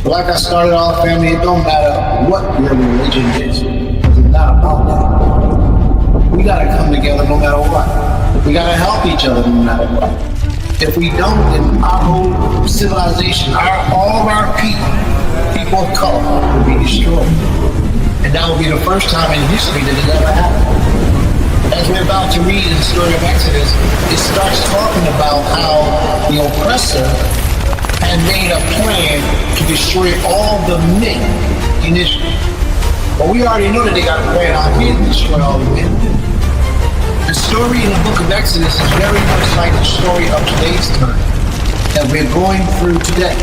But like I started off, family, it don't matter what your religion is. It's not about that. We gotta come together no matter what. We gotta help each other no matter what. If we don't, then our whole civilization, all of our people of color, will be destroyed. And that will be the first time in history that it ever happened. As we're about to read in the story of Exodus, it starts talking about how the oppressor had made a plan to destroy all the men in Israel. But we already know that they got a plan out here to destroy all the men. The story in the book of Exodus is very much like the story of today's time that we're going through today.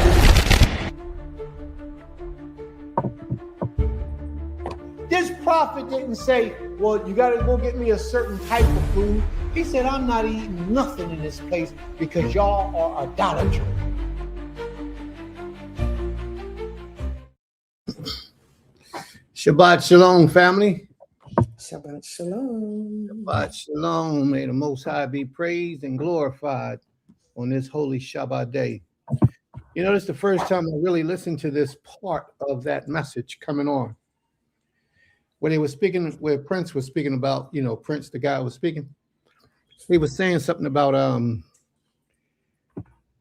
This prophet didn't say, well, you got to go get me a certain type of food. He said, I'm not eating nothing in this place because y'all are idolatry. Shabbat Shalom, family. Shabbat Shalom. Shabbat Shalom. May the Most High be praised and glorified on this holy Shabbat day. You know, this is the first time I really listened to this part of that message coming on. When he was speaking, where Prince was speaking about, you know, Prince, the guy was speaking, he was saying something about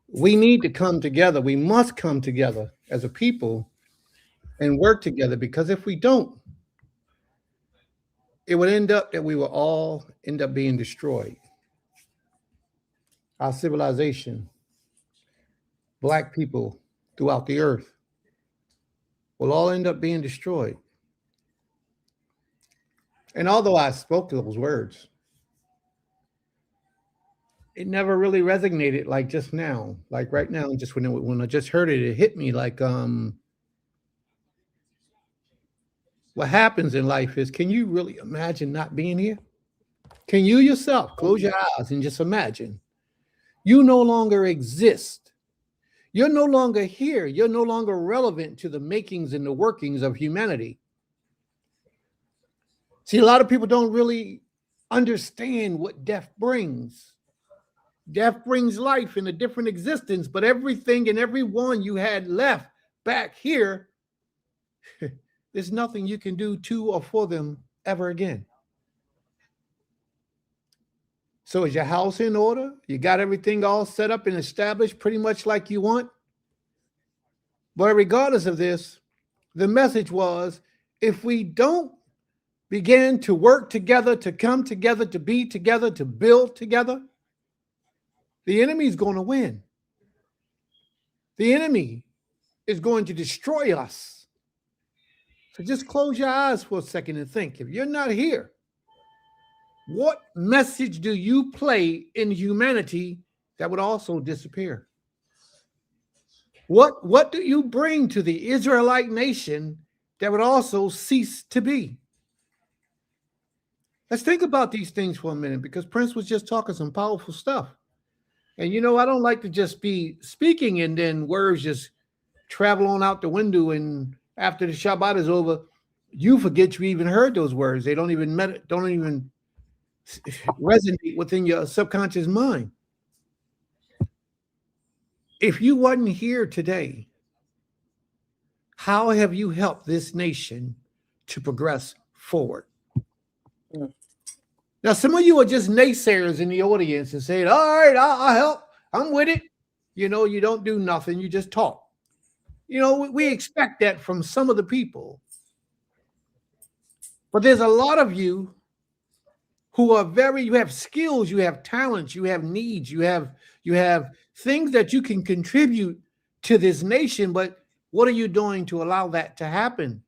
we need to come together. We must come together as a people and work together, because if we don't, it would end up that we will all end up being destroyed. Our civilization, Black people throughout the earth, will all end up being destroyed. And although I spoke those words, it never really resonated like just now. Like right now, just when I just heard it, it hit me like what happens in life is, can you really imagine not being here? Can you yourself close your eyes and just imagine you no longer exist? You're no longer here. You're no longer relevant to the makings and the workings of humanity. See, a lot of people don't really understand what death brings. Death brings life in a different existence, but everything and everyone you had left back here, there's nothing you can do to or for them ever again. So is your house in order? You got everything all set up and established pretty much like you want? But regardless of this, the message was, if we don't begin to work together, to come together, to be together, to build together, the enemy is going to win. The enemy is going to destroy us. So just close your eyes for a second and think. If you're not here, what message do you play in humanity that would also disappear? What do you bring to the Israelite nation that would also cease to be? Let's think about these things for a minute, because Prince was just talking some powerful stuff. And, you know, I don't like to just be speaking and then words just travel on out the window, and after the Shabbat is over, you forget you even heard those words. They don't even resonate within your subconscious mind. If you wasn't here today, how have you helped this nation to progress forward? Now, some of you are just naysayers in the audience and saying, all right, I'll help. I'm with it. You know, you don't do nothing. You just talk. You know, we expect that from some of the people. But there's a lot of you who are you have skills, you have talents, you have needs, you have things that you can contribute to this nation. But what are you doing to allow that to happen?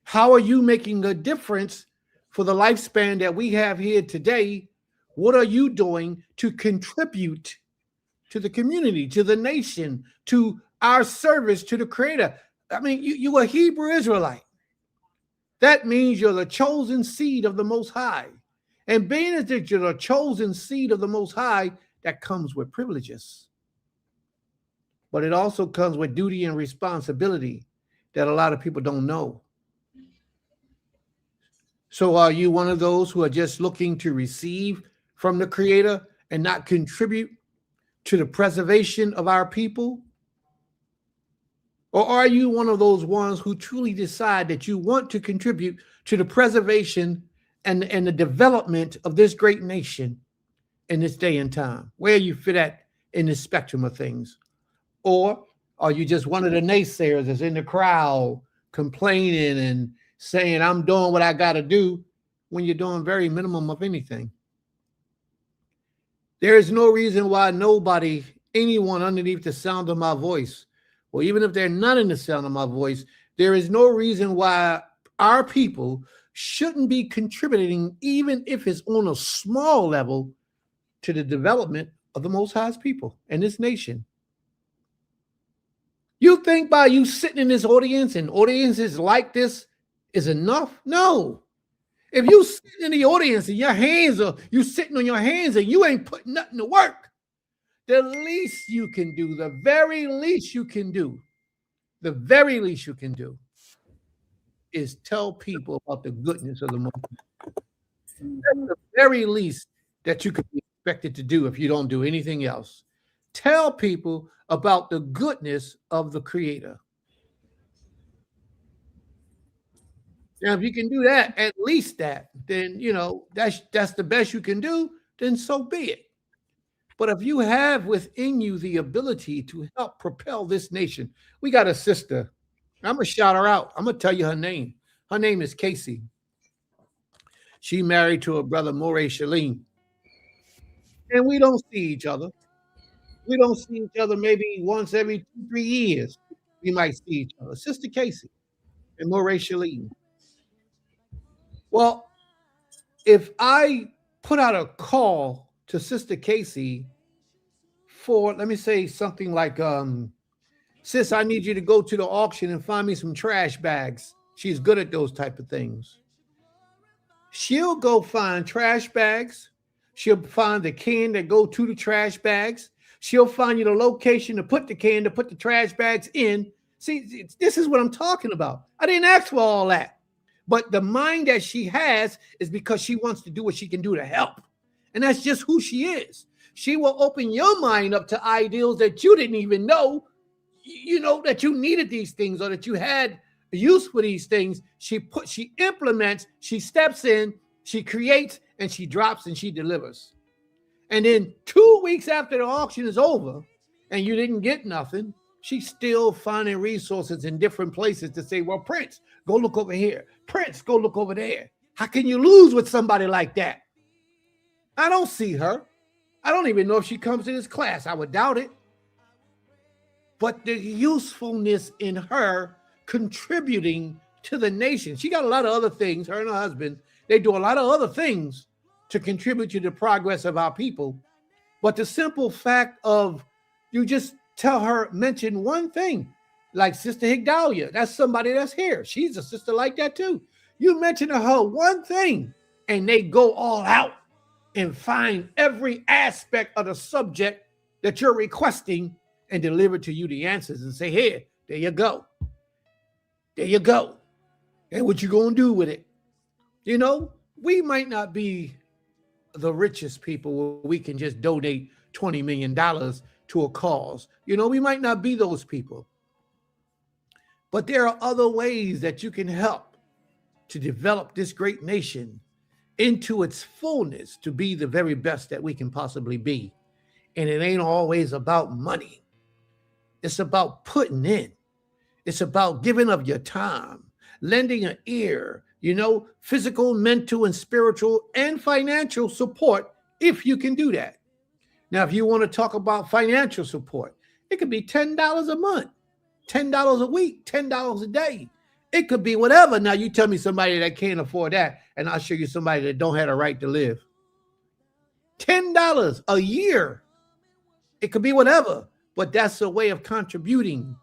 How are you making a difference for the lifespan that we have here today? What are you doing to contribute to the community, to the nation, to our service, to the Creator? I mean, you are a Hebrew Israelite. That means you're the chosen seed of the Most High. And being as that you're the chosen seed of the Most High, that comes with privileges. But it also comes with duty and responsibility that a lot of people don't know. So are you one of those who are just looking to receive from the Creator and not contribute to the preservation of our people? Or are you one of those ones who truly decide that you want to contribute to the preservation and the development of this great nation in this day and time? Where you fit at in the spectrum of things? Or are you just one of the naysayers that's in the crowd complaining and saying, I'm doing what I got to do, when you're doing very minimum of anything? There is no reason why nobody, anyone underneath the sound of my voice, or even if they're not in the sound of my voice, there is no reason why our people shouldn't be contributing, even if it's on a small level, to the development of the Most High's people and this nation. You think by you sitting in this audience and audiences like this is enough? No. If you sitting in the audience and your hands are, you sitting on your hands and you ain't putting nothing to work, the least you can do, the very least you can do, the very least you can do is tell people about the goodness of the Most High. That's the very least that you could be expected to do if you don't do anything else. Tell people about the goodness of the Creator. Now, if you can do that, at least that, then that's the best you can do, then so be it. But if you have within you the ability to help propel this nation, we got a sister. I'm gonna shout her out. I'm gonna tell you her name. Her name is Casey. She married to her brother Moray Shalim. And we don't see each other. We don't see each other maybe once every 2-3 years. We might see each other. Sister Casey and Moray Shalim. Well, if I put out a call to Sister Casey for, let me say something like, sis, I need you to go to the auction and find me some trash bags. She's good at those type of things. She'll go find trash bags. She'll find the can that go to the trash bags. She'll find you the location to put the can, to put the trash bags in. See, this is what I'm talking about. I didn't ask for all that. But the mind that she has is because she wants to do what she can do to help. And that's just who she is. She will open your mind up to ideals that you didn't even know, that you needed these things or that you had use for these things. She implements, she steps in, she creates, and she drops and she delivers. And then 2 weeks after the auction is over and you didn't get nothing, she's still finding resources in different places to say, well, Prince, go look over here. Prince, go look over there. How can you lose with somebody like that? I don't see her. I don't even know if she comes to this class. I would doubt it. But the usefulness in her contributing to the nation. She got a lot of other things, her and her husband. They do a lot of other things to contribute to the progress of our people. But the simple fact of you just tell her, mention one thing, like Sister Higdalia, that's somebody that's here. She's a sister like that too. You mention to her one thing and they go all out and find every aspect of the subject that you're requesting and deliver to you the answers and say, here, there you go. There you go. And what you gonna do with it? We might not be the richest people where we can just donate $20 million to a cause. We might not be those people. But there are other ways that you can help to develop this great nation into its fullness to be the very best that we can possibly be. And it ain't always about money. It's about putting in. It's about giving of your time, lending an ear, physical, mental, and spiritual and financial support if you can do that. Now, if you want to talk about financial support, it could be $10 a month, $10 a week, $10 a day. It could be whatever. Now, you tell me somebody that can't afford that, and I'll show you somebody that don't have a right to live. $10 a year. It could be whatever, but that's a way of contributing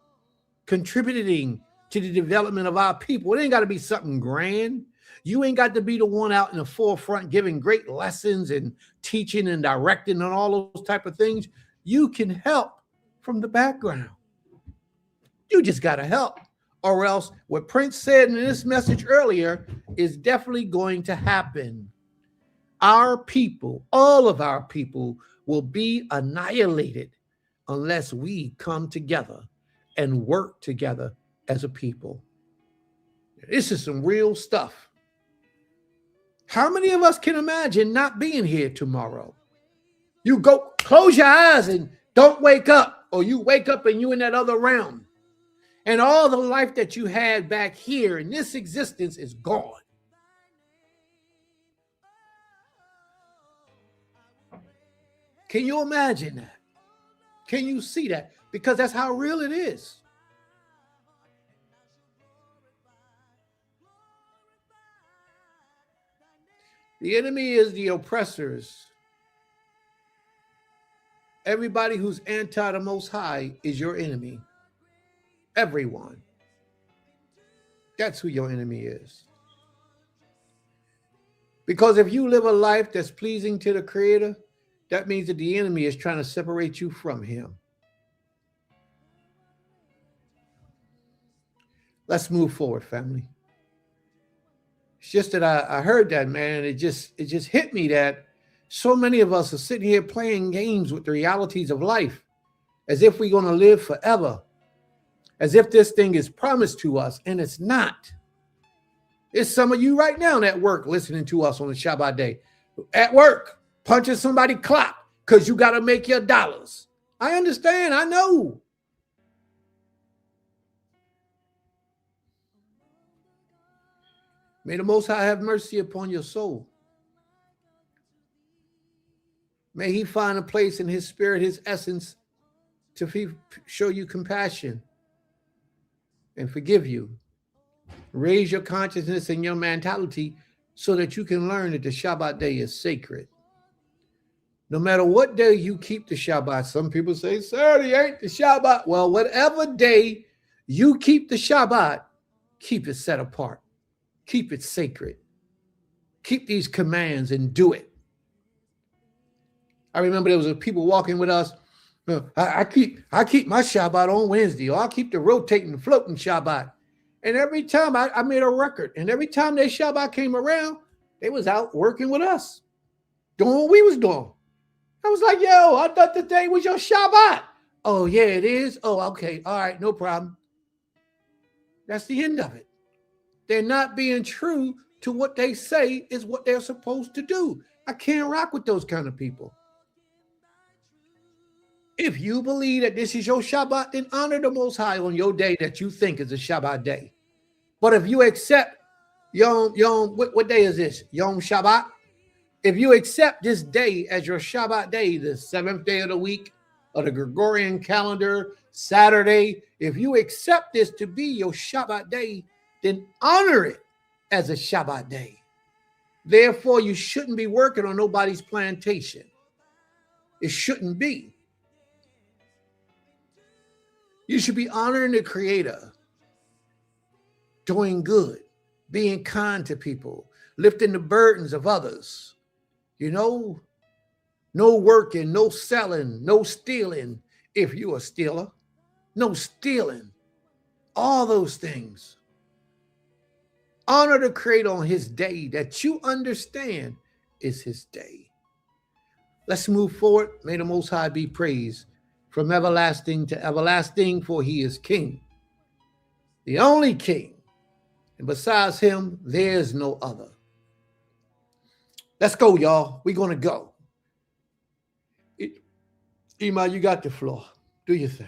to the development of our people. It ain't got to be something grand. You ain't got to be the one out in the forefront giving great lessons and teaching and directing and all those type of things. You can help from the background. You just got to help. Or else what Prince said in this message earlier is definitely going to happen. Our people, all of our people, will be annihilated unless we come together and work together as a people. This is some real stuff. How many of us can imagine not being here tomorrow? You go close your eyes and don't wake up, or you wake up and you in that other realm. And all the life that you had back here in this existence is gone. Can you imagine that? Can you see that? Because that's how real it is. The enemy is the oppressors. Everybody who's anti the Most High is your enemy. Everyone. That's who your enemy is. Because if you live a life that's pleasing to the Creator, that means that the enemy is trying to separate you from Him. Let's move forward, family. It's just that I heard that, man. It just hit me that so many of us are sitting here playing games with the realities of life as if we're going to live forever, as if this thing is promised to us, and it's not. It's some of you right now at work listening to us on the Shabbat day. At work, punching somebody clock because you got to make your dollars. I understand. I know. May the Most High have mercy upon your soul. May He find a place in His spirit, His essence, to show you compassion and forgive you. Raise your consciousness and your mentality so that you can learn that the Shabbat day is sacred. No matter what day you keep the Shabbat, some people say, Saturday ain't the Shabbat. Well, whatever day you keep the Shabbat, keep it set apart. Keep it sacred. Keep these commands and do it. I remember there was people walking with us. I keep my Shabbat on Wednesday, or I keep the rotating, floating Shabbat. And every time I made a record, and every time their Shabbat came around, they was out working with us, doing what we was doing. I was like, yo, I thought today was your Shabbat. Oh, yeah, it is. Oh, okay. All right, no problem. That's the end of it. They're not being true to what they say is what they're supposed to do. I can't rock with those kind of people. If you believe that this is your Shabbat, then honor the Most High on your day that you think is a Shabbat day. But if you accept what day is this? Yom Shabbat? If you accept this day as your Shabbat day, the 7th day of the week of the Gregorian calendar, Saturday, if you accept this to be your Shabbat day, then honor it as a Shabbat day. Therefore, you shouldn't be working on nobody's plantation. It shouldn't be. You should be honoring the Creator, doing good, being kind to people, lifting the burdens of others. You know, no working, no selling, no stealing if you're a stealer. No stealing. All those things. Honor the Creator on His day that you understand is His day. Let's move forward. May the Most High be praised from everlasting to everlasting, for He is King, the only King. And besides Him, there's no other. Let's go, y'all. We're going to go. Ima, you got the floor. Do your thing.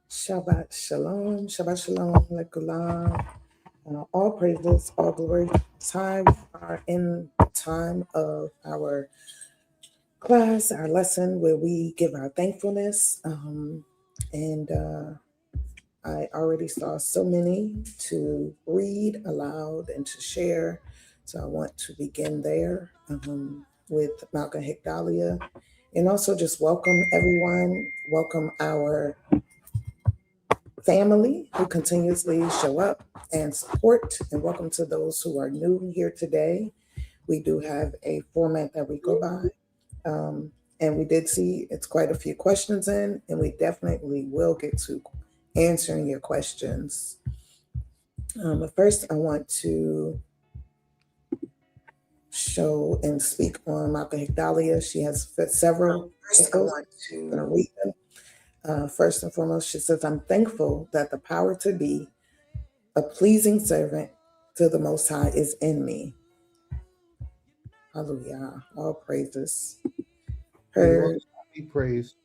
Shabbat shalom, Shabbat shalom, lekulam. All praises, all glory. Time we are in the time of our class, our lesson where we give our thankfulness. I already saw so many to read aloud and to share. So I want to begin there with Malcolm Higdalia. And also just welcome everyone. Welcome our family who continuously show up and support. And welcome to those who are new here today. We do have a format that we go by. And we did see it's quite a few questions in, and we definitely will get to answering your questions. But first, I want to show and speak on Malcolm Higdalia. She has several. I'm going to read them. First and foremost, she says, I'm thankful that the power to be a pleasing servant to the Most High is in me. Hallelujah. All praises. May the Her, Most High be praised.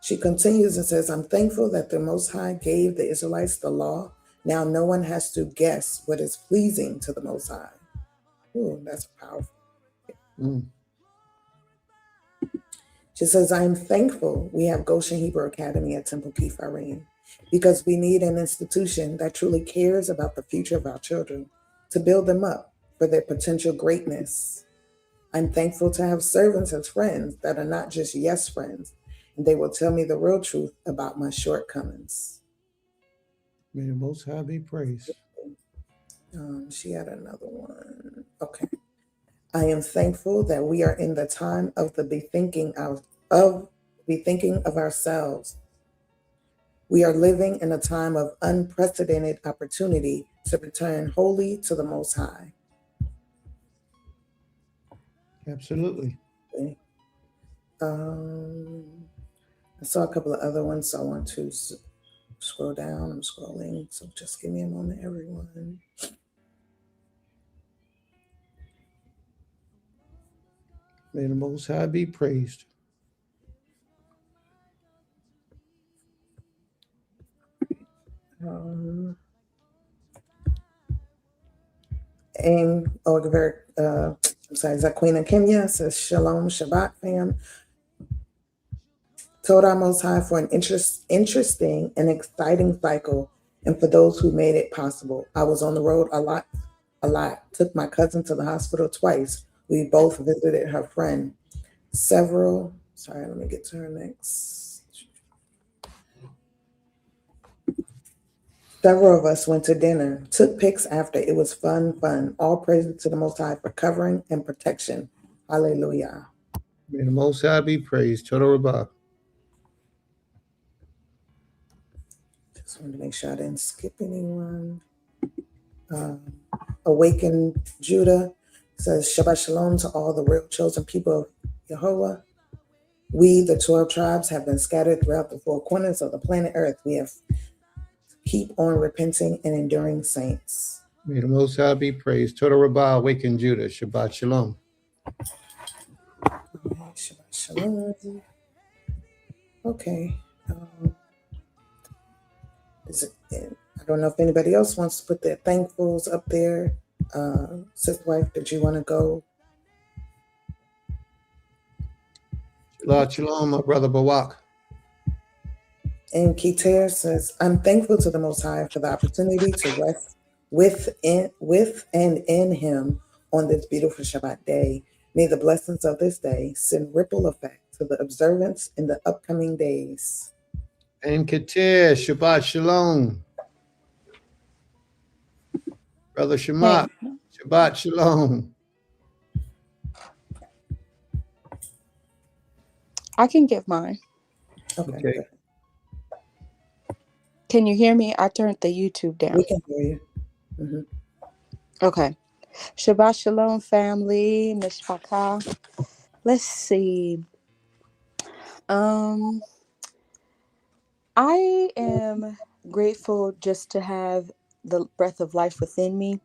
she continues and says, I'm thankful that the Most High gave the Israelites the law. Now no one has to guess what is pleasing to the Most High. Ooh, that's powerful. Mm. She says, I am thankful we have Goshen Hebrew Academy at Temple Kepharim because we need an institution that truly cares about the future of our children to build them up for their potential greatness. I'm thankful to have servants as friends that are not just yes friends, and they will tell me the real truth about my shortcomings. May the Most High be praised. She had another one. Okay. I am thankful that we are in the time of the bethinking of ourselves. We are living in a time of unprecedented opportunity to return wholly to the Most High. Absolutely. Okay. I saw a couple of other ones, so I want to scroll down. I'm scrolling, so just give me a moment, everyone. May the Most High be praised. I'm sorry, Zaquina Kenya says, Shalom, Shabbat, fam. Told our Most High for an interesting and exciting cycle, and for those who made it possible. I was on the road a lot. Took my cousin to the hospital twice. We both visited her friend. Several of us went to dinner, took pics after. It was fun. All praises to the Most High for covering and protection. Hallelujah. May the Most High be praised. Total Rabbah. Just wanted to make sure I didn't skip anyone. Awaken Judah says, Shabbat Shalom to all the real chosen people of Yehovah. We, the 12 tribes, have been scattered throughout the four corners of the planet Earth. We have to keep on repenting and enduring, saints. May the Most High be praised. Total Rabbah, awaken Judah. Shabbat Shalom. Shabbat Shalom. Okay. I don't know if anybody else wants to put their thankfuls up there. Sister Wife, did you want to go? Shabbat Shalom, my brother Bawak. And Keter says, I'm thankful to the Most High for the opportunity to rest with and in Him on this beautiful Shabbat day. May the blessings of this day send ripple effect to the observance in the upcoming days. And Keter, Shabbat Shalom. Brother Shema, Shabbat Shalom. I can give mine. Okay. Can you hear me? I turned the YouTube down. We can hear you. Mm-hmm. Okay. Shabbat Shalom, family. Mishpachah. Let's see. I am grateful just to have the breath of life within me,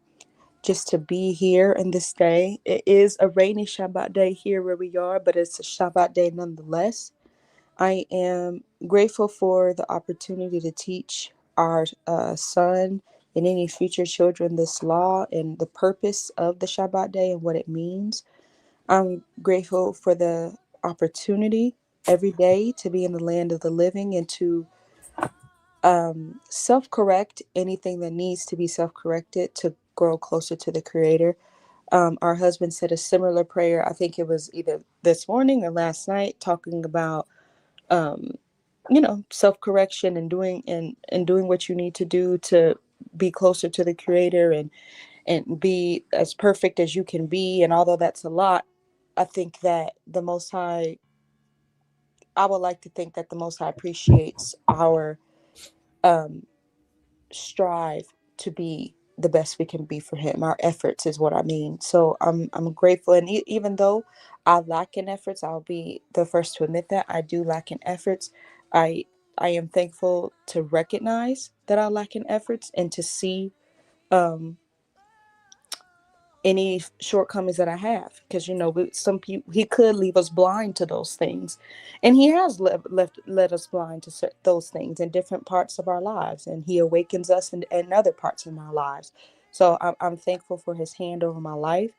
just to be here in this day. It is a rainy Shabbat day here where we are, but it's a Shabbat day nonetheless. I am grateful for the opportunity to teach our son and any future children this law and the purpose of the Shabbat day and what it means. I'm grateful for the opportunity every day to be in the land of the living and to self-correct anything that needs to be self-corrected to grow closer to the Creator. Our husband said a similar prayer. I think it was either this morning or last night, talking about self-correction and doing what you need to do to be closer to the Creator and be as perfect as you can be. And although that's a lot, I think that I would like to think that the Most High appreciates our strive to be the best we can be for Him. Our efforts is what I mean. So I'm grateful, and even though I lack in efforts, I'll be the first to admit that I do lack in efforts. I am thankful to recognize that I lack in efforts and to see um, any shortcomings that I have, because some people, he could leave us blind to those things, and he has led us blind to those things in different parts of our lives, and he awakens us in other parts of our lives. So I'm thankful for his hand over my life,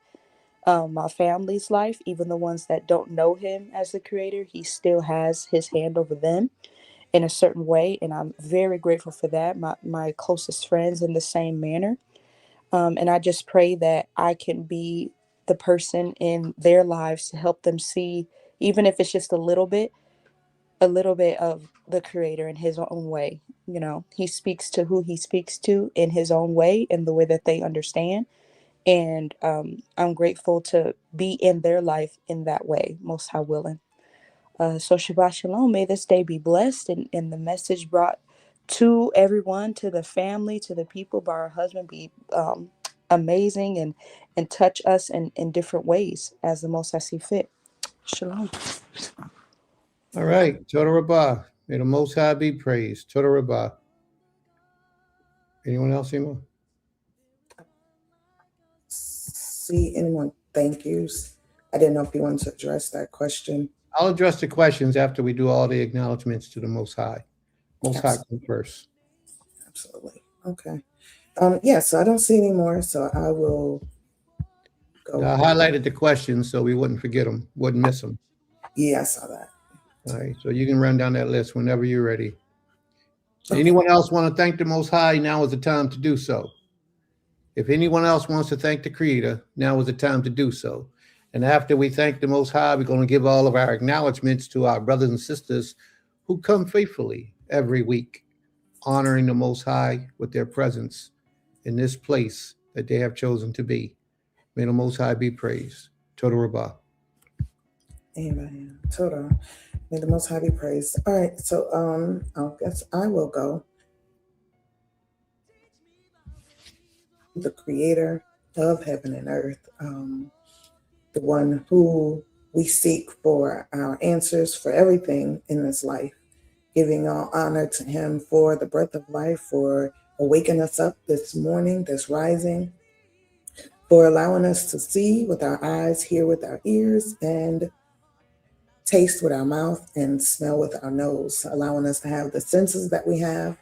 my family's life, even the ones that don't know him as the creator. He still has his hand over them in a certain way, and I'm very grateful for that. My closest friends in the same manner. And I just pray that I can be the person in their lives to help them see, even if it's just a little bit of the creator in his own way. He speaks to who he speaks to in his own way, in the way that they understand. And I'm grateful to be in their life in that way, most high willing. So Shabbat Shalom. May this day be blessed, and the message brought to everyone, to the family, to the people by our husband be amazing, and touch us in different ways as the most I see fit. Shalom. All right. Toda Rabbah. May the Most High be praised. Toda Rabbah. Anyone else, Emo? See anyone thank yous? I didn't know if you wanted to address that question. I'll address the questions after we do all the acknowledgments to the Most High. Most High come first. Absolutely. Okay. Yeah, so I don't see any more, so I will go. I highlighted the questions so we wouldn't forget them, wouldn't miss them. Yeah, I saw that. All right, so you can run down that list whenever you're ready. Okay. Anyone else want to thank the Most High? Now is the time to do so. If anyone else wants to thank the Creator, now is the time to do so. And after we thank the Most High, we're going to give all of our acknowledgments to our brothers and sisters who come faithfully every week, honoring the Most High with their presence in this place that they have chosen to be. May the Most High be praised. Toda Rabbah. Amen. Toda. May the Most High be praised. All right, so I guess I will go. The Creator of heaven and earth, the one who we seek for our answers for everything in this life, giving all honor to him for the breath of life, for awakening us up this morning, this rising, for allowing us to see with our eyes, hear with our ears, and taste with our mouth and smell with our nose, allowing us to have the senses that we have,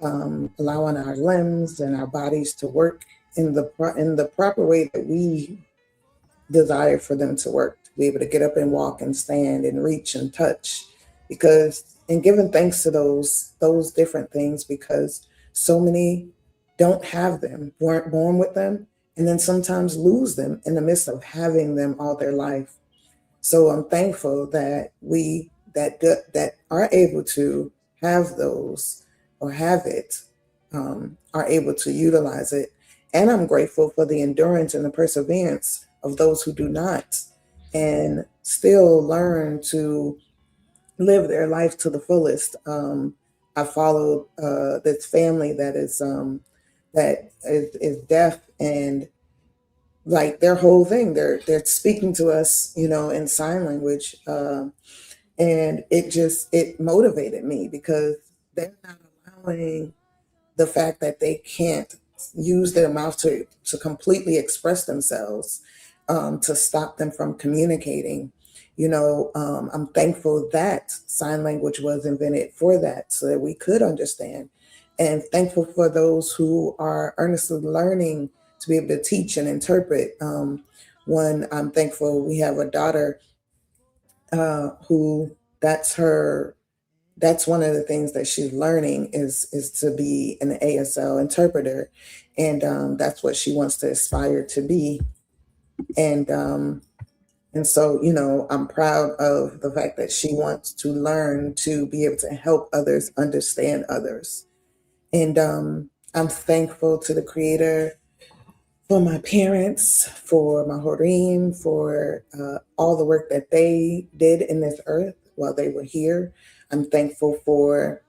allowing our limbs and our bodies to work in the proper way that we desire for them to work, to be able to get up and walk and stand and reach and touch, and giving thanks to those different things, because so many don't have them, weren't born with them, and then sometimes lose them in the midst of having them all their life. So I'm thankful that we that are able to have those or have it, are able to utilize it. And I'm grateful for the endurance and the perseverance of those who do not, and still learn to live their life to the fullest. I followed this family that is deaf, and like their whole thing, they're speaking to us, in sign language, and it motivated me, because they're not allowing the fact that they can't use their mouth to completely express themselves, to stop them from communicating. I'm thankful that sign language was invented for that, so that we could understand, and thankful for those who are earnestly learning to be able to teach and interpret. I'm thankful we have a daughter who that's one of the things that she's learning is to be an ASL interpreter, and that's what she wants to aspire to be. And so, I'm proud of the fact that she wants to learn to be able to help others understand others. And I'm thankful to the Creator for my parents, for my Horim, for all the work that they did in this earth while they were here. I'm thankful for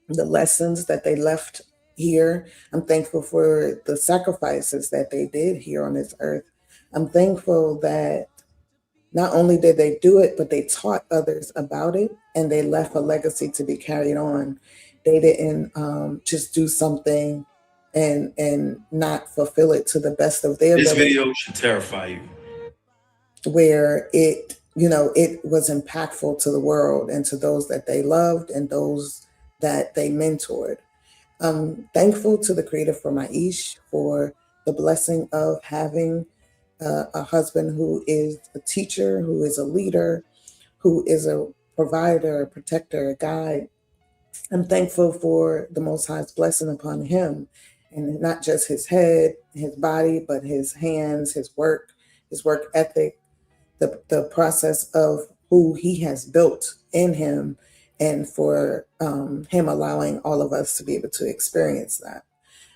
the lessons that they left here. I'm thankful for the sacrifices that they did here on this earth. I'm thankful that not only did they do it, but they taught others about it, and they left a legacy to be carried on. They didn't just do something and not fulfill it to the best of their This ability, video should terrify you. where it was impactful to the world and to those that they loved and those that they mentored. I'm thankful to the Creator for Maish for the blessing of having a husband who is a teacher, who is a leader, who is a provider, a protector, a guide. I'm thankful for the Most High's blessing upon him, and not just his head, his body, but his hands, his work ethic, the process of who he has built in him, and for him allowing all of us to be able to experience that.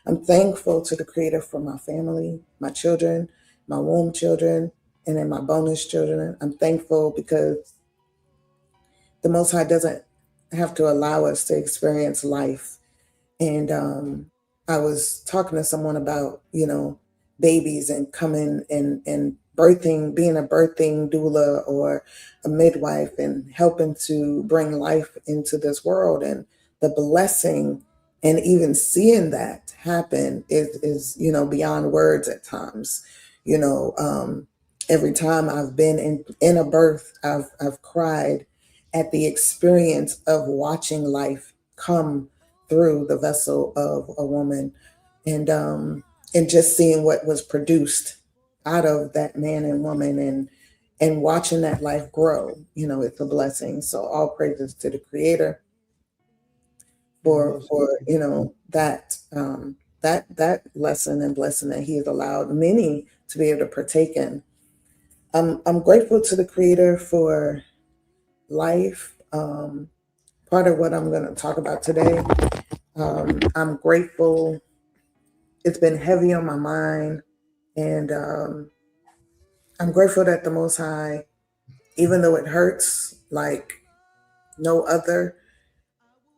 I'm thankful to the Creator for my family, my children, my womb children, and then my bonus children. I'm thankful because the Most High doesn't have to allow us to experience life. And I was talking to someone about, babies and coming and birthing, being a birthing doula or a midwife and helping to bring life into this world, and the blessing and even seeing that happen is beyond words at times. Every time I've been in a birth, I've cried at the experience of watching life come through the vessel of a woman, and just seeing what was produced out of that man and woman, and watching that life grow. It's a blessing. So all praises to the Creator for that lesson and blessing that he has allowed many to be able to partake in. I'm grateful to the Creator for life. Part of what I'm going to talk about today. I'm grateful. It's been heavy on my mind, and I'm grateful that the Most High, even though it hurts like no other,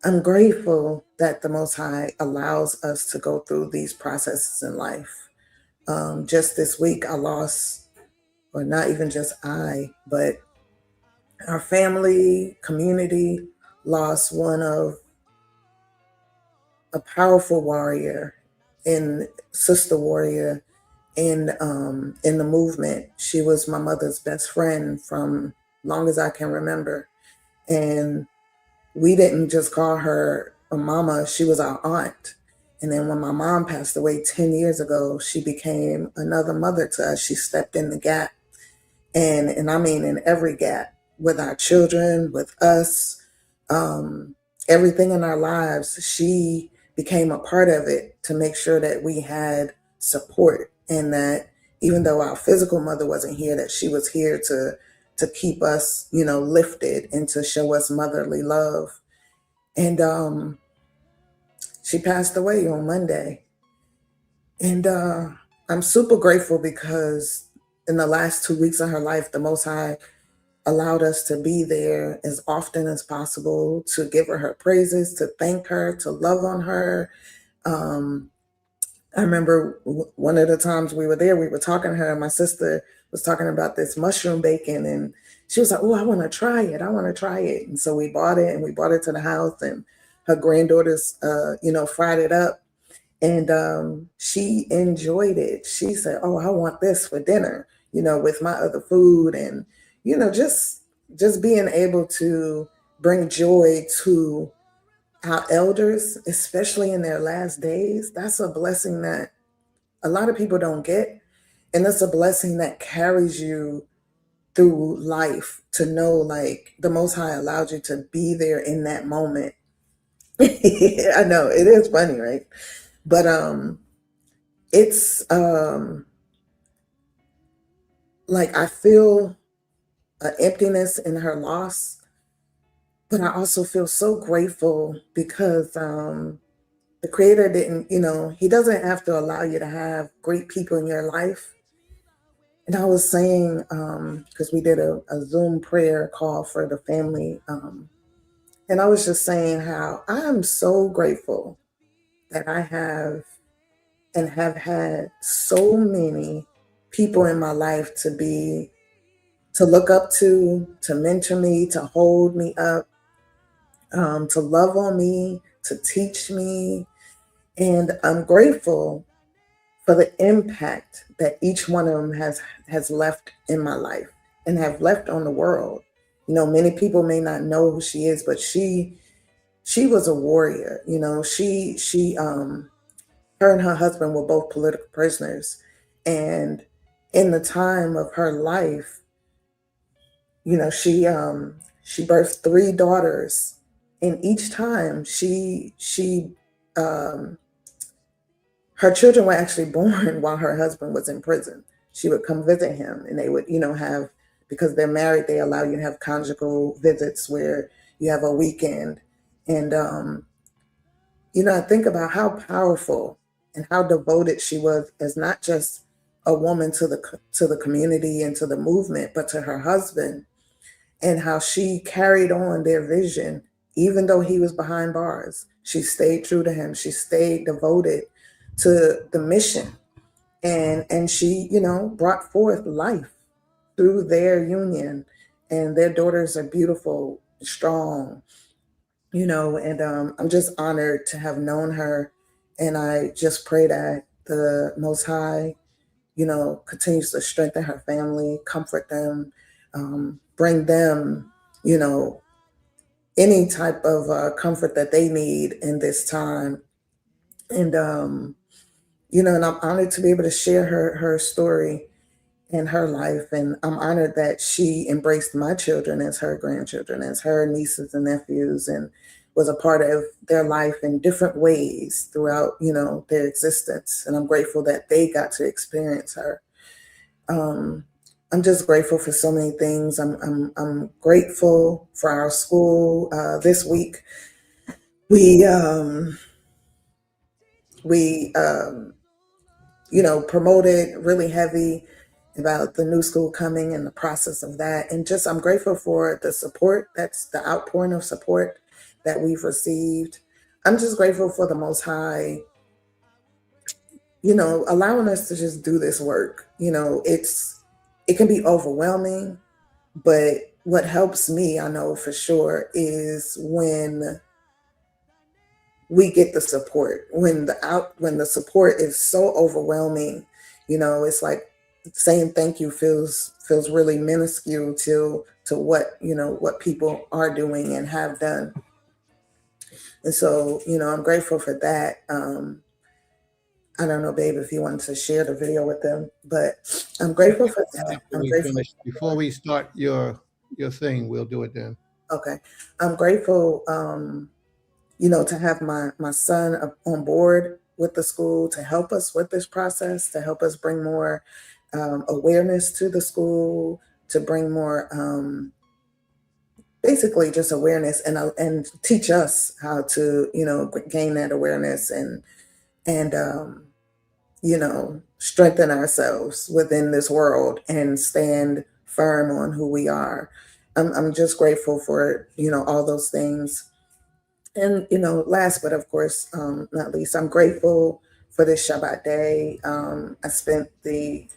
I'm grateful that the Most High allows us to go through these processes in life. Just this week, I lost, or not even just I, but our family, community lost one of a powerful warrior and sister warrior in the movement. She was my mother's best friend from long as I can remember. And we didn't just call her a mama, she was our aunt. And then when my mom passed away 10 years ago, she became another mother to us. She stepped in the gap. And I mean in every gap, with our children, with us, everything in our lives. She became a part of it to make sure that we had support, and that even though our physical mother wasn't here, that she was here to keep us, lifted, and to show us motherly love. And she passed away on Monday. And I'm super grateful because in the last 2 weeks of her life, the Most High allowed us to be there as often as possible, to give her praises, to thank her, to love on her. I remember one of the times we were there, we were talking to her, and my sister was talking about this mushroom bacon, and she was like, "Oh, I want to try it. I want to try it." And so we bought it, and we brought it to the house, and her granddaughters, fried it up, and she enjoyed it. She said, "Oh, I want this for dinner, with my other food." And, just being able to bring joy to our elders, especially in their last days, that's a blessing that a lot of people don't get. And that's a blessing that carries you through life, to know like the Most High allowed you to be there in that moment. I know it is funny, right? But it's like I feel an emptiness in her loss, but I also feel so grateful because the Creator didn't, he doesn't have to allow you to have great people in your life. And I was saying, because we did a Zoom prayer call for the family, and I was just saying how I am so grateful that I have and have had so many people in my life to look up to mentor me, to hold me up, to love on me, to teach me. And I'm grateful for the impact that each one of them has left in my life and have left on the world. You know, many people may not know who she is, but she was a warrior. You know, her and her husband were both political prisoners, and in the time of her life, you know, she birthed three daughters, and each time she um her children were actually born while her husband was in prison. She would come visit him, and they would, you know, have, because they're married, they allow you to have conjugal visits where you have a weekend. And you know, I think about how powerful and how devoted she was as not just a woman to the community and to the movement, but to her husband, and how she carried on their vision even though he was behind bars. She stayed true to him. She stayed devoted to the mission, and she, you know, brought forth life through their union. And their daughters are beautiful, strong, you know, and I'm just honored to have known her. And I just pray that the Most High, you know, continues to strengthen her family, comfort them, bring them, you know, any type of comfort that they need in this time. And you know, and I'm honored to be able to share her story and her life. And I'm honored that she embraced my children as her grandchildren, as her nieces and nephews, and was a part of their life in different ways throughout, you know, their existence. And I'm grateful that they got to experience her. Um, I'm just grateful for so many things. I'm grateful for our school. This week, we we you know, promoted really heavy about the new school coming and the process of that. And just, I'm grateful for the support, that's the outpouring of support that we've received. I'm just grateful for the Most High, you know, allowing us to just do this work. You know, it can be overwhelming, but what helps me, I know for sure, is when we get the support. When the support is so overwhelming, you know, it's like saying thank you feels really minuscule to what, you know, what people are doing and have done. And so, you know, I'm grateful for that. I don't know, babe, if you wanted to share the video with them, but I'm grateful for that. After I'm we grateful. finish, before we start your thing, we'll do it then. Okay. I'm grateful, you know, to have my son on board with the school to help us with this process, to help us bring more awareness to the school, to bring more, basically just awareness, and teach us how to, you know, gain that awareness, and you know, strengthen ourselves within this world and stand firm on who we are. I'm just grateful for, you know, all those things. And, you know, last but of course, not least, I'm grateful for this Shabbat day. I spent the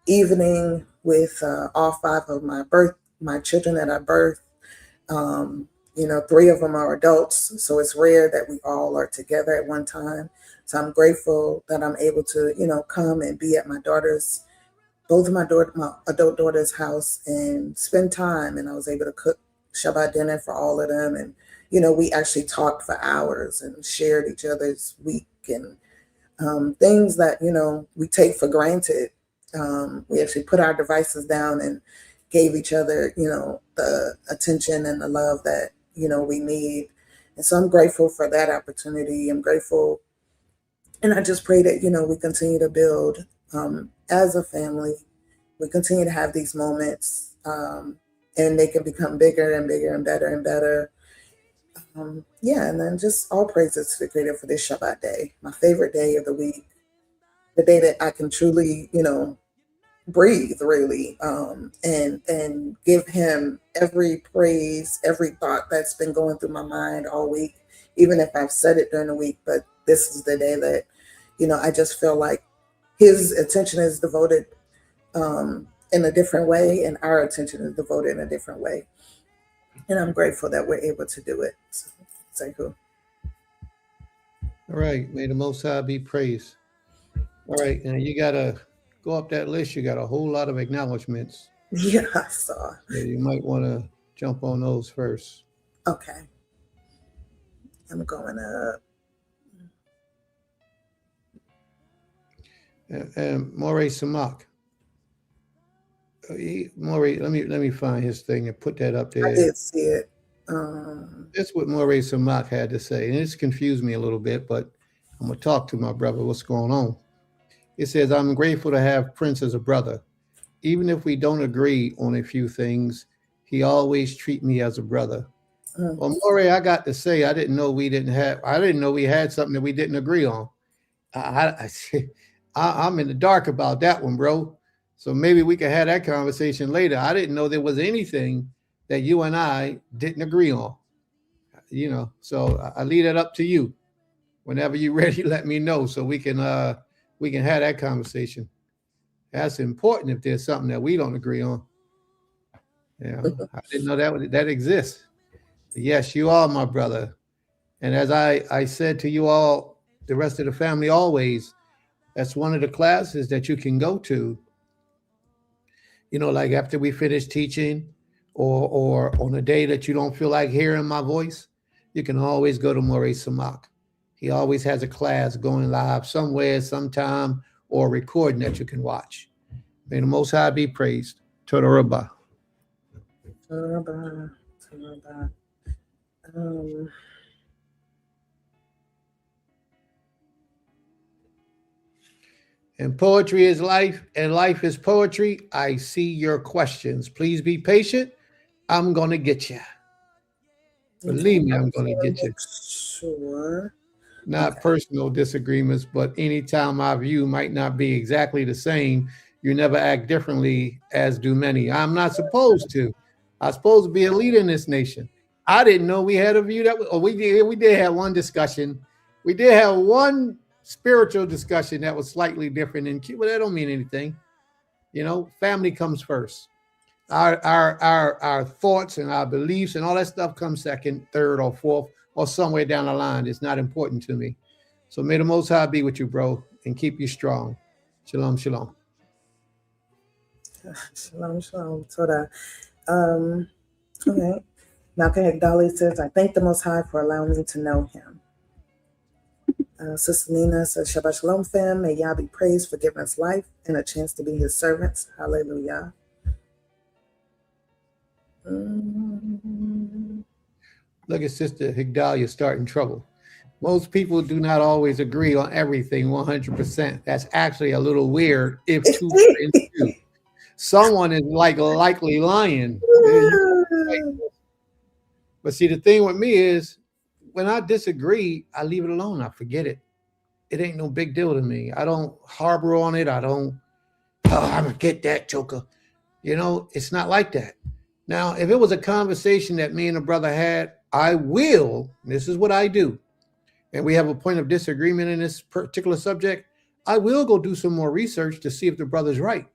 evening with all five of my children that I birthed. You know, three of them are adults, so it's rare that we all are together at one time. So I'm grateful that I'm able to, you know, come and be at both of my adult daughter's house and spend time. And I was able to cook Shabbat dinner for all of them. And, you know, we actually talked for hours and shared each other's week and things that, you know, we take for granted. We actually put our devices down and gave each other, you know, the attention and the love that, you know, we need. And so I'm grateful for that opportunity. I'm grateful. And I just pray that, you know, we continue to build as a family. We continue to have these moments, and they can become bigger and bigger and better and better. Yeah, and then just all praises to the Creator for this Shabbat day, my favorite day of the week, the day that I can truly, you know, breathe really, and give Him every praise, every thought that's been going through my mind all week, even if I've said it during the week. But this is the day that, you know, I just feel like His attention is devoted in a different way, and our attention is devoted in a different way. And I'm grateful that we're able to do it. So, say who? All right. May the Most High be praised. All right. And you got to go up that list. You got a whole lot of acknowledgments. Yeah, I saw. Yeah, you might want to jump on those first. Okay. I'm going up. And Morey Samak. Morey, let me find his thing and put that up there. I did see it. That's what Morey Samak had to say. And it's confused me a little bit, but I'm going to talk to my brother. What's going on? It says, I'm grateful to have Prince as a brother. Even if we don't agree on a few things, he always treat me as a brother. Well, Morey, I got to say, I didn't know we had something that we didn't agree on. I'm in the dark about that one, bro. So maybe we can have that conversation later. I didn't know there was anything that you and I didn't agree on. So I leave that up to you. Whenever you're ready, let me know so we can have that conversation. That's important if there's something that we don't agree on. Yeah, I didn't know that exists. But yes, you are my brother. And as I said to you all, the rest of the family always, that's one of the classes that you can go to. Like after we finish teaching or on a day that you don't feel like hearing my voice, you can always go to Maurice Samak. He always has a class going live somewhere, sometime, or a recording that you can watch. May the Most High be praised. Toda Rabah. And poetry is life, and life is poetry. I see your questions. Please be patient. I'm going to get you. Believe me, I'm going to get you. Sure. Not personal disagreements, but anytime our view might not be exactly the same, you never act differently, as do many. I'm not supposed to. I'm supposed to be a leader in this nation. I didn't know we had a view we did have one discussion. We did have one spiritual discussion that was slightly different in Cuba. That don't mean anything. Family comes first. Our thoughts and our beliefs and all that stuff comes second, third, or fourth, or somewhere down the line. It's not important to me. So may the Most High be with you, bro, and keep you strong. Shalom, shalom. Shalom, shalom. Toda. Okay. Malcolm Dolly says, I thank the Most High for allowing me to know him. Sister Nina says, Shabbat Shalom, fam. May Yah be praised for giving us life and a chance to be his servants. Hallelujah. Look at Sister Higdalia starting trouble. Most people do not always agree on everything 100%. That's actually a little weird if two friends do. Someone is likely lying. But see, the thing with me is when I disagree, I leave it alone. I forget it. It ain't no big deal to me. I don't harbor on it. I'm going to get that joker. It's not like that. Now, if it was a conversation that me and a brother had, I will, this is what I do, and we have a point of disagreement in this particular subject, I will go do some more research to see if the brother's right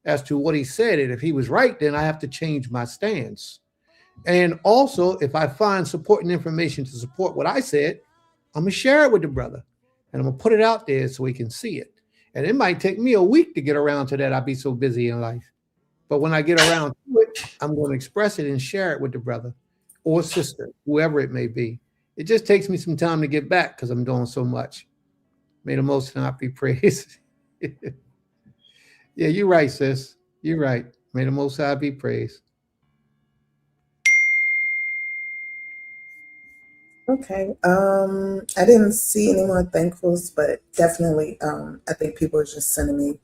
as to what he said. And if he was right, then I have to change my stance. And also, if I find supporting information to support what I said, I'm going to share it with the brother. And I'm going to put it out there so he can see it. And it might take me a week to get around to that. I'll be so busy in life. But when I get around to it, I'm going to express it and share it with the brother or sister, whoever it may be. It just takes me some time to get back because I'm doing so much. May the Most High be praised. Yeah, you're right, sis. You're right. May the Most High be praised. Okay. I didn't see any more thankfuls, but definitely, I think people are just sending me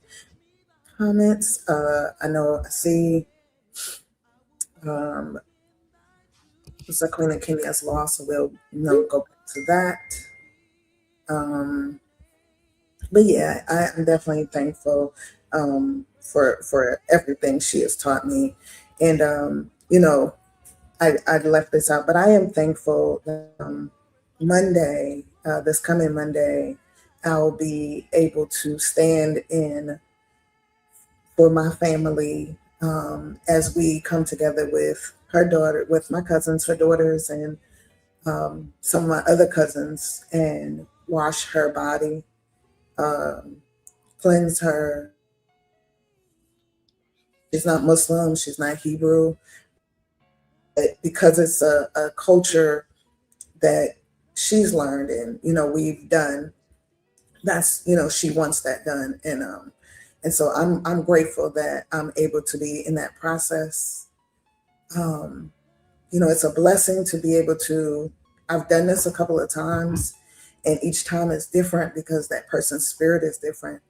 comments. I know I see Queen of Kenya's loss, so we'll go back to that. But yeah, I'm definitely thankful for everything she has taught me. And I left this out, but I am thankful that Monday, this coming Monday, I'll be able to stand in for my family as we come together with her daughter, with my cousins, her daughters, and some of my other cousins, and wash her body, um, cleanse her. She's not Muslim, she's not Hebrew, but because it's a culture that she's learned and we've done, that's she wants that done, and so I'm grateful that I'm able to be in that process. um it's a blessing to be able to. I've done this a couple of times, and each time it's different because that person's spirit is different,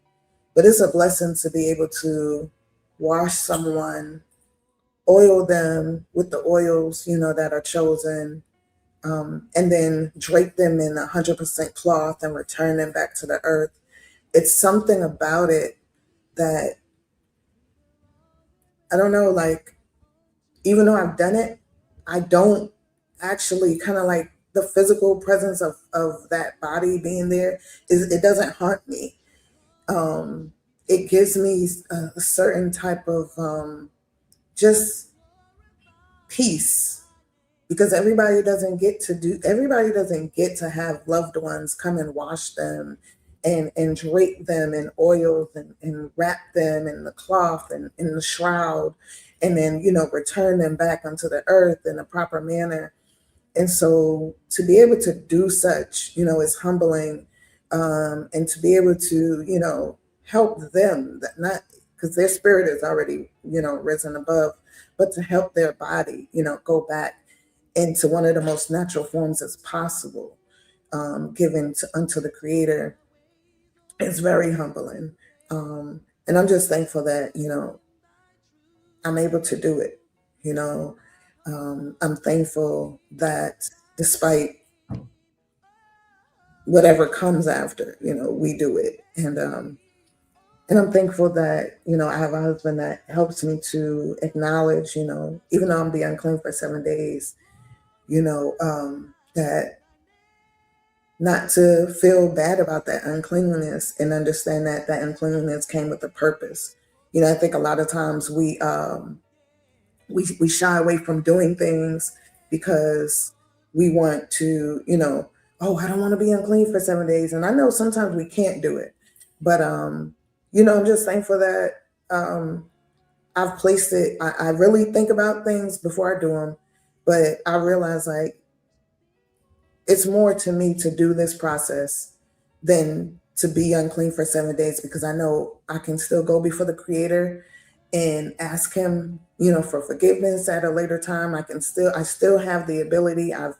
but it's a blessing to be able to wash someone, oil them with the oils that are chosen, and then drape them in 100% cloth and return them back to the earth. It's something about it that, I don't know, like, even though I've done it, I don't actually, kind of like the physical presence of that body being there, it doesn't haunt me. It gives me a certain type of just peace, because everybody doesn't get to have loved ones come and wash them and drape them in oils and wrap them in the cloth and in the shroud, and then return them back onto the earth in a proper manner. And so to be able to do such is humbling, and to be able to help them, that not because their spirit is already risen above, but to help their body go back into one of the most natural forms as possible, given unto the Creator, is very humbling. And I'm just thankful that I'm able to do it. I'm thankful that despite whatever comes after, we do it. And I'm thankful that I have a husband that helps me to acknowledge, even though I'm be unclean for 7 days, that not to feel bad about that uncleanliness, and understand that that uncleanliness came with a purpose. I think a lot of times we shy away from doing things because we want to, oh, I don't want to be unclean for 7 days. And I know sometimes we can't do it, but I'm just thankful that I've placed it. I really think about things before I do them, but I realize, like, it's more to me to do this process than to be unclean for 7 days, because I know I can still go before the Creator and ask Him, for forgiveness at a later time. I still have the ability. I've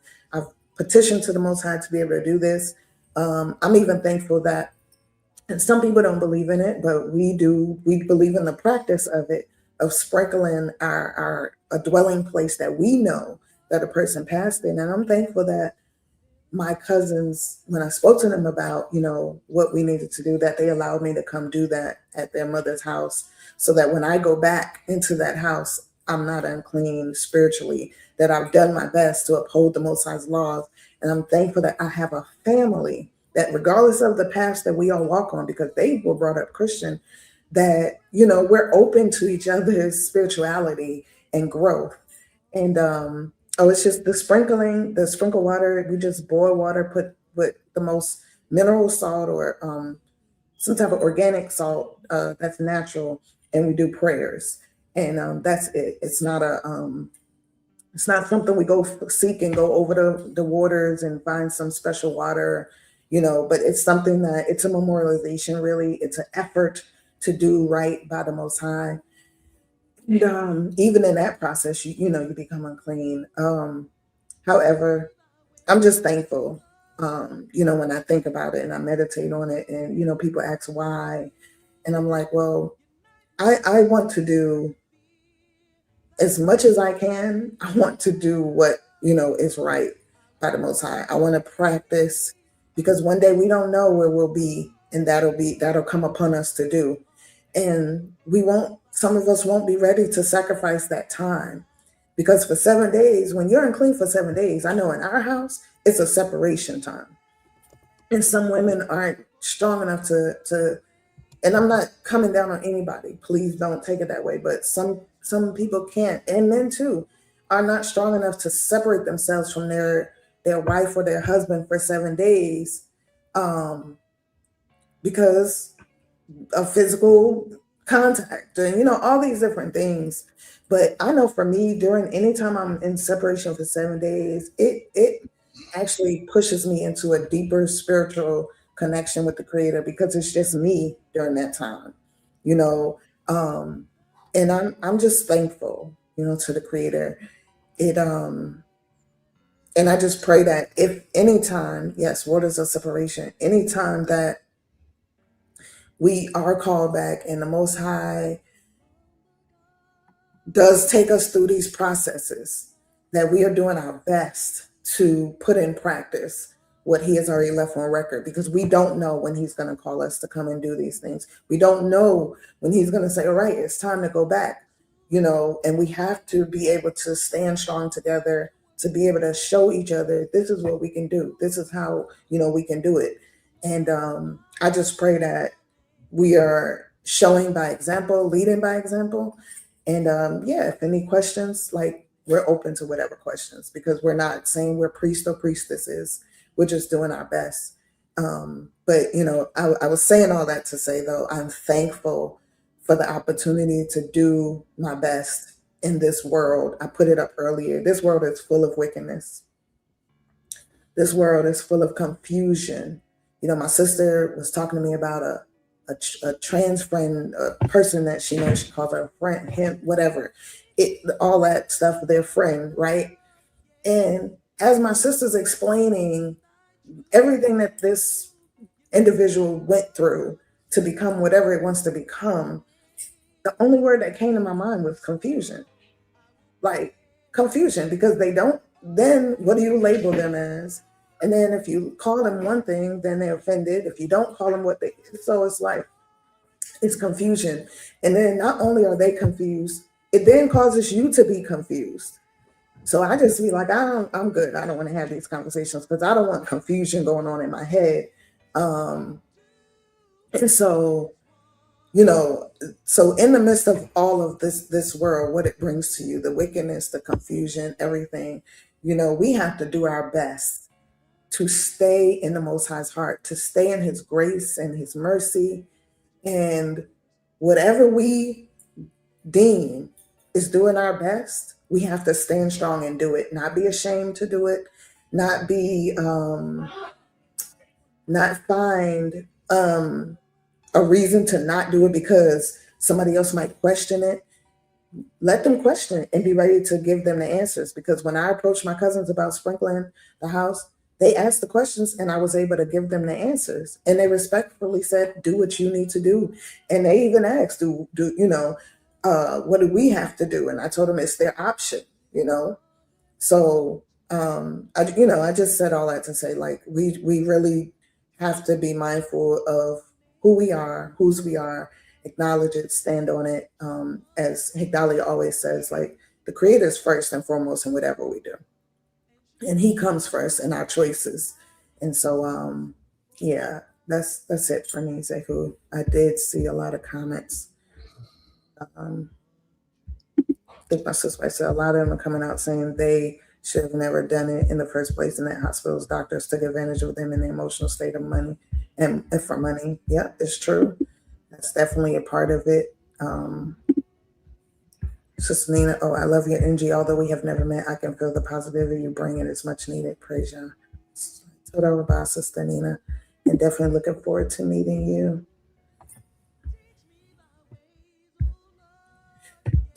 petitioned to the Most High to be able to do this. I'm even thankful that, and some people don't believe in it, but we do. We believe in the practice of it, of sprinkling a dwelling place that we know that a person passed in. And I'm thankful that my cousins, when I spoke to them about, what we needed to do, that they allowed me to come do that at their mother's house, so that when I go back into that house, I'm not unclean spiritually, that I've done my best to uphold the Most High's laws. And I'm thankful that I have a family that, regardless of the paths that we all walk on, because they were brought up Christian, that, we're open to each other's spirituality and growth. And it's just the sprinkle water. We just boil water, put the most mineral salt, or some type of organic salt that's natural, and we do prayers, and that's it. It's not something we go seek and go over the waters and find some special water, but it's something that, it's a memorialization, really. It's an effort to do right by the Most High. And even in that process, you become unclean. However, I'm just thankful, when I think about it and I meditate on it, and, people ask why. And I'm like, well, I want to do as much as I can. I want to do what, is right by the Most High. I want to practice, because one day we don't know where we'll be, and that'll come upon us to do. And some of us won't be ready to sacrifice that time, because for 7 days, when you're unclean for 7 days, I know in our house, it's a separation time. And some women aren't strong enough to and I'm not coming down on anybody. Please don't take it that way. But some people can't, and men too, are not strong enough to separate themselves from their wife or their husband for 7 days, um, because of physical contact and all these different things. But I know for me, during any time I'm in separation for 7 days, it actually pushes me into a deeper spiritual connection with the creator, because it's just me during that time, you know. Um and I'm just thankful, to the creator. It And I just pray that if anytime, yes, waters of separation, anytime that we are called back and the Most High does take us through these processes, that we are doing our best to put in practice what he has already left on record, because we don't know when he's going to call us to come and do these things. We don't know when he's going to say, all right, it's time to go back, and we have to be able to stand strong together, to be able to show each other, this is what we can do. This is how, we can do it. And I just pray that we are showing by example, leading by example. And yeah, if any questions, like, we're open to whatever questions, because we're not saying we're priest or priestesses. We're just doing our best. But I was saying all that to say, though, I'm thankful for the opportunity to do my best in this world. I put it up earlier. This world is full of wickedness. This world is full of confusion. My sister was talking to me about a trans friend, a person that she knows, she calls her a friend, him, whatever, all that stuff, their friend, right? And as my sister's explaining everything that this individual went through to become whatever it wants to become, the only word that came to my mind was confusion. Like, confusion, because they don't, then what do you label them as? And then if you call them one thing, then they're offended. If you don't call them what they, so it's like, it's confusion. And then not only are they confused, it then causes you to be confused. So I just be like, I'm good. I don't want to have these conversations, because I don't want confusion going on in my head. And so, so in the midst of all of this world, what it brings to you, the wickedness, the confusion, everything, we have to do our best to stay in the Most High's heart, to stay in his grace and his mercy. And whatever we deem is doing our best, we have to stand strong and do it, not be ashamed to do it, not be, not find a reason to not do it because somebody else might question it. Let them question it and be ready to give them the answers. Because when I approached my cousins about sprinkling the house, they asked the questions and I was able to give them the answers. And they respectfully said, do what you need to do. And they even asked, what do we have to do? And I told them it's their option, So, I just said all that to say, like, we really have to be mindful of who we are, whose we are, acknowledge it, stand on it. As Higdalia always says, like, the creator is first and foremost in whatever we do. And he comes first in our choices. And so, yeah, that's it for me, Zehu. I did see a lot of comments. I think my sister said a lot of them are coming out saying they should have never done it in the first place, and that hospital's doctors took advantage of them in the emotional state of money and for money. Yeah, it's true. That's definitely a part of it. Sister Nina, I love your energy. Although we have never met, I can feel the positivity you bring, and it's much needed. Praise you. Toda Rabah, Sister Nina, and definitely looking forward to meeting you.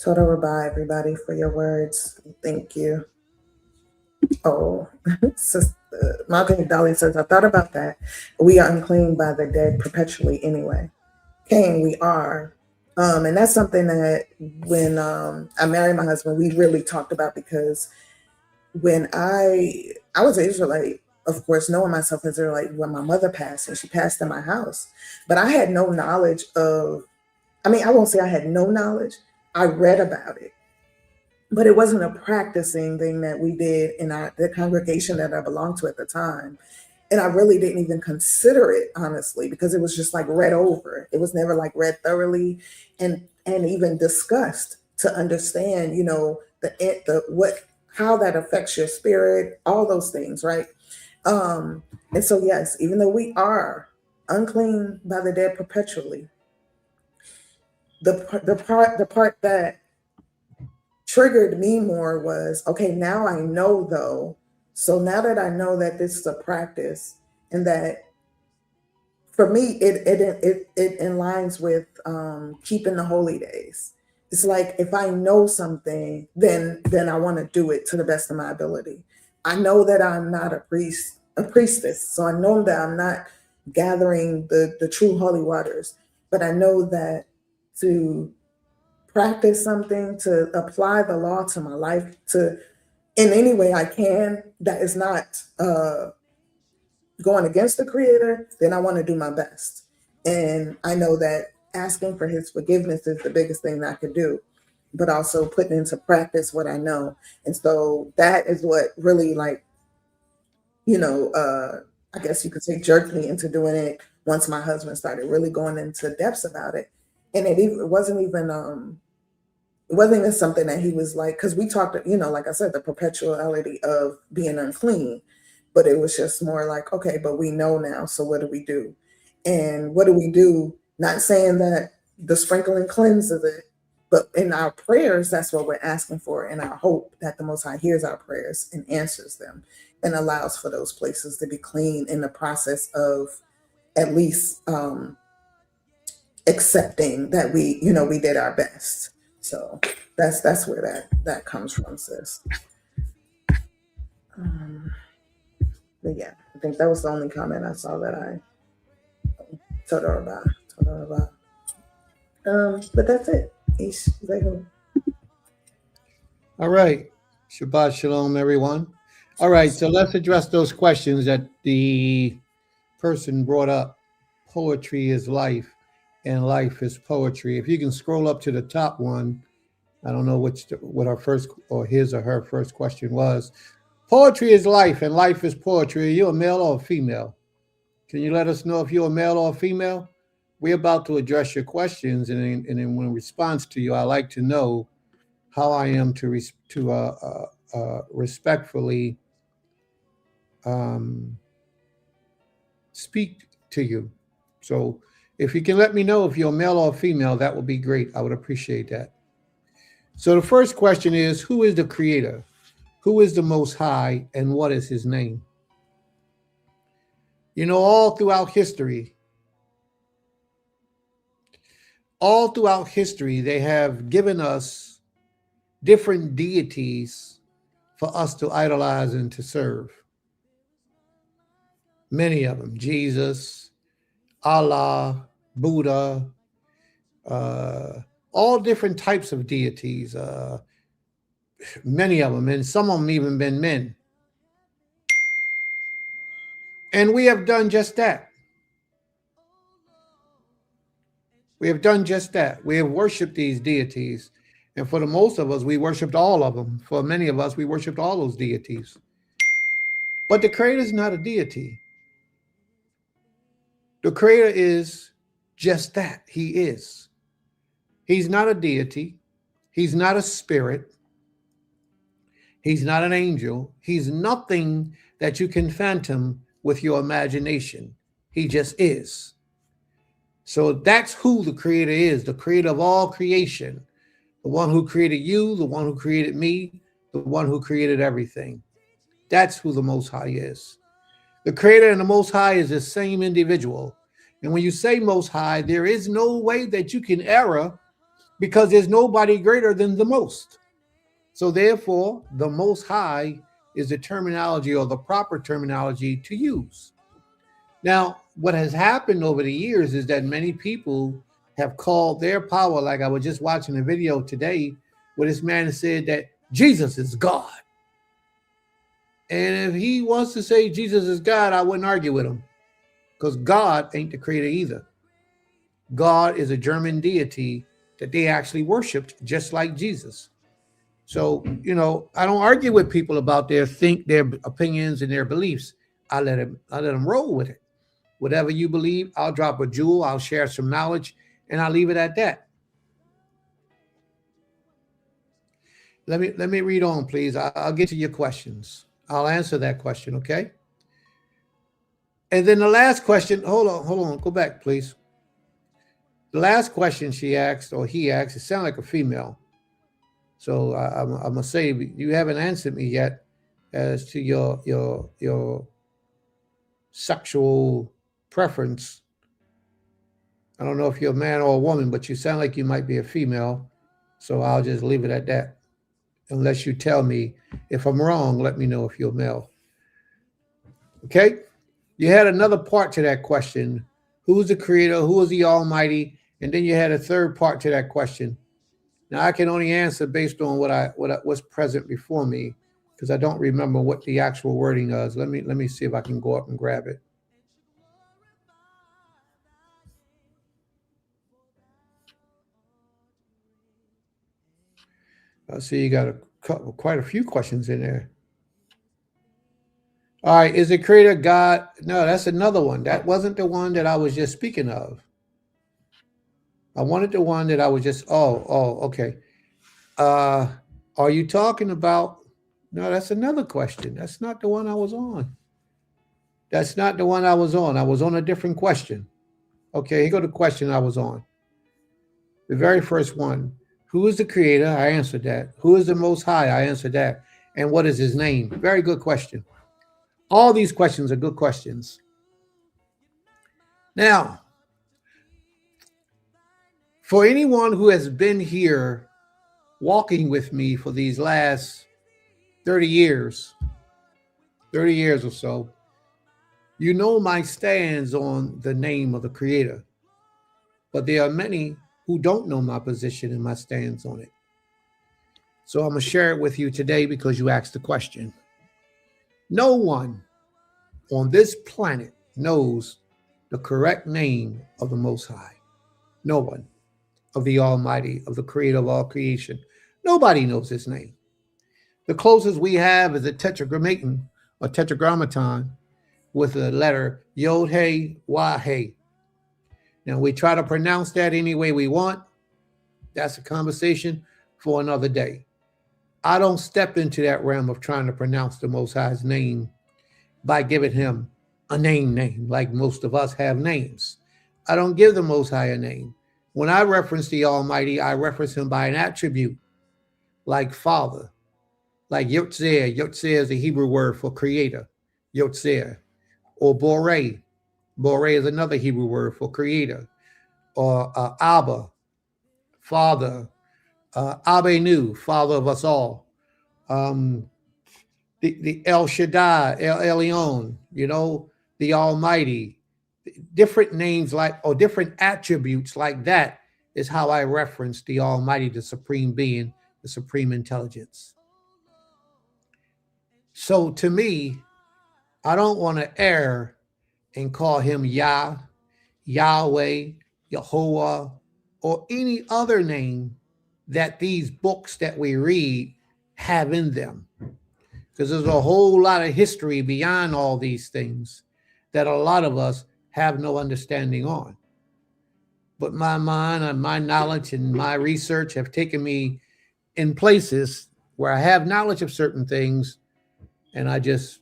Toda Rabah, everybody, for your words. Thank you. Oh, Sister Malcolm Dolly says, I thought about that. We are unclean by the dead perpetually anyway. Cain, we are. And that's something that when I married my husband, we really talked about, because when I was an Israelite, of course, knowing myself as Israelite, when my mother passed, and she passed in my house, but I had no knowledge of, I won't say I had no knowledge. I read about it, but it wasn't a practicing thing that we did in the congregation that I belonged to at the time. And I really didn't even consider it, honestly, because it was just like read over. It was never like read thoroughly and even discussed to understand, you know, the what how that affects your spirit, all those things, right? Um, and so yes, even though we are unclean by the dead perpetually, the part that triggered me more was, okay, now I know though. So now that I know that this is a practice, and that for me it aligns with keeping the holy days. It's like if I know something, then I want to do it to the best of my ability. I know that I'm not a priestess, so I know that I'm not gathering the true holy waters, but I know that to practice something, to apply the law to my life, to in any way I can that is not going against the creator, then I want to do my best. And I know that asking for his forgiveness is the biggest thing that I could do, but also putting into practice what I know. And so that is what really, like, you know, I guess you could say jerked me into doing it once my husband started really going into depths about it. And it wasn't even something that he was like, because we talked, you know, like I said, the perpetuality of being unclean, but it was just more like, okay, but we know now, so what do we do? And what do we do? Not saying that the sprinkling cleanses it, but in our prayers, that's what we're asking for, and our hope that the Most High hears our prayers and answers them and allows for those places to be clean in the process of at least accepting that we, you know, we did our best. So that's where that comes from, sis. But yeah, I think that was the only comment I saw that I told her about. But that's it. Ish, Zehu. All right. Shabbat shalom, everyone. All right, so let's address those questions that the person brought up. Poetry is life, and life is poetry. If you can scroll up to the top one, I don't know what our first or his or her first question was. Poetry is life, and life is poetry. Are you a male or a female? Can you let us know if you're a male or a female? We're about to address your questions, and in response to you, I like to know how I am to respectfully speak to you. So if you can let me know if you're a male or a female, that would be great. I would appreciate that. So the first question is, who is the creator? Who is the Most High, and what is his name? You know, all throughout history, they have given us different deities for us to idolize and to serve. Many of them: Jesus, Allah, Buddha, all different types of deities, many of them, and some of them even been men. And we have done just that. We have done just that. We have worshiped these deities. And for the most of us, we worshiped all of them. For many of us, we worshiped all those deities. But the Creator is not a deity. The Creator is just that. He is. He's not a deity. He's not a spirit. He's not an angel. He's nothing that you can phantom with your imagination. He just is. So that's who the Creator is, the Creator of all creation, the one who created you, the one who created me, the one who created everything. That's who the Most High is. The Creator and the Most High is the same individual. And when you say Most High, there is no way that you can error, because there's nobody greater than the Most. So therefore, the Most High is the terminology, or the proper terminology to use. Now, what has happened over the years is that many people have called their power, like I was just watching a video today where this man said that Jesus is God. And if he wants to say Jesus is God, I wouldn't argue with him, because God ain't the creator either. God is a German deity that they actually worshiped just like Jesus. So, you know, I don't argue with people about their opinions and their beliefs. I let him roll with it. Whatever you believe, I'll drop a jewel, I'll share some knowledge, and I'll leave it at that. Let me read on, please. I'll get to your questions. I'll answer that question, okay? And then the last question, hold on, go back, please. The last question she asked, or he asked, it sounded like a female. So I'm gonna say you haven't answered me yet as to your sexual preference. I don't know if you're a man or a woman, but you sound like you might be a female. So I'll just leave it at that. Unless you tell me if I'm wrong, let me know if you're male. Okay? You had another part to that question. Who's the creator? Who is the Almighty? And then you had a third part to that question. Now I can only answer based on what's present before me, because I don't remember what the actual wording is. Let me see if I can go up and grab it. I see you got quite a few questions in there. All right, is the creator God? No, that's another one. That wasn't the one that I was just speaking of. I wanted the one that I was just, okay. Are you talking about, no, that's another question. That's not the one I was on. That's not the one I was on. I was on a different question. Okay, here go the question I was on. The very first one. Who is the creator? I answered that. Who is the most high? I answered that. And what is his name? Very good question. All these questions are good questions. Now, for anyone who has been here walking with me for these last 30 years or so, you know my stands on the name of the creator. But there are many who don't know my position and my stance on it. So I'm going to share it with you today because you asked the question. No one on this planet knows the correct name of the Most High. No one, of the Almighty, of the creator of all creation. Nobody knows his name. The closest we have is a tetragrammaton or tetragrammaton with the letter Yod-Hey, Wah-Hey. Now, we try to pronounce that any way we want. That's a conversation for another day. I don't step into that realm of trying to pronounce the Most High's name by giving him a name, like most of us have names. I don't give the Most High a name. When I reference the Almighty, I reference him by an attribute, like Father, like Yotzer. Yotzer is the Hebrew word for creator, Yotzer. Or Borei. Borei is another Hebrew word for creator. Or Abba, Father. Abenu, Father of us all. The El Shaddai, El Elyon, the Almighty. Different names or different attributes like that is how I reference the Almighty, the Supreme Being, the Supreme Intelligence. So to me, I don't want to err and call him Yah, Yahweh, Yehovah, or any other name that these books that we read have in them. Because there's a whole lot of history beyond all these things that a lot of us have no understanding on. But my mind and my knowledge and my research have taken me in places where I have knowledge of certain things, and I just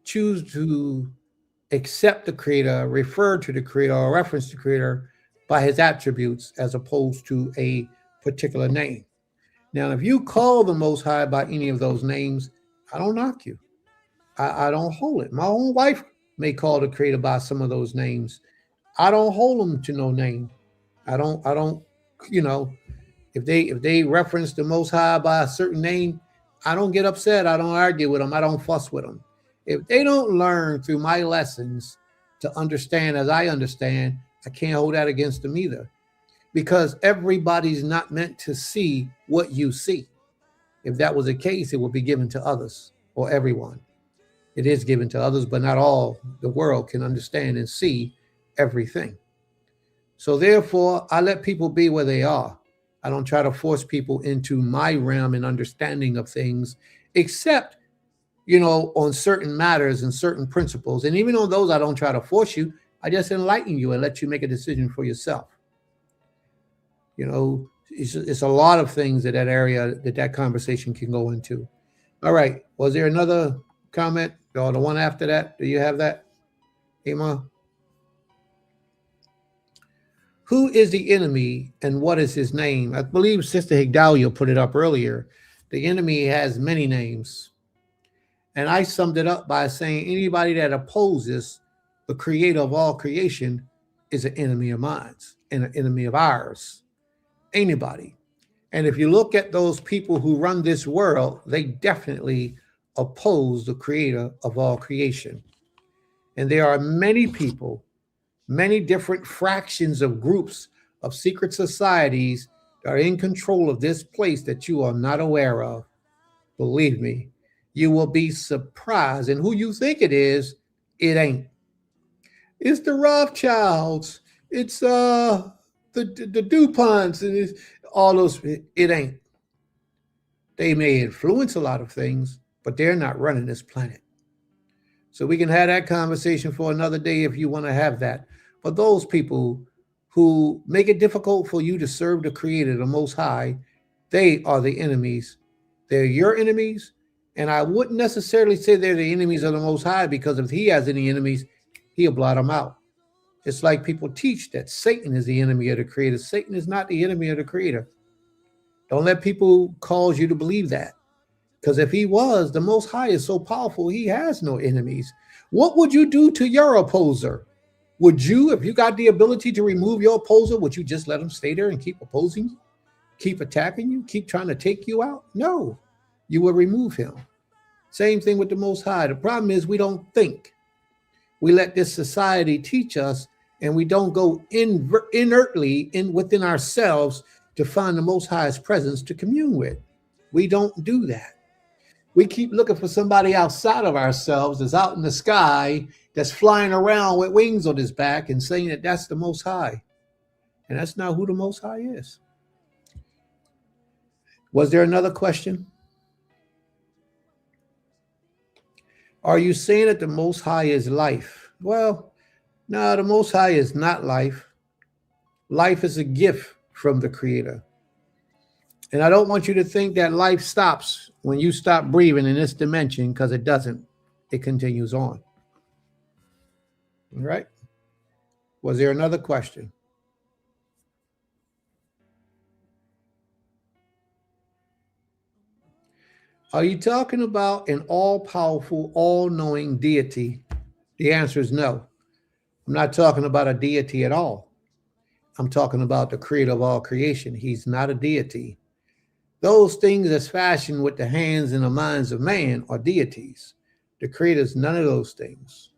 choose to accept the creator, refer to the creator, or reference the creator by his attributes as opposed to a particular name. Now, if you call the Most High by any of those names, I don't knock you. I don't hold it. My own wife may call the creator by some of those names. I don't hold them to no name. I don't, if they reference the Most High by a certain name, I don't get upset. I don't argue with them. I don't fuss with them. If they don't learn through my lessons to understand as I understand, I can't hold that against them either. Because everybody's not meant to see what you see. If that was the case, it would be given to others or everyone. It is given to others, but not all the world can understand and see everything. So therefore, I let people be where they are. I don't try to force people into my realm and understanding of things, except on certain matters and certain principles. And even on those, I don't try to force you. I just enlighten you and let you make a decision for yourself. It's a lot of things that area that conversation can go into. All right. Was there another comment or the one after that? Do you have that, Emma? Who is the enemy and what is his name? I believe Sister Higdalia put it up earlier. The enemy has many names. And I summed it up by saying anybody that opposes the creator of all creation is an enemy of mine and an enemy of ours. Anybody. And if you look at those people who run this world, they definitely oppose the creator of all creation. And there are many people, many different fractions of groups of secret societies that are in control of this place that you are not aware of. Believe me, you will be surprised. And who you think it is, it ain't. It's the Rothschilds. It's the DuPonts and it's all those. It ain't. They may influence a lot of things, but they're not running this planet. So we can have that conversation for another day if you want to have that. But those people who make it difficult for you to serve the Creator, the Most High, they are the enemies. They're your enemies. And I wouldn't necessarily say they're the enemies of the Most High, because if he has any enemies, he'll blot them out. It's like people teach that Satan is the enemy of the Creator. Satan is not the enemy of the Creator. Don't let people cause you to believe that. Because if he was, the Most High is so powerful, he has no enemies. What would you do to your opposer? Would you, if you got the ability to remove your opposer, would you just let him stay there and keep opposing you? Keep attacking you? Keep trying to take you out? No, you will remove him. Same thing with the Most High. The problem is we don't think. We let this society teach us, and we don't go inertly within ourselves to find the Most High's presence to commune with. We don't do that. We keep looking for somebody outside of ourselves that's out in the sky, that's flying around with wings on his back and saying that that's the Most High. And that's not who the Most High is. Was there another question? Are you saying that the Most High is life? Well, no, the Most High is not life. Life is a gift from the Creator. And I don't want you to think that life stops when you stop breathing in this dimension, because it doesn't. It continues on. All right. Was there another question? Are you talking about an all-powerful, all-knowing deity? The answer is no. I'm not talking about a deity at all. I'm talking about the creator of all creation. He's not a deity. Those things that's fashioned with the hands and the minds of man are deities. The creator is none of those things.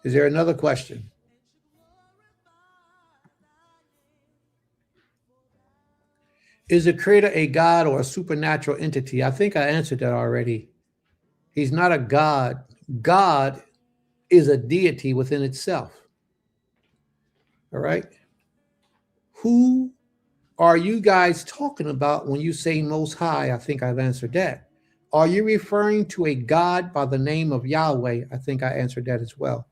Is there another question? Is the creator a god or a supernatural entity? I think I answered that already. He's not a god. God is a deity within itself. All right. Who are you guys talking about when you say Most High? I think I've answered that. Are you referring to a God by the name of Yahweh? I think I answered that as well.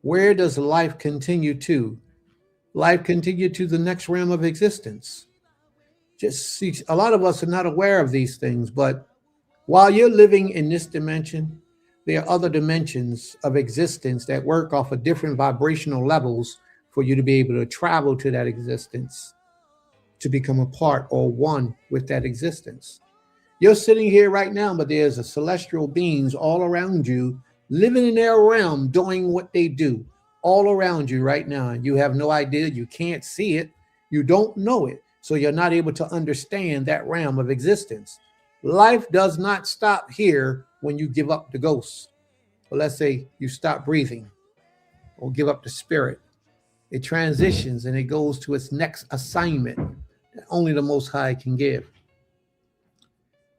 Where does life continue to? Life continue to the next realm of existence. Just see, a lot of us are not aware of these things, but while you're living in this dimension, there are other dimensions of existence that work off of different vibrational levels for you to be able to travel to that existence, to become a part or one with that existence. You're sitting here right now, but there's a celestial beings all around you, living in their realm, doing what they do all around you right now. You have no idea. You can't see it. You don't know it. So you're not able to understand that realm of existence. Life does not stop here when you give up the ghost. But let's say you stop breathing or give up the spirit. It transitions and it goes to its next assignment that only the Most High can give.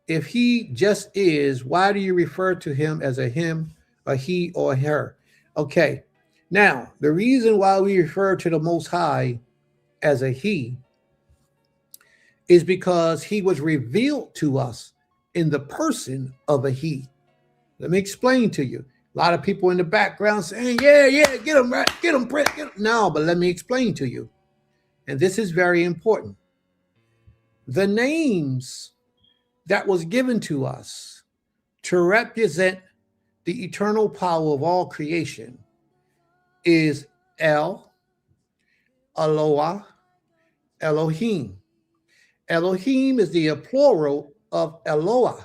If he just is, why do you refer to him as a him, a he, or a her? Okay. Now, the reason why we refer to the Most High as a he is because he was revealed to us in the person of a he. Let me explain to you. A lot of people in the background saying, yeah, get him right, get him, get him. No, but let me explain to you. And this is very important. The names that was given to us to represent the eternal power of all creation is El, Eloah, Elohim. Elohim is the plural of Eloah.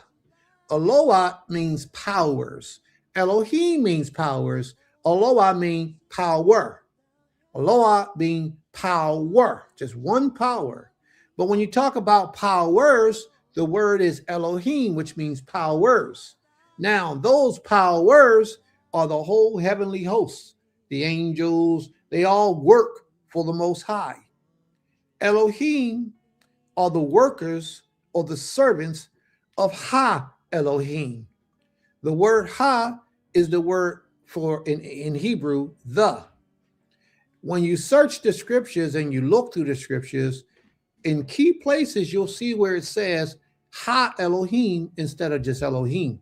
Eloah means powers. Elohim means powers. Eloah means power. Eloah means power, just one power. But when you talk about powers, the word is Elohim, which means powers. Now, those powers are the whole heavenly hosts, the angels, they all work for the Most High. Elohim are the workers or the servants of Ha Elohim. The word Ha is the word for, in Hebrew, the. When you search the scriptures and you look through the scriptures, in key places, you'll see where it says Ha Elohim instead of just Elohim.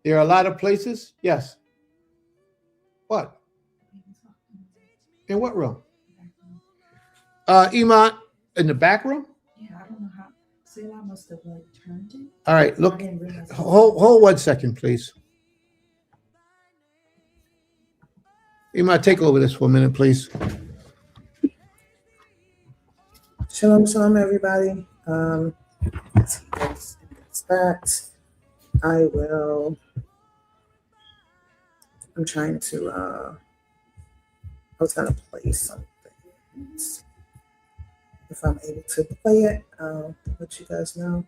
There are a lot of places. Yes. What? In what room? Iman, in the back room? Yeah, I don't know how. Selah must have like turned it. All right, look. Hold 1 second, please. Iman, take over this for a minute, please. Shalom, shalom, everybody. That's that. I'm trying to, I was going to play something. If I'm able to play it, I'll let you guys know.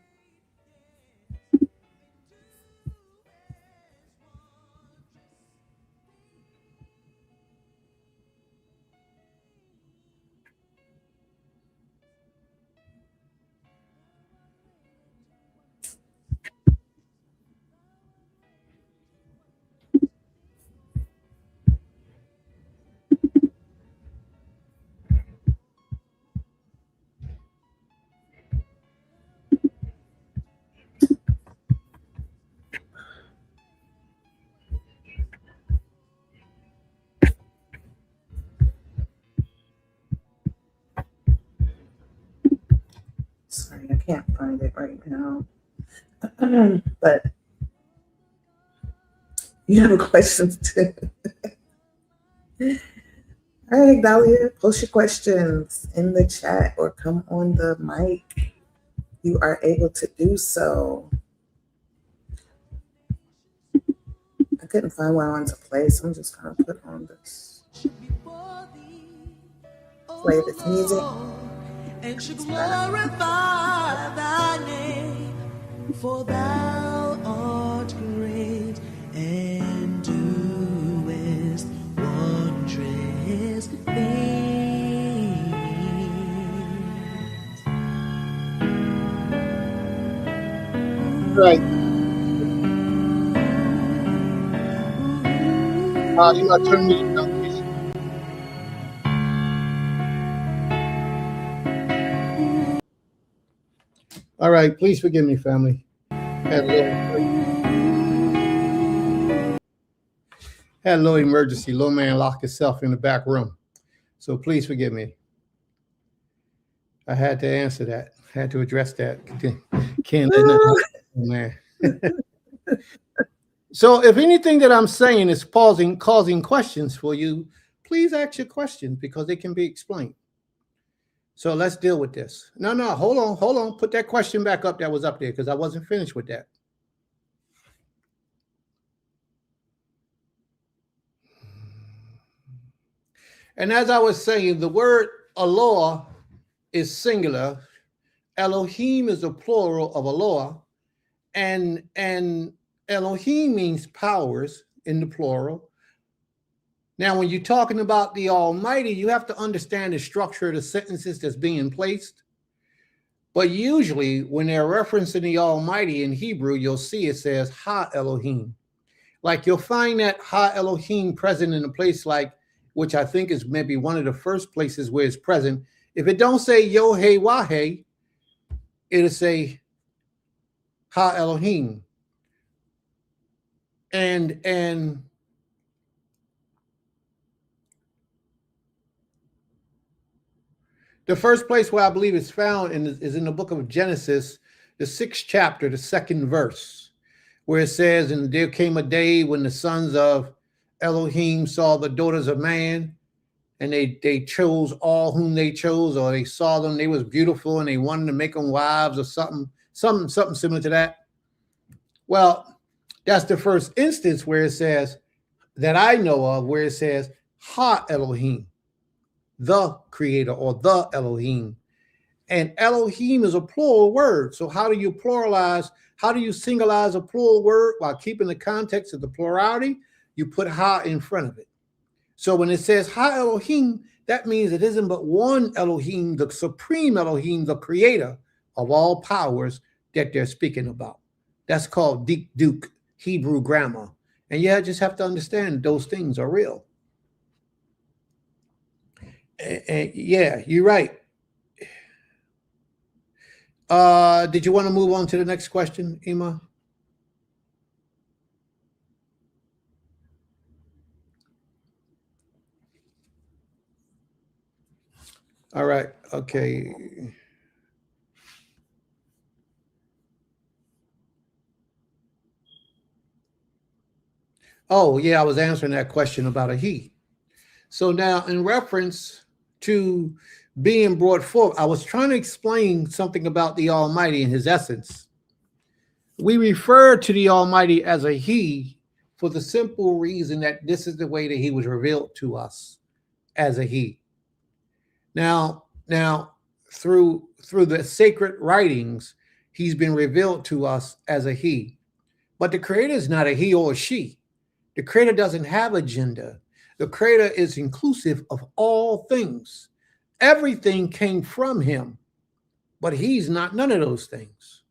Sorry, I can't find it right now. But you have questions too. All right, Dahlia, post your questions in the chat or come on the mic. You are able to do so. I couldn't find what I wanted to play, so I'm just going to put on this. Play this music. And should glorify thy name, for thou art great and doest wondrous things. Right. You might turn music down, please. All right, please forgive me, family. Had a little emergency. Little man locked himself in the back room. So please forgive me. I had to answer that. Had to address that. Can't let nothing happen, man. So if anything that I'm saying is causing questions for you, please ask your questions because they can be explained. So let's deal with this. No, hold on. Put that question back up that was up there because I wasn't finished with that. And as I was saying, the word Eloah is singular. Elohim is a plural of Eloah. And Elohim means powers in the plural. Now, when you're talking about the Almighty, you have to understand the structure of the sentences that's being placed. But usually, when they're referencing the Almighty in Hebrew, you'll see it says Ha Elohim. Like you'll find that Ha Elohim present in a place like, which I think is maybe one of the first places where it's present. If it don't say Yohe Wahe, it'll say Ha Elohim. And the first place where I believe it's found is in the book of Genesis, the 6th chapter, the 2nd verse, where it says, and there came a day when the sons of Elohim saw the daughters of man, and they chose all whom they chose, or they saw them, they was beautiful, and they wanted to make them wives or something similar to that. Well, that's the first instance where it says, that I know of, where it says Ha Elohim, the creator, or the Elohim. And Elohim is a plural word. So how do you pluralize? How do you singleize a plural word while keeping the context of the plurality? You put Ha in front of it. So when it says Ha Elohim, that means it isn't but one Elohim, the supreme Elohim, the creator of all powers that they're speaking about. That's called Deep Duke Hebrew grammar. And you just have to understand those things are real. And yeah, you're right. Did you want to move on to the next question, Ima? All right. Okay. Oh, yeah, I was answering that question about a he. So now, in reference to being brought forth, I was trying to explain something about the Almighty and his essence. We refer to the Almighty as a he for the simple reason that this is the way that he was revealed to us as a he. Now through the sacred writings, he's been revealed to us as a he. But the Creator is not a he or a she. The Creator doesn't have a gender. The Creator is inclusive of all things. Everything came from him, but he's not none of those things.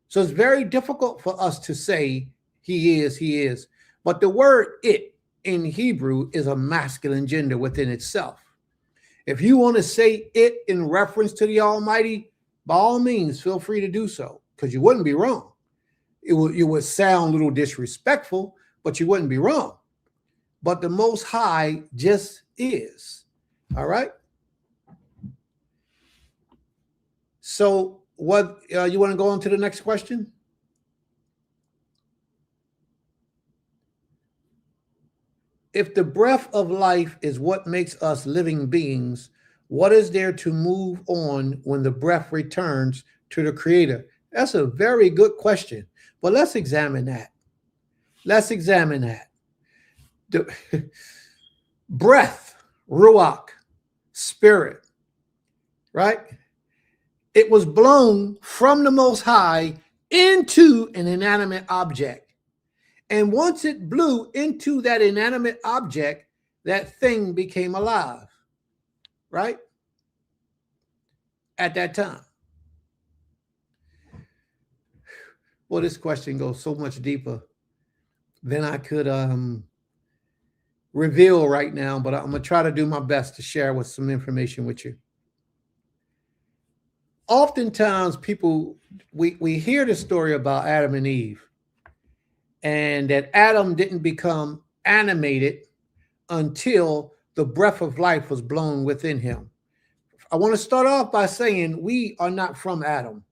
So it's very difficult for us to say he is. But the word it in Hebrew is a masculine gender within itself. If you want to say it in reference to the Almighty, by all means, feel free to do so, because you wouldn't be wrong. It would sound a little disrespectful, but you wouldn't be wrong. But the Most High just is. All right? So what you want to go on to the next question? If the breath of life is what makes us living beings, what is there to move on when the breath returns to the Creator? That's a very good question. But let's examine that. The breath, ruach, spirit, right? It was blown from the Most High into an inanimate object. And once it blew into that inanimate object, that thing became alive, right? At that time. Well, this question goes so much deeper than I could reveal right now, but I'm going to try to do my best to share with some information with you. Oftentimes people, we hear the story about Adam and Eve, and that Adam didn't become animated until the breath of life was blown within him. I want to start off by saying we are not from Adam.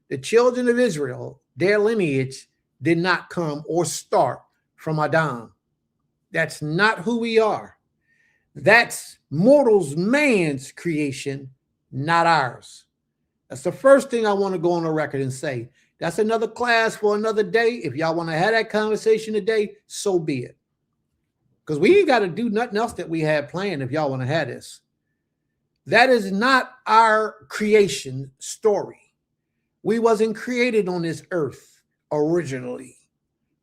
The children of Israel, their lineage did not come or start from Adam. That's not who we are. That's mortals, man's creation, not ours. That's the first thing I want to go on the record and say. That's another class for another day. If y'all want to have that conversation today, so be it. Because we ain't got to do nothing else that we had planned if y'all want to have this. That is not our creation story. We wasn't created on this earth originally.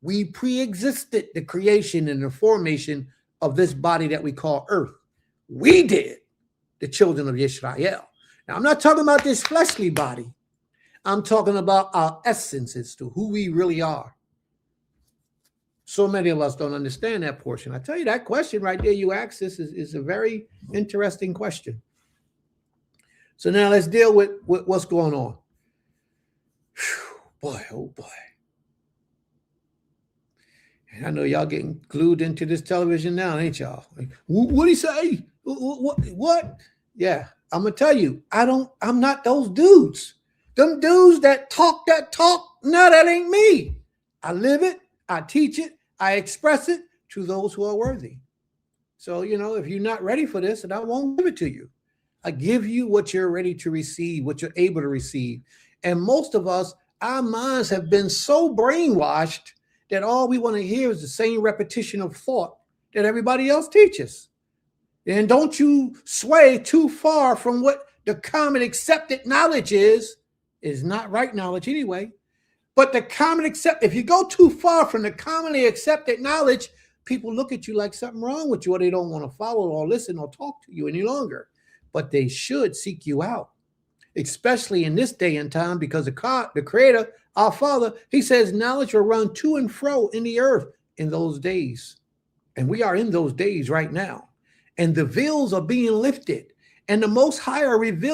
We pre-existed the creation and the formation of this body that we call earth. We did, the children of Israel. Now, I'm not talking about this fleshly body. I'm talking about our essence as to who we really are. So many of us don't understand that portion. I tell you, that question right there you asked this is a very interesting question. So now let's deal with what's going on. boy, oh boy. And I know y'all getting glued into this television now, ain't y'all? Like, what do you say? What? Yeah, I'm gonna tell you, I'm not those dudes. Them dudes that talk, no, that ain't me. I live it, I teach it, I express it to those who are worthy. So, if you're not ready for this, then I won't give it to you. I give you what you're ready to receive, what you're able to receive. And most of us, our minds have been so brainwashed that all we want to hear is the same repetition of thought that everybody else teaches. And don't you sway too far from what the common accepted knowledge is not right knowledge anyway. But the common if you go too far from the commonly accepted knowledge, people look at you like something wrong with you, or they don't want to follow or listen or talk to you any longer. But they should seek you out, especially in this day and time, because the Creator, our Father, he says knowledge will run to and fro in the earth in those days. And we are in those days right now. And the veils are being lifted. And the Most High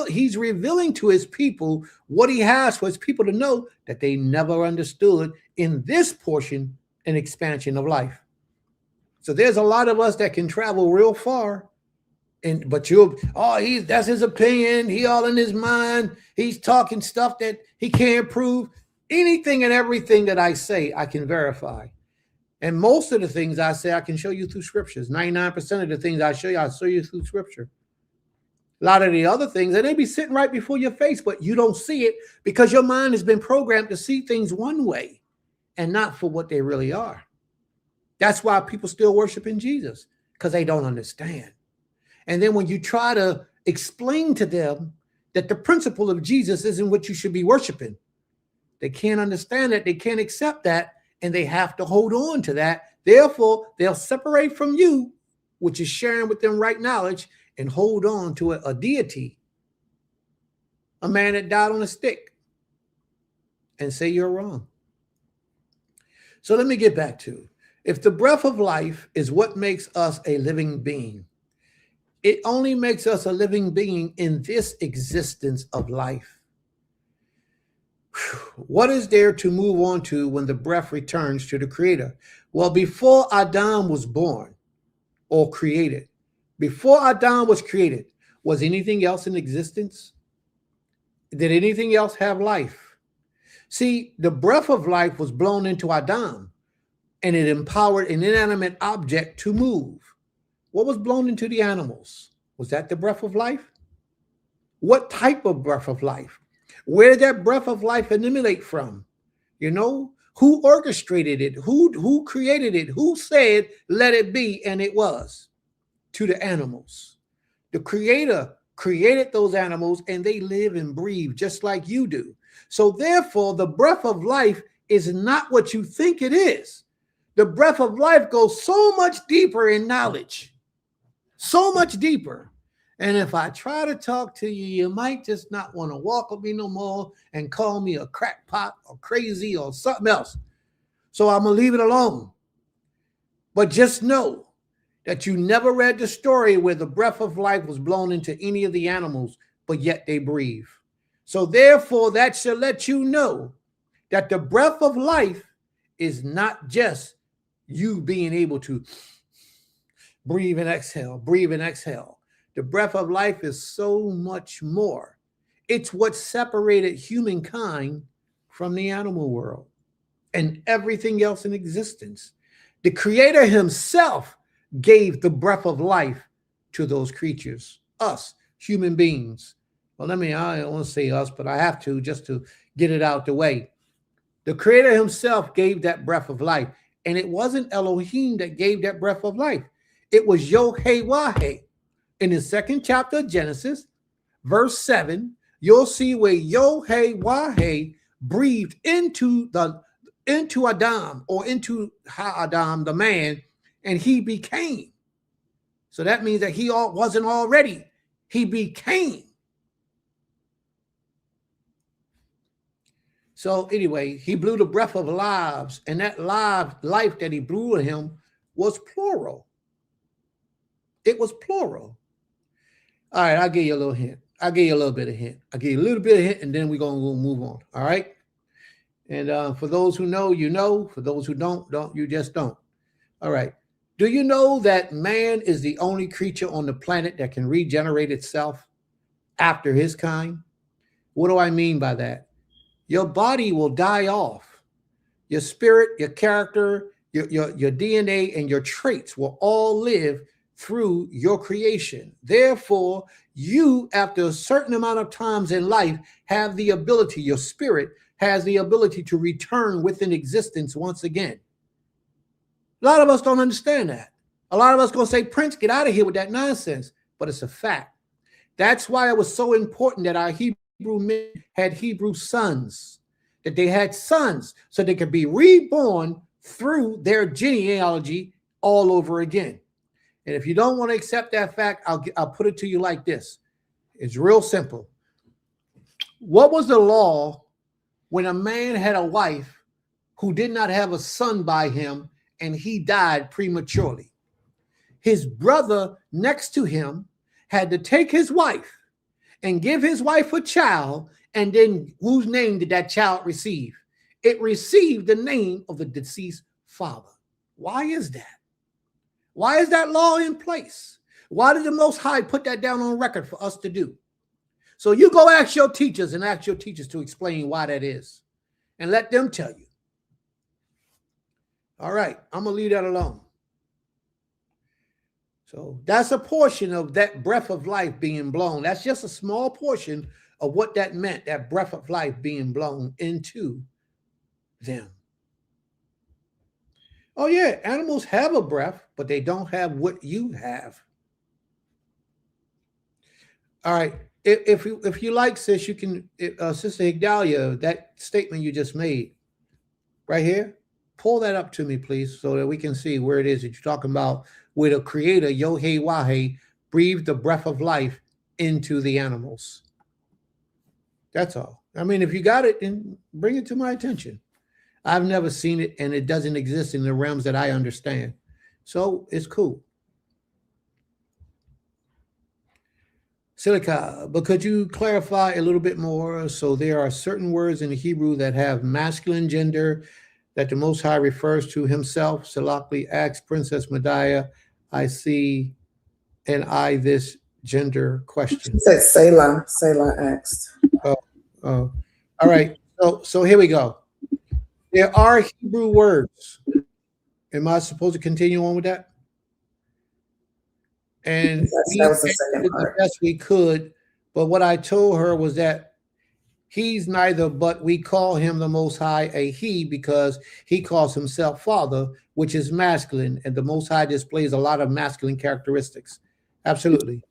he's revealing to his people what he has for his people to know that they never understood in this portion and expansion of life. So there's a lot of us that can travel real far. But that's his opinion. He all in his mind. He's talking stuff that he can't prove. Anything and everything that I say, I can verify. And most of the things I say, I can show you through scriptures. 99% of the things I show you through scripture. A lot of the other things, and they be sitting right before your face, but you don't see it because your mind has been programmed to see things one way and not for what they really are. That's why people still worshiping Jesus, because they don't understand. And then when you try to explain to them that the principle of Jesus isn't what you should be worshiping, they can't understand that, they can't accept that, and they have to hold on to that. Therefore, they'll separate from you, which is sharing with them right knowledge, and hold on to a deity, a man that died on a stick, and say you're wrong. So let me get back to, if the breath of life is what makes us a living being, it only makes us a living being in this existence of life. What is there to move on to when the breath returns to the Creator? Well, before Adam was born or created, before Adam was created, was anything else in existence? Did anything else have life? See, the breath of life was blown into Adam, and it empowered an inanimate object to move. What was blown into the animals? Was that the breath of life? What type of breath of life? Where did that breath of life emanate from? Who orchestrated it? Who created it? Who said, let it be, and it was? To the animals. The Creator created those animals, and they live and breathe just like you do. So therefore, the breath of life is not what you think it is. The breath of life goes so much deeper in knowledge, so much deeper. And if I try to talk to you, you might just not want to walk with me no more and call me a crackpot or crazy or something else. So I'm going to leave it alone. But just know that you never read the story where the breath of life was blown into any of the animals, but yet they breathe. So therefore, that should let you know that the breath of life is not just you being able to breathe and exhale, breathe and exhale. The breath of life is so much more. It's what separated humankind from the animal world and everything else in existence. The Creator himself gave the breath of life to those creatures, us, human beings. Well, I don't want to say us, but I have to just to get it out the way. The Creator himself gave that breath of life, and it wasn't Elohim that gave that breath of life. It was Yod-Heh-Wah-Heh. In the second chapter of Genesis, verse 7, you'll see where Yod-Heh-Wah-Heh breathed into Adam, or into Ha-Adam, the man, and he became. So that means that he wasn't already. He became. So anyway, he blew the breath of lives, and that life that he blew in him was plural. It was plural. All right, I'll give you a little hint. I'll give you a little bit of hint. I'll give you a little bit of hint, and then we're going to move on. All right? And for those who know, you know. For those who don't, you just don't. All right. Do you know that man is the only creature on the planet that can regenerate itself after his kind? What do I mean by that? Your body will die off. Your spirit, your character, your DNA, and your traits will all live through your creation. Therefore, you, after a certain amount of times in life, have the ability, your spirit has the ability to return within existence once again. A lot of us don't understand that. A lot of us going to say, Prince, get out of here with that nonsense. But it's a fact. That's why it was so important that our Hebrew men had Hebrew sons, that they had sons so they could be reborn through their genealogy all over again. And if you don't want to accept that fact, I'll put it to you like this. It's real simple. What was the law when a man had a wife who did not have a son by him and he died prematurely? His brother next to him had to take his wife and give his wife a child, and then whose name did that child receive? It received the name of the deceased father. Why is that? Why is that law in place? Why did the Most High put that down on record for us to do? So you go ask your teachers and ask your teachers to explain why that is, and let them tell you. All right, I'm going to leave that alone. So that's a portion of that breath of life being blown. That's just a small portion of what that meant, that breath of life being blown into them. Oh yeah, animals have a breath, but they don't have what you have. All right, if you like, sis, you can, Sister Higdalia, that statement you just made right here, pull that up to me, please, so that we can see where it is that you're talking about, where the Creator, Yod-Heh-Wah-Heh, breathed the breath of life into the animals. That's all. I mean, if you got it, then bring it to my attention. I've never seen it, and it doesn't exist in the realms that I understand. So it's cool. Silica, but could you clarify a little bit more? So there are certain words in the Hebrew that have masculine gender that the Most High refers to himself. Salakli asks Princess Medaya, I see and I this gender question. It says Selah. Selah asked. Oh, all right. So here we go. There are Hebrew words. Am I supposed to continue on with that? And that was the second part. The best we could, but what I told her was that he's neither, but we call him the Most High a he because he calls himself Father, which is masculine, and the Most High displays a lot of masculine characteristics. Absolutely.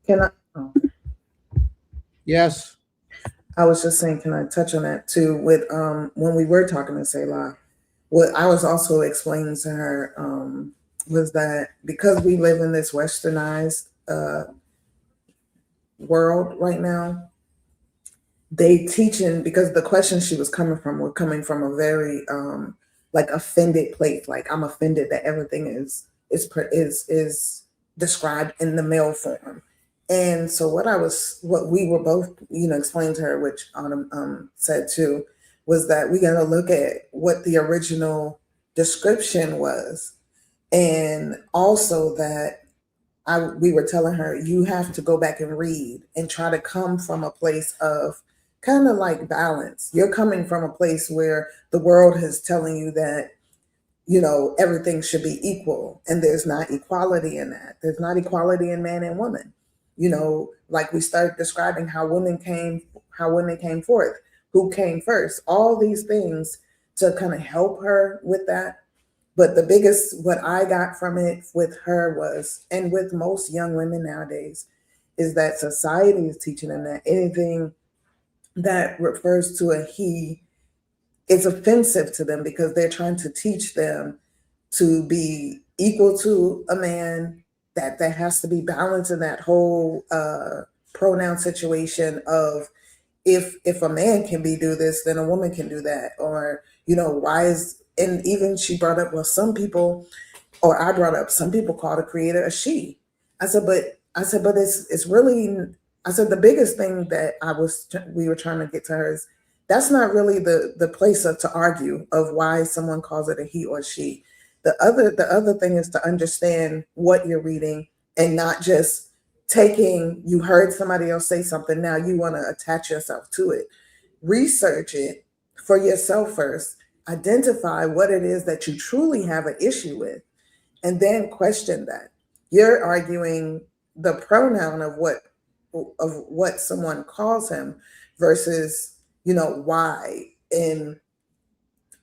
Can I? Oh. Yes. I was just saying, can I touch on that too? With when we were talking to Selah, what I was also explaining to her was that because we live in this westernized world right now, they teaching, because the questions she was coming from were coming from a very like offended place. Like, I'm offended that everything is described in the male form. And so what we were both, explaining to her, which Autumn said too, was that we got to look at what the original description was. And also that we were telling her, you have to go back and read and try to come from a place of kind of like balance. You're coming from a place where the world is telling you that, everything should be equal. And there's not equality in that. There's not equality in man and woman. Like we started describing how women came forth, who came first, all these things to kind of help her with that. But the biggest, what I got from it with her was, and with most young women nowadays, is that society is teaching them that anything that refers to a he is offensive to them, because they're trying to teach them to be equal to a man, that has to be balanced in that whole pronoun situation of, if a man can do this, then a woman can do that. Or, why is, and even she brought up, well, some people, or I brought up, some people call the Creator a she. I said, but it's really, I said, the biggest thing that we were trying to get to her is, That's not really the place to argue of why someone calls it a he or she. The other thing is to understand what you're reading and not just taking, you heard somebody else say something, now you want to attach yourself to it. Research it for yourself first. Identify what it is that you truly have an issue with, and then question that. You're arguing the pronoun of what someone calls him versus, why, and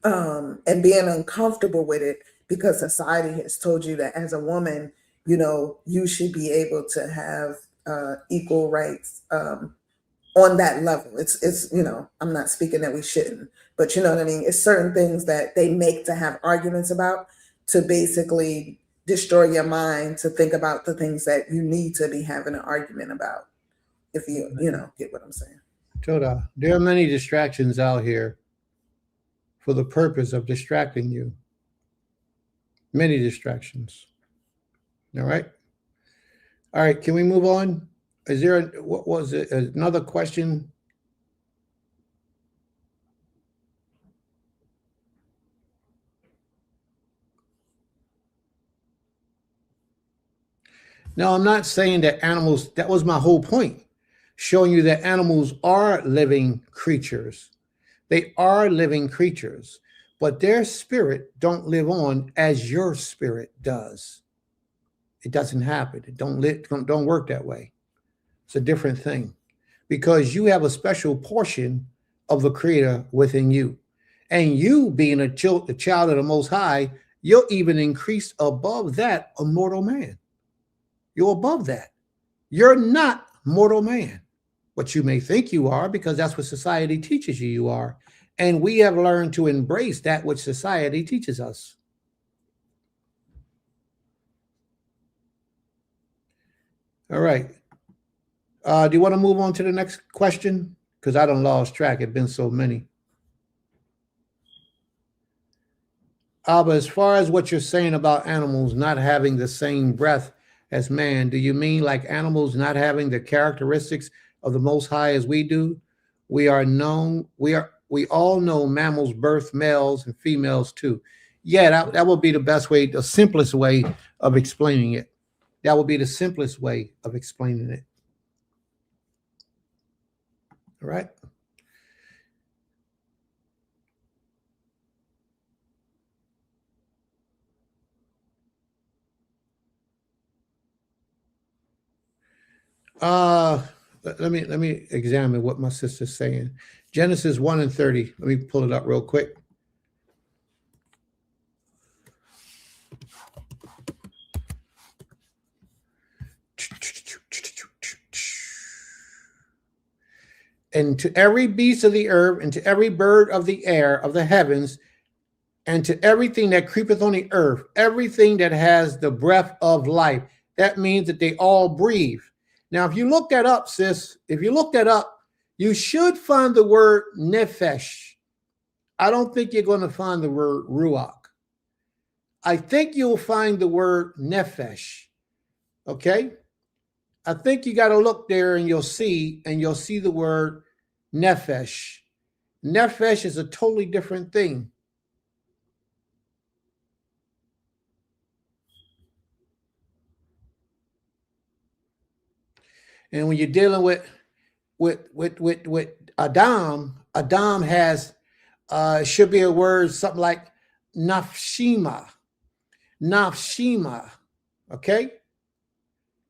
being uncomfortable with it because society has told you that as a woman, you should be able to have equal rights on that level. It's I'm not speaking that we shouldn't, but you know what I mean? It's certain things that they make to have arguments about, to basically destroy your mind to think about the things that you need to be having an argument about, if you get what I'm saying. Toda, there are many distractions out here for the purpose of distracting you. Many distractions. All right. All right. Can we move on? Is there what was it? Another question? No, I'm not saying that animals, that was my whole point, showing you that animals are living creatures. They are living creatures, but their spirit don't live on as your spirit does. It doesn't happen. It don't work that way. It's a different thing, because you have a special portion of the Creator within you. And you being a child of the Most High, you're even increased above that of mortal man. You're above that. You're not mortal man, what you may think you are, because that's what society teaches you are. And we have learned to embrace that which society teaches us. All right. Do you want to move on to the next question? Because I done lost track. It's been so many. But as far as what you're saying about animals not having the same breath as man, do you mean like animals not having the characteristics of the Most High as we do? We all know mammals birth males and females too. Yeah, that would be the best way, the simplest way of explaining it. That would be the simplest way of explaining it. All right. Let me examine what my sister's saying. Genesis 1:30. Let me pull it up real quick. And to every beast of the earth, and to every bird of the air, of the heavens, and to everything that creepeth on the earth, everything that has the breath of life. That means that they all breathe. Now, if you look that up, sis, if you look that up, you should find the word nefesh. I don't think you're going to find the word ruach. I think you'll find the word nefesh. Okay? I think you got to look there and you'll see the word nefesh. Nefesh is a totally different thing. And when you're dealing with Adam has should be a word something like nafshima. Okay,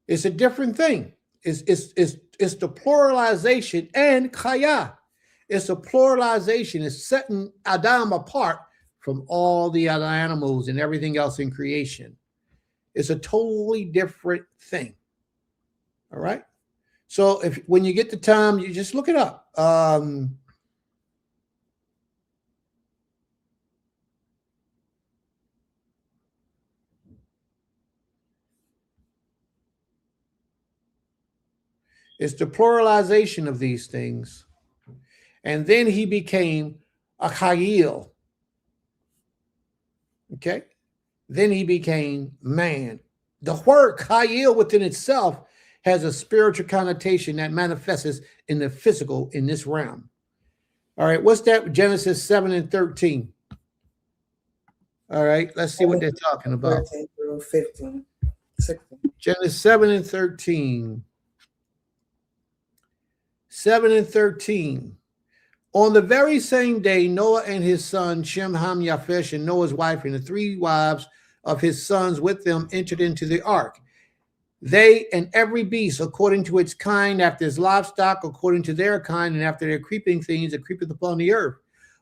it's a different thing. It's the pluralization, and chaya. It's a pluralization. It's setting Adam apart from all the other animals and everything else in creation. It's a totally different thing. All right. So when you get the time, you just look it up. It's the pluralization of these things. And then he became a chayil. Okay? Then he became man. The word chayil within itself has a spiritual connotation that manifests in the physical in this realm. All right, what's that? Genesis 7 and 13. All right, let's see what they're talking about. 13 through 15, 16. Genesis 7 and 13. 7 and 13. On the very same day, Noah and his son, Shem, Ham, Yafesh, and Noah's wife, and the 3 wives of his sons with them entered into the ark. They and every beast according to its kind, after its livestock, according to their kind, and after their creeping things that creepeth upon the earth,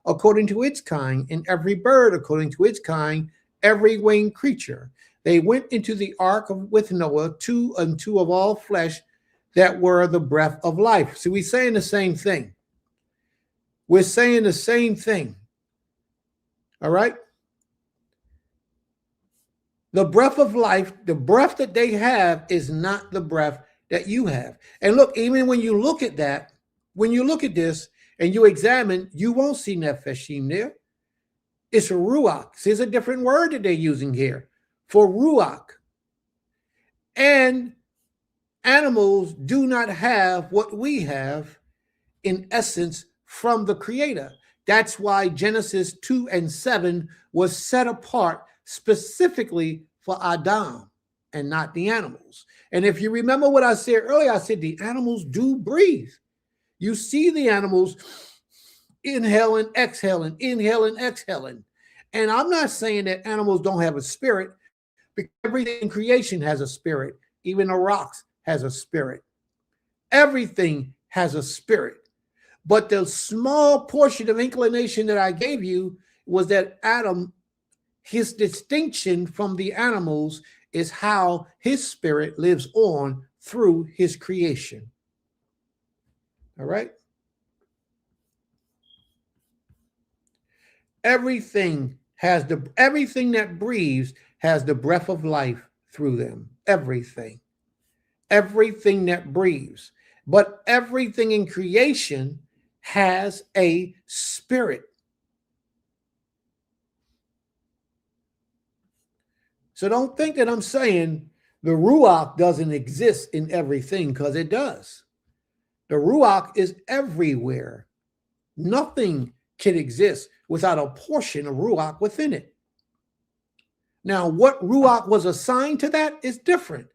according to its kind, and every bird according to its kind, every winged creature. They went into the ark with Noah, 2 and 2 of all flesh that were the breath of life. So we're saying the same thing. We're saying the same thing. All right? The breath of life, the breath that they have is not the breath that you have. And look, even when you look at that, when you look at this and you examine, you won't see nefeshim there. It's a ruach. See, there's a different word that they're using here for ruach. And animals do not have what we have in essence from the Creator. That's why Genesis 2 and 7 was set apart specifically for Adam and not the animals. And if you remember what I said earlier, I said the animals do breathe. You see the animals inhaling, exhaling, inhaling, exhaling. And I'm not saying that animals don't have a spirit, because everything in creation has a spirit. Even the rocks has a spirit. Everything has a spirit. But the small portion of inclination that I gave you was that Adam, his distinction from the animals is how his spirit lives on through his creation. All right? Everything that breathes has the breath of life through them. Everything that breathes. But everything in creation has a spirit. So don't think that I'm saying the Ruach doesn't exist in everything, because it does. The Ruach is everywhere. Nothing can exist without a portion of Ruach within it. Now, what Ruach was assigned to that is different.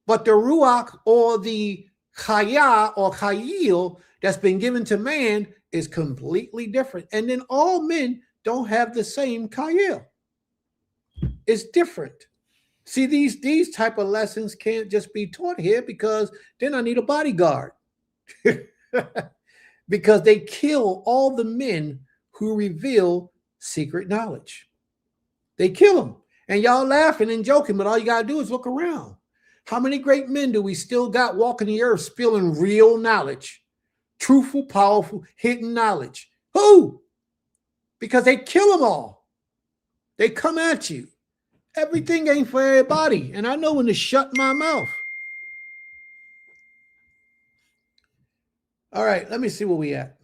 But the Ruach, or the Chaya or Chayil that's been given to man, is completely different. And then all men don't have the same Chayil. It's different. See, these type of lessons can't just be taught here, because then I need a bodyguard. Because they kill all the men who reveal secret knowledge. They kill them. And y'all laughing and joking, but all you got to do is look around. How many great men do we still got walking the earth spilling real knowledge? Truthful, powerful, hidden knowledge. Who? Because they kill them all. They come at you. Everything ain't for everybody. And I know when to shut my mouth. All right, let me see where we at.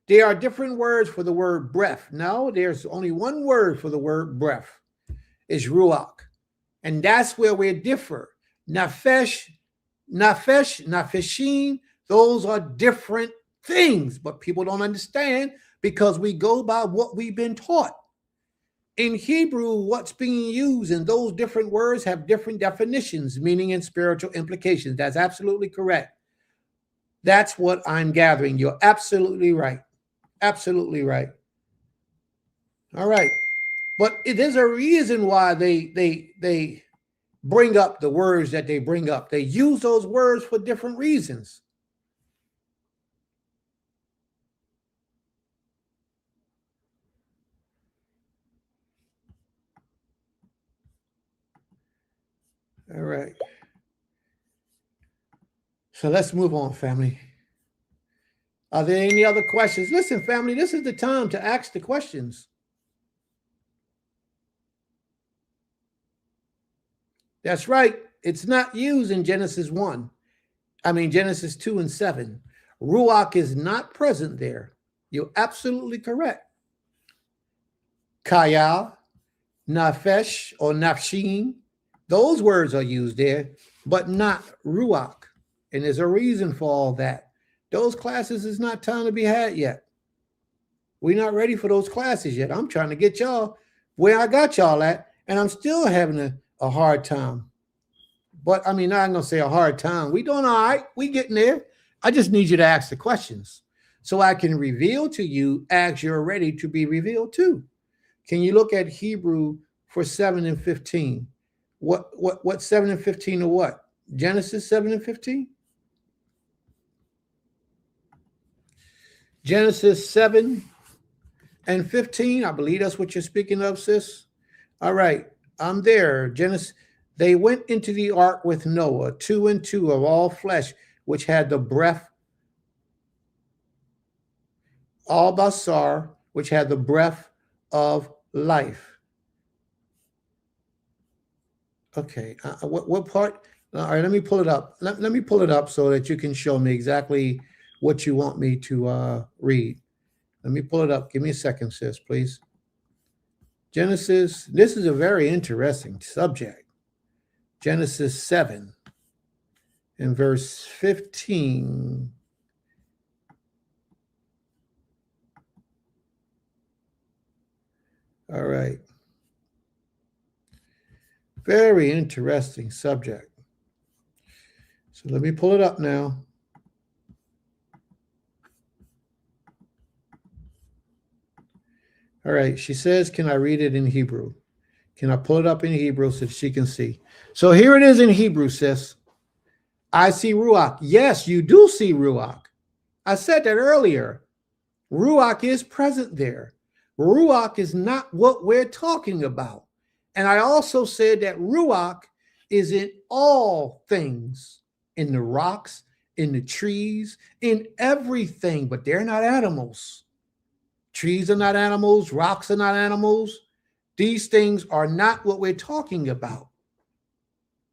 There are different words for the word breath. No, there's only one word for the word breath. It's ruach. And that's where we differ. Nafesh, nafeshim, those are different things, but people don't understand because we go by what we've been taught. In Hebrew, what's being used in those different words have different definitions, meaning and spiritual implications. That's absolutely correct. That's what I'm gathering. You're absolutely right. Absolutely right. All right. But there's a reason why they bring up the words that they bring up. They use those words for different reasons. All right. So let's move on, family. Are there any other questions? Listen, family, this is the time to ask the questions. That's right. It's not used in Genesis 2 and 7. Ruach is not present there. You're absolutely correct. Kaya, nafesh, or nafshim, those words are used there, but not ruach. And there's a reason for all that. Those classes is not time to be had yet. We're not ready for those classes yet. I'm trying to get y'all where I got y'all at, and I'm still having a hard time. But I mean, I'm gonna say a hard time. We doing all right. We getting there. I just need you to ask the questions so I can reveal to you as you're ready to be revealed to. Can you look at Hebrew for 7 and 15? What 7 and 15 or what? Genesis 7 and 15? Genesis 7 and 15. I believe that's what you're speaking of, sis. All right. I'm there. Genesis. They went into the ark with Noah, 2 and 2 of all flesh, which had the breath, all basar, which had the breath of life. Okay, what part? All right, let me pull it up. Let me pull it up so that you can show me exactly what you want me to read. Let me pull it up. Give me a second, sis, please. Genesis, this is a very interesting subject. Genesis 7 and verse 15. All right. Very interesting subject. So let me pull it up now. All right. She says, can I read it in Hebrew? Can I pull it up in Hebrew so she can see? So here it is in Hebrew, sis. I see Ruach. Yes, you do see Ruach. I said that earlier. Ruach is present there. Ruach is not what we're talking about. And I also said that Ruach is in all things, in the rocks, in the trees, in everything, but they're not animals. Trees are not animals. Rocks are not animals. These things are not what we're talking about.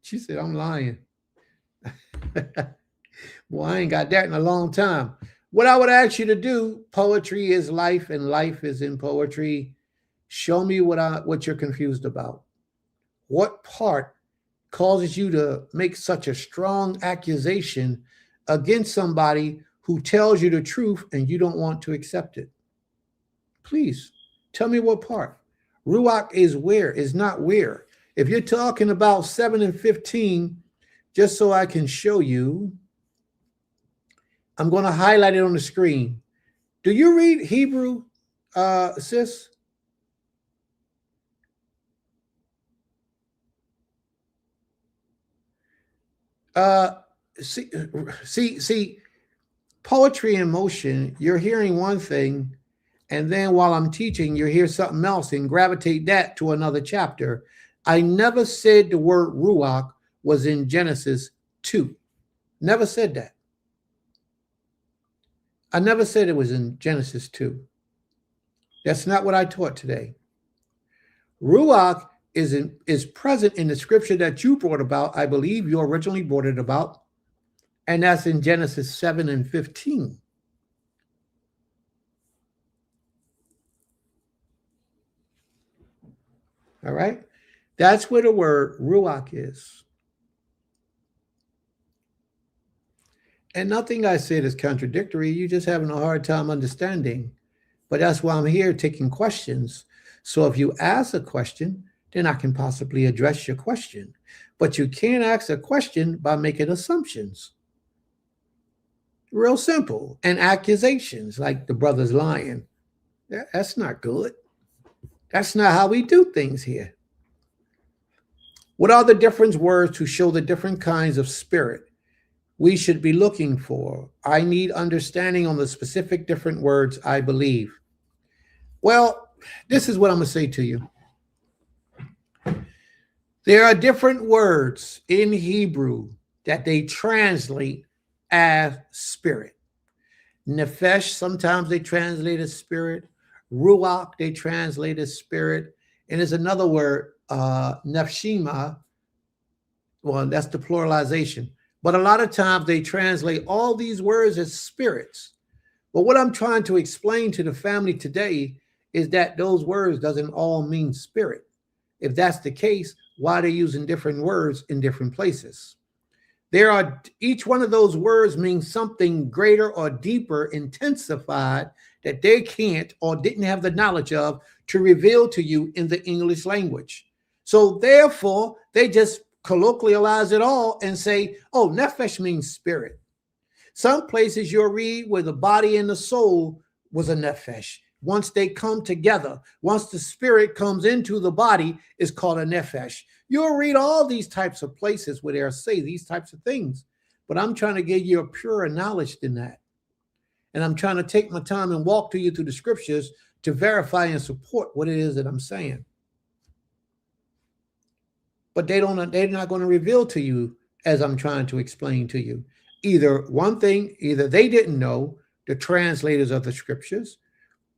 She said, I'm lying. Well, I ain't got that in a long time. What I would ask you to do, poetry is life and life is in poetry. Show me what you're confused about. What part causes you to make such a strong accusation against somebody who tells you the truth and you don't want to accept it? Please tell me what part. Ruach is where, is not where. If you're talking about 7 and 15, just so I can show you, I'm going to highlight it on the screen. Do you read Hebrew, sis? See, poetry in motion, you're hearing one thing, and then while I'm teaching, you hear something else and gravitate that to another chapter. I never said the word Ruach was in Genesis 2. Never said that. I never said it was in Genesis 2. That's not what I taught today. Ruach is present in the scripture that you brought about. I believe you originally brought it about, and that's in Genesis 7 and 15. All right? That's where the word Ruach is. And nothing I said is contradictory. You're just having a hard time understanding. But that's why I'm here taking questions. So if you ask a question, then I can possibly address your question. But you can't ask a question by making assumptions. Real simple. And accusations like the brother's lying. That's not good. That's not how we do things here. What are the different words to show the different kinds of spirit we should be looking for? I need understanding on the specific different words, I believe. Well, this is what I'm going to say to you. There are different words in Hebrew that they translate as spirit. Nefesh, sometimes they translate as spirit. Ruach, they translate as spirit. And there's another word, nefshima. Well, that's the pluralization. But a lot of times they translate all these words as spirits. But what I'm trying to explain to the family today is that those words doesn't all mean spirit. If that's the case, why are they using different words in different places? Each one of those words means something greater or deeper, intensified, that they can't or didn't have the knowledge of to reveal to you in the English language. So therefore, they just colloquialize it all and say, oh, nephesh means spirit. Some places you'll read where the body and the soul was a nephesh. Once they come together, once the spirit comes into the body, is called a nephesh. You'll read all these types of places where they'll say these types of things. But I'm trying to give you a purer knowledge than that. And I'm trying to take my time and walk to you through the scriptures to verify and support what it is that I'm saying. But they're not going to reveal to you as I'm trying to explain to you. Either they didn't know, the translators of the scriptures,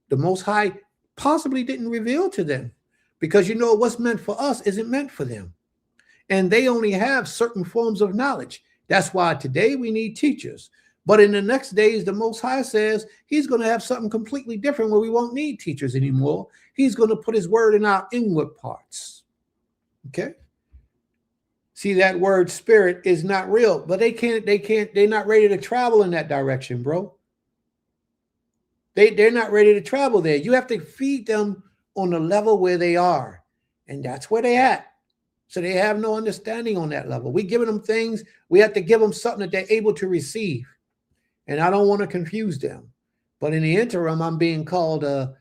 the Most High possibly didn't reveal to them, because what's meant for us isn't meant for them. And they only have certain forms of knowledge. That's why today we need teachers. But in the next days, the Most High says he's going to have something completely different where we won't need teachers anymore. He's going to put his word in our inward parts. Okay? See, that word spirit is not real, but they're not ready to travel in that direction, bro. They're not ready to travel there. You have to feed them on the level where they are. And that's where they're at. So they have no understanding on that level. We're giving them things. We have to give them something that they're able to receive. And I don't want to confuse them. But in the interim, I'm being called a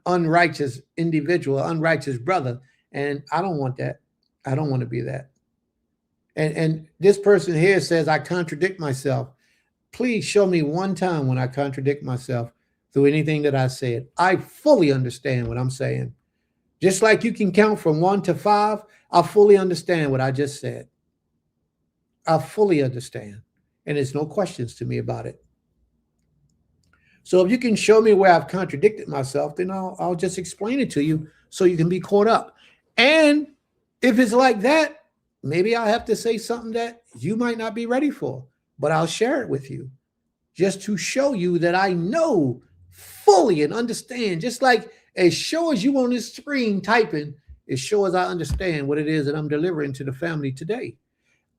unrighteous individual, unrighteous brother. And I don't want that. I don't want to be that. And this person here says I contradict myself. Please show me one time when I contradict myself through anything that I said. I fully understand what I'm saying. Just like you can count from 1 to 5, I fully understand what I just said. I fully understand. And there's no questions to me about it. So if you can show me where I've contradicted myself, then I'll just explain it to you so you can be caught up. And if it's like that, maybe I'll have to say something that you might not be ready for, but I'll share it with you just to show you that I know fully and understand, just like as sure as you on this screen typing, as sure as I understand what it is that I'm delivering to the family today.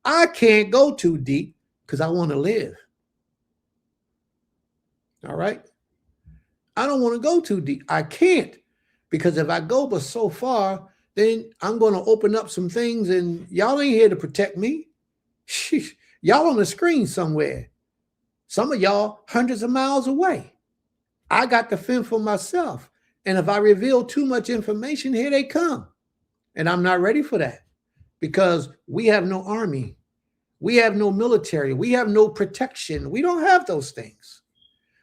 I can't go too deep because I want to live. All right? I don't want to go too deep. I can't, because if I go but so far, then I'm going to open up some things, and y'all ain't here to protect me. Y'all on the screen somewhere. Some of y'all hundreds of miles away. I got to fend for myself. And if I reveal too much information, here they come. And I'm not ready for that, because we have no army. We have no military. We have no protection. We don't have those things.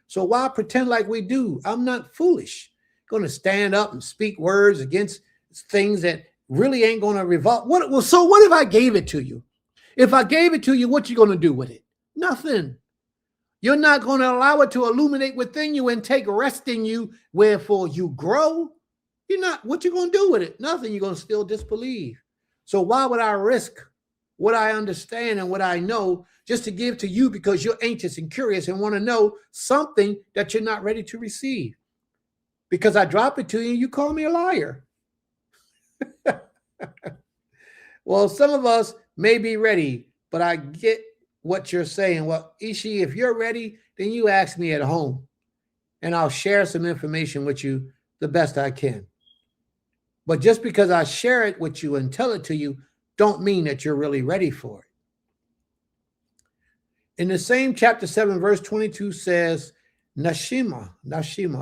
So why pretend like we do? I'm not foolish. Going to stand up and speak words against things that really ain't going to revolve. So what if I gave it to you? If I gave it to you, what you going to do with it? Nothing. You're not going to allow it to illuminate within you and take rest in you, wherefore you grow. What you going to do with it? Nothing. You're going to still disbelieve. So why would I risk what I understand and what I know just to give to you because you're anxious and curious and want to know something that you're not ready to receive? Because I drop it to you, you call me a liar. Well, some of us may be ready, but I get what you're saying. Well, Ishi, if you're ready, then you ask me at home and I'll share some information with you the best I can. But just because I share it with you and tell it to you, don't mean that you're really ready for it. In the same chapter 7, verse 22 says, Nashima.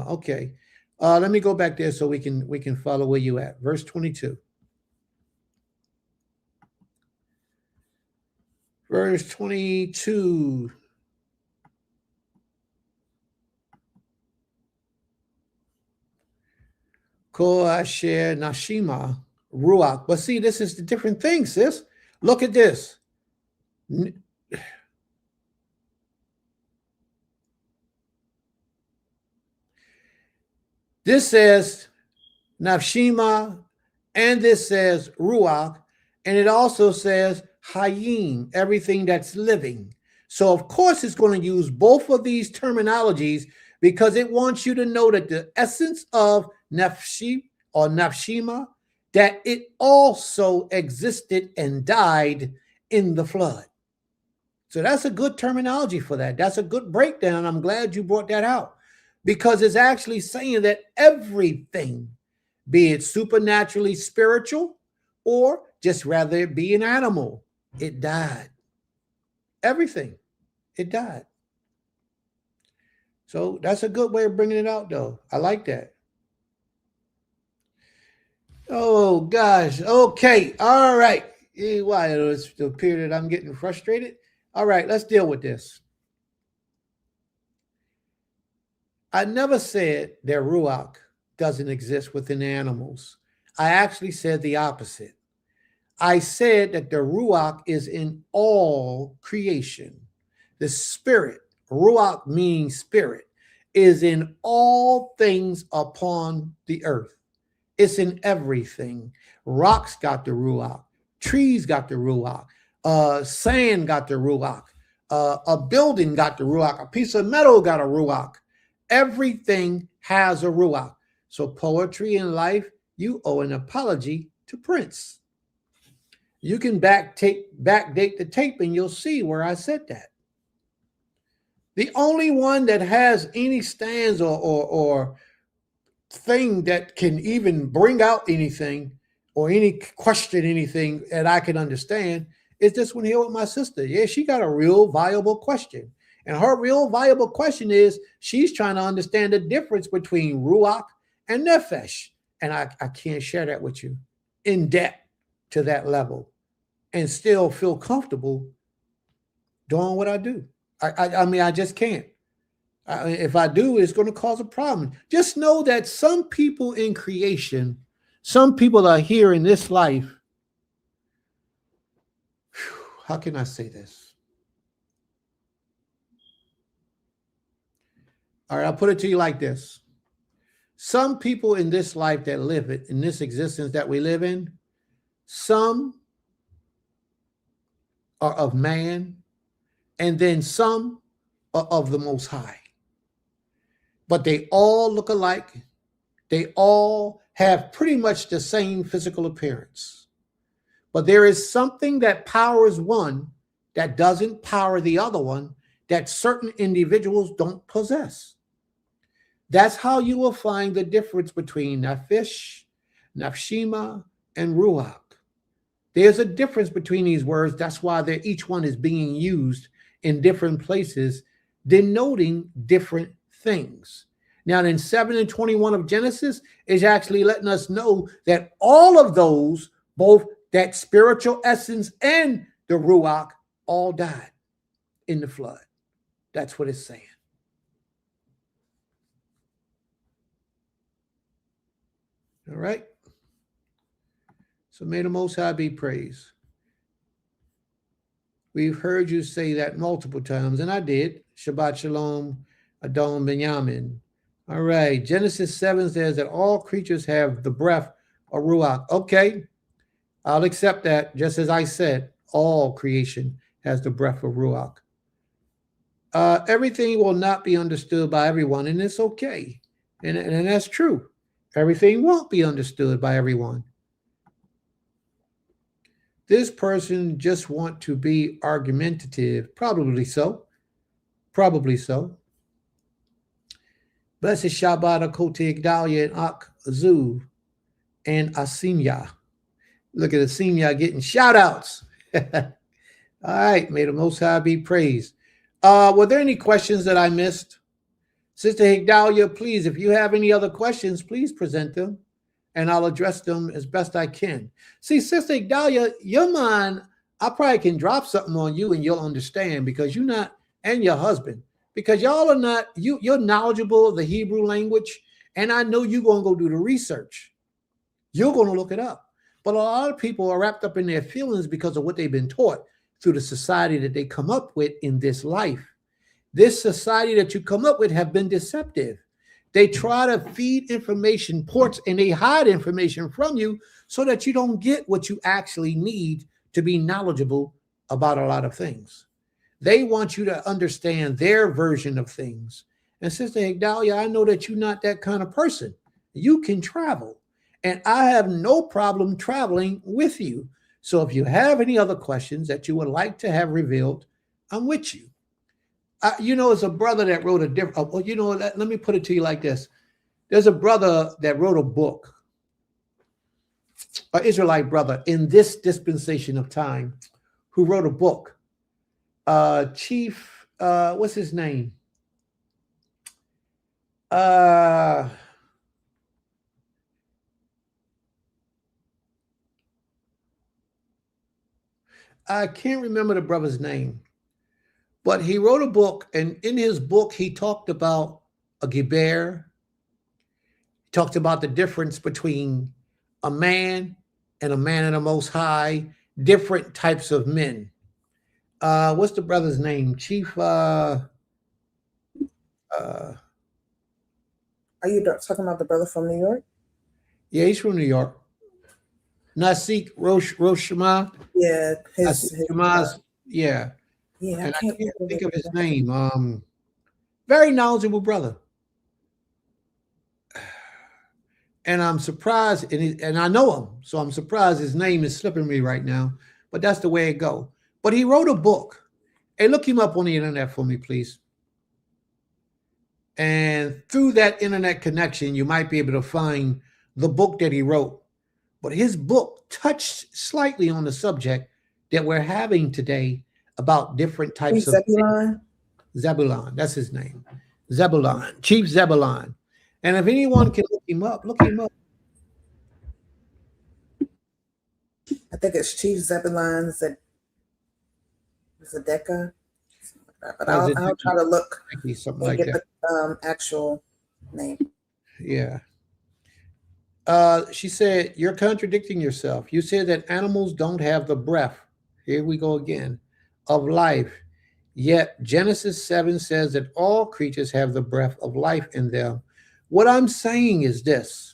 Okay. Let me go back there so we can follow where you at. Verse 22. Verse 22. Ko asher nashima ruach. But see, this is the different thing, sis. Look at this. This says nafshima, and this says ruach, and it also says hayim, everything that's living. So of course it's going to use both of these terminologies because it wants you to know that the essence of nafshi or nafshima, that it also existed and died in the flood. So that's a good terminology for that. That's a good breakdown. I'm glad you brought that out because it's actually saying that everything, be it supernaturally spiritual or just rather it be an animal, it died. Everything, it died. So that's a good way of bringing it out, though. I like that. Oh, gosh. Okay. All right. Why? It's the period that I'm getting frustrated. All right. Let's deal with this. I never said that Ruach doesn't exist within animals. I actually said the opposite. I said that the Ruach is in all creation. The spirit, Ruach meaning spirit, is in all things upon the earth. It's in everything. Rocks got the Ruach. Trees got the Ruach. Sand got the Ruach. A building got the Ruach. A piece of metal got a Ruach. Everything has a Ruach. So poetry and life, you owe an apology to Prince. You can backdate the tape and you'll see where I said that. The only one that has any stands or thing that can even bring out anything or any question anything that I can understand is this one here with my sister. Yeah, she got a real viable question. And her real viable question is she's trying to understand the difference between Ruach and Nefesh. And I can't share that with you in depth to that level and still feel comfortable doing what I do. I mean, I just can't. If I do, it's going to cause a problem. Just know that some people in creation, some people are here in this life. How can I say this? All right, I'll put it to you like this. Some people in this life that live it, in this existence that we live in, some are of man, and then some are of the Most High. But they all look alike. They all have pretty much the same physical appearance. But there is something that powers one that doesn't power the other one that certain individuals don't possess. That's how you will find the difference between Nefesh, Nafshima, and Ruach. There's a difference between these words. That's why each one is being used in different places, denoting different things. Now, in 7 and 21 of Genesis is actually letting us know that all of those, both that spiritual essence and the Ruach, all died in the flood. That's what it's saying. All right. So may the Most High be praised. We've heard you say that multiple times, and I did. Shabbat Shalom, Adon Benyamin. All right. Genesis 7 says that all creatures have the breath of Ruach. Okay. I'll accept that. Just as I said, all creation has the breath of Ruach. Everything will not be understood by everyone, and it's okay. And that's true. Everything won't be understood by everyone. This person just want to be argumentative. Probably so. Probably so. Blessed Shabbat Akote Igdalia and Ak Azuv and Asimya. Look at Asimya getting shout outs. All right. May the Most High be praised. Were there any questions that I missed? Sister Higdalia, please, if you have any other questions, please present them and I'll address them as best I can. See, Sister Higdalia, your mind, I probably can drop something on you and you'll understand because you're not, and your husband, because y'all are not, you're knowledgeable of the Hebrew language, and I know you're going to go do the research. You're going to look it up. But a lot of people are wrapped up in their feelings because of what they've been taught through the society that they come up with in this life. This society that you come up with have been deceptive. They try to feed information ports and they hide information from you so that you don't get what you actually need to be knowledgeable about a lot of things. They want you to understand their version of things. And Sister Higdalia, I know that you're not that kind of person. You can travel, and I have no problem traveling with you. So if you have any other questions that you would like to have revealed, I'm with you. It's a brother that wrote a different. Well, let me put it to you like this: there's a brother that wrote a book, an Israelite brother in this dispensation of time, who wrote a book. Chief, what's his name? I can't remember the brother's name, but he wrote a book, and in his book, he talked about a Geber. He talked about the difference between a man and the Most High, different types of men. What's the brother's name? Chief. Are you talking about the brother from New York? Yeah, he's from New York. Nasik Roshma. Yeah, yeah. Yeah, And I can't think of his name. Very knowledgeable brother. And I'm surprised, and I know him, so I'm surprised his name is slipping me right now. But that's the way it goes. But he wrote a book. Hey, look him up on the internet for me, please. And through that internet connection, you might be able to find the book that he wrote. But his book touched slightly on the subject that we're having today about different types of Zebulon. Zebulon, that's his name. Zebulon, Chief Zebulon. And if anyone can look him up, look him up. I think it's Chief Zebulon Zedeka. But I'll try to look something like get that. The actual name. Yeah. She said, you're contradicting yourself. You said that animals don't have the breath. Here we go again. Of life. Yet Genesis 7 says that all creatures have the breath of life in them. What I'm saying is this,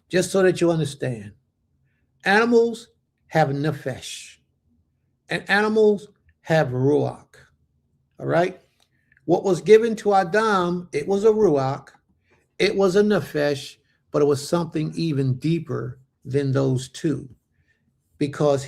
just so that you understand. Animals have nefesh, and animals have ruach. All right? What was given to Adam, it was a ruach, it was a nefesh, but it was something even deeper than those two. Because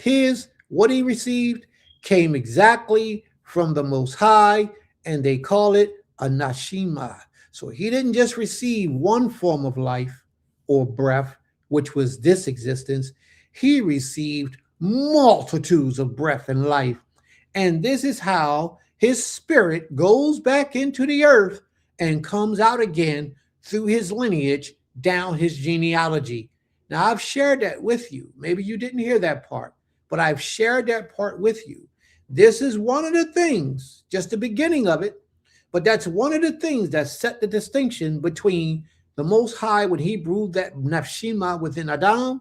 what he received came exactly from the Most High, and they call it a nashima. So he didn't just receive one form of life or breath, which was this existence. He received multitudes of breath and life. And this is how his spirit goes back into the earth and comes out again through his lineage down his genealogy. Now, I've shared that with you. Maybe you didn't hear that part, but I've shared that part with you. This is one of the things, just the beginning of it, but that's one of the things that set the distinction between the Most High when he brewed that nafshima within Adam,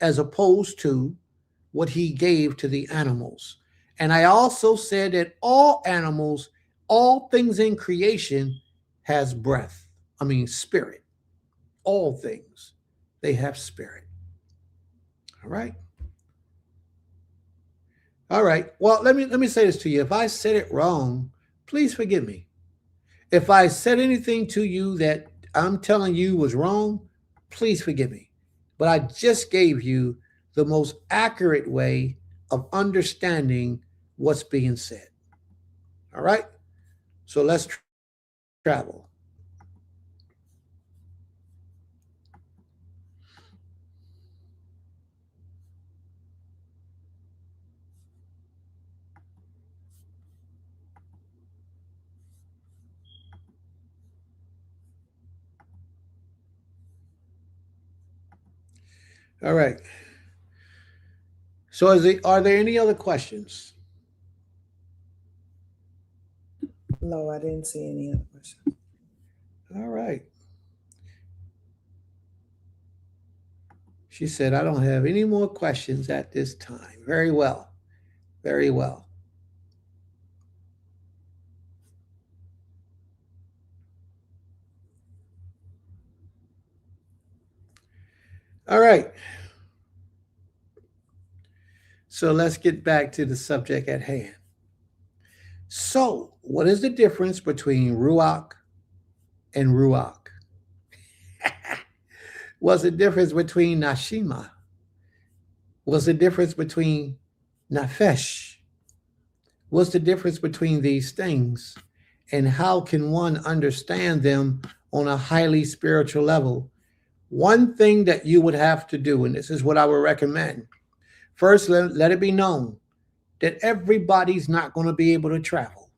as opposed to what he gave to the animals. And I also said that all animals, all things in creation has breath. Spirit. All things, they have spirit. All right. All right. Well, let me say this to you. If I said it wrong, please forgive me. If I said anything to you that I'm telling you was wrong, please forgive me. But I just gave you the most accurate way of understanding what's being said. All right? So let's travel. All right. So are there any other questions? No, I didn't see any other questions. All right. She said, I don't have any more questions at this time. Very well. Very well. All right. So let's get back to the subject at hand. So, what is the difference between ruach and ruach? What's the difference between nashima? What's the difference between nafesh? What's the difference between these things? And how can one understand them on a highly spiritual level? One thing that you would have to do, and this is what I would recommend. First, let it be known that everybody's not going to be able to travel.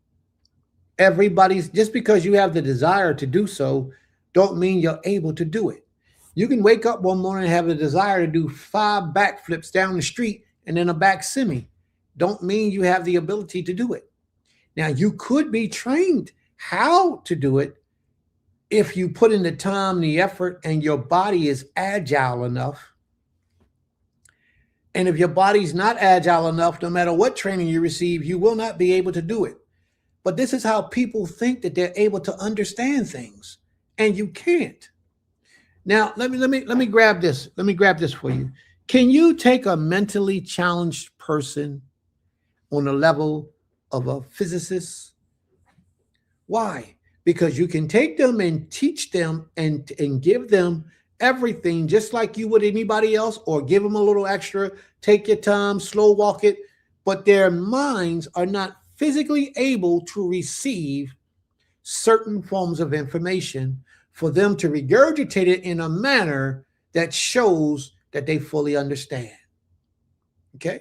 Everybody's, just because you have the desire to do so, don't mean you're able to do it. You can wake up one morning and have the desire to do 5 backflips down the street and then a back semi. Don't mean you have the ability to do it. Now, you could be trained how to do it if you put in the time, the effort, and your body is agile enough. And if your body's not agile enough, no matter what training you receive, you will not be able to do it. But this is how people think that they're able to understand things, and you can't. Now, let me grab this. Let me grab this for you. Can you take a mentally challenged person on the level of a physicist? Why? Because you can take them and teach them and give them everything just like you would anybody else, or give them a little extra, take your time, slow walk it, but their minds are not physically able to receive certain forms of information for them to regurgitate it in a manner that shows that they fully understand. Okay?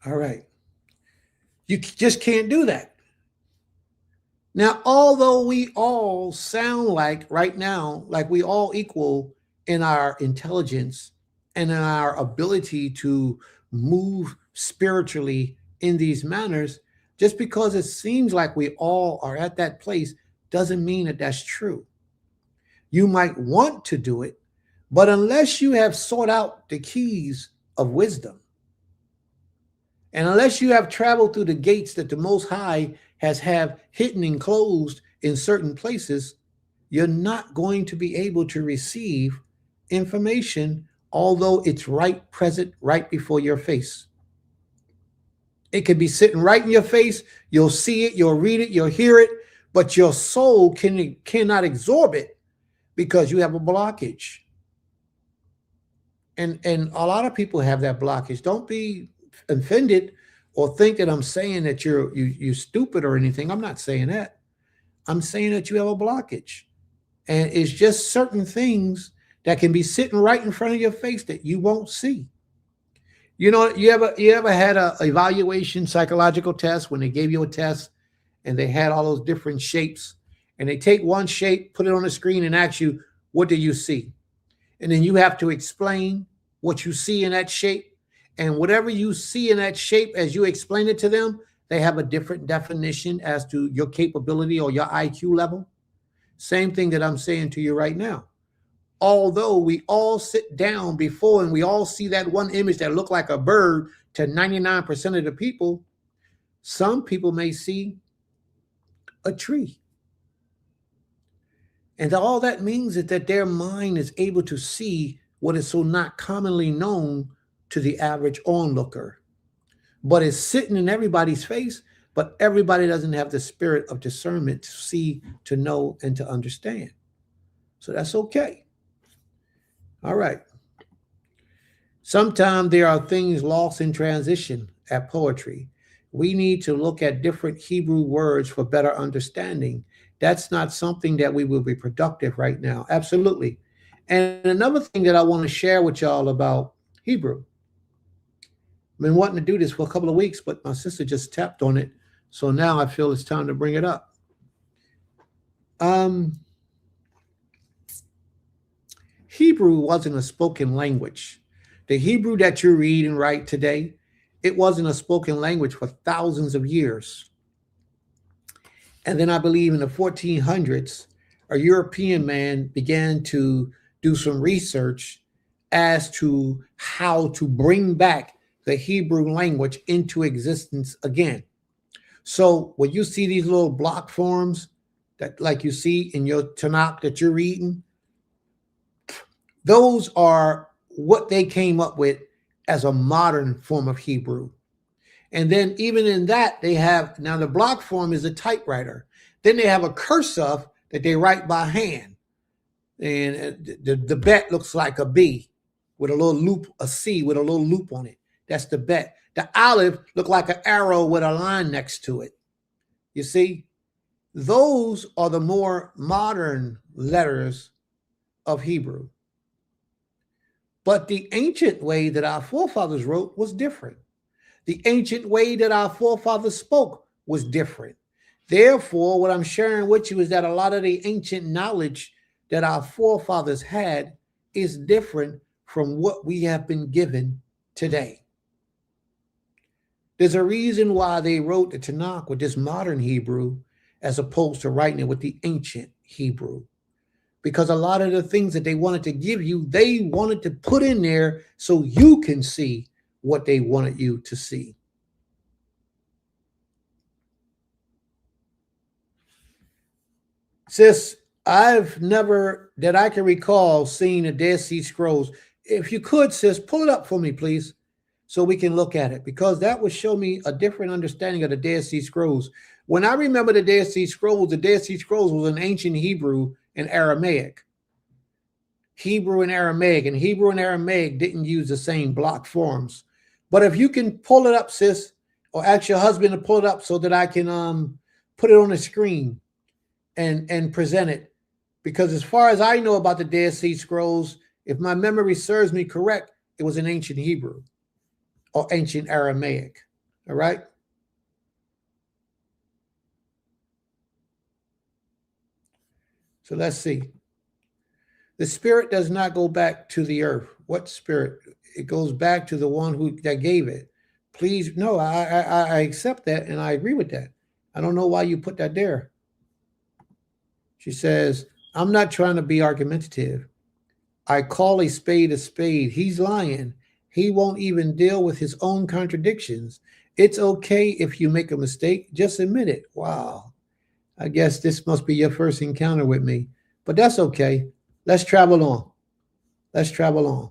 All right. You just can't do that. Now, although we all sound like right now, like we all equal in our intelligence and in our ability to move spiritually in these manners, just because it seems like we all are at that place doesn't mean that that's true. You might want to do it, but unless you have sought out the keys of wisdom, and unless you have traveled through the gates that the Most High has have hidden and closed in certain places, you're not going to be able to receive information, although it's right present, right before your face. It could be sitting right in your face. You'll see it, you'll read it, you'll hear it, but your soul cannot absorb it because you have a blockage. And a lot of people have that blockage. Don't be offended or think that I'm saying that you're stupid or anything. I'm not saying that. I'm saying that you have a blockage. And it's just certain things that can be sitting right in front of your face that you won't see. You know, you ever had a evaluation psychological test when they gave you a test and they had all those different shapes, and they take one shape, put it on the screen and ask you, what do you see? And then you have to explain what you see in that shape. And whatever you see in that shape, as you explain it to them, they have a different definition as to your capability or your IQ level. Same thing that I'm saying to you right now. Although we all sit down before and we all see that one image that look like a bird to 99% of the people, some people may see a tree. And all that means is that their mind is able to see what is so not commonly known to the average onlooker, but it's sitting in everybody's face, but everybody doesn't have the spirit of discernment to see, to know, and to understand. So that's okay. All right. Sometimes there are things lost in transition at poetry. We need to look at different Hebrew words for better understanding. That's not something that we will be productive right now. Absolutely. And another thing that I want to share with y'all about Hebrew. I've been wanting to do this for a couple of weeks, but my sister just tapped on it. So now I feel it's time to bring it up. Hebrew wasn't a spoken language. The Hebrew that you read and write today, it wasn't a spoken language for thousands of years. And then I believe in the 1400s, a European man began to do some research as to how to bring back the Hebrew language into existence again. So when you see these little block forms that like you see in your Tanakh that you're reading, those are what they came up with as a modern form of Hebrew. And then even in that, they have, now the block form is a typewriter. Then they have a cursive that they write by hand. And the bet looks like a B with a little loop, a C with a little loop on it. That's the bet. The olive look like an arrow with a line next to it. You see, those are the more modern letters of Hebrew. But the ancient way that our forefathers wrote was different. The ancient way that our forefathers spoke was different. Therefore, what I'm sharing with you is that a lot of the ancient knowledge that our forefathers had is different from what we have been given today. There's a reason why they wrote the Tanakh with this modern Hebrew as opposed to writing it with the ancient Hebrew. Because a lot of the things that they wanted to give you, they wanted to put in there so you can see what they wanted you to see. Sis, I've never, that I can recall, seen the Dead Sea Scrolls. If you could, sis, pull it up for me, please, so we can look at it, because that would show me a different understanding of the Dead Sea Scrolls. When I remember the Dead Sea Scrolls was an ancient Hebrew and Aramaic. Hebrew and Aramaic didn't use the same block forms. But if you can pull it up, sis, or ask your husband to pull it up so that I can put it on the screen and present it. Because as far as I know about the Dead Sea Scrolls, if my memory serves me correct, it was an ancient Hebrew or ancient Aramaic. All right? So let's see. The spirit does not go back to the earth. What spirit? It goes back to the one that gave it. Please, no, I accept that and I agree with that. I don't know why you put that there. She says, I'm not trying to be argumentative. I call a spade a spade. He's lying. He won't even deal with his own contradictions. It's okay if you make a mistake. Just admit it. Wow. I guess this must be your first encounter with me. But that's okay. Let's travel on. Let's travel on.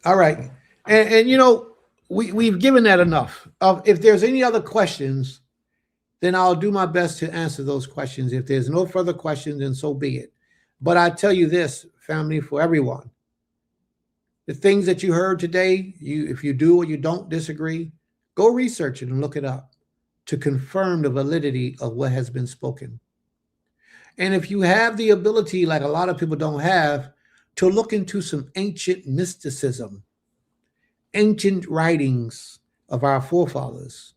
All right. And you know, we've given that enough. If there's any other questions, then I'll do my best to answer those questions. If there's no further questions, then so be it. But I tell you this, family, for everyone, the things that you heard today, if you do or you don't disagree, go research it and look it up to confirm the validity of what has been spoken. And if you have the ability, like a lot of people don't have, to look into some ancient mysticism, ancient writings of our forefathers,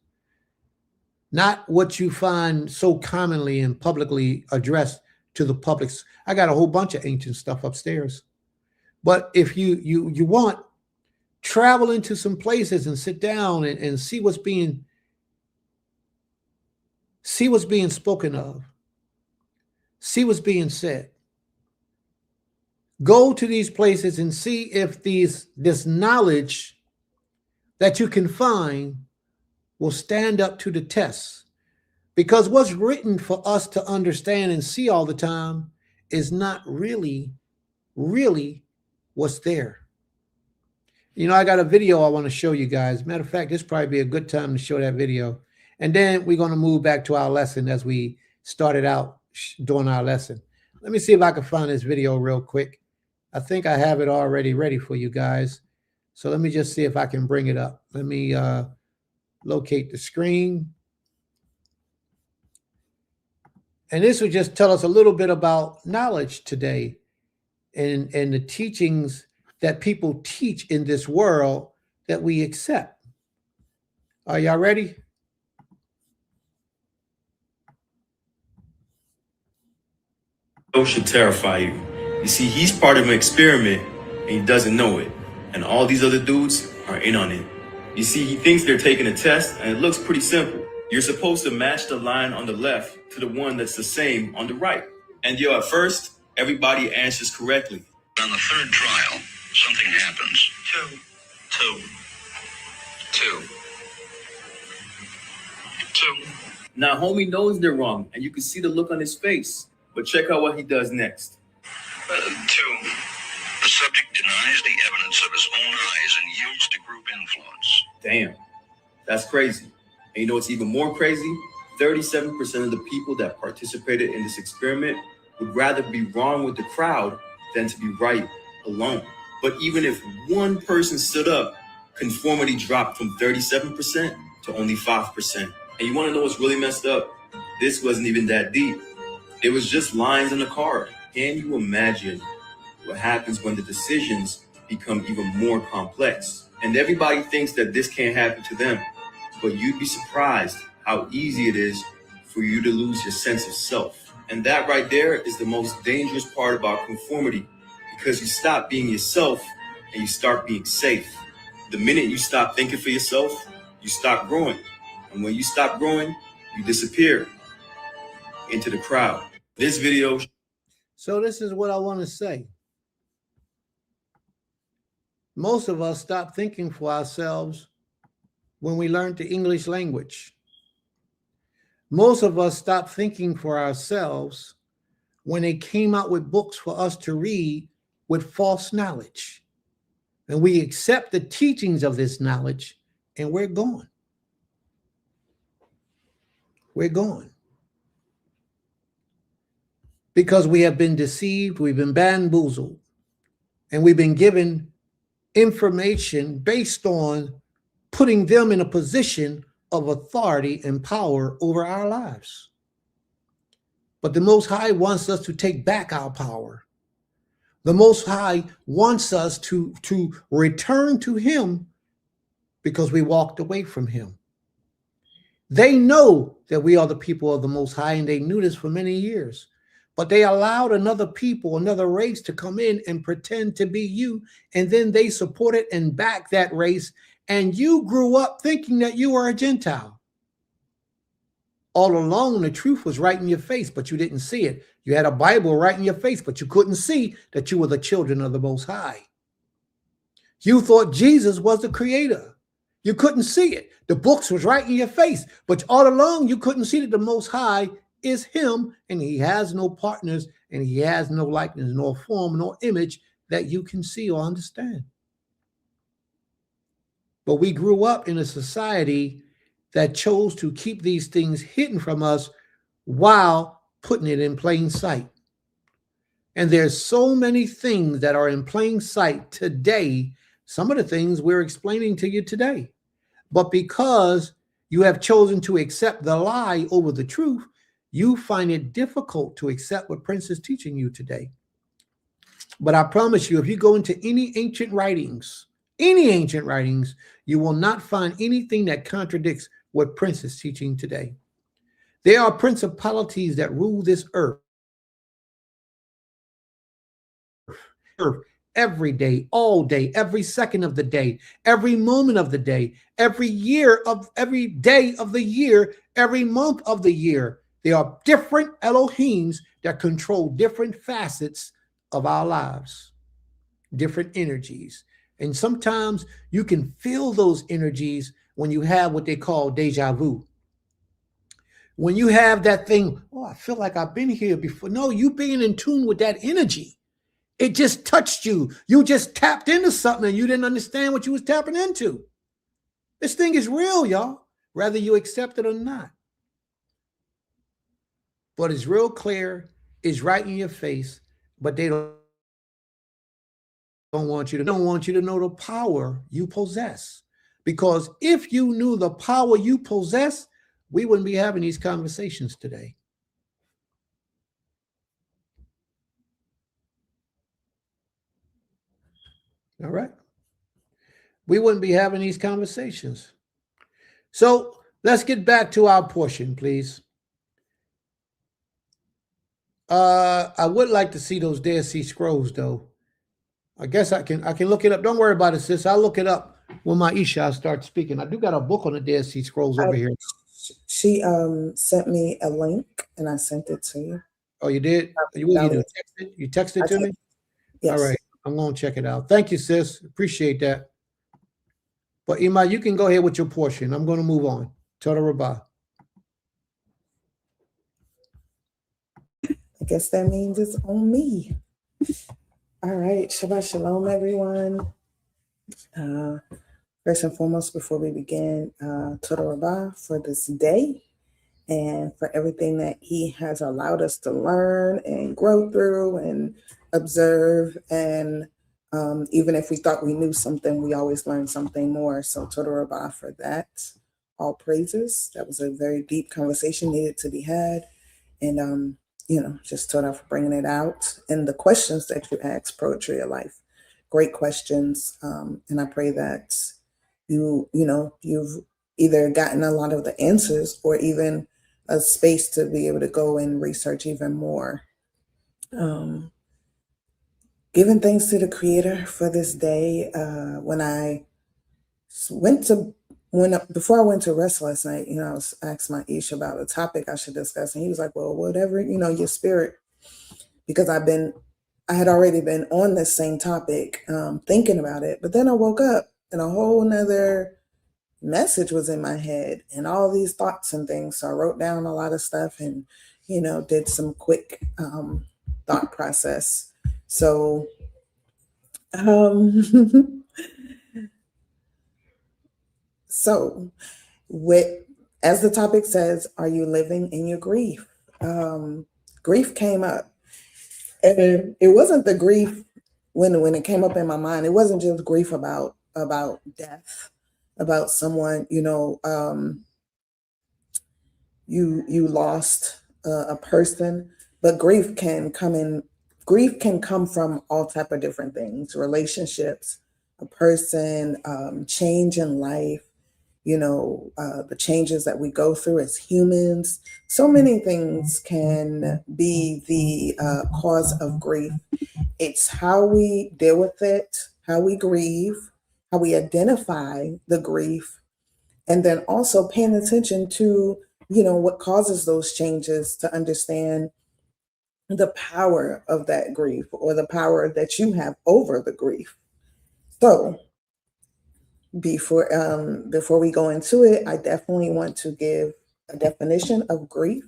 not what you find so commonly and publicly addressed to the public. I got a whole bunch of ancient stuff upstairs. But if you want, travel into some places and sit down and see what's being spoken of. See what's being said. Go to these places and see if this knowledge that you can find will stand up to the test. Because what's written for us to understand and see all the time is not really what's there. You know, I got a video I want to show you guys. Matter of fact, this probably be a good time to show that video. And then we're going to move back to our lesson as we started out doing our lesson. Let me see if I can find this video real quick. I think I have it already ready for you guys. So let me just see if I can bring it up. Let me locate the screen. And this would just tell us a little bit about knowledge today and the teachings that people teach in this world that we accept. Are y'all ready? Should terrify you. You see, he's part of an experiment and he doesn't know it. And all these other dudes are in on it. You see, he thinks they're taking a test and it looks pretty simple. You're supposed to match the line on the left to the one that's the same on the right. And at first, everybody answers correctly. On the third trial, something happens. Two. Now, homie knows they're wrong and you can see the look on his face. But check out what he does next. 2. The subject denies the evidence of his own eyes and yields to group influence. Damn, that's crazy. And you know what's even more crazy? 37% of the people that participated in this experiment would rather be wrong with the crowd than to be right alone. But even if one person stood up, conformity dropped from 37% to only 5%. And you want to know what's really messed up? This wasn't even that deep. It was just lines on the card. Can you imagine what happens when the decisions become even more complex? And everybody thinks that this can't happen to them, but you'd be surprised how easy it is for you to lose your sense of self. And that right there is the most dangerous part about conformity, because you stop being yourself and you start being safe. The minute you stop thinking for yourself, you stop growing. And when you stop growing, you disappear into the crowd. This video. So this is what I want to say. Most of us stop thinking for ourselves when we learned the English language. Most of us stop thinking for ourselves when they came out with books for us to read with false knowledge. And we accept the teachings of this knowledge and we're gone. We're gone. Because we have been deceived, we've been bamboozled, and we've been given information based on putting them in a position of authority and power over our lives. But the Most High wants us to take back our power. The Most High wants us to return to Him because we walked away from Him. They know that we are the people of the Most High, and they knew this for many years. But they allowed another people, another race to come in and pretend to be you. And then they supported and backed that race. And you grew up thinking that you were a Gentile. All along, the truth was right in your face, but you didn't see it. You had a Bible right in your face, but you couldn't see that you were the children of the Most High. You thought Jesus was the creator. You couldn't see it. The books was right in your face, but all along you couldn't see that the Most High is Him, and He has no partners, and He has no likeness, nor form, nor image that you can see or understand. But we grew up in a society that chose to keep these things hidden from us while putting it in plain sight. And there's so many things that are in plain sight today, some of the things we're explaining to you today. But because you have chosen to accept the lie over the truth, you find it difficult to accept what Prince is teaching you today. But I promise you, if you go into any ancient writings, you will not find anything that contradicts what Prince is teaching today. There are principalities that rule this earth every day, all day, every second of the day, every moment of the day, every day of the year, every month of the year. There are different Elohims that control different facets of our lives, different energies. And sometimes you can feel those energies when you have what they call deja vu. When you have that thing, oh, I feel like I've been here before. No, you being in tune with that energy. It just touched you. You just tapped into something and you didn't understand what you was tapping into. This thing is real, y'all, whether you accept it or not. But it's real clear, it's right in your face, but they don't want you to know the power you possess. Because if you knew the power you possess, we wouldn't be having these conversations today. All right. We wouldn't be having these conversations. So let's get back to our portion, please. I would like to see those Dead Sea Scrolls, though. I guess I can look it up. Don't worry about it, sis. I'll look it up when my Isha starts speaking. I do got a book on the Dead Sea Scrolls over here. She sent me a link and I sent it to you. Oh, you did? What you do? You texted to me? Yes. All right. I'm going to check it out. Thank you, sis. Appreciate that. But Ima, you can go ahead with your portion. I'm going to move on. Toda Rabbah. I guess that means it's on me. All right. Shabbat Shalom, everyone. First and foremost, before we begin, Toda Rabbah for this day. and for everything that he has allowed us to learn and grow through and observe. And even if we thought we knew something, we always learn something more. So Toda Rabah for that. All praises. That was a very deep conversation needed to be had. And, just Toda for bringing it out. And the questions that you asked, Poetry of Life, great questions. And I pray that you've either gotten a lot of the answers or even a space to be able to go and research even more. Giving thanks to the Creator for this day. Before I went to rest last night, I was asked my Ish about a topic I should discuss, and he was like, "Well, whatever, your spirit," because I had already been on this same topic, thinking about it. But then I woke up and a whole nother message was in my head and all these thoughts and things. So I wrote down a lot of stuff and, did some quick thought process. So, as the topic says, are you living in your grief? Grief came up, and it wasn't the grief when it came up in my mind. It wasn't just grief about death, about someone, you lost a person, but grief can come from all type of different things: relationships, a person, change in life, the changes that we go through as humans. So many things can be the cause of grief. It's how we deal with it, how we grieve, how we identify the grief, and then also paying attention to what causes those changes, to understand the power of that grief or the power that you have over the grief. So before we go into it, I definitely want to give a definition of grief.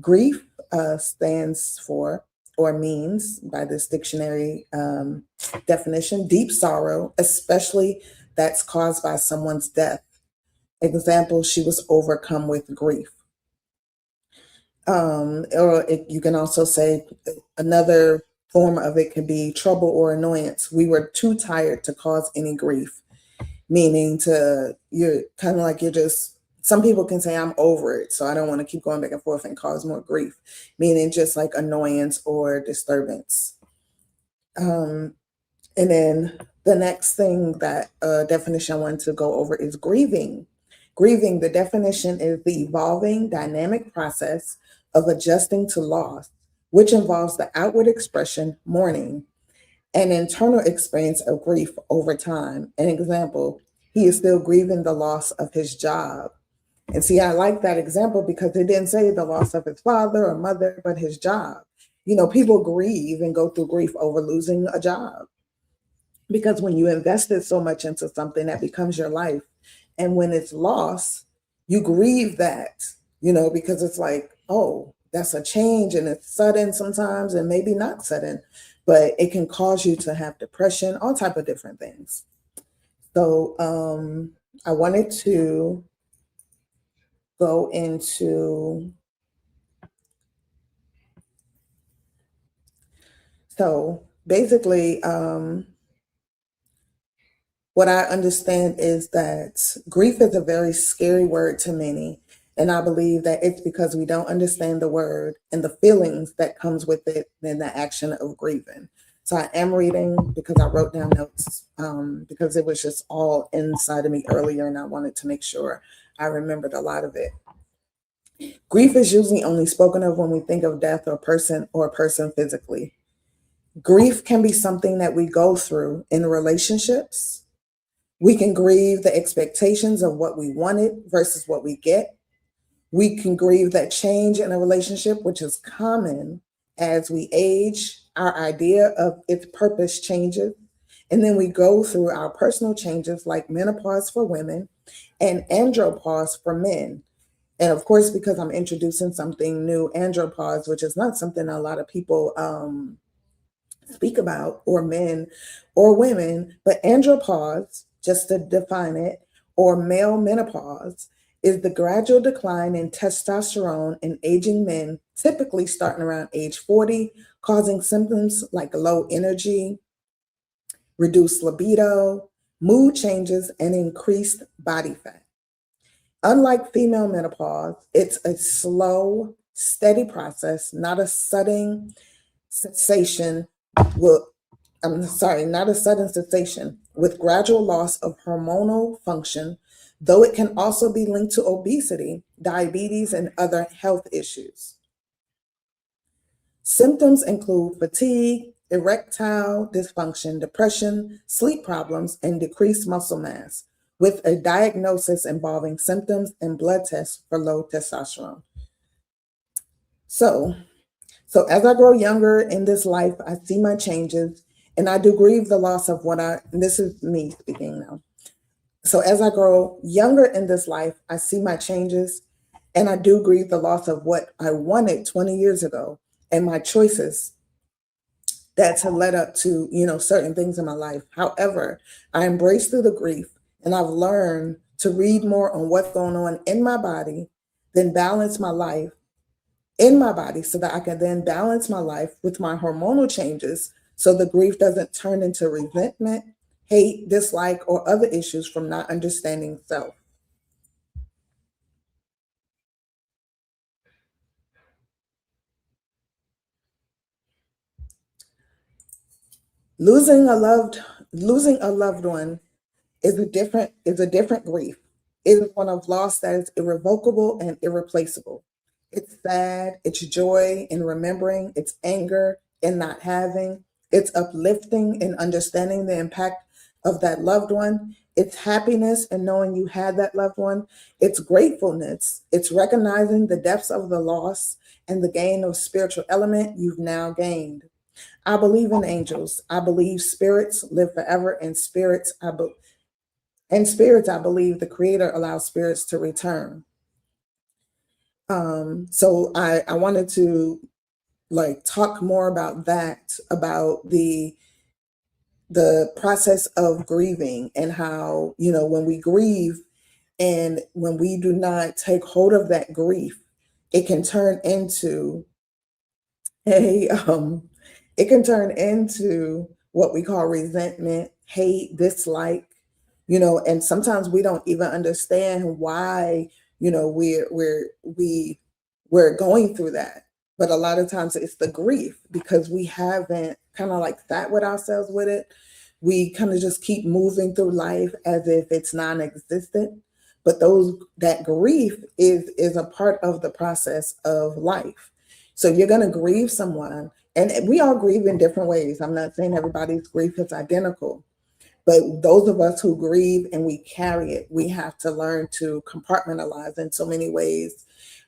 Grief stands for, or means, by this dictionary definition, deep sorrow, especially that's caused by someone's death. Example, she was overcome with grief. You can also say, another form of it could be trouble or annoyance. We were too tired to cause any grief, meaning you're kind of like, some people can say, I'm over it, so I don't want to keep going back and forth and cause more grief, meaning just like annoyance or disturbance. And then the next thing that definition I want to go over is grieving. Grieving, the definition is the evolving dynamic process of adjusting to loss, which involves the outward expression, mourning, an internal experience of grief over time. An example, he is still grieving the loss of his job. And see, I like that example because it didn't say the loss of his father or mother, but his job. People grieve and go through grief over losing a job, because when you invested so much into something, that becomes your life. And when it's lost, you grieve that, because it's like, oh, that's a change, and it's sudden sometimes and maybe not sudden, but it can cause you to have depression, all type of different things. So I wanted to go into, so basically, what I understand is that grief is a very scary word to many. And I believe that it's because we don't understand the word and the feelings that comes with it and the action of grieving. So I am reading because I wrote down notes because it was just all inside of me earlier, and I wanted to make sure I remembered a lot of it. Grief is usually only spoken of when we think of death or a person physically. Grief can be something that we go through in relationships. We can grieve the expectations of what we wanted versus what we get. We can grieve that change in a relationship, which is common as we age. Our idea of its purpose changes. And then we go through our personal changes, like menopause for women and andropause for men. And of course, because I'm introducing something new, andropause, which is not something a lot of people speak about, or men or women, but andropause, just to define it, or male menopause, is the gradual decline in testosterone in aging men, typically starting around age 40, causing symptoms like low energy, reduced libido, mood changes, and increased body fat. Unlike female menopause, it's a slow, steady process, not a sudden cessation. Not a sudden cessation with gradual loss of hormonal function, though it can also be linked to obesity, diabetes, and other health issues. Symptoms include fatigue, erectile dysfunction, depression, sleep problems, and decreased muscle mass, with a diagnosis involving symptoms and blood tests for low testosterone. So as I grow younger in this life, I see my changes, and I do grieve the loss of this is me speaking now. So as I grow younger in this life, I see my changes, and I do grieve the loss of what I wanted 20 years ago and my choices that had led up to, certain things in my life. However, I embrace through the grief, and I've learned to read more on what's going on in my body, then balance my life in my body so that I can then balance my life with my hormonal changes so the grief doesn't turn into resentment, hate, dislike, or other issues from not understanding self. Losing a loved one is a different grief. It is one of loss that is irrevocable and irreplaceable. It's sad, it's joy in remembering, it's anger in not having, it's uplifting in understanding the impact of that loved one, it's happiness in knowing you had that loved one, it's gratefulness, it's recognizing the depths of the loss and the gain of spiritual element you've now gained. I believe in angels. I believe spirits live forever, and I believe the Creator allows spirits to return. So I wanted to talk more about that, about the process of grieving, and how, when we grieve and when we do not take hold of that grief, it can turn into a it can turn into what we call resentment, hate, dislike, and sometimes we don't even understand why, we're going through that. But a lot of times it's the grief because we haven't kind of sat with ourselves with it. We kind of just keep moving through life as if it's non-existent. But that grief is a part of the process of life. So you're going to grieve someone, and we all grieve in different ways. I'm not saying everybody's grief is identical, but those of us who grieve and we carry it, we have to learn to compartmentalize in so many ways,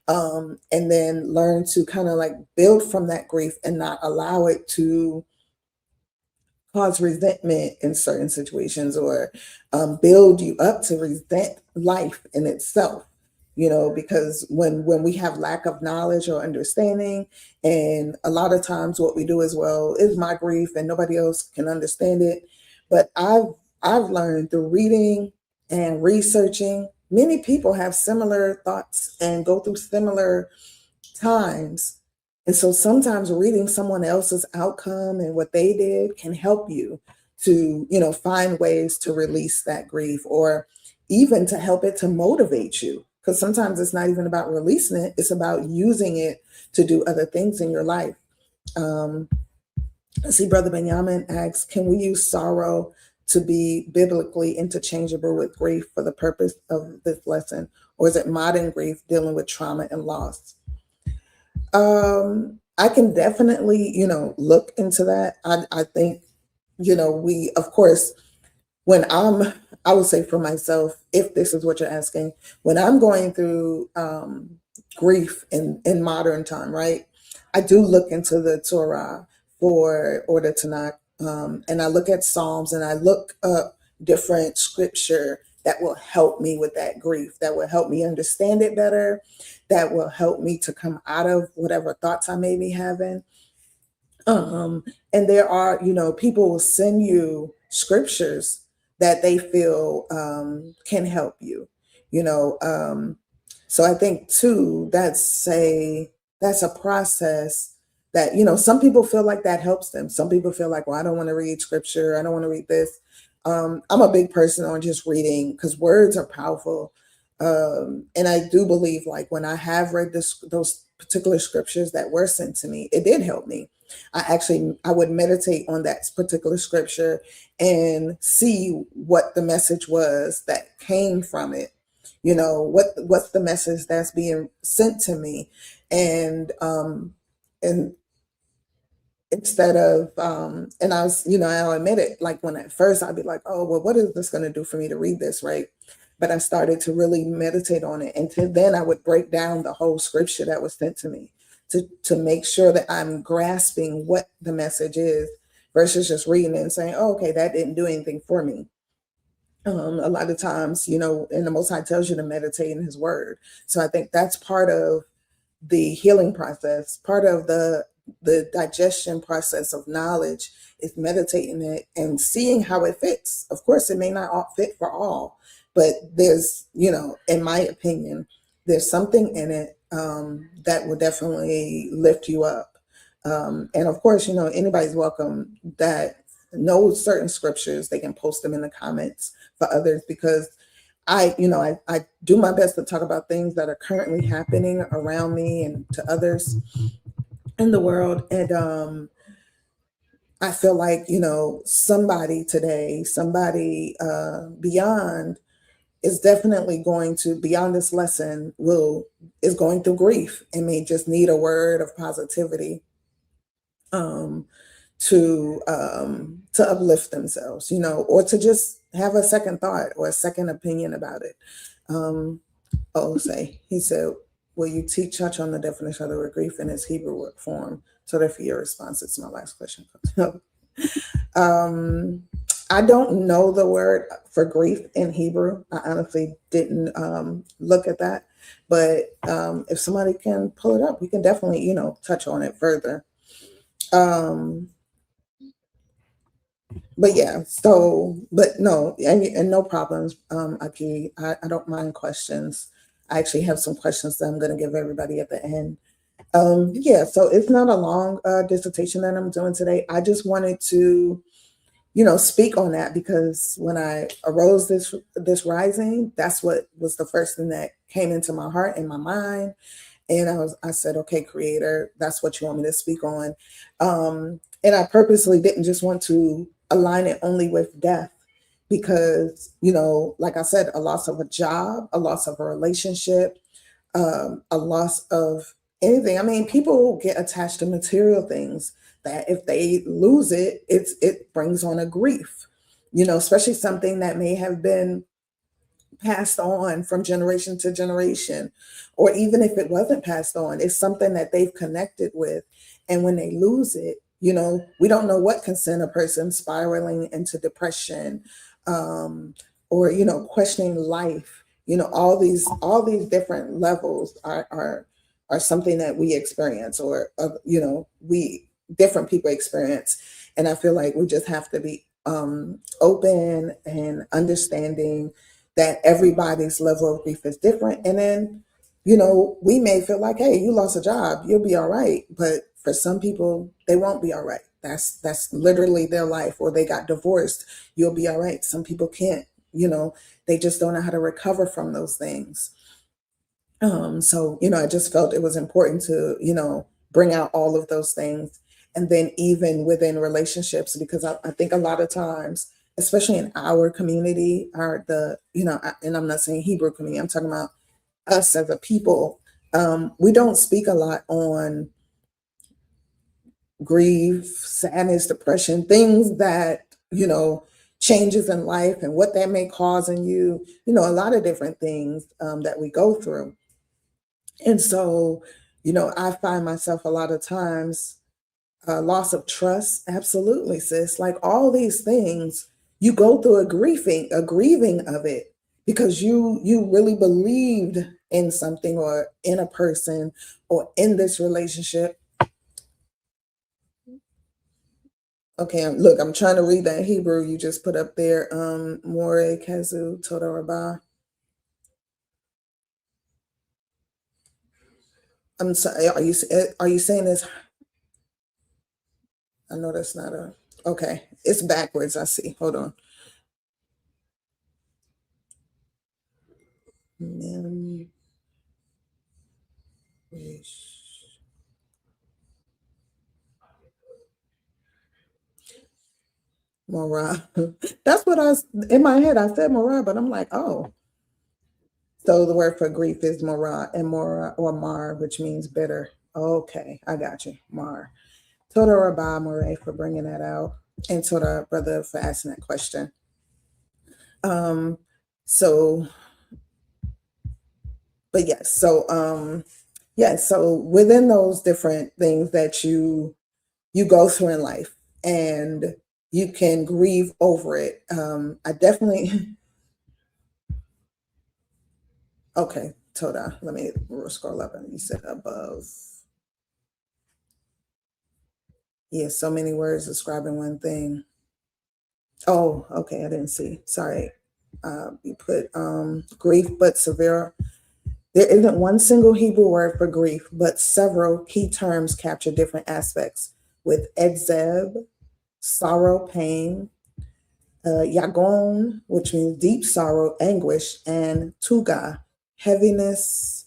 and then learn to kind of build from that grief and not allow it to cause resentment in certain situations, or build you up to resent life in itself. Because when we have lack of knowledge or understanding, and a lot of times what we do as well is my grief and nobody else can understand it. But I've learned through reading and researching, many people have similar thoughts and go through similar times. And so sometimes reading someone else's outcome and what they did can help you to, find ways to release that grief, or even to help it to motivate you. Because sometimes it's not even about releasing it, it's about using it to do other things in your life. I see Brother Benjamin asks, can we use sorrow to be biblically interchangeable with grief for the purpose of this lesson? Or is it modern grief dealing with trauma and loss? I can definitely, look into that. I think, we, of course, I would say for myself, if this is what you're asking, when I'm going through grief in modern time, right? I do look into the Torah or the Tanakh, and I look at Psalms, and I look up different scripture that will help me with that grief, that will help me understand it better, that will help me to come out of whatever thoughts I may be having. And there are, people will send you scriptures that they feel can help you. So I think too, that's a process that, some people feel like that helps them. Some people feel like, well, I don't want to read scripture. I don't want to read this. I'm a big person on just reading because words are powerful. And I do believe like when I have read those particular scriptures that were sent to me, it did help me. I would meditate on that particular scripture and see what the message was that came from it. What's the message that's being sent to me, and instead of and I'll admit it, like when at first I'd be like, oh well, what is this going to do for me to read this, right? But I started to really meditate on it, and then I would break down the whole scripture that was sent to me to make sure that I'm grasping what the message is versus just reading it and saying, oh, okay, that didn't do anything for me. A lot of times, and the Most High tells you to meditate in His Word. So I think that's part of the healing process, part of the digestion process of knowledge is meditating it and seeing how it fits. Of course, it may not all fit for all, but there's, in my opinion, there's something in it that will definitely lift you up. And of course, anybody's welcome that knows certain scriptures, they can post them in the comments for others because I do my best to talk about things that are currently happening around me and to others in the world. And I feel like, somebody today, somebody beyond is definitely going to, beyond this lesson, is going through grief and may just need a word of positivity um, to uplift themselves, or to just have a second thought or a second opinion about it. He said, will you touch on the definition of the word grief in its Hebrew word form? So therefore your response is my last question. I don't know the word for grief in Hebrew. I honestly didn't look at that. But if somebody can pull it up, we can definitely, touch on it further. But yeah, but no, and no problems, Aki. I don't mind questions. I actually have some questions that I'm going to give everybody at the end. Yeah, so it's not a long dissertation that I'm doing today. I just wanted to, speak on that because when I arose this rising, that's what was the first thing that came into my heart and my mind. And I said, okay, Creator, that's what you want me to speak on. And I purposely didn't just want to align it only with death because, like I said, a loss of a job, a loss of a relationship, a loss of anything. I mean, people get attached to material things that if they lose it, it brings on a grief, especially something that may have been passed on from generation to generation, or even if it wasn't passed on, it's something that they've connected with. And when they lose it, we don't know what can send a person spiraling into depression, or, questioning life. All these different levels are something that we experience or, we different people experience. And I feel like we just have to be open and understanding that everybody's level of grief is different. And then, we may feel like, hey, you lost a job, you'll be all right. But for some people, they won't be all right. That's literally their life. Or they got divorced, you'll be all right. Some people can't, they just don't know how to recover from those things. So, I just felt it was important to, bring out all of those things. And then even within relationships, because I think a lot of times, especially in our community, and I'm not saying Hebrew community, I'm talking about us as a people, we don't speak a lot on grief, sadness, depression, things that, changes in life and what that may cause in you, a lot of different things that we go through. And so, I find myself a lot of times, loss of trust, absolutely, sis. Like all these things, you go through a grieving of it because you really believed in something or in a person or in this relationship. Okay, look, I'm trying to read that Hebrew you just put up there. More Kazu Toda Rabah. I'm sorry. Are you saying this? I know that's not a. Okay, it's backwards. I see. Hold on. Mem- Mora. That's what I was in my head. I said Mora, but I'm like, oh. So the word for grief is Mora, and Mora or Mar, which means bitter. Okay, I got you. Mar. Toda Rabah Moray for bringing that out, and Toda brother for asking that question. So, but yes, yes, so within those different things that you go through in life, and you can grieve over it. I definitely okay, Toda. Let me scroll up and you said above. Yeah, so many words describing one thing. Oh, okay, I didn't see. Sorry. You put grief, but severe. There isn't one single Hebrew word for grief, but several key terms capture different aspects. With edzeb, sorrow, pain, yagon, which means deep sorrow, anguish, and tuga, heaviness,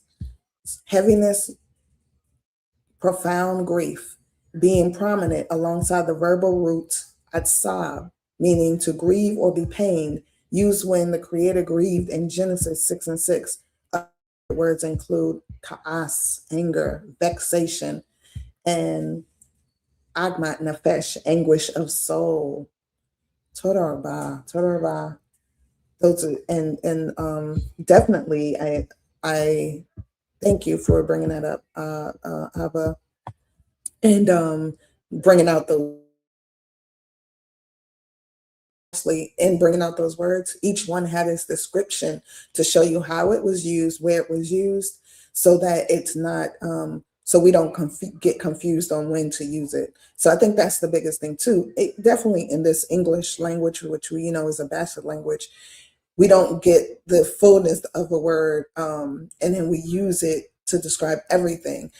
profound grief, being prominent alongside the verbal root atzab, meaning to grieve or be pained, used when the Creator grieved in Genesis 6:6. Other words include ka'as, anger, vexation, and agmat nefesh, anguish of soul. Todarba. Those are, and definitely I thank you for bringing that up, Abba, and bringing out the in bringing out those words. Each one had its description to show you how it was used, where it was used, so that it's not so we don't get confused on when to use it. So I think that's the biggest thing too. It definitely in this English language, which we is a bastard language, we don't get the fullness of a word, and then we use it to describe everything.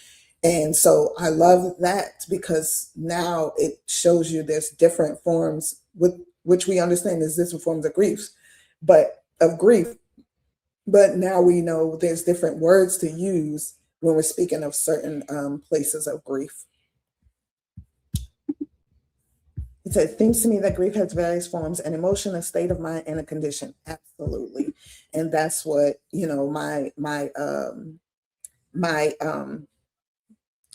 And so I love that because now it shows you there's different forms with which we understand there's different forms of grief. But now we know there's different words to use when we're speaking of certain places of grief. It says, it seems to me that grief has various forms: an emotion, a state of mind, and a condition. Absolutely. And that's what, my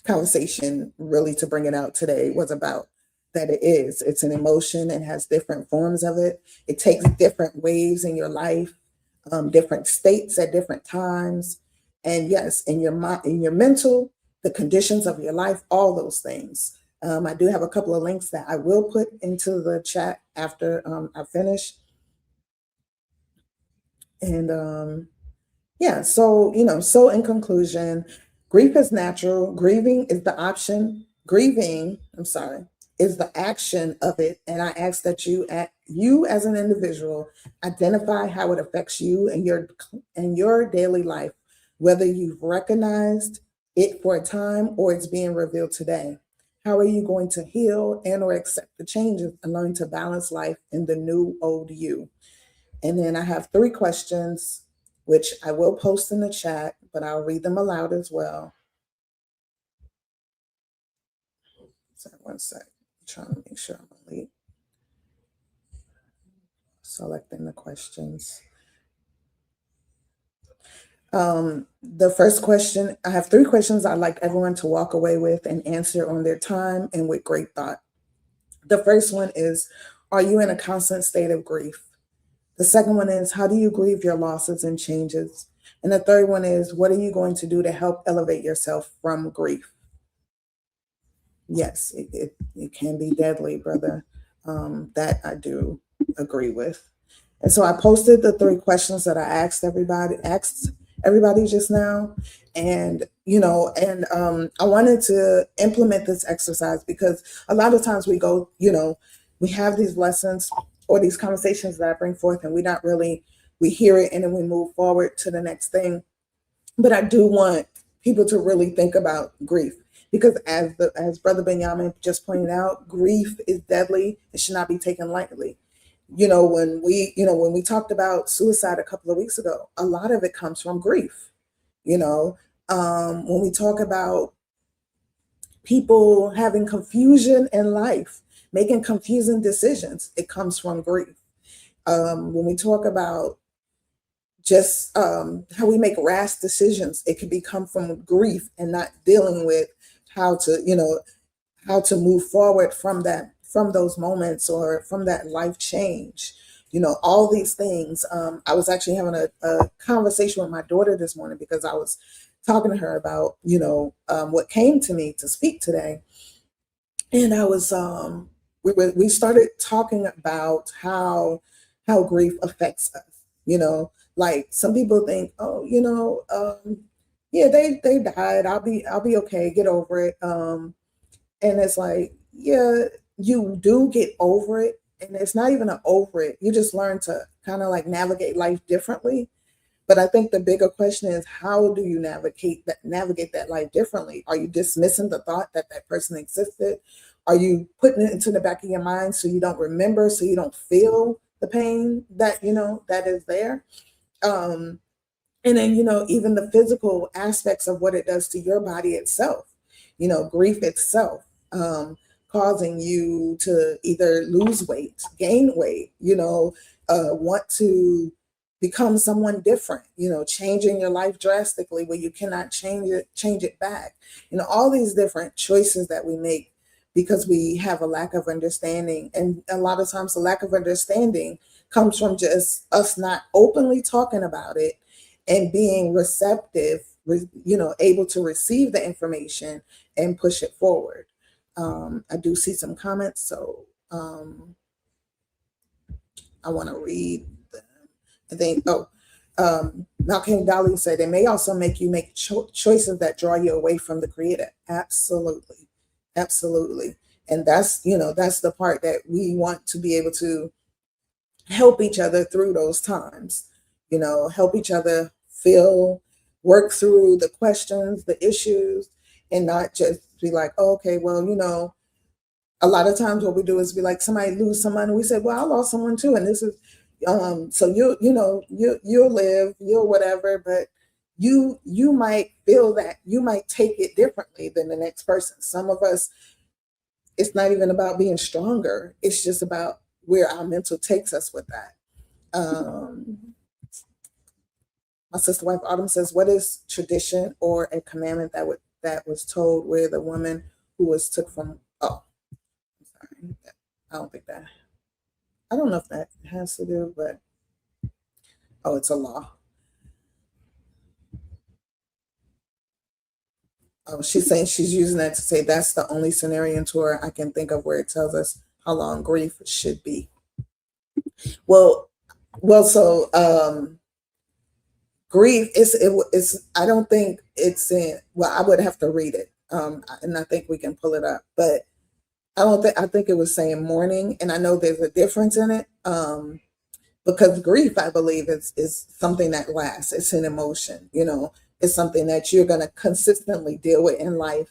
conversation really to bring it out today was about, that it's an emotion and has different forms of it. It takes different waves in your life, different states at different times. And yes, in your mind, in your mental, the conditions of your life, all those things. I do have a couple of links that I will put into the chat after I finish. And yeah, so so in conclusion, grief is natural. Grieving, I'm sorry, is the action of it. And I ask that you as an individual identify how it affects you and your daily life, whether you've recognized it for a time or it's being revealed today. How are you going to heal and or accept the changes and learn to balance life in the new old you? And then I have 3 questions, which I will post in the chat, but I'll read them aloud as well. So 1 sec. I'm trying to make sure I'm only selecting the questions. The first question, I have 3 questions I'd like everyone to walk away with and answer on their time and with great thought. The first one is, are you in a constant state of grief? The second one is, how do you grieve your losses and changes? And the third one is, what are you going to do to help elevate yourself from grief? Yes, it can be deadly, brother. That I do agree with. And so I posted the 3 questions that I asked everybody just now. And, I wanted to implement this exercise because a lot of times we go, we have these lessons or these conversations that I bring forth and we hear it and then we move forward to the next thing. But I do want people to really think about grief, because as Brother Benjamin just pointed out, grief is deadly. It should not be taken lightly. When we talked about suicide a couple of weeks ago, a lot of it comes from grief. When we talk about people having confusion in life, making confusing decisions, it comes from grief. When we talk about just how we make rash decisions, it can become from grief and not dealing with how to move forward from those moments or from that life change. All these things. I was actually having a conversation with my daughter this morning because I was talking to her about what came to me to speak today, and I was we started talking about how grief affects us. Like some people think, oh, yeah, they died. I'll be okay. Get over it. And it's like, yeah, you do get over it, and it's not even an over it. You just learn to kind of like navigate life differently. But I think the bigger question is, how do you navigate that life differently? Are you dismissing the thought that that person existed? Are you putting it into the back of your mind so you don't remember, so you don't feel the pain that that is there? And then even the physical aspects of what it does to your body itself. Grief itself, causing you to either lose weight, gain weight, want to become someone different, changing your life drastically where you cannot change it back. All these different choices that we make because we have a lack of understanding. And a lot of times the lack of understanding comes from just us not openly talking about it and being receptive, able to receive the information and push it forward. I do see some comments, so I want to read them. I think, Malcolm Dolly said, it may also make you make choices that draw you away from the creator. Absolutely. Absolutely. And that's the part that we want to be able to help each other through those times, help each other work through the questions, the issues, and not just be like, oh, okay, well, a lot of times what we do is be like, somebody lose someone, and we say, well, I lost someone too, and this is so you'll live, you'll whatever, but you might feel that, you might take it differently than the next person. Some of us, it's not even about being stronger, it's just about where our mental takes us with that. My sister wife Autumn says, what is tradition or a commandment that was told where the woman who was took from, oh, I'm sorry, I don't know if that has to do, but oh, it's a law. Oh, she's saying she's using that to say that's the only scenario in Torah I can think of where it tells us how long grief should be. Well, so grief is I don't think it's in, well, I would have to read it, and I think we can pull it up, but I think it was saying mourning, and I know there's a difference in it, because grief, I believe, is something that lasts. It's an emotion, it's something that you're going to consistently deal with in life,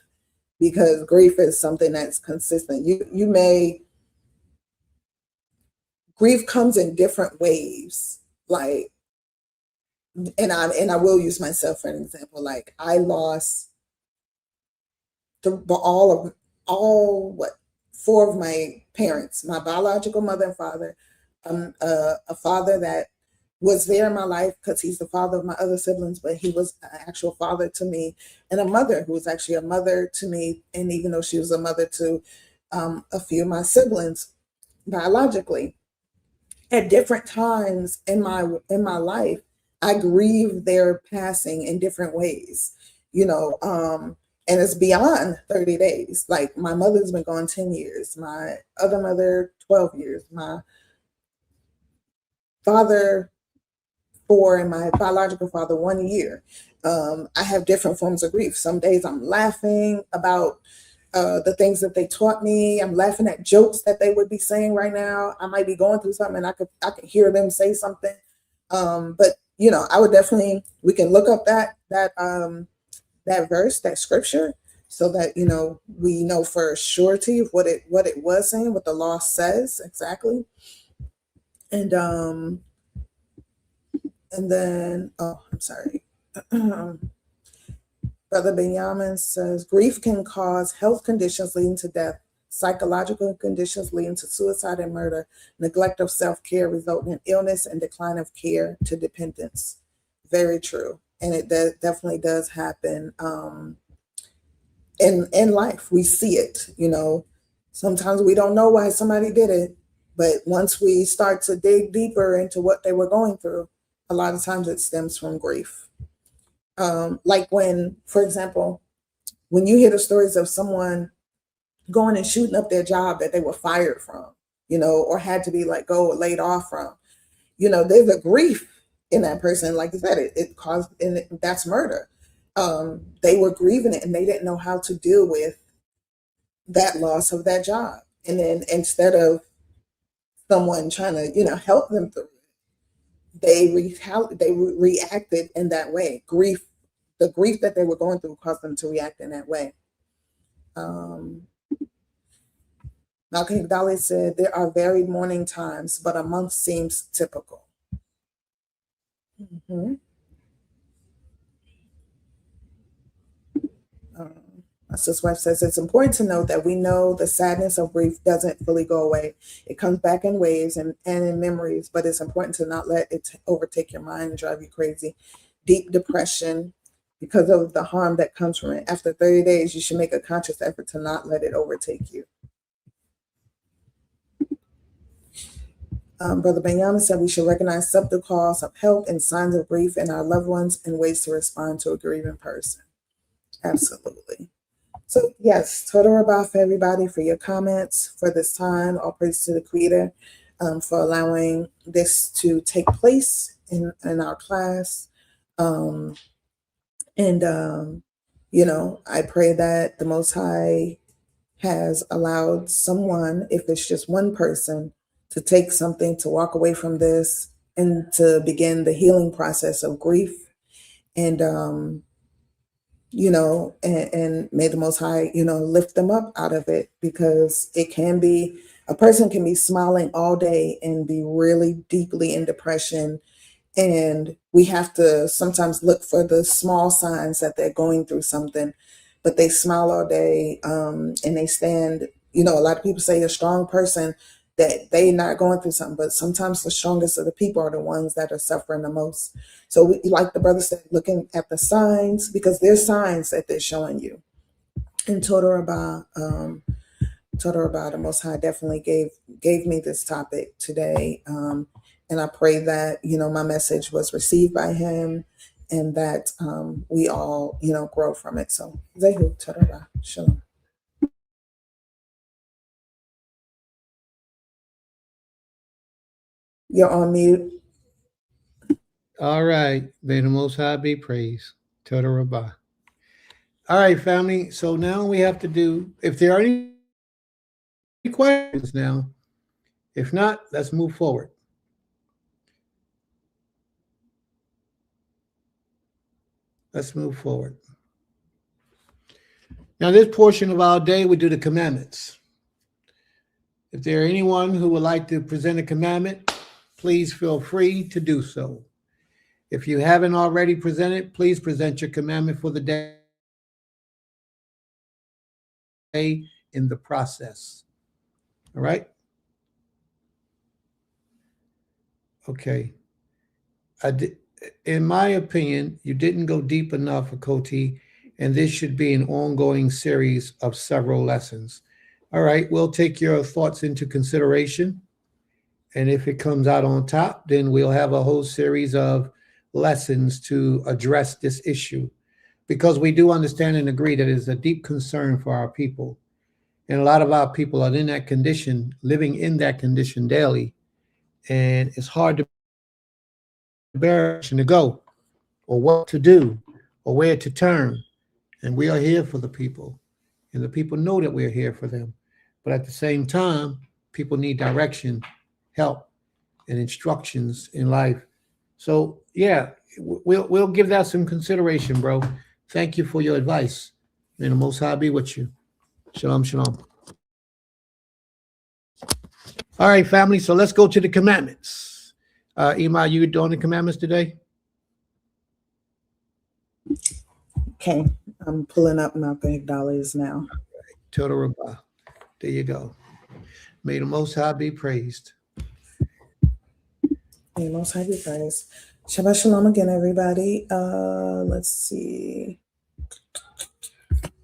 because grief is something that's consistent. Grief comes in different waves, like, and I will use myself for an example. Like, I lost all four of my parents, my biological mother and father, a father that was there in my life because he's the father of my other siblings, but he was an actual father to me, and a mother who was actually a mother to me. And even though she was a mother to a few of my siblings biologically, at different times in my life, I grieve their passing in different ways, and it's beyond 30 days. Like, my mother's been gone 10 years, my other mother 12 years, my father 4, and my biological father 1 year. I have different forms of grief. Some days I'm laughing about the things that they taught me. I'm laughing at jokes that they would be saying right now. I might be going through something and I could hear them say something. But I would definitely, we can look up that that verse, that scripture, so that we know for surety what it was saying, what the law says exactly. And then, oh, I'm sorry. Brother Benjamin says, grief can cause health conditions leading to death, psychological conditions leading to suicide and murder, neglect of self-care resulting in illness, and decline of care to dependence. Very true. And it definitely does happen in life. We see it, Sometimes we don't know why somebody did it, but once we start to dig deeper into what they were going through, a lot of times it stems from grief. Like when, for example, when you hear the stories of someone going and shooting up their job that they were fired from, or had to be let go or laid off from, there's a grief in that person. Like you said, it caused, and that's murder. They were grieving it and they didn't know how to deal with that loss of that job. And then instead of someone trying to, help them through it, they reacted in that way. The grief that they were going through caused them to react in that way. Malcolm Dolly said, there are varied mourning times, but a month seems typical. Mm-hmm. My sister's wife says, it's important to note that we know the sadness of grief doesn't fully go away. It comes back in waves and in memories, but it's important to not let it overtake your mind and drive you crazy. Deep depression, because of the harm that comes from it. After 30 days, you should make a conscious effort to not let it overtake you. Brother Benjamin said we should recognize subtle cause of health and signs of grief in our loved ones and ways to respond to a grieving person. Absolutely. So yes, total rabbi for everybody for your comments for this time. All praise to the Creator for allowing this to take place in our class. I pray that the Most High has allowed someone, if it's just one person, to take something, to walk away from this and to begin the healing process of grief. And, and may the Most High, lift them up out of it, because it can be, a person can be smiling all day and be really deeply in depression. And we have to sometimes look for the small signs that they're going through something, but they smile all day and they stand, a lot of people say a strong person, that they're not going through something, but sometimes the strongest of the people are the ones that are suffering the most. So like the brother said, looking at the signs, because there's signs that they're showing you. And Total Rabbi, the Most High definitely gave me this topic today. And I pray that, my message was received by him and that we all, grow from it. So, Zehu, Total Rabbi, Shalom. You're on mute. All right. May the Most High be praised. Total Rabbi. All right, family. So now we have to do, if there are any questions now, if not, let's move forward. Let's move forward. Now, this portion of our day, we do the commandments. If there are anyone who would like to present a commandment, please feel free to do so. If you haven't already presented, please present your commandment for the day in the process. All right? Okay. In my opinion, you didn't go deep enough, Akoti, and this should be an ongoing series of several lessons. All right, we'll take your thoughts into consideration. And if it comes out on top, then we'll have a whole series of lessons to address this issue, because we do understand and agree that it's a deep concern for our people. And a lot of our people are in that condition, living in that condition daily. And it's hard to bear to go, or what to do, or where to turn. And we are here for the people. And the people know that we're here for them. But at the same time, people need direction, help, and instructions in life. So yeah, we'll give that some consideration, bro. Thank you for your advice. May the Most High be with you. Shalom, shalom. All right, family. So let's go to the commandments. Ima, you doing the commandments today? Okay, I'm pulling up Malcolm Higdali's now. Total Rabbah. There you go. May the Most High be praised. May the Most High be praised. Shabbat shalom again, everybody. Let's see.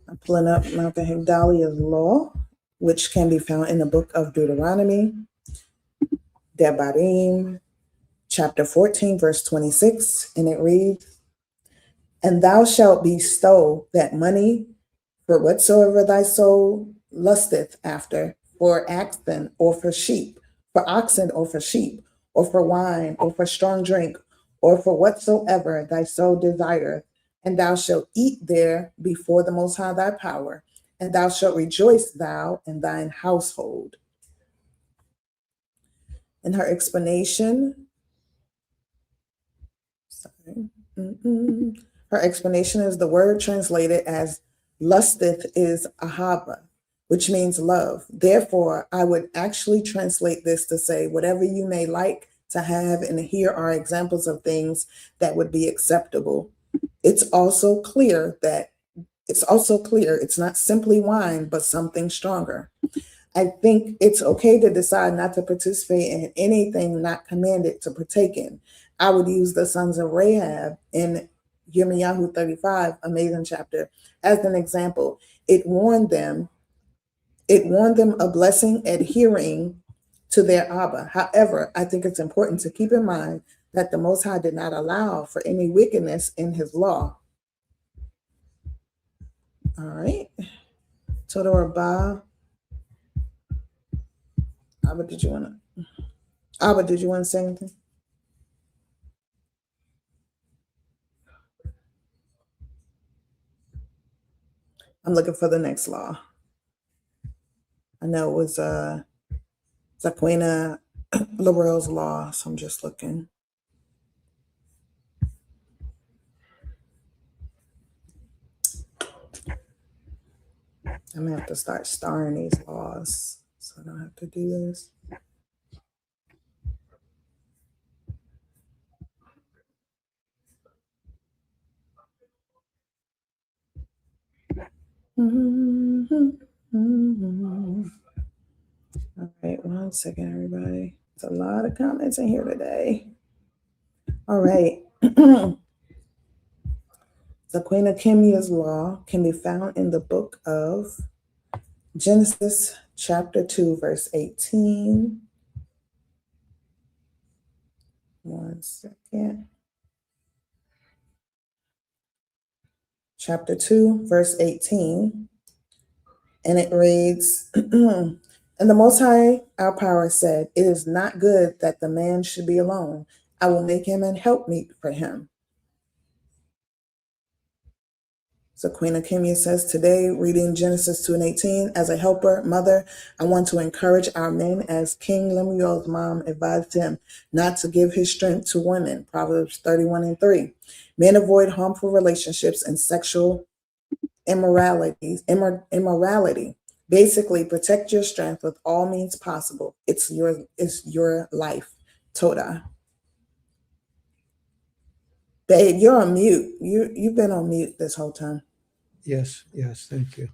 I'm pulling up Malcolm Higdali's law, which can be found in the book of Deuteronomy, Devarim, chapter 14, verse 26, and it reads, "And thou shalt bestow that money for whatsoever thy soul lusteth after, for oxen or for sheep, or for wine, or for strong drink, or for whatsoever thy soul desireth, and thou shalt eat there before the Most High thy power, and thou shalt rejoice thou and thine household." In her explanation, her explanation is the word translated as lusteth is ahava, which means love. Therefore, I would actually translate this to say, whatever you may like to have, and here are examples of things that would be acceptable. It's also clear it's not simply wine, but something stronger. I think it's okay to decide not to participate in anything not commanded to partake in. I would use the sons of Rahab in Yirmiyahu 35, amazing chapter, as an example. It warned them a blessing adhering to their Abba. However, I think it's important to keep in mind that the Most High did not allow for any wickedness in his law. All right. Total Rabbah. Abba, did you want to say anything? I'm looking for the next law. I know it was Zaquina Laurel's law, so I'm just looking. I'm gonna have to start starring these laws so I don't have to do this. All right, 1 second, everybody. There's a lot of comments in here today. All right. Zaquina Kimia's law can be found in the book of Genesis chapter 2, verse 18. 1 second. Chapter 2, verse 18. And it reads, "And the Most High, our power, said, It is not good that the man should be alone. I will make him an helpmeet for him." So Queen Akimia says, today, reading Genesis 2 and 18, as a helper, mother, I want to encourage our men as King Lemuel's mom advised him not to give his strength to women, Proverbs 31 and 3. Men avoid harmful relationships and sexual immorality. Basically, protect your strength with all means possible. It's your life. Toda. Babe, you're on mute. You've been on mute this whole time. Yes, thank you.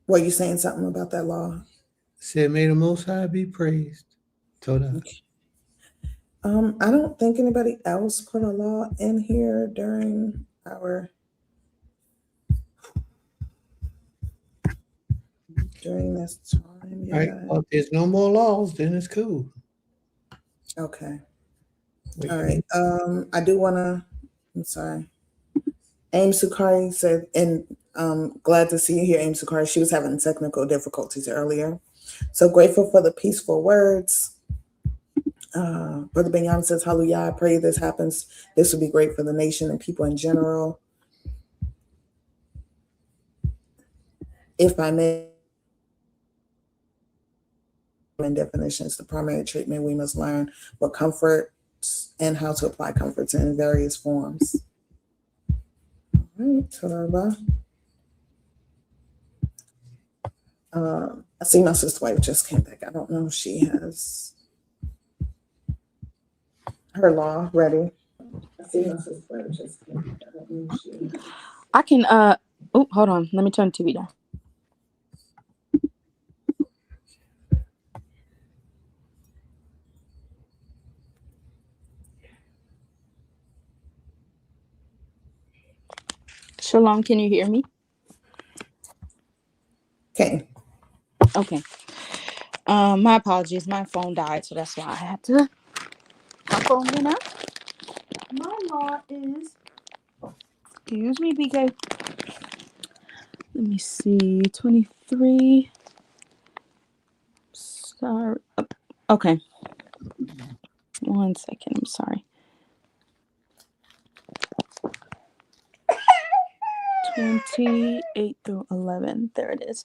Were you saying something about that law? Said, may the Most High be praised. Toda. Okay. I don't think anybody else put a law in here during this time. All right. Well, if there's no more laws, then it's cool. Okay. All right. I do want to. I'm sorry. Aim Sukari said, and glad to see you here, Aim Sukari. She was having technical difficulties earlier. So grateful for the peaceful words. Brother Benyamin says, hallelujah, I pray this happens. This would be great for the nation and people in general. If I may, in definitions, the primary treatment we must learn what comfort and how to apply comforts in various forms. All right, Taraba. I see my sister wife just came back. I don't know if she has her law ready. I see my sister wife just came back. I don't know if she has. I can hold on. Let me turn the TV down. Shalom, can you hear me? Okay. Okay. My apologies. My phone died, so that's why I had to. My phone went out. My law is. Excuse me, BK. Let me see. 23. Sorry. Okay. 1 second. I'm sorry. 28 through 11. There it is.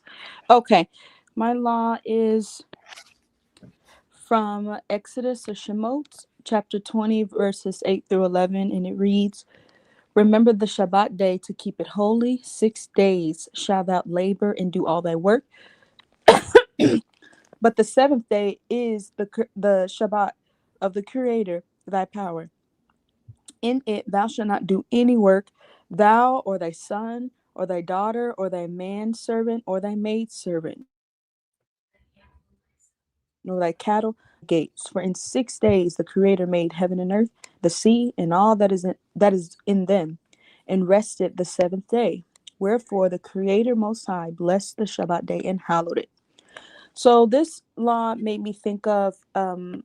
Okay. My law is from Exodus or Shemot, chapter 20, verses 8 through 11. And it reads, "Remember the Shabbat day to keep it holy. 6 days shalt thou labor and do all thy work. But the seventh day is the Shabbat of the Creator, thy power. In it thou shalt not do any work, thou or thy son or thy daughter or thy manservant or thy maidservant, nor thy cattle, gates. For in 6 days the Creator made heaven and earth, the sea, and all that is in them, and rested the seventh day. Wherefore the Creator Most High blessed the Shabbat day and hallowed it." So this law made me think of I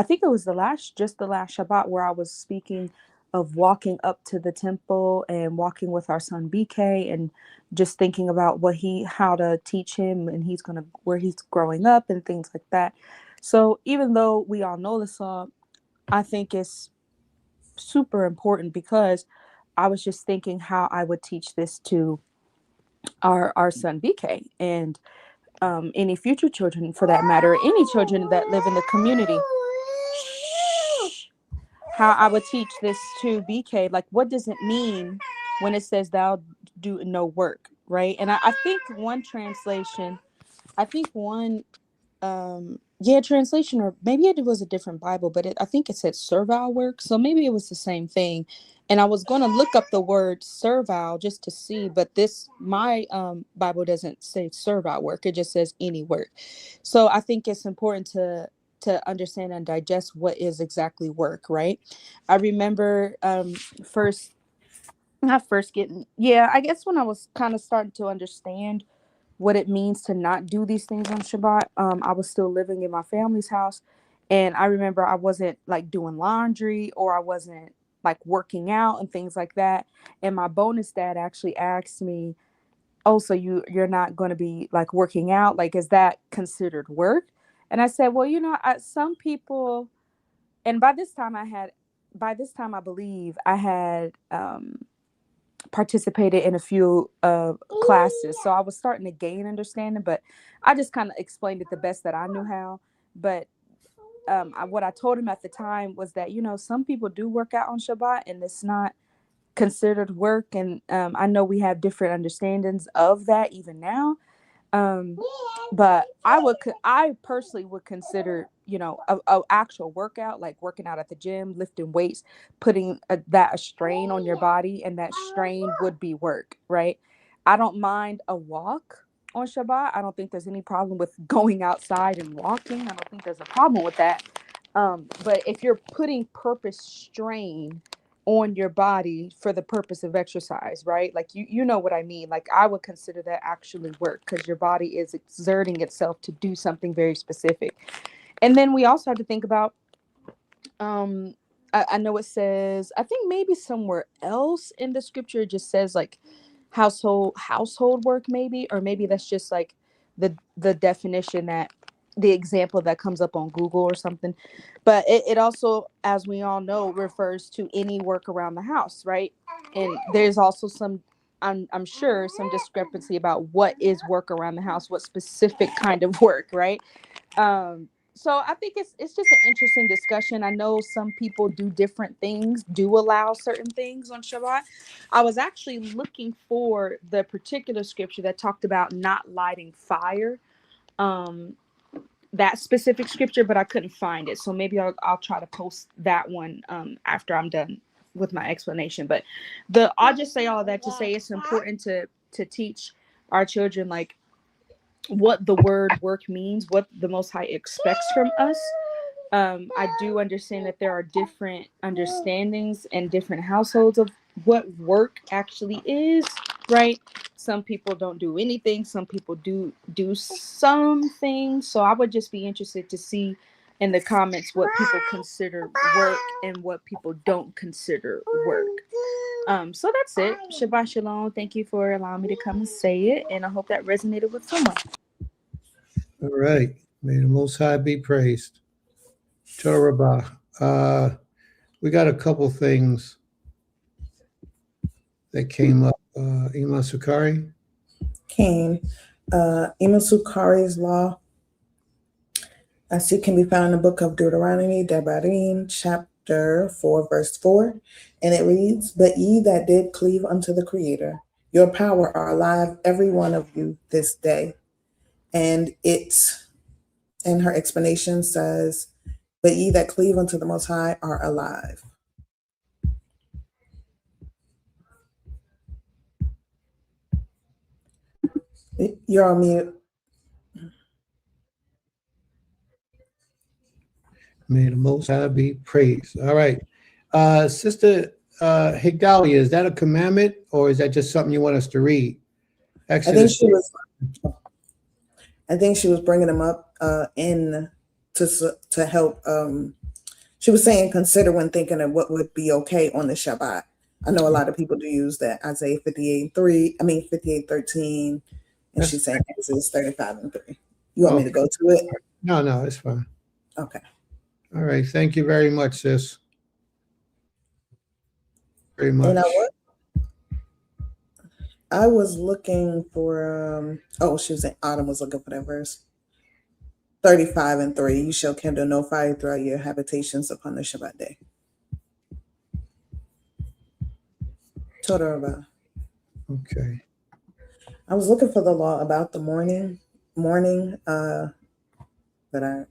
think it was the last Shabbat where I was speaking of walking up to the temple and walking with our son BK and just thinking about how to teach him and where he's growing up and things like that. So even though we all know this law, I think it's super important because I was just thinking how I would teach this to our son BK and any future children for that matter, any children that live in the community. How I would teach this to BK, like what does it mean when it says thou do no work, right? And I think one translation, translation, or maybe it was a different Bible, but I think it said servile work, so maybe it was the same thing. And I was going to look up the word servile just to see, but my Bible doesn't say servile work, it just says any work. So I think it's important to understand and digest what is exactly work, right? I remember I guess when I was kind of starting to understand what it means to not do these things on Shabbat. I was still living in my family's house, and I remember I wasn't like doing laundry or I wasn't like working out and things like that. And my bonus dad actually asked me, "Oh, so you're not going to be like working out? Like, is that considered work?" And I said, "Well, some people." And by this time, I believe I had participated in a few classes, so I was starting to gain understanding, but I just kind of explained it the best that I knew how. But what I told him at the time was that some people do work out on Shabbat and it's not considered work, and I know we have different understandings of that even now. But I personally would consider, a actual workout, like working out at the gym, lifting weights, putting a strain on your body, and that strain would be work, right? I don't mind a walk on Shabbat. I don't think there's any problem with going outside and walking. I don't think there's a problem with that. But if you're putting purpose strain on your body for the purpose of exercise, right? Like you know what I mean? Like I would consider that actually work because your body is exerting itself to do something very specific. And then we also have to think about, I know it says, I think maybe somewhere else in the scripture it just says like household work maybe, or maybe that's just like the definition the example that comes up on Google or something. But it also, as we all know, refers to any work around the house, right? And there's also I'm sure some discrepancy about what is work around the house, what specific kind of work, right? So I think it's just an interesting discussion. I know some people do different things, do allow certain things on Shabbat. I was actually looking for the particular scripture that talked about not lighting fire. Um, that specific scripture, but I couldn't find it. So maybe I'll try to post that one after I'm done with my explanation. But I'll just say all that to say it's important to teach our children like what the word work means, what the Most High expects from us. I do understand that there are different understandings and different households of what work actually is, right? Some people don't do anything, some people do some things. So I would just be interested to see in the comments what people consider work and what people don't consider work. So that's it. Shabbat Shalom. Thank you for allowing me to come and say it, and I hope that resonated with someone. All right. May the Most High be praised. Torah. We got a couple things that came up. Ima Sukari. Ima Sukari's law, I see, can be found in the book of Deuteronomy, Devarim, chapter 4, verse 4. And it reads, "But ye that did cleave unto the Creator, your power are alive, every one of you this day." And her explanation says, "But ye that cleave unto the Most High are alive." You're on mute. May the Most High be praised. All right. Sister Higdalia, is that a commandment or is that just something you want us to read? Exodus. I think she was bringing them up to help. She was saying, consider when thinking of what would be okay on the Shabbat. I know a lot of people do use that Isaiah 58:13, and she's saying Exodus 35:3. You want me to go to it? No, it's fine. Okay. All right. Thank you very much, sis. Very much. You know what? I was looking for, she was saying Autumn was looking for that verse. 35:3, you shall kindle no fire throughout your habitations upon the Shabbat day. Torah. Okay. I was looking for the law about the mourning, but I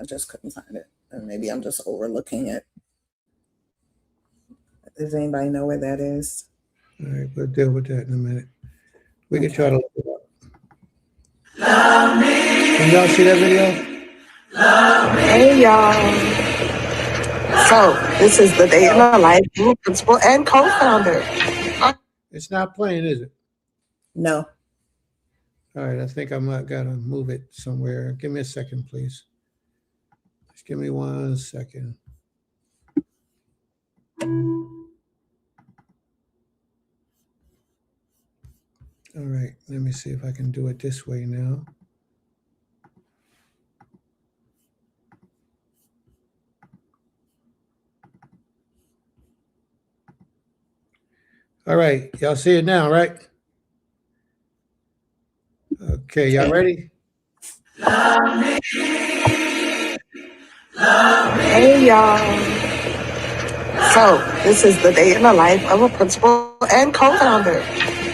just couldn't find it. And maybe I'm just overlooking it. Does anybody know where that is? All right, we'll deal with that in a minute. We can try to look it up. Can y'all see that video? Hey y'all. So this is the day in my life, principal and co-founder. It's not playing, is it? No. All right, I think I might gotta move it somewhere. Give me a second, please. Just give me 1 second. All right, let me see if I can do it this way now. All right, y'all see it now, right? Okay, y'all ready? Hey y'all. So this is the day in the life of a principal and co-founder.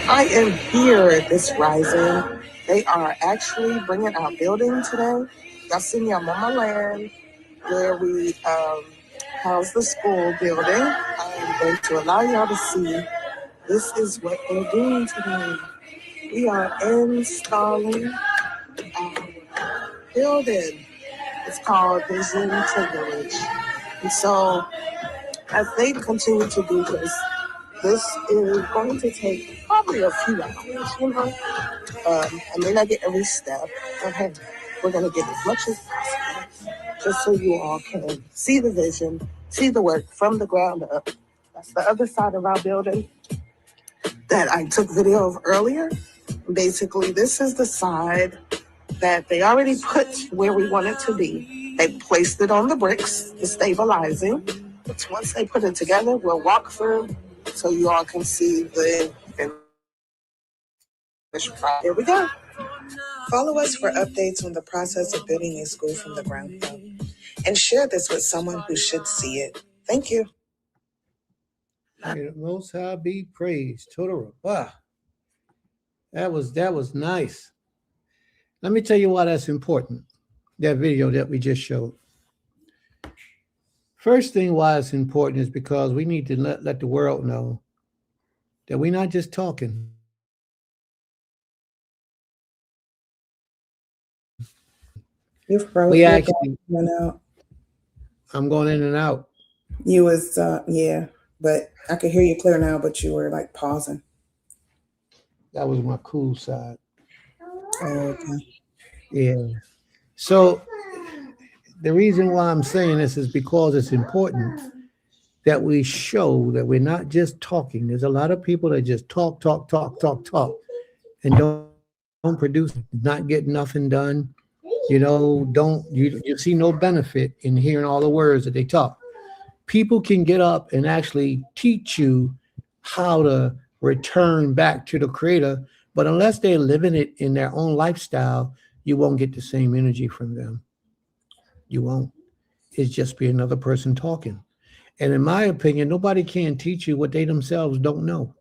I am here this rising. They are actually bringing our building today. Y'all see me, I'm on my land where we house the school building. I'm going to allow y'all to see. This is what they're doing today. We are installing our building. It's called Vision to Village. And so as they continue to do this, this is going to take probably a few hours, you know. I may not get every step, but hey, we're going to get as much as possible just so you all can see the vision, see the work from the ground up. That's the other side of our building that I took video of earlier. Basically, this is the side that they already put where we want it to be. They placed it on the bricks, the stabilizing. But once they put it together, we'll walk through so you all can see the finished product. Here we go. Follow us for updates on the process of building a school from the ground up. And share this with someone who should see it. Thank you. May the Most High be praised. Total. Wow. That was nice. Let me tell you why that's important. That video that we just showed. First thing why it's important is because we need to let the world know that we're not just talking. You froze. We You're actually, going in and out. I'm going in and out. You was yeah, but I could hear you clear now, but you were like pausing. That was my cool side. Oh, okay. Yeah. So the reason why I'm saying this is because it's important that we show that we're not just talking. There's a lot of people that just talk, and don't produce, not get nothing done. You know, you see no benefit in hearing all the words that they talk. People can get up and actually teach you how to return back to the creator, but unless they're living it in their own lifestyle, you won't get the same energy from them. You won't. It's just be another person talking. And in my opinion, nobody can teach you what they themselves don't know,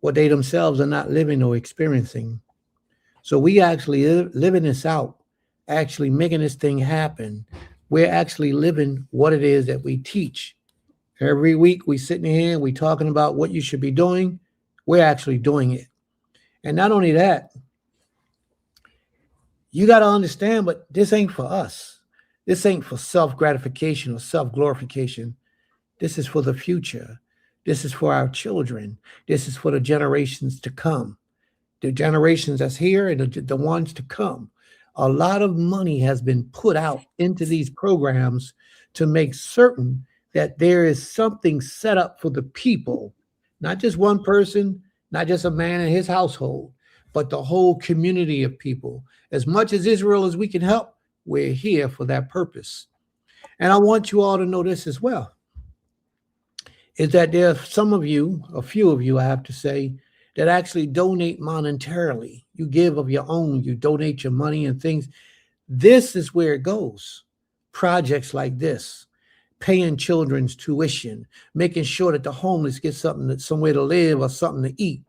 what they themselves are not living or experiencing. So we actually living this out, actually making this thing happen. We're actually living what it is that we teach. Every week we sitting here, we talking about what you should be doing. We're actually doing it. And not only that, you got to understand, but this ain't for us. This ain't for self-gratification or self-glorification. This is for the future. This is for our children. This is for the generations to come. The generations that's here and the ones to come. A lot of money has been put out into these programs to make certain that there is something set up for the people, not just one person, not just a man in his household, but the whole community of people. As much as Israel as we can help, we're here for that purpose. And I want you all to know this as well, is that there are some of you, a few of you, I have to say, that actually donate monetarily. You give of your own, you donate your money and things. This is where it goes. Projects like this, paying children's tuition, making sure that the homeless get somewhere to live or something to eat.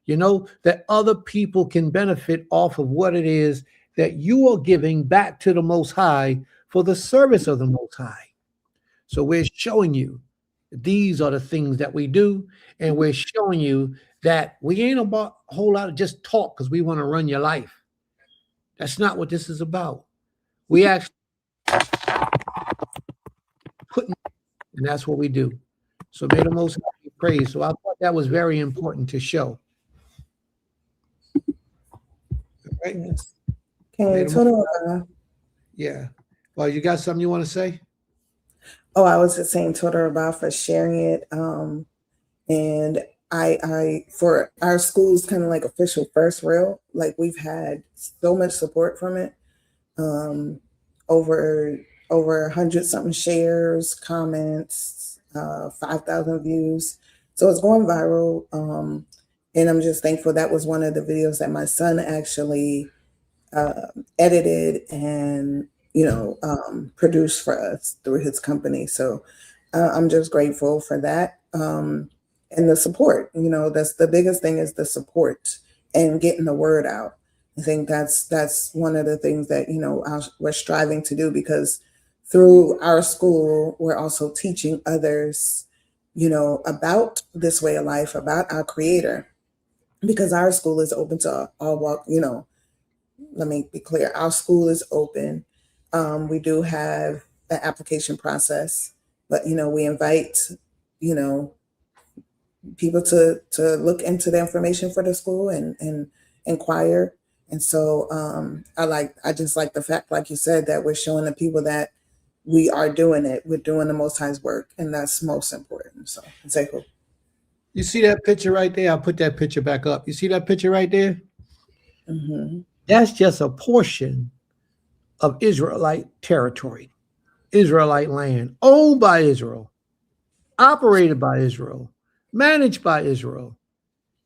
You know, that other people can benefit off of what it is that you are giving back to the Most High for the service of the Most High. So we're showing you these are the things that we do, and we're showing you that we ain't about a whole lot of just talk because we want to run your life. That's not what this is about. We actually putting, and that's what we do. So may the Most High be praised. So I thought that was very important to show. Right? Yes. Can you tell Yeah. Well, you got something you want to say? Oh, I was just saying Twitter about for sharing it. And I for our school's kind of like official first reel, like we've had so much support from it. Over 100 something shares, comments, 5,000 views. So it's going viral. And I'm just thankful that was one of the videos that my son actually edited and produced for us through his company. So I'm just grateful for that. And the support, that's the biggest thing, is the support and getting the word out. I think that's one of the things that, we're striving to do, because through our school, we're also teaching others, about this way of life, about our creator, because our school is open to all walk, let me be clear. Our school is open. We do have an application process, but, we invite, people to look into the information for the school and inquire. And so I just like the fact, like you said, that we're showing the people that we are doing it. We're doing the Most High's work, and that's most important. So say cool. You see that picture right there? I'll put that picture back up. You see that picture right there? Mm-hmm. That's just a portion of Israelite territory, Israelite land, owned by Israel, operated by Israel, managed by Israel.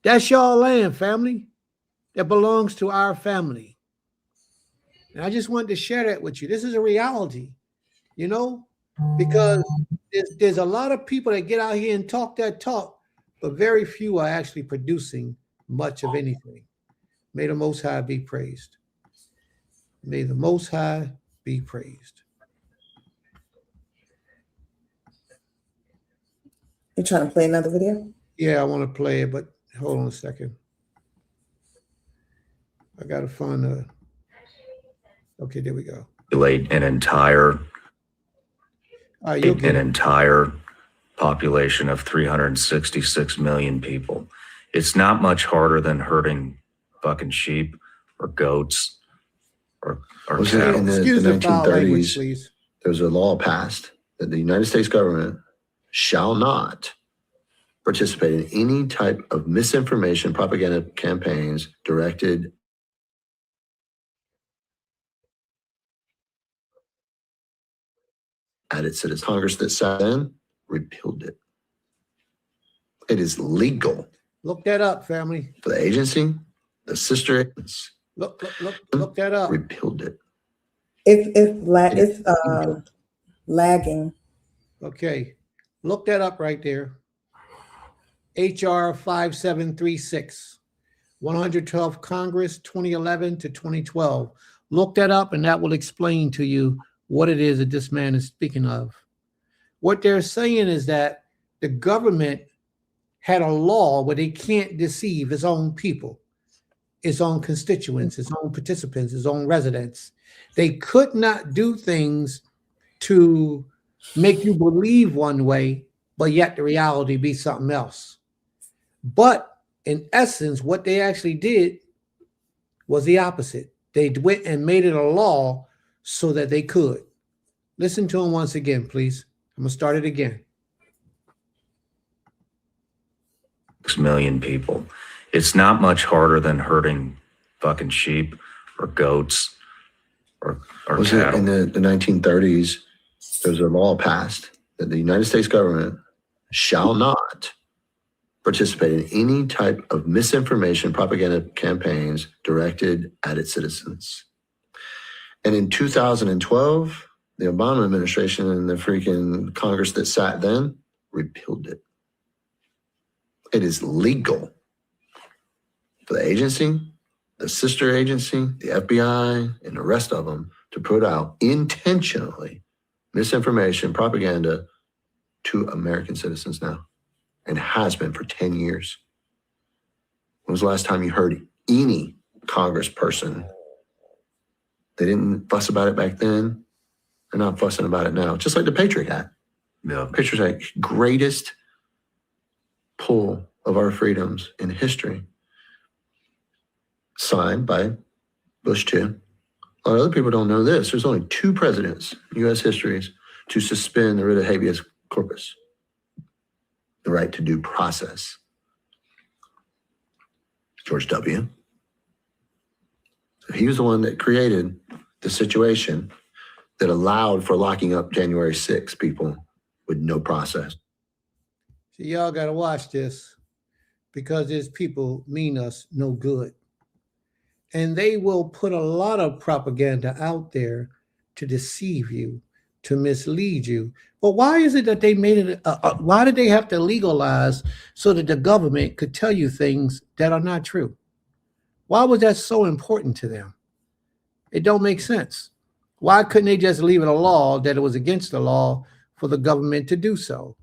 That's y'all land, family. That belongs to our family. And I just wanted to share that with you. This is a reality, you know, because there's a lot of people that get out here and talk that talk, but very few are actually producing much of anything. May the Most High be praised. May the Most High be praised. You trying to play another video? Yeah, I want to play it, but hold on a second. I got to find the. Okay, there we go. An entire population of 366 million people. It's not much harder than herding fucking sheep or goats or cattle. In the 1930s, there was a law passed that the United States government shall not participate in any type of misinformation propaganda campaigns directed at its citizens. Congress that sat in repealed it. It is legal. Look that up, family. For the agency, the sister agency. Look that up. Repealed it. It's lagging. Okay, look that up right there. HR 5736, 112th Congress, 2011 to 2012. Look that up, and that will explain to you what it is that this man is speaking of. What they're saying is that the government had a law where they can't deceive its own people, its own constituents, its own participants, its own residents. They could not do things to make you believe one way, but yet the reality be something else. But in essence, what they actually did was the opposite. They went and made it a law so that they could. Listen to him once again, please. I'm going to start it again. 6 million people. It's not much harder than herding fucking sheep or goats or cattle. In the 1930s, there was a law passed that the United States government shall not participate in any type of misinformation propaganda campaigns directed at its citizens. And in 2012, the Obama administration and the freaking Congress that sat then repealed it. It is legal for the agency, the sister agency, the FBI, and the rest of them to put out intentionally misinformation, propaganda to American citizens now, and has been for 10 years. When was the last time you heard any congressperson? They didn't fuss about it back then. They're not fussing about it now. Just like the Patriot Act. Yeah. Patriot Act, greatest pull of our freedoms in history. Signed by Bush II. A lot of other people don't know this. There's only 2 presidents in U.S. history to suspend the writ of habeas corpus, the right to due process. George W. So he was the one that created the situation that allowed for locking up January 6 people with no process. So y'all got to watch this, because there's people mean us no good. And they will put a lot of propaganda out there to deceive you, to mislead you. But why is it that they made it, why did they have to legalize so that the government could tell you things that are not true? Why was that so important to them? It don't make sense. Why couldn't they just leave it a law that it was against the law for the government to do so?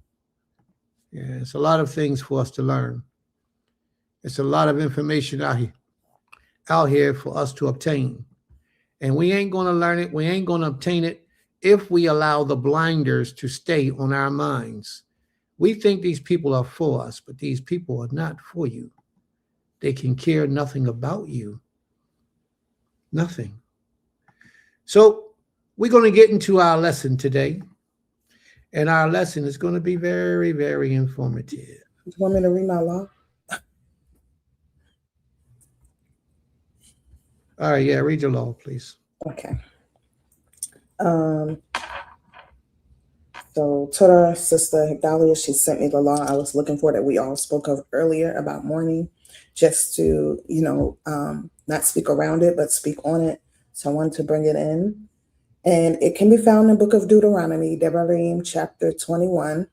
Yeah, it's a lot of things for us to learn. It's a lot of information out here for us to obtain. And we ain't going to learn it. We ain't going to obtain it if we allow the blinders to stay on our minds. We think these people are for us, but these people are not for you. They can care nothing about you. Nothing. So we're going to get into our lesson today. And our lesson is going to be very, very informative. You want me to read my law? All right, yeah, read your law, please. Okay. So Torah sister Higdalia, she sent me the law I was looking for that we all spoke of earlier about mourning, just to, not speak around it, but speak on it. So I wanted to bring it in. And it can be found in the book of Deuteronomy, Devarim, chapter 21.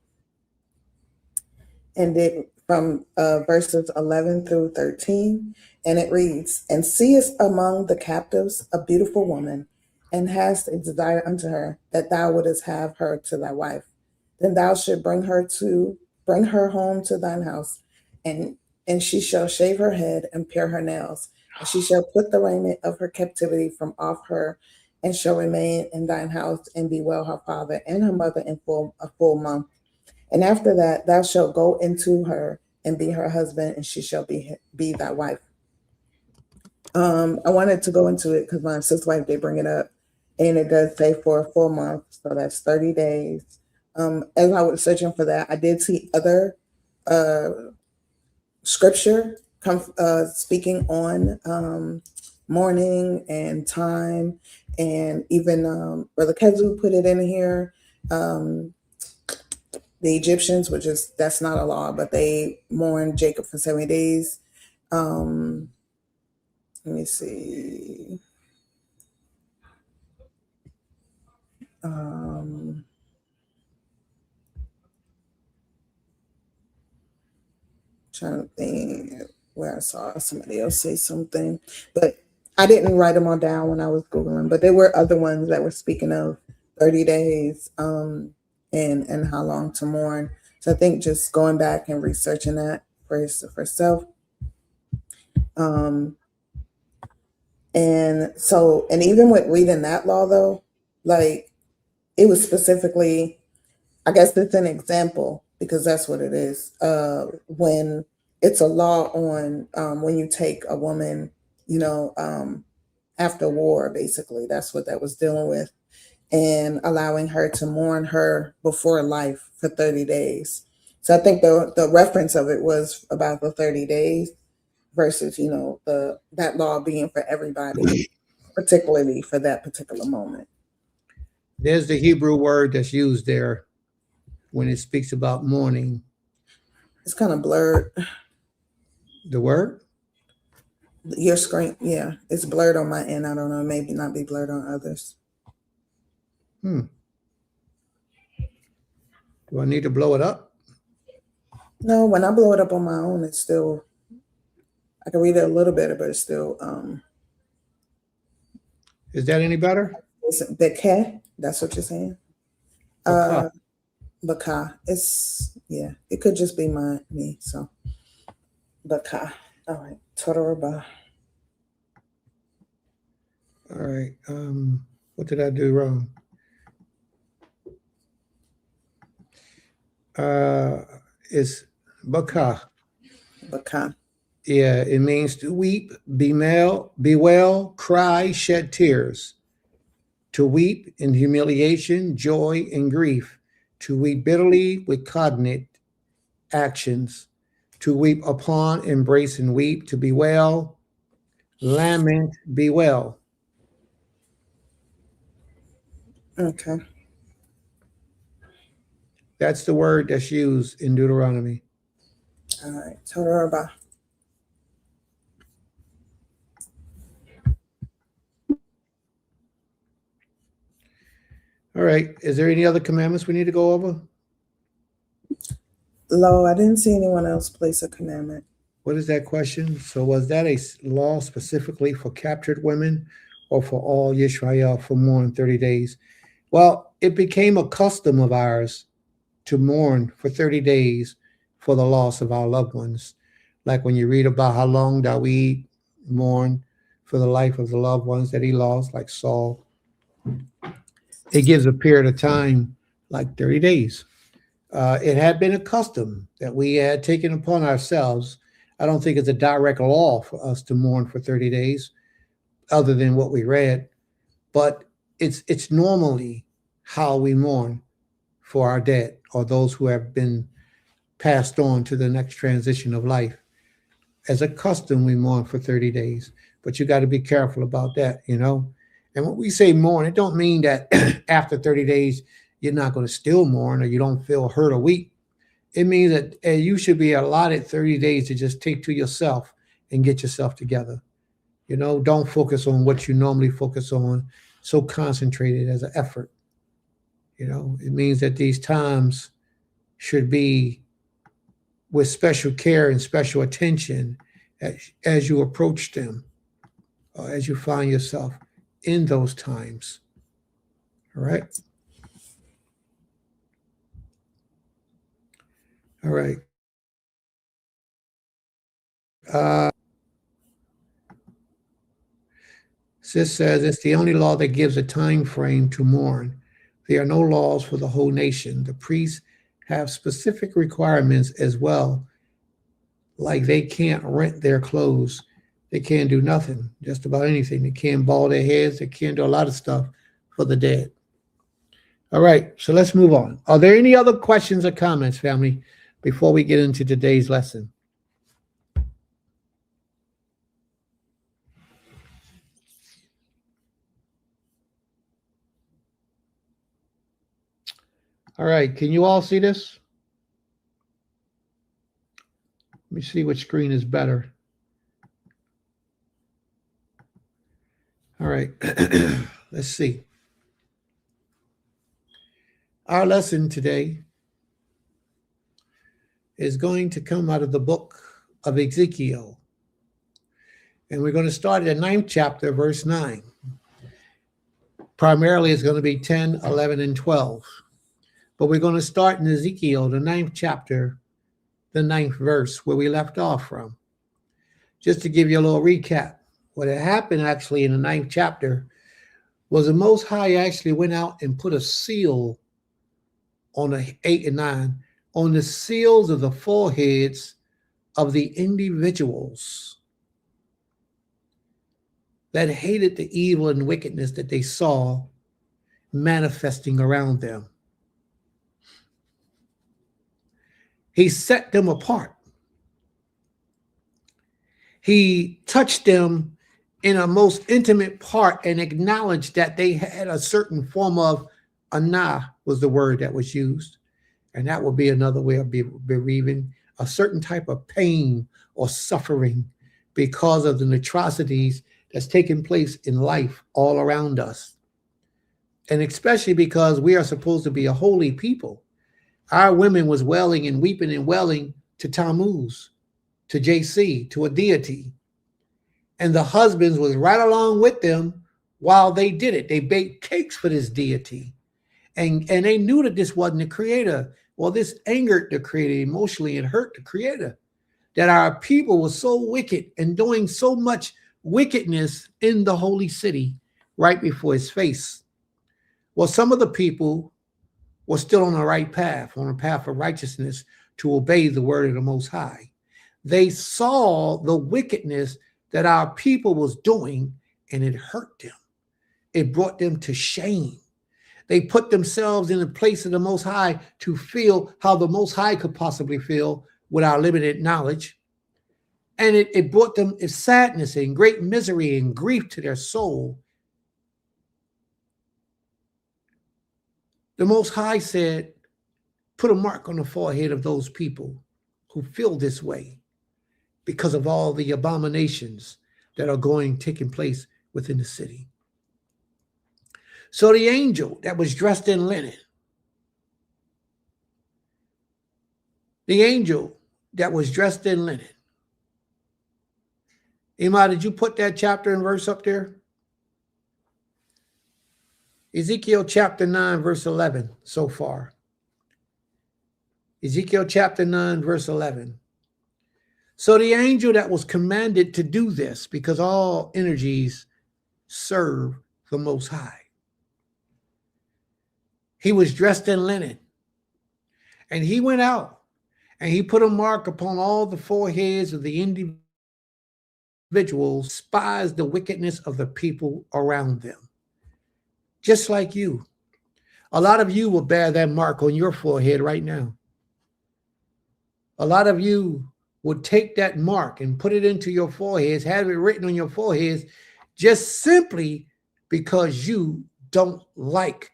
And it from verses 11 through 13. And it reads, and seest among the captives a beautiful woman, and hast a desire unto her, that thou wouldest have her to thy wife. Then thou should bring her home to thine house, and she shall shave her head and pare her nails, and she shall put the raiment of her captivity from off her, and shall remain in thine house, and bewail her father and her mother in a full month. And after that, thou shalt go into her and be her husband, and she shall be thy wife. I wanted to go into it because my sister wife did bring it up, and it does say for a full month, so that's 30 days. As I was searching for that, I did see other scripture speaking on mourning and time, and even Brother Kezu put it in here. The Egyptians, that's not a law, but they mourned Jacob for 70 days. Let me see. Trying to think where I saw somebody else say something, but I didn't write them all down when I was Googling, but there were other ones that were speaking of 30 days and how long to mourn. So I think just going back and researching that for self. And even with reading that law though, like it was specifically, I guess it's an example because that's what it is. When it's a law on when you take a woman, after war, basically, that's what that was dealing with, and allowing her to mourn her before life for 30 days. So I think the reference of it was about the 30 days versus, that law being for everybody, particularly for that particular moment. There's the Hebrew word that's used there when it speaks about mourning. It's kind of blurred. The word? Your screen, yeah, it's blurred on my end. I don't know, maybe not be blurred on others. Do I need to blow it up? No, when I blow it up on my own, it's still, I can read it a little better, but it's still. Is that any better? Beke, that's what you're saying? Baka. It could just be me, so. Baka. All right, Todoroba. All right, what did I do wrong? It's Baka. Baka. Yeah, it means to weep, bewail, cry, shed tears. To weep in humiliation, joy, and grief. To weep bitterly with cognate actions. To weep upon, embrace, and weep. To bewail, lament, bewail. Okay. That's the word that's used in Deuteronomy. All right, Todoroba. All right. Is there any other commandments we need to go over? Lo, I didn't see anyone else place a commandment. What is that question? So was that a law specifically for captured women or for all Yisrael for more than 30 days? Well, it became a custom of ours to mourn for 30 days for the loss of our loved ones. Like when you read about how long David mourned for the life of the loved ones that he lost, like Saul. It gives a period of time, like 30 days. It had been a custom that we had taken upon ourselves. I don't think it's a direct law for us to mourn for 30 days, other than what we read, but it's normally how we mourn for our dead or those who have been passed on to the next transition of life. As a custom, we mourn for 30 days, but you got to be careful about that, And when we say mourn, it don't mean that after 30 days, you're not going to still mourn or you don't feel hurt or weak. It means that you should be allotted 30 days to just take to yourself and get yourself together. You know, don't focus on what you normally focus on, so concentrated as an effort. You know, it means that these times should be with special care and special attention as you approach them, as you find yourself in those times. All right. All right. Sis says it's the only law that gives a time frame to mourn. There are no laws for the whole nation. The priests have specific requirements as well, like they can't rent their clothes. They can't do nothing, just about anything. They can't bald their heads. They can't do a lot of stuff for the dead. All right, so let's move on. Are there any other questions or comments, family, before we get into today's lesson? All right, can you all see this? Let me see which screen is better. All right, let's see. Our lesson today is going to come out of the book of Ezekiel. And we're going to start at the 9th chapter, verse 9. Primarily, it's going to be 10, 11, and 12. But we're going to start in Ezekiel, the 9th chapter, the 9th verse, where we left off from. Just to give you a little recap, what had happened actually in the 9th chapter was the Most High actually went out and put a seal on the 8 and 9, on the seals of the foreheads of the individuals that hated the evil and wickedness that they saw manifesting around them. He set them apart. He touched them in a most intimate part and acknowledged that they had a certain form of anah was the word that was used. And that would be another way of bereaving, a certain type of pain or suffering because of the atrocities that's taking place in life all around us. And especially because we are supposed to be a holy people. Our women was wailing and weeping and wailing to Tammuz, to JC, to a deity. And the husbands was right along with them while they did it. They baked cakes for this deity. And they knew that this wasn't the creator. Well, this angered the creator emotionally and hurt the creator. That our people were so wicked and doing so much wickedness in the holy city right before his face. Well, some of the people were still on the right path, on a path of righteousness to obey the word of the Most High. They saw the wickedness that our people was doing, and it hurt them. It brought them to shame. They put themselves in the place of the Most High to feel how the Most High could possibly feel with our limited knowledge. And it brought them sadness and great misery and grief to their soul. The Most High said, put a mark on the forehead of those people who feel this way because of all the abominations that are taking place within the city. So the angel that was dressed in linen, Ima, did you put that chapter and verse up there? Ezekiel chapter 9, verse 11 so far. Ezekiel chapter 9, verse 11. So the angel that was commanded to do this, because all energies serve the Most High. He was dressed in linen. And he went out and he put a mark upon all the foreheads of the individuals, despised the wickedness of the people around them. Just like you. A lot of you will bear that mark on your forehead right now. A lot of you would take that mark and put it into your foreheads, have it written on your foreheads, just simply because you don't like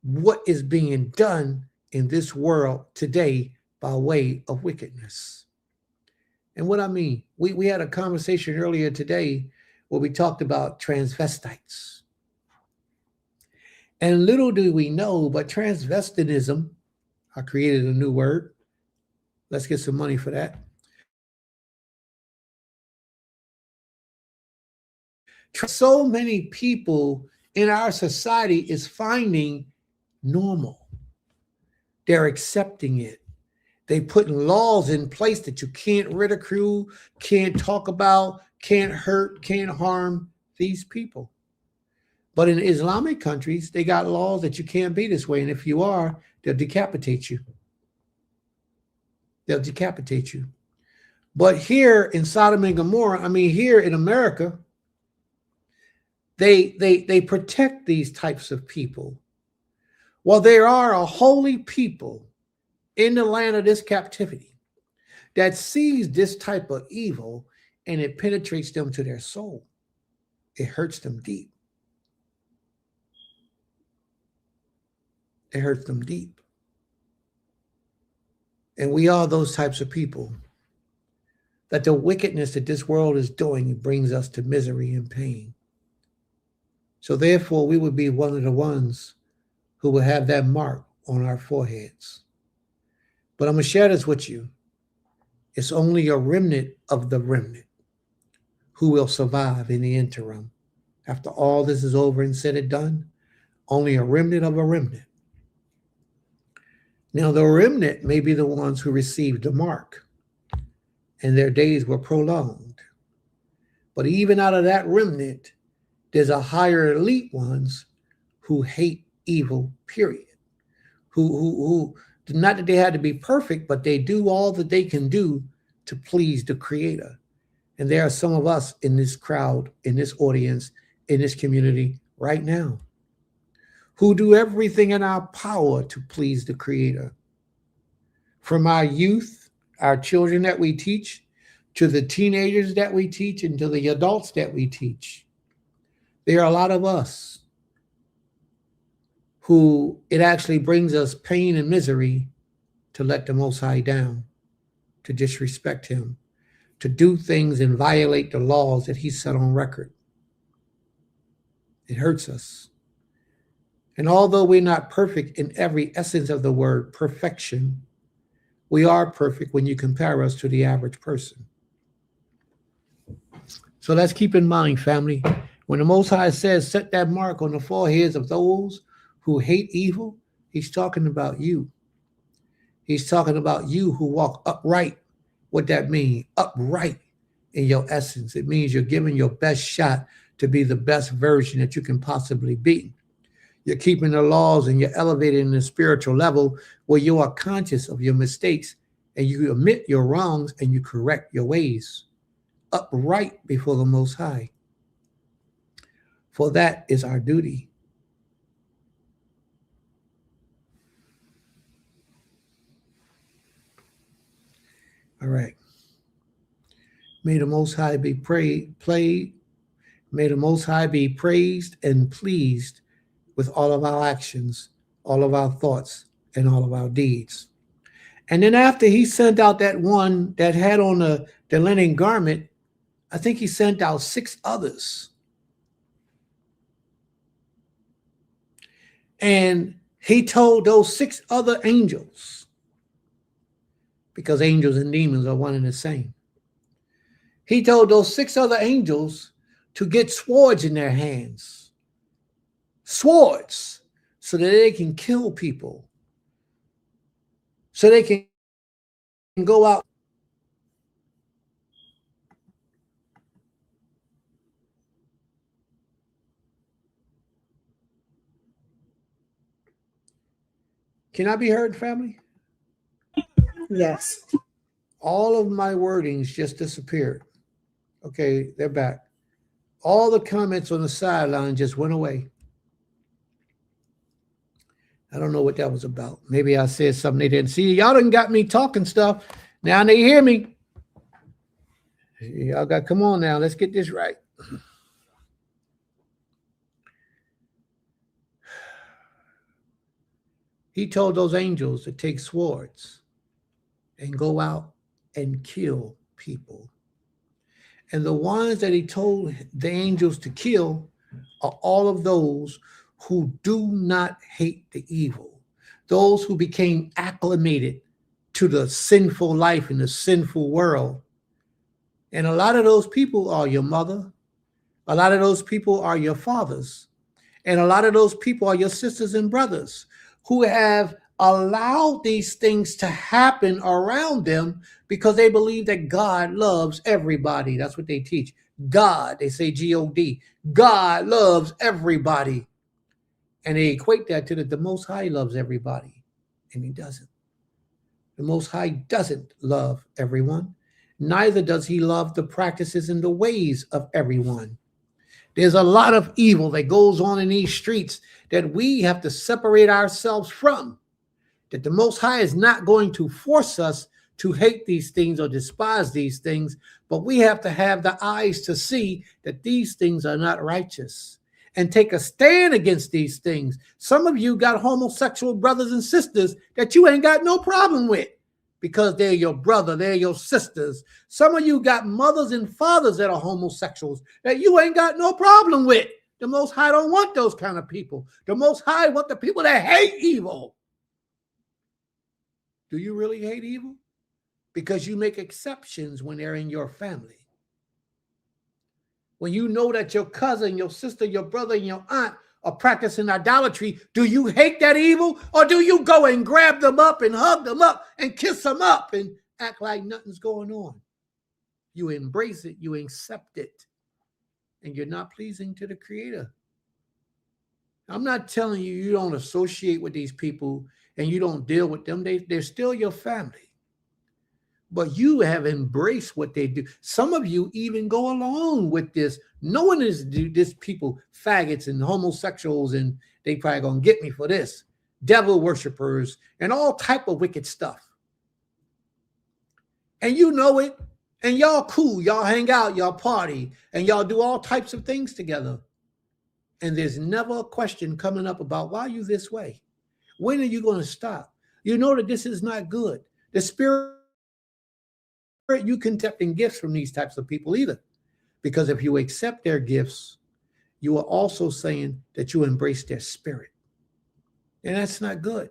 what is being done in this world today by way of wickedness. And what I mean, we had a conversation earlier today where we talked about transvestites. And little do we know, but transvestitism, I created a new word. Let's get some money for that. So many people in our society is finding normal. They're accepting it. They putting laws in place that you can't ridicule, can't talk about, can't hurt, can't harm these people. But in Islamic countries, they got laws that you can't be this way. And if you are, they'll decapitate you. They'll decapitate you. But here in Sodom and Gomorrah, I mean, here in America, they protect these types of people. Well, there are a holy people in the land of this captivity that sees this type of evil and it penetrates them to their soul. It hurts them deep. It hurts them deep. And we are those types of people that the wickedness that this world is doing brings us to misery and pain. So therefore, we would be one of the ones who will have that mark on our foreheads. But I'm going to share this with you. It's only a remnant of the remnant who will survive in the interim. After all this is over and said and done, only a remnant of a remnant. Now, the remnant may be the ones who received the mark, and their days were prolonged. But even out of that remnant, there's a higher elite ones who hate evil, period. Who not that they had to be perfect, but they do all that they can do to please the Creator. And there are some of us in this crowd, in this audience, in this community right now, who do everything in our power to please the Creator. From our youth, our children that we teach, to the teenagers that we teach, and to the adults that we teach. There are a lot of us who it actually brings us pain and misery to let the Most High down, to disrespect Him, to do things and violate the laws that He set on record. It hurts us. And although we're not perfect in every essence of the word perfection, we are perfect when you compare us to the average person. So let's keep in mind, family, when the Most High says, set that mark on the foreheads of those who hate evil, He's talking about you. He's talking about you who walk upright. What that means? Upright in your essence. It means you're giving your best shot to be the best version that you can possibly be. You're keeping the laws and you're elevated in the spiritual level where you are conscious of your mistakes and you admit your wrongs and you correct your ways. Upright before the Most High. For that is our duty. All right. May the Most High be May the Most High be praised and pleased with all of our actions, all of our thoughts, and all of our deeds. And then after He sent out that one that had on the linen garment, I think He sent out 6 others. And He told those 6 other angels, because angels and demons are one and the same. He told those 6 other angels to get swords in their hands. Swords, so that they can kill people. So they can go out. Can I be heard, family? Yes. All of my wordings just disappeared. Okay, they're back. All the comments on the sideline just went away. I don't know what that was about. Maybe I said something they didn't see. Y'all done got me talking stuff. Now they hear me. Y'all got, come on now, let's get this right. He told those angels to take swords and go out and kill people. And the ones that he told the angels to kill are all of those who do not hate the evil, those who became acclimated to the sinful life in the sinful world. And a lot of those people are your mother, a lot of those people are your fathers, and a lot of those people are your sisters and brothers who have allowed these things to happen around them because they believe that God loves everybody. That's what they teach. God, they say God. God loves everybody. And they equate that to that the Most High loves everybody. And he doesn't. The Most High doesn't love everyone. Neither does he love the practices and the ways of everyone. There's a lot of evil that goes on in these streets that we have to separate ourselves from. That the Most High is not going to force us to hate these things or despise these things, but we have to have the eyes to see that these things are not righteous and take a stand against these things. Some of you got homosexual brothers and sisters that you ain't got no problem with because they're your brother, they're your sisters. Some of you got mothers and fathers that are homosexuals that you ain't got no problem with. The Most High don't want those kind of people. The Most High want the people that hate evil. Do you really hate evil? Because you make exceptions when they're in your family. When you know that your cousin, your sister, your brother, and your aunt are practicing idolatry, do you hate that evil? Or do you go and grab them up and hug them up and kiss them up and act like nothing's going on? You embrace it, you accept it, and you're not pleasing to the Creator. I'm not telling you you don't associate with these people and you don't deal with them. They're still your family. But you have embraced what they do. Some of you even go along with this. No one is this people, faggots and homosexuals, and they probably gonna get me for this. Devil worshipers and all type of wicked stuff. And you know it. And y'all cool. Y'all hang out, y'all party, and y'all do all types of things together. And there's never a question coming up about why are you this way? When are you going to stop? You know that this is not good. The spirit you can accepting gifts from these types of people either. Because if you accept their gifts, you are also saying that you embrace their spirit. And that's not good.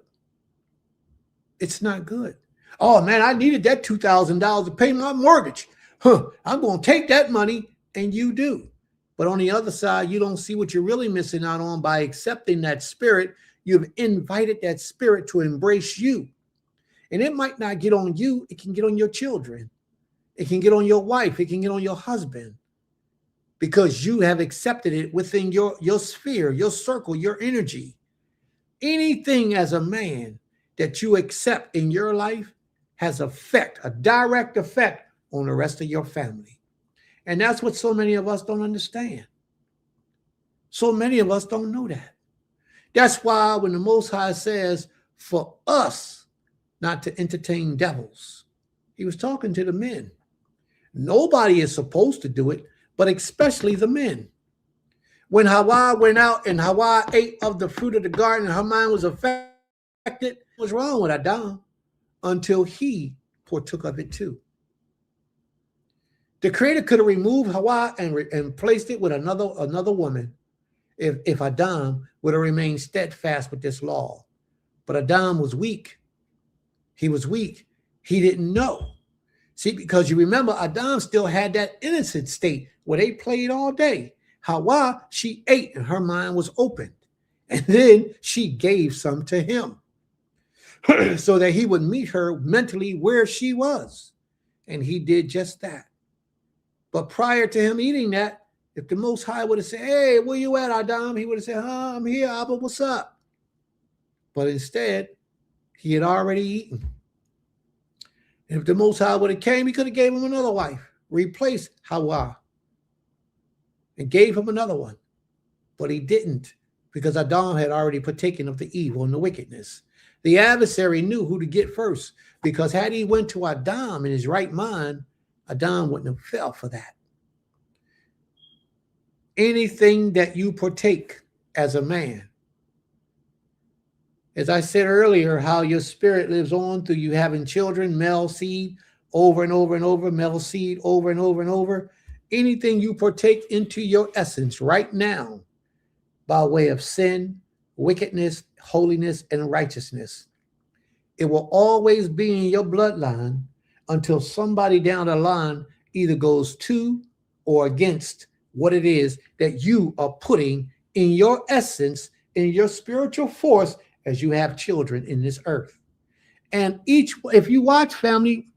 It's not good. Oh man, I needed that $2,000 to pay my mortgage. I'm going to take that money, and you do. But on the other side, you don't see what you're really missing out on by accepting that spirit. You've invited that spirit to embrace you. And it might not get on you. It can get on your children. It can get on your wife. It can get on your husband. Because you have accepted it within your sphere, your circle, your energy. Anything as a man that you accept in your life has a direct effect on the rest of your family. And that's what so many of us don't understand. So many of us don't know that. That's why when the Most High says for us not to entertain devils, he was talking to the men. Nobody is supposed to do it, but especially the men. When Hawa went out and Hawa ate of the fruit of the garden and her mind was affected, what was wrong with Adam until he partook of it too. The Creator could have removed Hawa and placed it with another woman if Adam would have remained steadfast with this law. But Adam was weak. He was weak. He didn't know. See, because you remember, Adam still had that innocent state where they played all day. Hawa, she ate and her mind was opened. And then she gave some to him so that he would meet her mentally where she was. And he did just that. But prior to him eating that, if the Most High would have said, hey, where you at, Adam? He would have said, I'm here, Abba, what's up? But instead, he had already eaten. And if the Most High would have came, he could have gave him another wife, replaced Hawa, and gave him another one. But he didn't, because Adam had already partaken of the evil and the wickedness. The adversary knew who to get first, because had he went to Adam in his right mind, Adam wouldn't have fell for that. Anything that you partake as a man, as I said earlier, how your spirit lives on through you having children, male seed over and over and over, male seed over and over and over. anything you partake into your essence right now by way of sin, wickedness, holiness, and righteousness, it will always be in your bloodline until somebody down the line either goes to or against what it is that you are putting in your essence, in your spiritual force as you have children in this earth. And if you watch, family,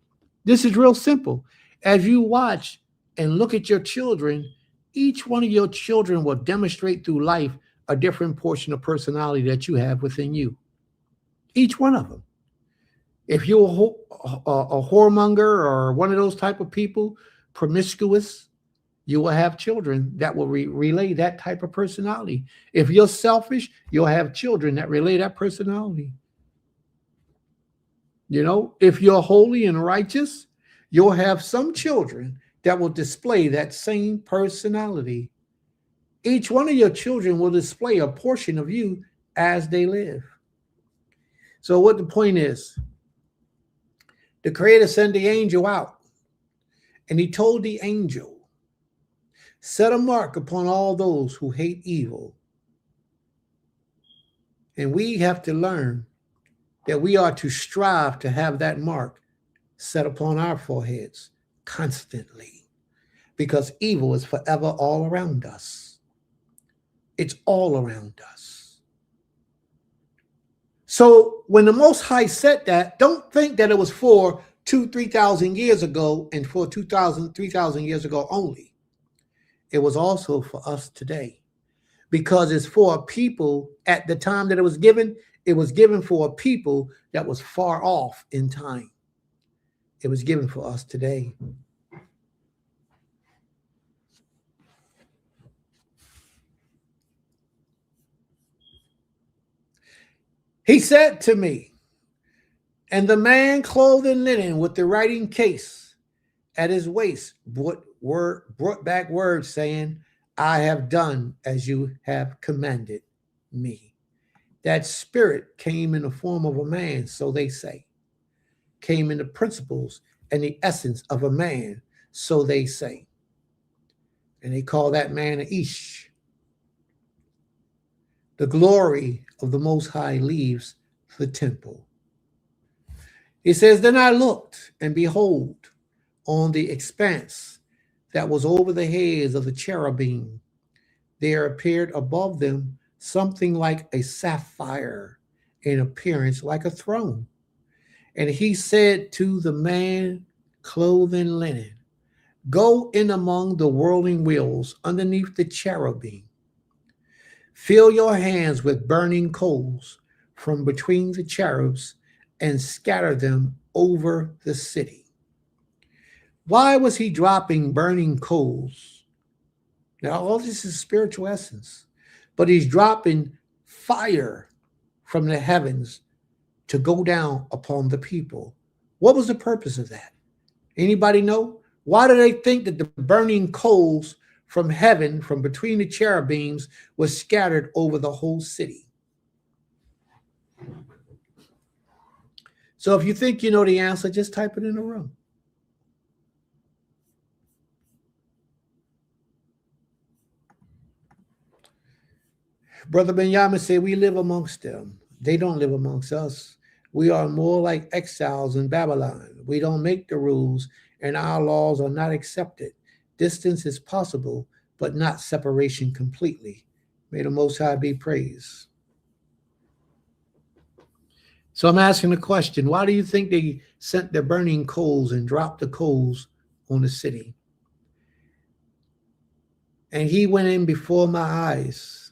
this is real simple. As you watch and look at your children, each one of your children will demonstrate through life a different portion of personality that you have within you. Each one of them. If you're a whoremonger or one of those type of people, promiscuous, you will have children that will relay that type of personality. If you're selfish, you'll have children that relay that personality. You know, if you're holy and righteous, you'll have some children that will display that same personality. Each one of your children will display a portion of you as they live. So what the point is, the Creator sent the angel out, and he told the angel, set a mark upon all those who hate evil. And we have to learn that we are to strive to have that mark set upon our foreheads constantly, because evil is forever all around us. It's all around us. So when the Most High said that, don't think that it was for 2,000-3,000 years ago and for 2,000-3,000 years ago only. It was also for us today, because it's for a people at the time that it was given for a people that was far off in time. It was given for us today. He said to me, and the man clothed in linen with the writing case at his waist brought back words saying, I have done as you have commanded me. That spirit came in the form of a man, so they say. Came in the principles and the essence of a man, so they say. And they call that man an Ish. The glory of the Most High leaves the temple. He says, then I looked, and behold, on the expanse that was over the heads of the cherubim, there appeared above them something like a sapphire, in appearance like a throne. And he said to the man clothed in linen, go in among the whirling wheels underneath the cherubim. Fill your hands with burning coals from between the cherubs and scatter them over the city. Why was he dropping burning coals? Now, all this is spiritual essence, but he's dropping fire from the heavens to go down upon the people. What was the purpose of that? Anybody know? Why do they think that the burning coals from heaven, from between the cherubims, was scattered over the whole city? So if you think you know the answer, just type it in the room. Brother Benjamin said, we live amongst them. They don't live amongst us. We are more like exiles in Babylon. We don't make the rules, and our laws are not accepted. Distance is possible, but not separation completely. May the Most High be praised. So I'm asking the question, why do you think they sent the burning coals and dropped the coals on the city? And he went in before my eyes.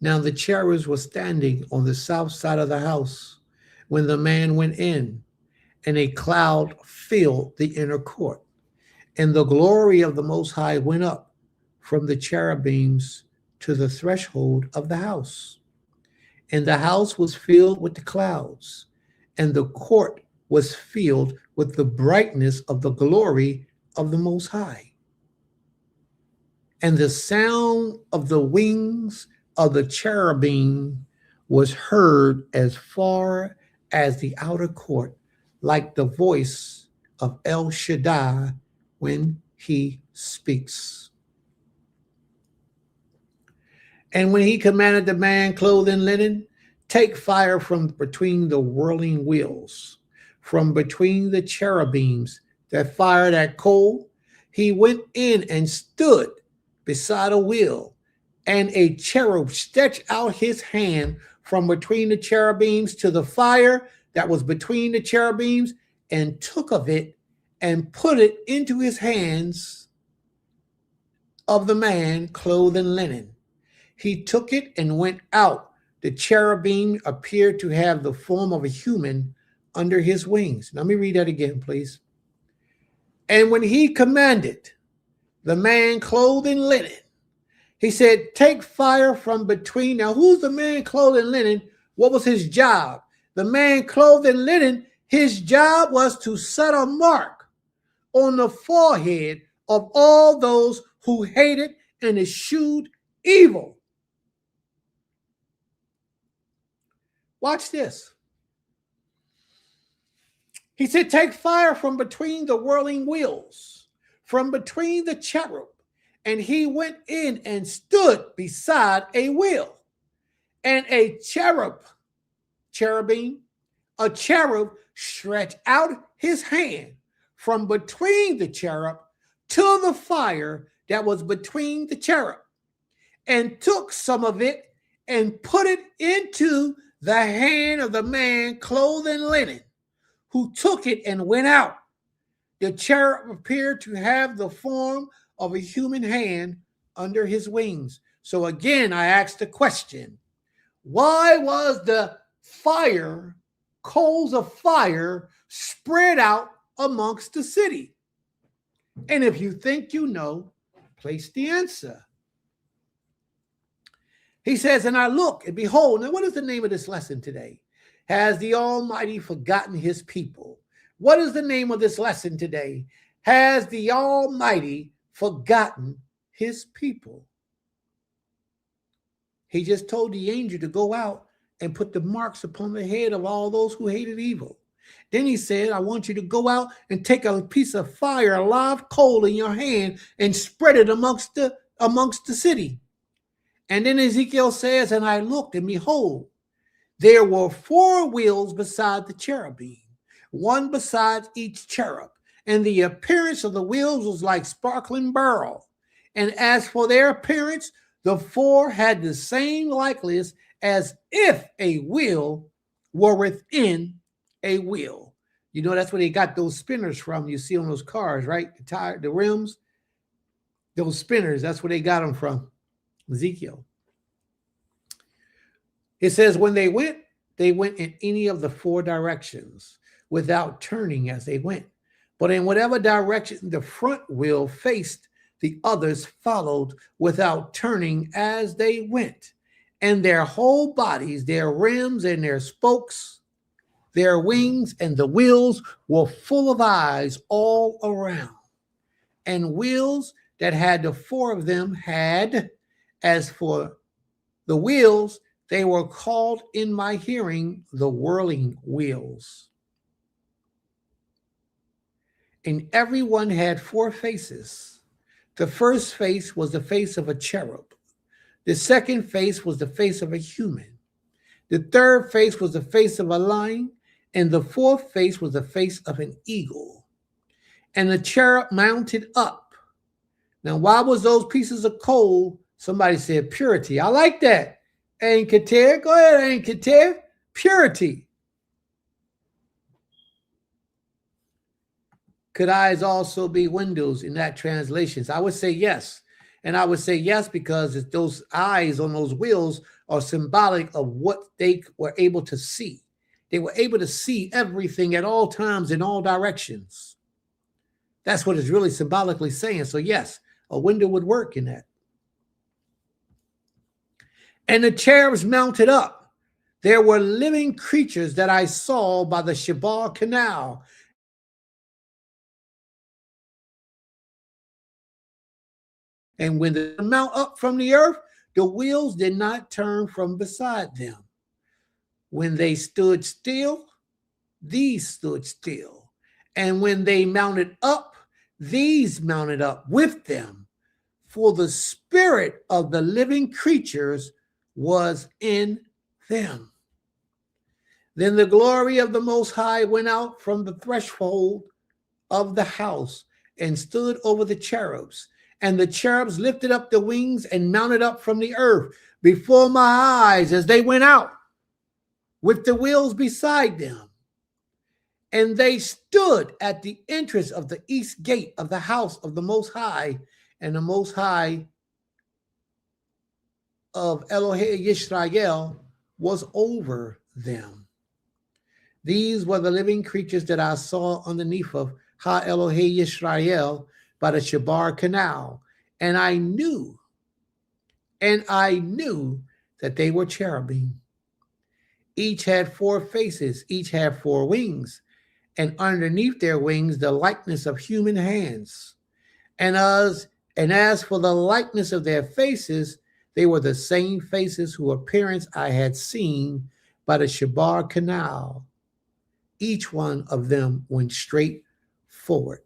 Now the cherubs were standing on the south side of the house when the man went in, and a cloud filled the inner court. And the glory of the Most High went up from the cherubims to the threshold of the house. And the house was filled with the clouds, and the court was filled with the brightness of the glory of the Most High. And the sound of the wings of the cherubim was heard as far as the outer court, like the voice of El Shaddai when he speaks. And when he commanded the man clothed in linen, take fire from between the whirling wheels, from between the cherubims that fire that coal, he went in and stood beside a wheel, and a cherub stretched out his hand from between the cherubims to the fire that was between the cherubims, and took of it and put it into his hands of the man clothed in linen. He took it and went out. The cherubim appeared to have the form of a human under his wings. Let me read that again, please. And when he commanded the man clothed in linen, he said, take fire from between. Now, who's the man clothed in linen? What was his job? The man clothed in linen, his job was to set a mark on the forehead of all those who hated and eschewed evil. Watch this. He said, take fire from between the whirling wheels, from between the cherub. And he went in and stood beside a wheel. And a cherub stretched out his hand from between the cherub to the fire that was between the cherub, and took some of it and put it into the hand of the man clothed in linen, who took it and went out. The cherub appeared to have the form of a human hand under his wings. So again, I asked the question, why was the fire, coals of fire, spread out amongst the city? And if you think you know, place the answer. He says, and I look and behold. Now, what is the name of this lesson today? Has the Almighty forgotten his people? What is the name of this lesson today? Has the Almighty forgotten his people? He just told the angel to go out and put the marks upon the head of all those who hated evil. Then he said, I want you to go out and take a piece of fire, a live coal in your hand, and spread it amongst the city. And then Ezekiel says, and I looked, and behold, there were 4 wheels beside the cherubim, one beside each cherub. And the appearance of the wheels was like sparkling beryl. And as for their appearance, the 4 had the same likeness as if a wheel were within a wheel. You know, that's where they got those spinners from you see on those cars, right? The rims, those spinners, that's where they got them from. Ezekiel. It says when they went in any of the 4 directions without turning as they went. But in whatever direction the front wheel faced, the others followed without turning as they went. And their whole bodies, their rims and their spokes, their wings and the wheels were full of eyes all around. And wheels that had the 4 of them had, as for the wheels, they were called in my hearing the whirling wheels. And everyone had 4 faces. The first face was the face of a cherub. The second face was the face of a human. The third face was the face of a lion. And the 4th face was the face of an eagle. And the cherub mounted up. Now, why was those pieces of coal? Somebody said purity. I like that. Ain Kater, go ahead, Ain Kater. Purity. Could eyes also be windows in that translation? I would say yes. And I would say yes because those eyes on those wheels are symbolic of what they were able to see. They were able to see everything at all times in all directions. That's what it's really symbolically saying. So yes, a window would work in that. And the cherubs mounted up. There were living creatures that I saw by the Shabar Canal. And when they mount up from the earth, the wheels did not turn from beside them. When they stood still, these stood still. And when they mounted up, these mounted up with them, for the spirit of the living creatures was in them. Then the glory of the Most High went out from the threshold of the house and stood over the cherubs. And the cherubs lifted up the wings and mounted up from the earth before my eyes as they went out, with the wheels beside them. And they stood at the entrance of the east gate of the house of the Most High, and the Most High of Elohei Yisrael was over them. These were the living creatures that I saw underneath of Ha Elohei Yisrael by the Shabar Canal. And I knew that they were cherubim. Each had 4 faces, each had 4 wings, and underneath their wings the likeness of human hands. And as for the likeness of their faces, they were the same faces whose appearance I had seen by the Shabar Canal. Each one of them went straight forward.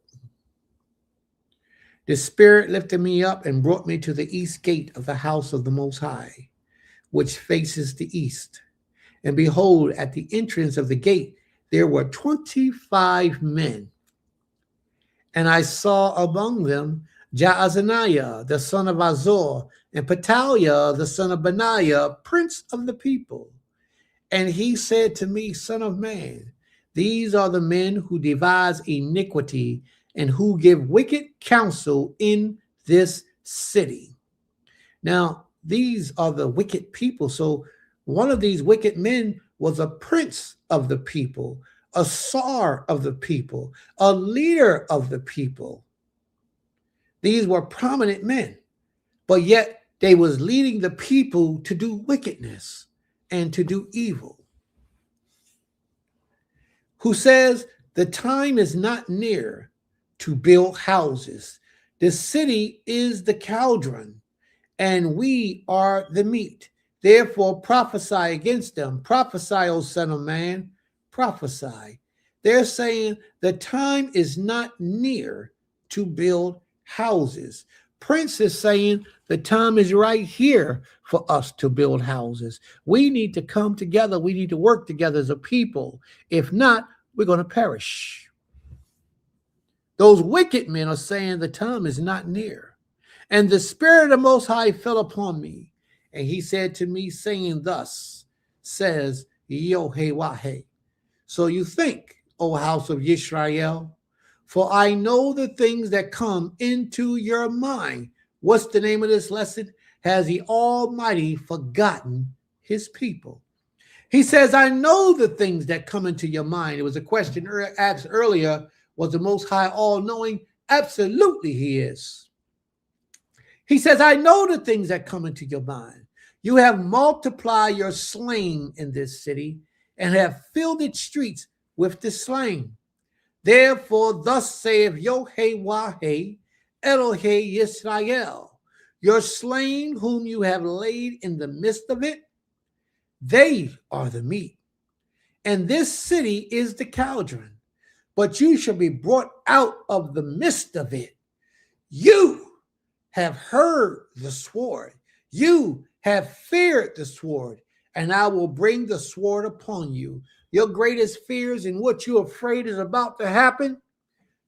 The Spirit lifted me up and brought me to the east gate of the house of the Most High, which faces the east. And behold, at the entrance of the gate, there were 25 men. And I saw among them Jaazaniah, the son of Azor, and Petaliah, the son of Benaiah, prince of the people. And he said to me, Son of man, these are the men who devise iniquity and who give wicked counsel in this city. Now, these are the wicked people. So one of these wicked men was a prince of the people, a czar of the people, a leader of the people. These were prominent men, but yet they was leading the people to do wickedness and to do evil. Who says the time is not near to build houses. The city is the cauldron, and we are the meat. Therefore prophesy against them. Prophesy, O son of man, prophesy. They're saying the time is not near to build houses. Prince is saying the time is right here for us to build houses. We need to come together. We need to work together as a people. If not, we're going to perish. Those wicked men are saying the time is not near. And the Spirit of the Most High fell upon me. And he said to me, saying, Thus says Yohewahe. So you think, O house of Yisrael, for I know the things that come into your mind. What's the name of this lesson? Has the Almighty forgotten his people? He says, I know the things that come into your mind. It was a question asked earlier. Was the Most High all-knowing? Absolutely he is. He says, I know the things that come into your mind. You have multiplied your slain in this city and have filled its streets with the slain. Therefore, thus saith Yohewahe, Elohei Yisrael, your slain whom you have laid in the midst of it, they are the meat. And this city is the cauldron, but you shall be brought out of the midst of it. You have heard the sword. You have feared the sword, and I will bring the sword upon you. Your greatest fears and what you're afraid is about to happen.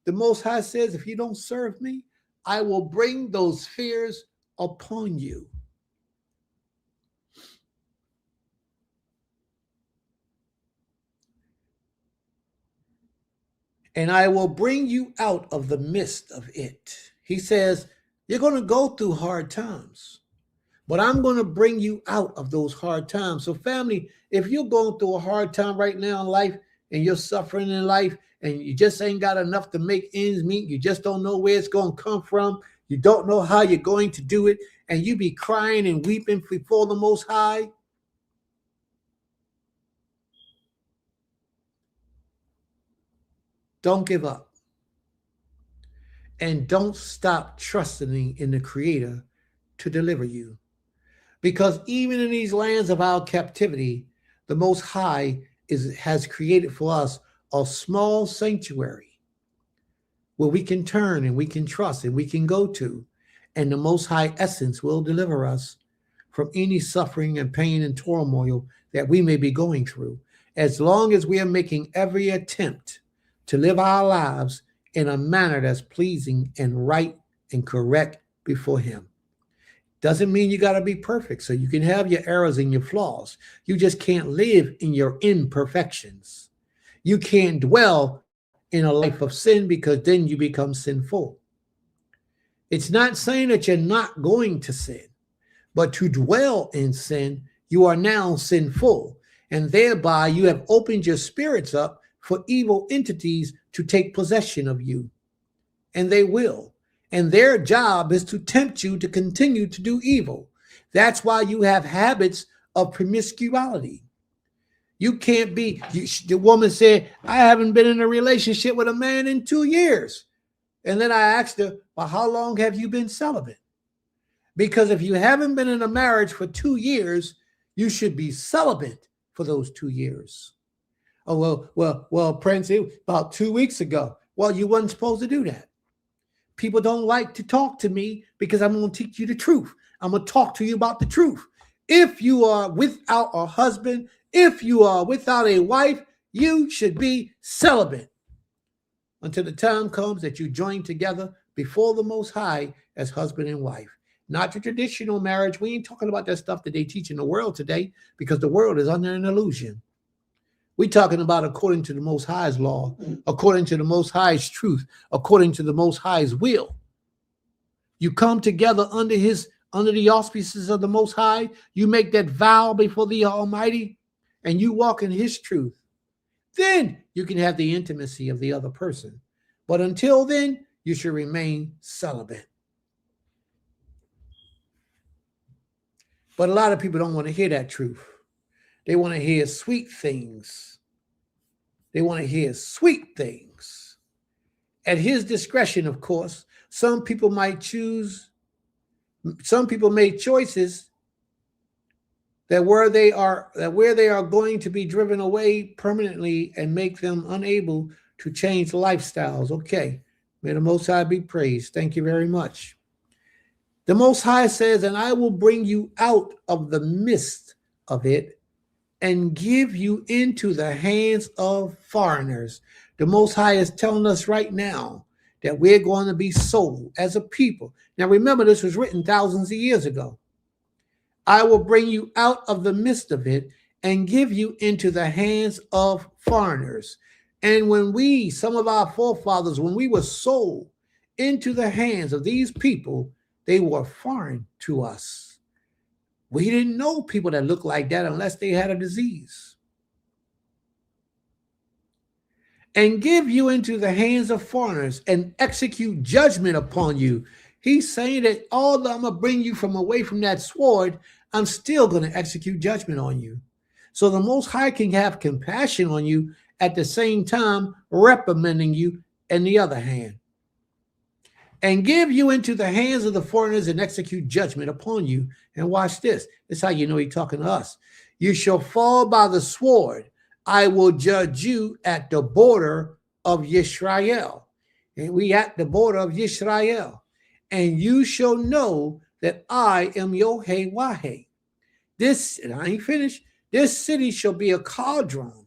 The Most High says, if you don't serve me, I will bring those fears upon you. And I will bring you out of the midst of it. He says, you're going to go through hard times, but I'm going to bring you out of those hard times. So family, if you're going through a hard time right now in life and you're suffering in life and you just ain't got enough to make ends meet, you just don't know where it's going to come from, you don't know how you're going to do it, and you be crying and weeping before the Most High, don't give up. And don't stop trusting in the Creator to deliver you. Because even in these lands of our captivity, the Most High has created for us a small sanctuary where we can turn and we can trust and we can go to. And the Most High essence will deliver us from any suffering and pain and turmoil that we may be going through, as long as we are making every attempt to live our lives in a manner that's pleasing and right and correct before Him. Doesn't mean you got to be perfect. So you can have your errors and your flaws. You just can't live in your imperfections. You can't dwell in a life of sin, because then you become sinful. It's not saying that you're not going to sin, but to dwell in sin, you are now sinful. And thereby you have opened your spirits up for evil entities to take possession of you. And they will. And their job is to tempt you to continue to do evil. That's why you have habits of promiscuity. You can't be, the woman said, I haven't been in a relationship with a man in 2 years. And then I asked her, well, how long have you been celibate? Because if you haven't been in a marriage for 2 years, you should be celibate for those 2 years. Oh, well, Prince, it was about 2 weeks ago. Well, you wasn't supposed to do that. People don't like to talk to me because I'm going to teach you the truth. I'm going to talk to you about the truth. If you are without a husband, if you are without a wife, you should be celibate until the time comes that you join together before the Most High as husband and wife. Not your traditional marriage. We ain't talking about that stuff that they teach in the world today, because the world is under an illusion. We're talking about according to the Most High's law, according to the Most High's truth, according to the Most High's will. You come together under the auspices of the Most High. You make that vow before the Almighty, and you walk in His truth. Then you can have the intimacy of the other person. But until then, you should remain celibate. But a lot of people don't want to hear that truth. They want to hear sweet things. They want to hear sweet things. At His discretion, of course, some people make choices that where they are going to be driven away permanently and make them unable to change lifestyles. Okay, may the Most High be praised. Thank you very much. The Most High says, and I will bring you out of the midst of it and give you into the hands of foreigners. The Most High is telling us right now that we're going to be sold as a people. Now remember, this was written thousands of years ago. I will bring you out of the midst of it and give you into the hands of foreigners. And when some of our forefathers, when we were sold into the hands of these people, they were foreign to us. We didn't know people that looked like that unless they had a disease. And give you into the hands of foreigners and execute judgment upon you. He's saying that although I'm going to bring you away from that sword, I'm still going to execute judgment on you. So the Most High can have compassion on you, at the same time reprimanding you in the other hand. And give you into the hands of the foreigners and execute judgment upon you. And watch this. This is how you know He's talking to us. You shall fall by the sword. I will judge you at the border of Yisrael. And we at the border of Yisrael. And you shall know that I am Yod-Heh-Wah-Heh. And I ain't finished. This city shall be a cauldron.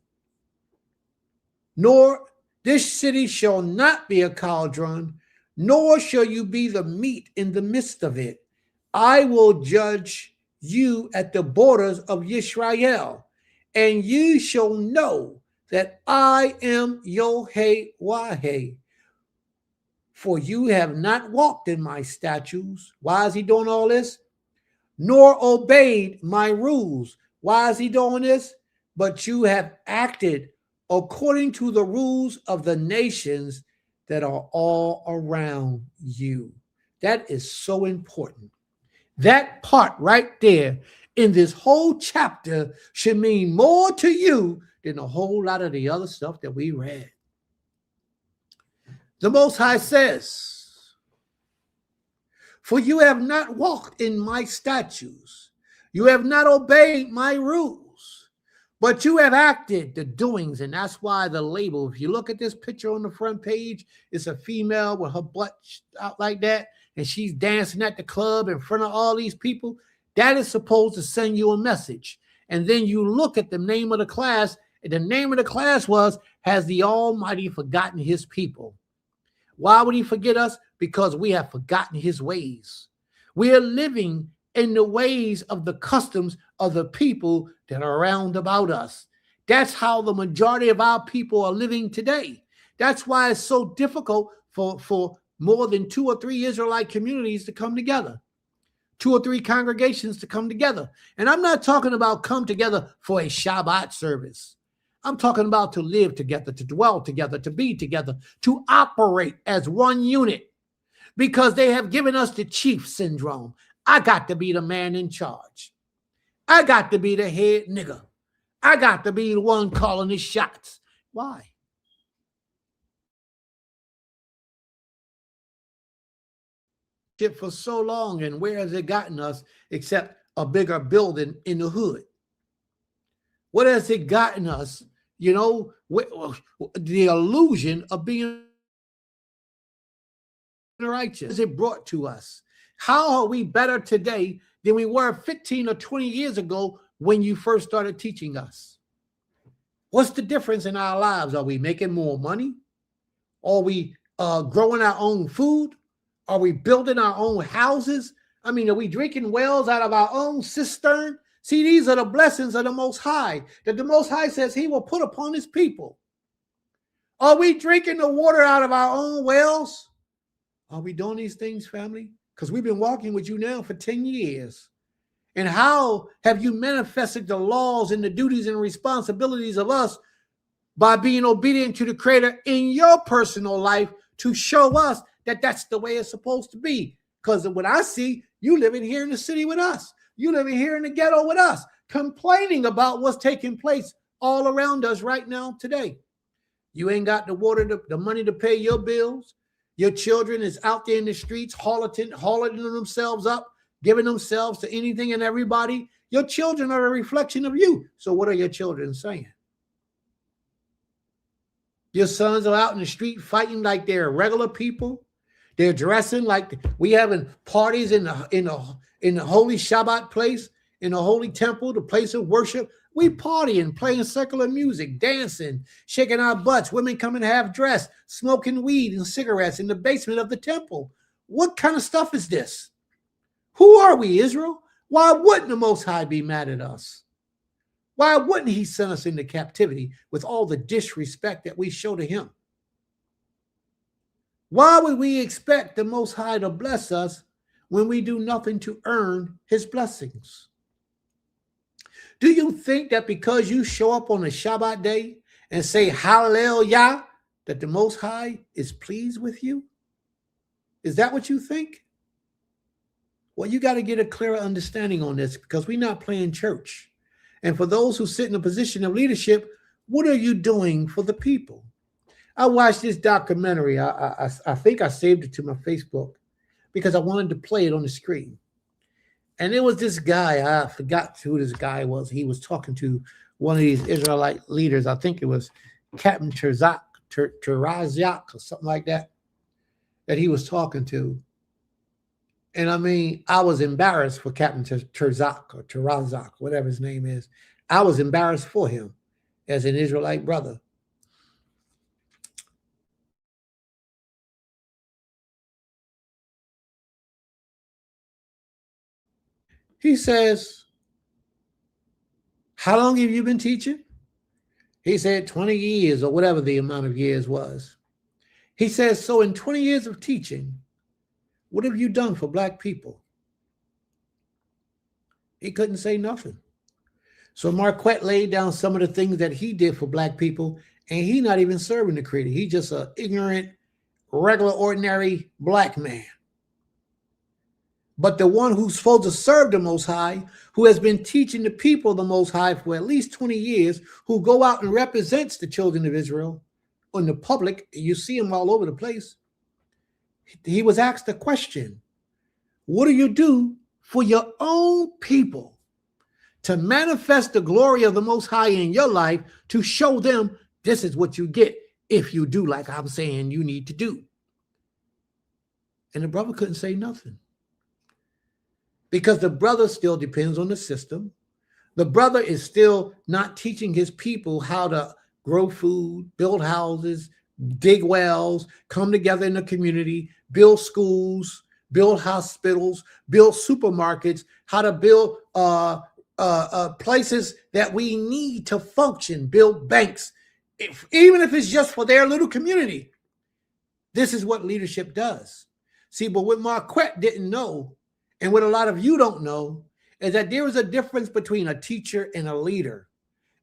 This city shall not be a cauldron, nor shall you be the meat in the midst of it. I will judge you at the borders of Yisrael, and you shall know that I am Yod-Heh-Wah-Heh. For you have not walked in my statutes. Why is He doing all this? Nor obeyed my rules. Why is He doing this? But you have acted according to the rules of the nations that are all around you. That is so important. That part right there in this whole chapter should mean more to you than a whole lot of the other stuff that we read. The Most High says, for you have not walked in my statutes. You have not obeyed my rules. But you have acted the doings, and that's why the label. If you look at this picture on the front page, it's a female with her butt out like that, and she's dancing at the club in front of all these people. That is supposed to send you a message. And then you look at the name of the class, and the name of the class was, Has the Almighty Forgotten His People? Why would he forget us? Because we have forgotten his ways. We are living in the ways of the customs of the people that are around about us. That's how the majority of our people are living today. That's why it's so difficult for more than 2 or 3 Israelite communities to come together, 2 or 3 congregations to come together. And I'm not talking about come together for a Shabbat service. I'm talking about to live together, to dwell together, to be together, to operate as one unit, because they have given us the chief syndrome. I got to be the man in charge. I got to be the head nigga. I got to be the one calling the shots. Why? For so long, and where has it gotten us except a bigger building in the hood? What has it gotten us? You know, the illusion of being righteous it brought to us. How are we better today than we were 15 or 20 years ago when you first started teaching us? What's the difference in our lives? Are we making more money? Are we growing our own food? Are we building our own houses? I mean, are we drinking wells out of our own cistern? See, these are the blessings of the Most High, that the Most High says he will put upon his people. Are we drinking the water out of our own wells? Are we doing these things, family? Because we've been walking with you now for 10 years. And how have you manifested the laws and the duties and responsibilities of us by being obedient to the Creator in your personal life to show us that that's the way it's supposed to be? Because what I see, you living here in the city with us. You living here in the ghetto with us, complaining about what's taking place all around us right now today. You ain't got the water, the money to pay your bills. Your children is out there in the streets, hauling themselves up, giving themselves to anything and everybody. Your children are a reflection of you. So what are your children saying? Your sons are out in the street fighting like they're regular people. They're dressing like we having parties in the holy Shabbat place, in the holy temple, the place of worship. We partying, playing secular music, dancing, shaking our butts, women coming half dressed, smoking weed and cigarettes in the basement of the temple. What kind of stuff is this? Who are we, Israel? Why wouldn't the Most High be mad at us? Why wouldn't he send us into captivity with all the disrespect that we show to him? Why would we expect the Most High to bless us when we do nothing to earn his blessings? Do you think that because you show up on a Shabbat day and say hallelujah, that the Most High is pleased with you? Is that what you think? Well, you got to get a clearer understanding on this, because we're not playing church. And for those who sit in a position of leadership, what are you doing for the people? I watched this documentary. I think I saved it to my Facebook because I wanted to play it on the screen. And it was this guy, I forgot who this guy was. He was talking to one of these Israelite leaders. I think it was Captain Terzak or something like that he was talking to. And I mean, I was embarrassed for Captain Terzak or Terazak, whatever his name is. I was embarrassed for him as an Israelite brother. He says, how long have you been teaching? He said 20 years or whatever the amount of years was. He says, so in 20 years of teaching, what have you done for black people? He couldn't say nothing. So Marquette laid down some of the things that he did for black people, and he not even serving the Creator. He just an ignorant, regular, ordinary black man. But the one who's supposed to serve the Most High, who has been teaching the people the Most High for at least 20 years, who go out and represents the children of Israel in the public, you see him all over the place. He was asked a question: what do you do for your own people? to manifest the glory of the Most High in your life, to show them this is what you get if you do like I'm saying you need to do. And the brother couldn't say nothing because the brother still depends on the system. The brother is still not teaching his people how to grow food, build houses, dig wells, come together in the community, build schools, build hospitals, build supermarkets, how to build places that we need to function, build banks, even if it's just for their little community. This is what leadership does. See, but what Marquette didn't know, and what a lot of you don't know, is that there is a difference between a teacher and a leader.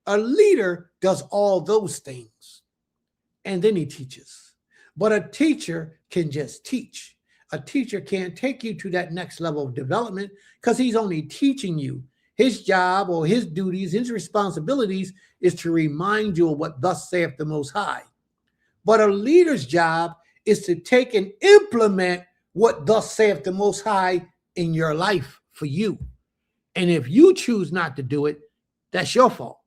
A leader does all those things, and then he teaches. But a teacher can just teach. A teacher can't take you to that next level of development because he's only teaching you. His job or his duties, his responsibilities is to remind you of what thus saith the Most High. But a leader's job is to take and implement what thus saith the Most High in your life for you. And if you choose not to do it, that's your fault.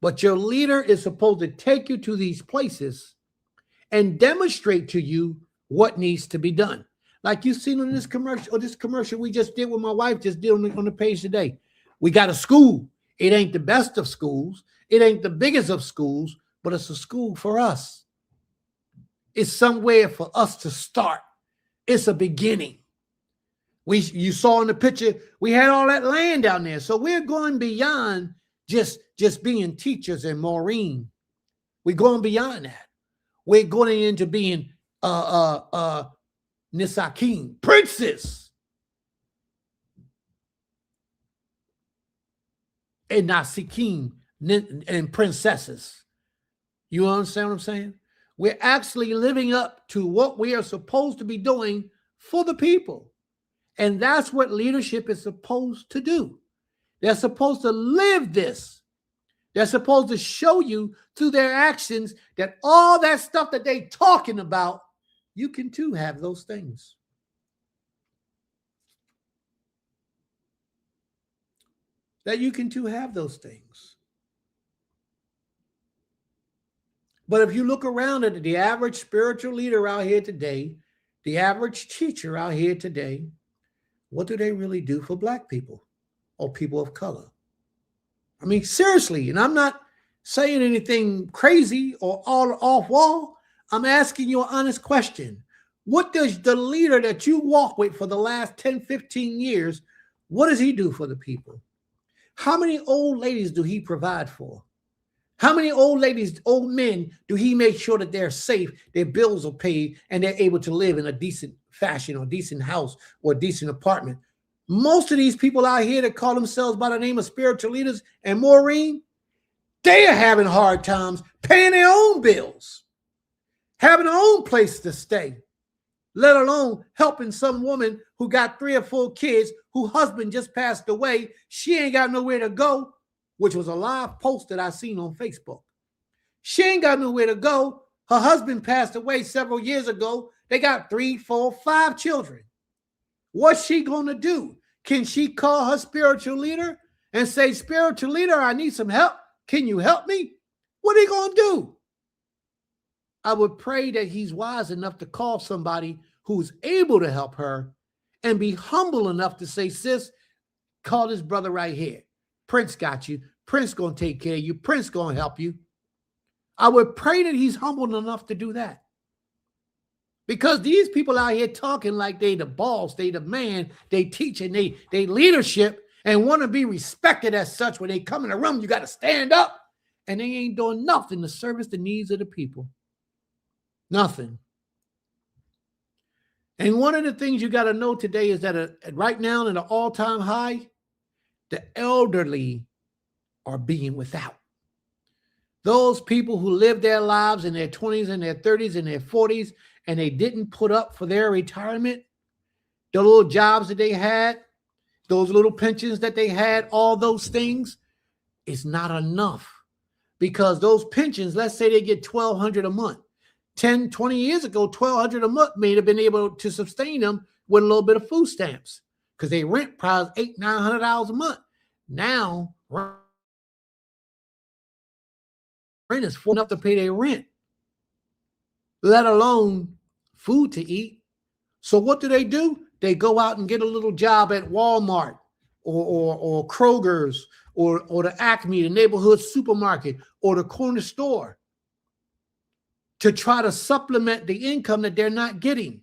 But your leader is supposed to take you to these places and demonstrate to you what needs to be done. Like you've seen on this commercial we just did with my wife, just did on the page today. We got a school. It ain't the best of schools. It ain't the biggest of schools, but it's a school for us. It's somewhere for us to start. It's a beginning. You saw in the picture, we had all that land down there. So we're going beyond just being teachers and Maureen. We're going beyond that. We're going into being Nisakim, princes. And Nasikim, and princesses. You understand what I'm saying? We're actually living up to what we are supposed to be doing for the people. And that's what leadership is supposed to do. They're supposed to live this. They're supposed to show you through their actions that all that stuff that they're talking about, you can too have those things. That you can too have those things. But if you look around at the average spiritual leader out here today, the average teacher out here today, what do they really do for Black people or people of color? I mean, seriously, and I'm not saying anything crazy or all off wall. I'm asking you an honest question. What does the leader that you walk with for the last 10, 15 years, what does he do for the people? How many old ladies do he provide for? How many old ladies, old men, do he make sure that they're safe, their bills are paid, and they're able to live in a decent fashion or decent house or a decent apartment? Most of these people out here that call themselves by the name of spiritual leaders and Maureen, they are having hard times paying their own bills, having their own place to stay, let alone helping some woman who got 3 or 4 kids, whose husband just passed away. She ain't got nowhere to go, which was a live post that I seen on Facebook. She ain't got nowhere to go. Her husband passed away several years ago. They got 3, 4, 5 children. What's she going to do? Can she call her spiritual leader and say, spiritual leader, I need some help. Can you help me? What are you going to do? I would pray that he's wise enough to call somebody who's able to help her and be humble enough to say, sis, call this brother right here. Prince got you. Prince going to take care of you. Prince going to help you. I would pray that he's humble enough to do that. Because these people out here talking like they the boss, they the man, they teaching, they leadership and want to be respected as such. When they come in the room, you got to stand up, and they ain't doing nothing to service the needs of the people. Nothing. And one of the things you got to know today is that right now in an all-time high, the elderly are being without. Those people who live their lives in their 20s and their 30s and their 40s, and they didn't put up for their retirement, the little jobs that they had, those little pensions that they had, all those things, is not enough. Because those pensions, let's say they get $1,200 a month. 10, 20 years ago, $1,200 a month may have been able to sustain them with a little bit of food stamps because they rent probably $800, $900 a month. Now, Rent is full enough to pay their rent, let alone food to eat. So what do? They go out and get a little job at Walmart or Kroger's or the Acme, the neighborhood supermarket, or the corner store to try to supplement the income that they're not getting.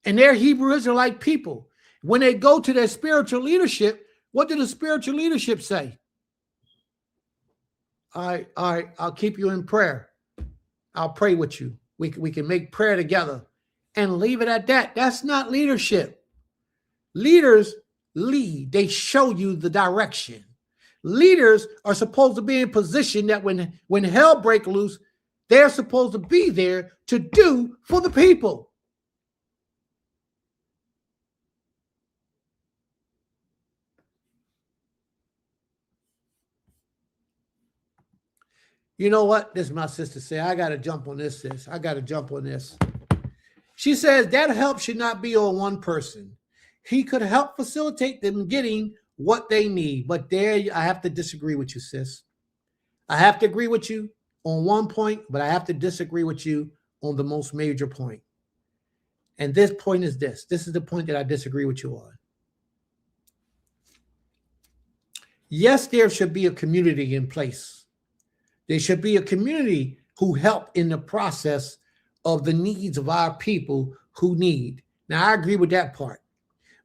And they're Hebrew Israelite people. When they go to their spiritual leadership, what did the spiritual leadership say? All right, I'll keep you in prayer. I'll pray with you. We can make prayer together and leave it at that. That's not leadership. Leaders lead. They show you the direction. Leaders are supposed to be in position that when hell breaks loose, they're supposed to be there to do for the people. You know what? This is my sister say. I got to jump on this, sis. I got to jump on this. She says that help should not be on one person. He could help facilitate them getting what they need. But there, I have to disagree with you, sis. I have to agree with you on one point, but I have to disagree with you on the most major point. And this point is this. This is the point that I disagree with you on. Yes, there should be a community in place. There should be a community who help in the process of the needs of our people who need. Now, I agree with that part.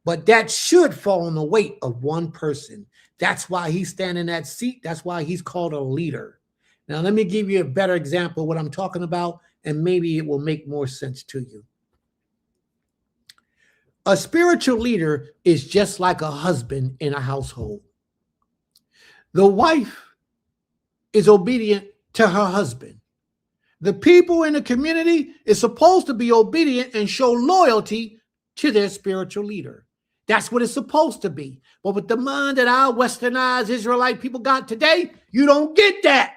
But that should fall on the weight of one person. That's why he's standing in that seat. That's why he's called a leader. Now, let me give you a better example of what I'm talking about, and maybe it will make more sense to you. A spiritual leader is just like a husband in a household. The wife is obedient to her husband. The people in the community is supposed to be obedient and show loyalty to their spiritual leader. That's what it's supposed to be. But with the mind that our westernized Israelite people got today, you don't get that.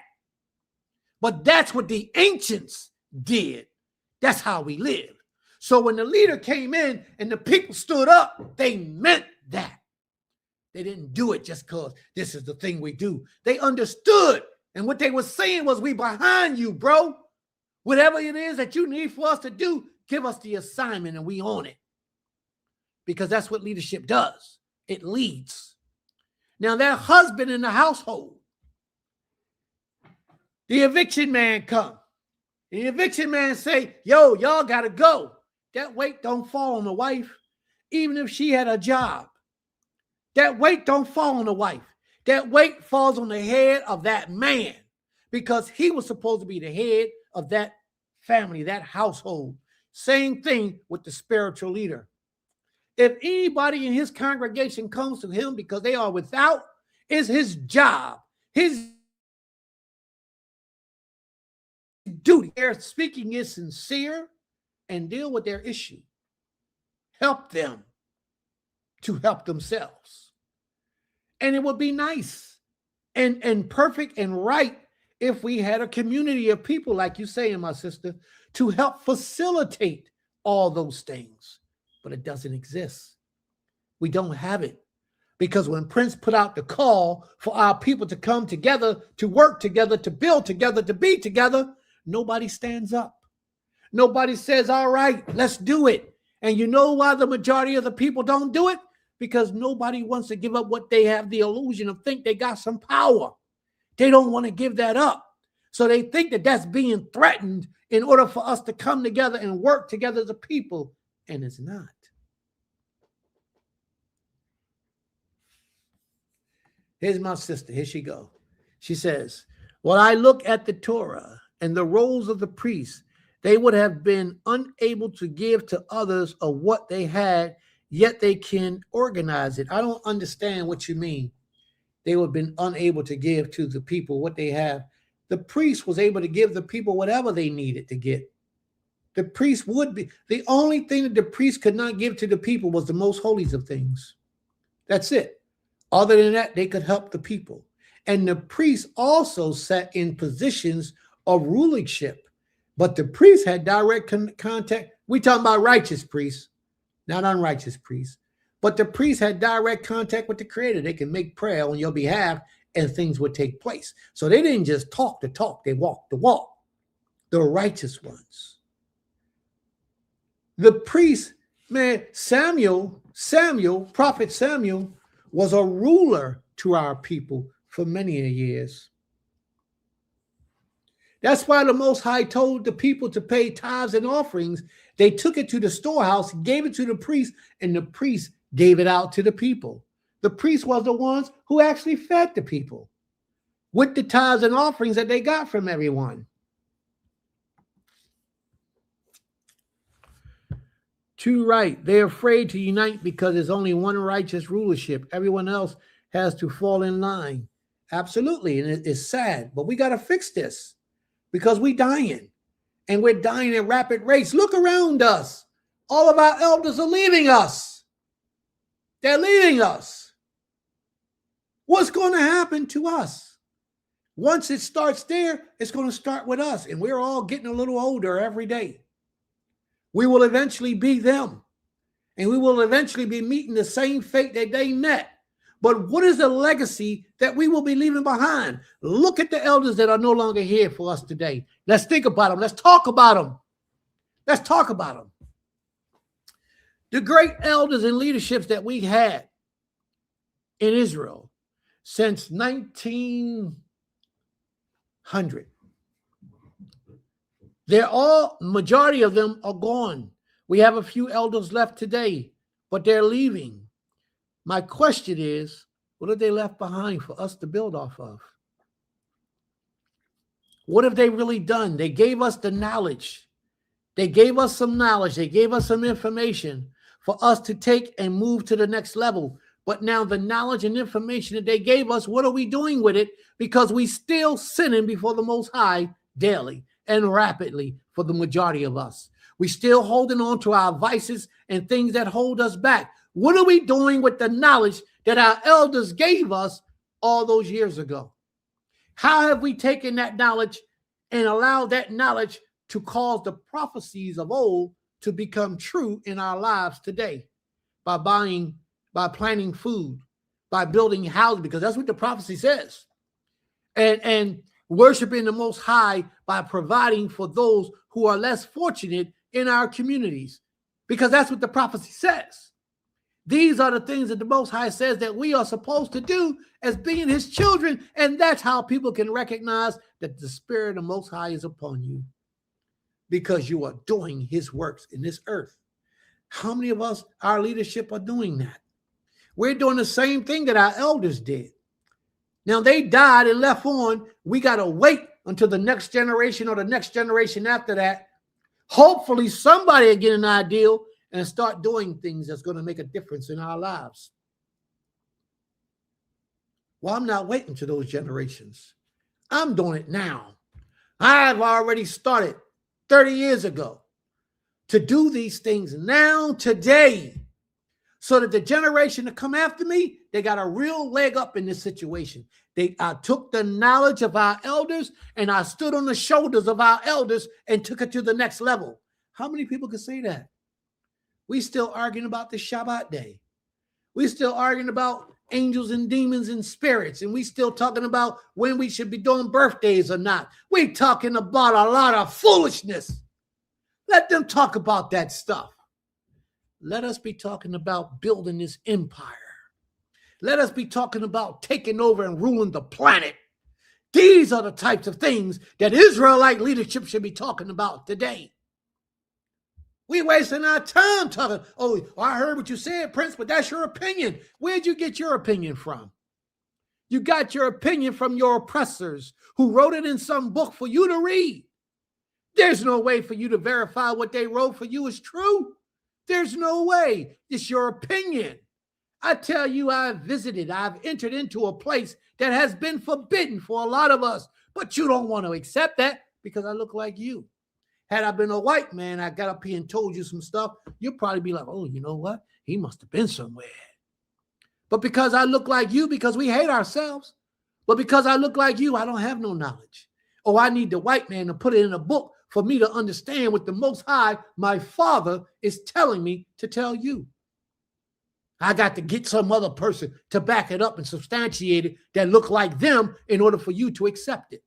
But that's what the ancients did. That's how we live. So when the leader came in and the people stood up, they meant that. They didn't do it just because this is the thing we do. They understood. And what they were saying was, we behind you, bro. Whatever it is that you need for us to do, give us the assignment and we own it. Because that's what leadership does. It leads. Now that husband in the household, the eviction man come. The eviction man say, yo, y'all got to go. That weight don't fall on the wife, even if she had a job. That weight don't fall on the wife. That weight falls on the head of that man because he was supposed to be the head of that family, that household. Same thing with the spiritual leader. If anybody in his congregation comes to him because they are without, it's his job, his duty. Their speaking is sincere and deal with their issue. Help them to help themselves. And it would be nice and perfect and right if we had a community of people, like you say, my sister, to help facilitate all those things. But it doesn't exist. We don't have it. Because when Prince put out the call for our people to come together, to work together, to build together, to be together, nobody stands up. Nobody says, all right, let's do it. And you know why the majority of the people don't do it? Because nobody wants to give up what they have the illusion of think they got some power. They don't want to give that up. So they think that that's being threatened in order for us to come together and work together as a people. And it's not. Here's my sister. Here she go. She says, well, I look at the Torah and the roles of the priests. They would have been unable to give to others of what they had, yet they can organize it. I don't understand what you mean. They would have been unable to give to the people what they have. The priest was able to give the people whatever they needed to get. The priest would be. The only thing that the priest could not give to the people was the most holies of things. That's it. Other than that, they could help the people. And the priests also sat in positions of rulership. But the priests had direct contact. We talking about righteous priests, not unrighteous priests. But the priest had direct contact with the Creator. They can make prayer on your behalf and things would take place. So they didn't just talk the talk, they walked the walk. The righteous ones. The priest, man, Prophet Samuel was a ruler to our people for many years. That's why the Most High told the people to pay tithes and offerings. They took it to the storehouse, gave it to the priest, and the priest gave it out to the people. The priest was the ones who actually fed the people with the tithes and offerings that they got from everyone. Too right. They're afraid to unite because there's only one righteous rulership. Everyone else has to fall in line. Absolutely. And it's sad, but we got to fix this because we're dying and we're dying at rapid rates. Look around us. All of our elders are leaving us. They're leaving us. What's going to happen to us? Once it starts there, it's going to start with us. And we're all getting a little older every day. We will eventually be them. And we will eventually be meeting the same fate that they met. But what is the legacy that we will be leaving behind? Look at the elders that are no longer here for us today. Let's think about them. Let's talk about them. Let's talk about them. The great elders and leaderships that we had in Israel since 1900. Majority of them are gone. We have a few elders left today, but they're leaving. My question is, what have they left behind for us to build off of? What have they really done? They gave us the knowledge. They gave us some knowledge. They gave us some information for us to take and move to the next level. But now the knowledge and information that they gave us, what are we doing with it? Because we still sinning before the Most High daily and rapidly for the majority of us. We still holding on to our vices and things that hold us back. What are we doing with the knowledge that our elders gave us all those years ago? How have we taken that knowledge and allowed that knowledge to cause the prophecies of old to become true in our lives today? By planting food, by building houses, because that's what the prophecy says. And worshiping the Most High by providing for those who are less fortunate in our communities, because that's what the prophecy says. These are the things that the Most High says that we are supposed to do as being his children, and that's how people can recognize that the Spirit of the Most High is upon you, because you are doing his works in this earth. How many of us, our leadership, are doing that? We're doing the same thing that our elders did. Now, they died and left on. We got to wait until the next generation or the next generation after that. Hopefully, somebody will get an idea and start doing things that's going to make a difference in our lives. Well, I'm not waiting to those generations. I'm doing it now. I've already started 30 years ago to do these things now, today, so that the generation to come after me, they got a real leg up in this situation. I took the knowledge of our elders and I stood on the shoulders of our elders and took it to the next level. How many people can say that? We still arguing about the Shabbat day. We still arguing about angels and demons and spirits. And we still talking about when we should be doing birthdays or not. We talking about a lot of foolishness. Let them talk about that stuff. Let us be talking about building this empire. Let us be talking about taking over and ruling the planet. These are the types of things that Israelite leadership should be talking about today. We wasting our time talking, oh, I heard what you said, Prince, but that's your opinion. Where'd you get your opinion from? You got your opinion from your oppressors who wrote it in some book for you to read. There's no way for you to verify what they wrote for you is true. There's no way. It's your opinion. I tell you, I've entered into a place that has been forbidden for a lot of us, but you don't want to accept that because I look like you. Had I been a white man, I got up here and told you some stuff, you'd probably be like, oh, you know what? He must have been somewhere. But because I look like you, because we hate ourselves, but because I look like you, I don't have no knowledge. Oh, I need the white man to put it in a book for me to understand what the Most High, my Father, is telling me to tell you. I got to get some other person to back it up and substantiate it that look like them in order for you to accept it.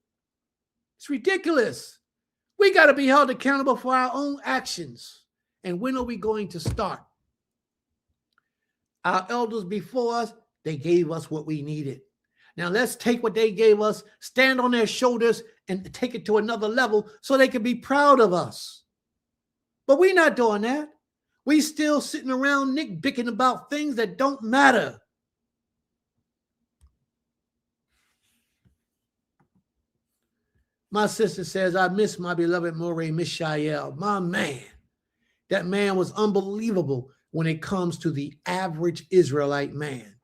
It's ridiculous. We got to be held accountable for our own actions. And when are we going to start? Our elders before us, they gave us what we needed. Now let's take what they gave us, stand on their shoulders, and take it to another level so they can be proud of us. But we're not doing that. We still sitting around nitpicking about things that don't matter. My sister says, I miss my beloved Morey Mishael. My man, that man was unbelievable when it comes to the average Israelite man.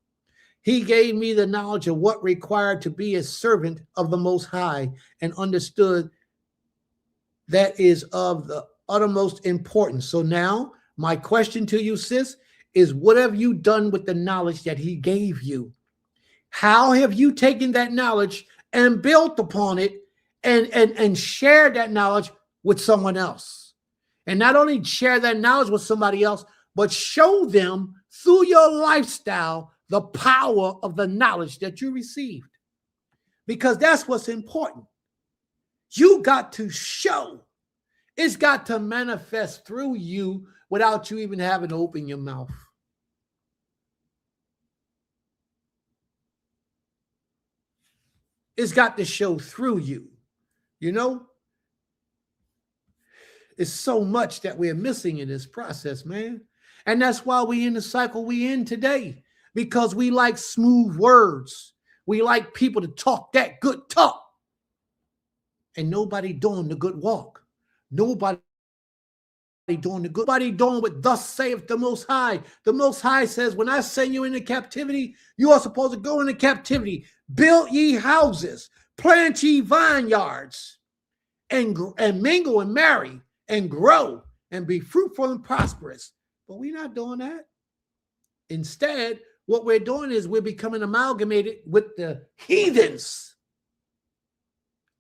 He gave me the knowledge of what required to be a servant of the Most High and understood that is of the uttermost importance. So now, my question to you, sis, is what have you done with the knowledge that he gave you? How have you taken that knowledge and built upon it and shared that knowledge with someone else? And not only share that knowledge with somebody else, but show them through your lifestyle the power of the knowledge that you received. Because that's what's important. You got to show. It's got to manifest through you without you even having to open your mouth. It's got to show through you. You know? It's so much that we're missing in this process, man. And that's why we in the cycle we in today. Because we like smooth words. We like people to talk that good talk. And nobody doing the good walk. Nobody doing the good. Nobody doing what thus saith the Most High. The Most High says, when I send you into captivity, you are supposed to go into captivity. Build ye houses, plant ye vineyards, and mingle and marry and grow and be fruitful and prosperous. But we're not doing that. Instead, what we're doing is we're becoming amalgamated with the heathens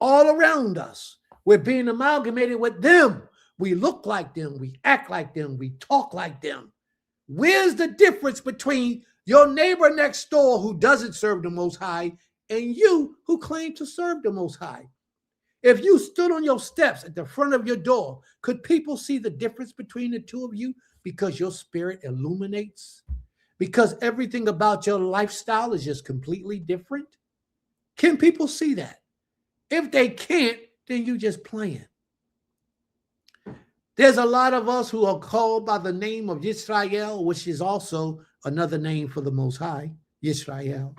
all around us. We're being amalgamated with them. We look like them. We act like them. We talk like them. Where's the difference between your neighbor next door who doesn't serve the Most High and you who claim to serve the Most High? If you stood on your steps at the front of your door, could people see the difference between the two of you because your spirit illuminates? Because everything about your lifestyle is just completely different? Can people see that? If they can't, then you just playing. There's a lot of us who are called by the name of Yisrael, which is also another name for the Most High, Yisrael.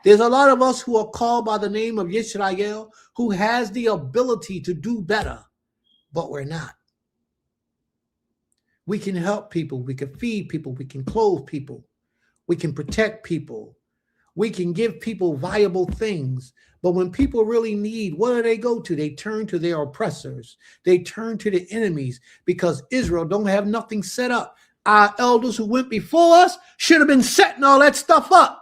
There's a lot of us who are called by the name of Yisrael who has the ability to do better, but we're not. We can help people. We can feed people. We can clothe people. We can protect people. We can give people viable things. But when people really need, what do they go to? They turn to their oppressors. They turn to the enemies because Israel don't have nothing set up. Our elders who went before us should have been setting all that stuff up.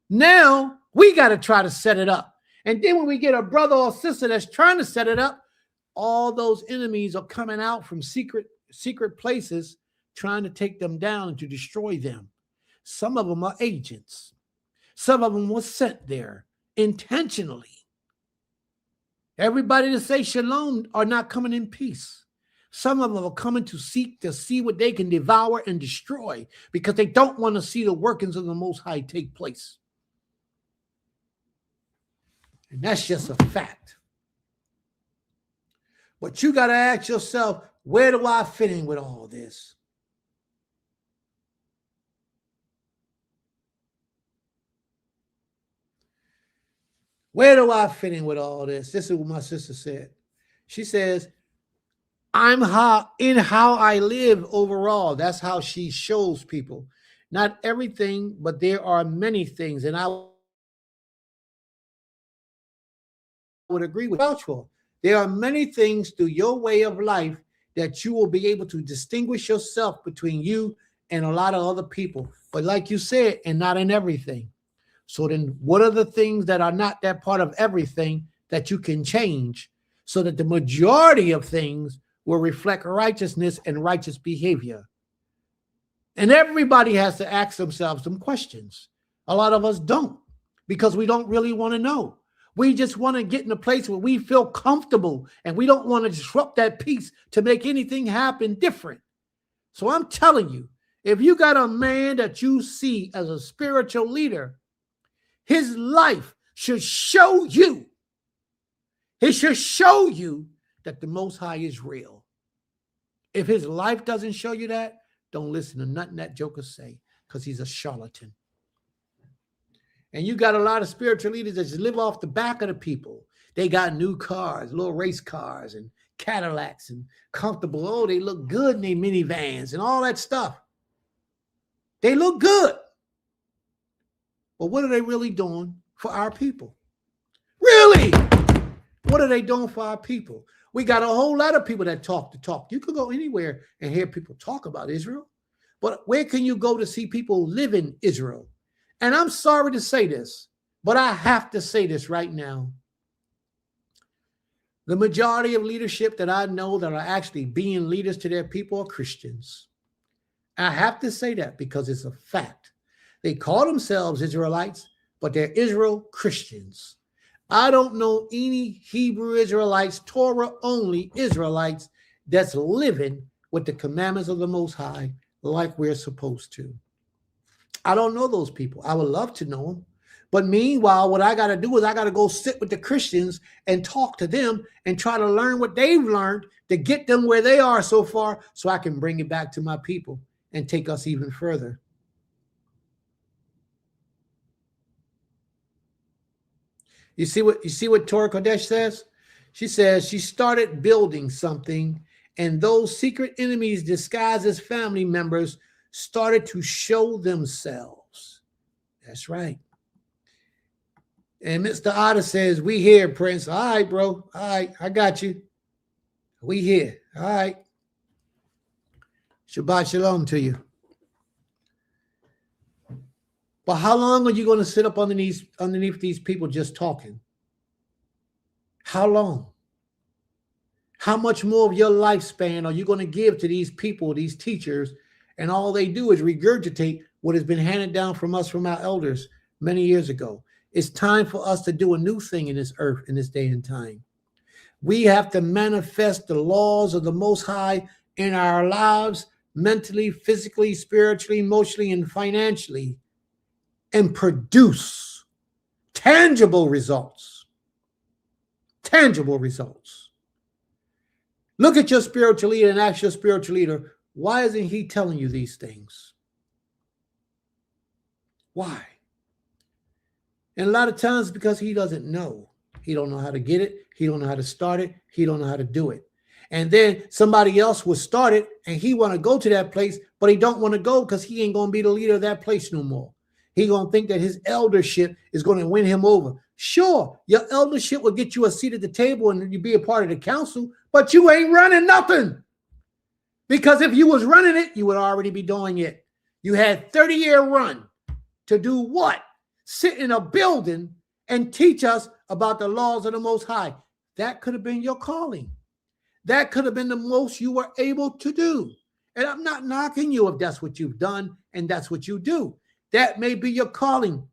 Now we got to try to set it up. And then when we get a brother or sister that's trying to set it up, all those enemies are coming out from secret places trying to take them down and to destroy them. Some of them are agents. Some of them were sent there intentionally. Everybody to say shalom are not coming in peace. Some of them are coming to seek to see what they can devour and destroy because they don't want to see the workings of the Most High take place. And that's just a fact. But you got to ask yourself, where do I fit in with all this? Where do I fit in with all this? This is what my sister said. She says, I'm how I live overall. That's how she shows people. Not everything, but there are many things. And I would agree with Belchwell. There are many things through your way of life that you will be able to distinguish yourself between you and a lot of other people. But like you said, and not in everything. So then what are the things that are not that part of everything that you can change so that the majority of things will reflect righteousness and righteous behavior? And everybody has to ask themselves some questions. A lot of us don't, because we don't really want to know. We just want to get in a place where we feel comfortable, and we don't want to disrupt that peace to make anything happen different. So I'm telling you, if you got a man that you see as a spiritual leader, his life should show you. It should show you that the Most High is real. If his life doesn't show you that, don't listen to nothing that joker say, because he's a charlatan. And you got a lot of spiritual leaders that just live off the back of the people. They got new cars, little race cars and Cadillacs and comfortable. Oh, they look good in their minivans and all that stuff. They look good. But what are they really doing for our people? Really? What are they doing for our people? We got a whole lot of people that talk the talk. You could go anywhere and hear people talk about Israel. But where can you go to see people live in Israel? And I'm sorry to say this, but I have to say this right now. The majority of leadership that I know that are actually being leaders to their people are Christians. I have to say that because it's a fact. They call themselves Israelites, but they're Israel Christians. I don't know any Hebrew Israelites, Torah only Israelites that's living with the commandments of the Most High like we're supposed to. I don't know those people. I would love to know them. But meanwhile, what I got to do is I got to go sit with the Christians and talk to them and try to learn what they've learned to get them where they are so far, so I can bring it back to my people and take us even further. You see what Torah Kodesh says? She says she started building something, and those secret enemies disguised as family members started to show themselves. That's right. And Mr. Otter says, we here, Prince. All right, bro. All right, I got you. We here. All right. Shabbat shalom to you. But how long are you going to sit up underneath these people just talking? How long? How much more of your lifespan are you going to give to these people, these teachers, and all they do is regurgitate what has been handed down from us, from our elders many years ago? It's time for us to do a new thing in this earth, in this day and time. We have to manifest the laws of the Most High in our lives, mentally, physically, spiritually, emotionally, and financially, and produce tangible results. Tangible results. Look at your spiritual leader and ask your spiritual leader, why isn't he telling you these things? Why? And a lot of times because he doesn't know. He don't know how to get it. He don't know how to start it. He don't know how to do it. And then somebody else will start it and he want to go to that place, but he don't want to go because he ain't going to be the leader of that place no more. He going to think that his eldership is going to win him over. Sure, your eldership will get you a seat at the table and you be a part of the council, but you ain't running nothing. Because if you was running it, you would already be doing it. You had 30-year run to do what? Sit in a building and teach us about the laws of the Most High. That could have been your calling. That could have been the most you were able to do. And I'm not knocking you if that's what you've done and that's what you do. That may be your calling.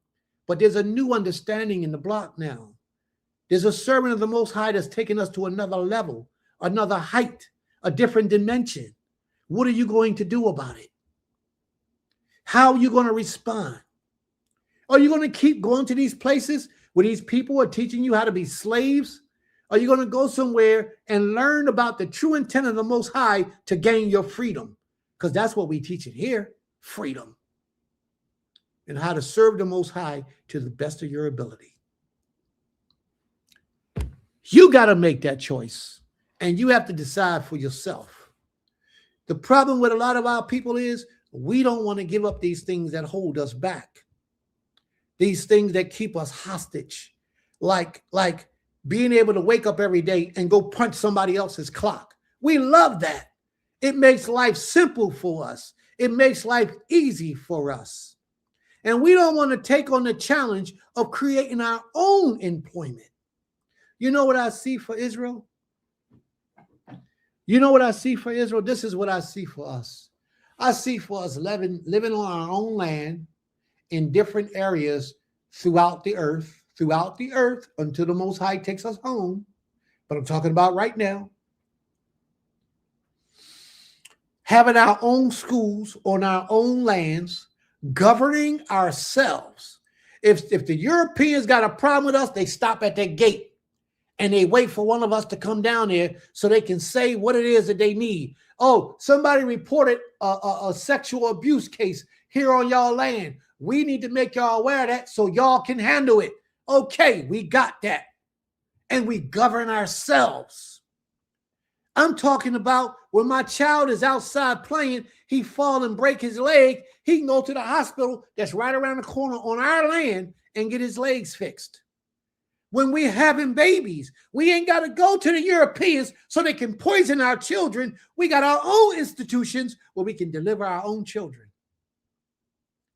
But there's a new understanding in the block now. There's a servant of the Most High that's taking us to another level, another height, a different dimension. What are you going to do about it? How are you going to respond? Are you going to keep going to these places where these people are teaching you how to be slaves? Are you going to go somewhere and learn about the true intent of the Most High to gain your freedom? Because that's what we teach it here, freedom. And how to serve the Most High to the best of your ability. You got to make that choice. And you have to decide for yourself. The problem with a lot of our people is we don't want to give up these things that hold us back. These things that keep us hostage. Like being able to wake up every day and go punch somebody else's clock. We love that. It makes life simple for us. It makes life easy for us. And we don't want to take on the challenge of creating our own employment. You know what I see for Israel? You know what I see for Israel? This is what I see for us. I see for us living on our own land in different areas throughout the earth, until the Most High takes us home. But I'm talking about right now. Having our own schools on our own lands, governing ourselves. If the Europeans got a problem with us, they stop at their gate and they wait for one of us to come down there so they can say what it is that they need. Oh, somebody reported a sexual abuse case here on y'all land. We need to make y'all aware of that so y'all can handle it. Okay, we got that. And we govern ourselves. I'm talking about when my child is outside playing, he fall and break his leg, he can go to the hospital that's right around the corner on our land and get his legs fixed. When we're having babies, we ain't got to go to the Europeans so they can poison our children. We got our own institutions where we can deliver our own children.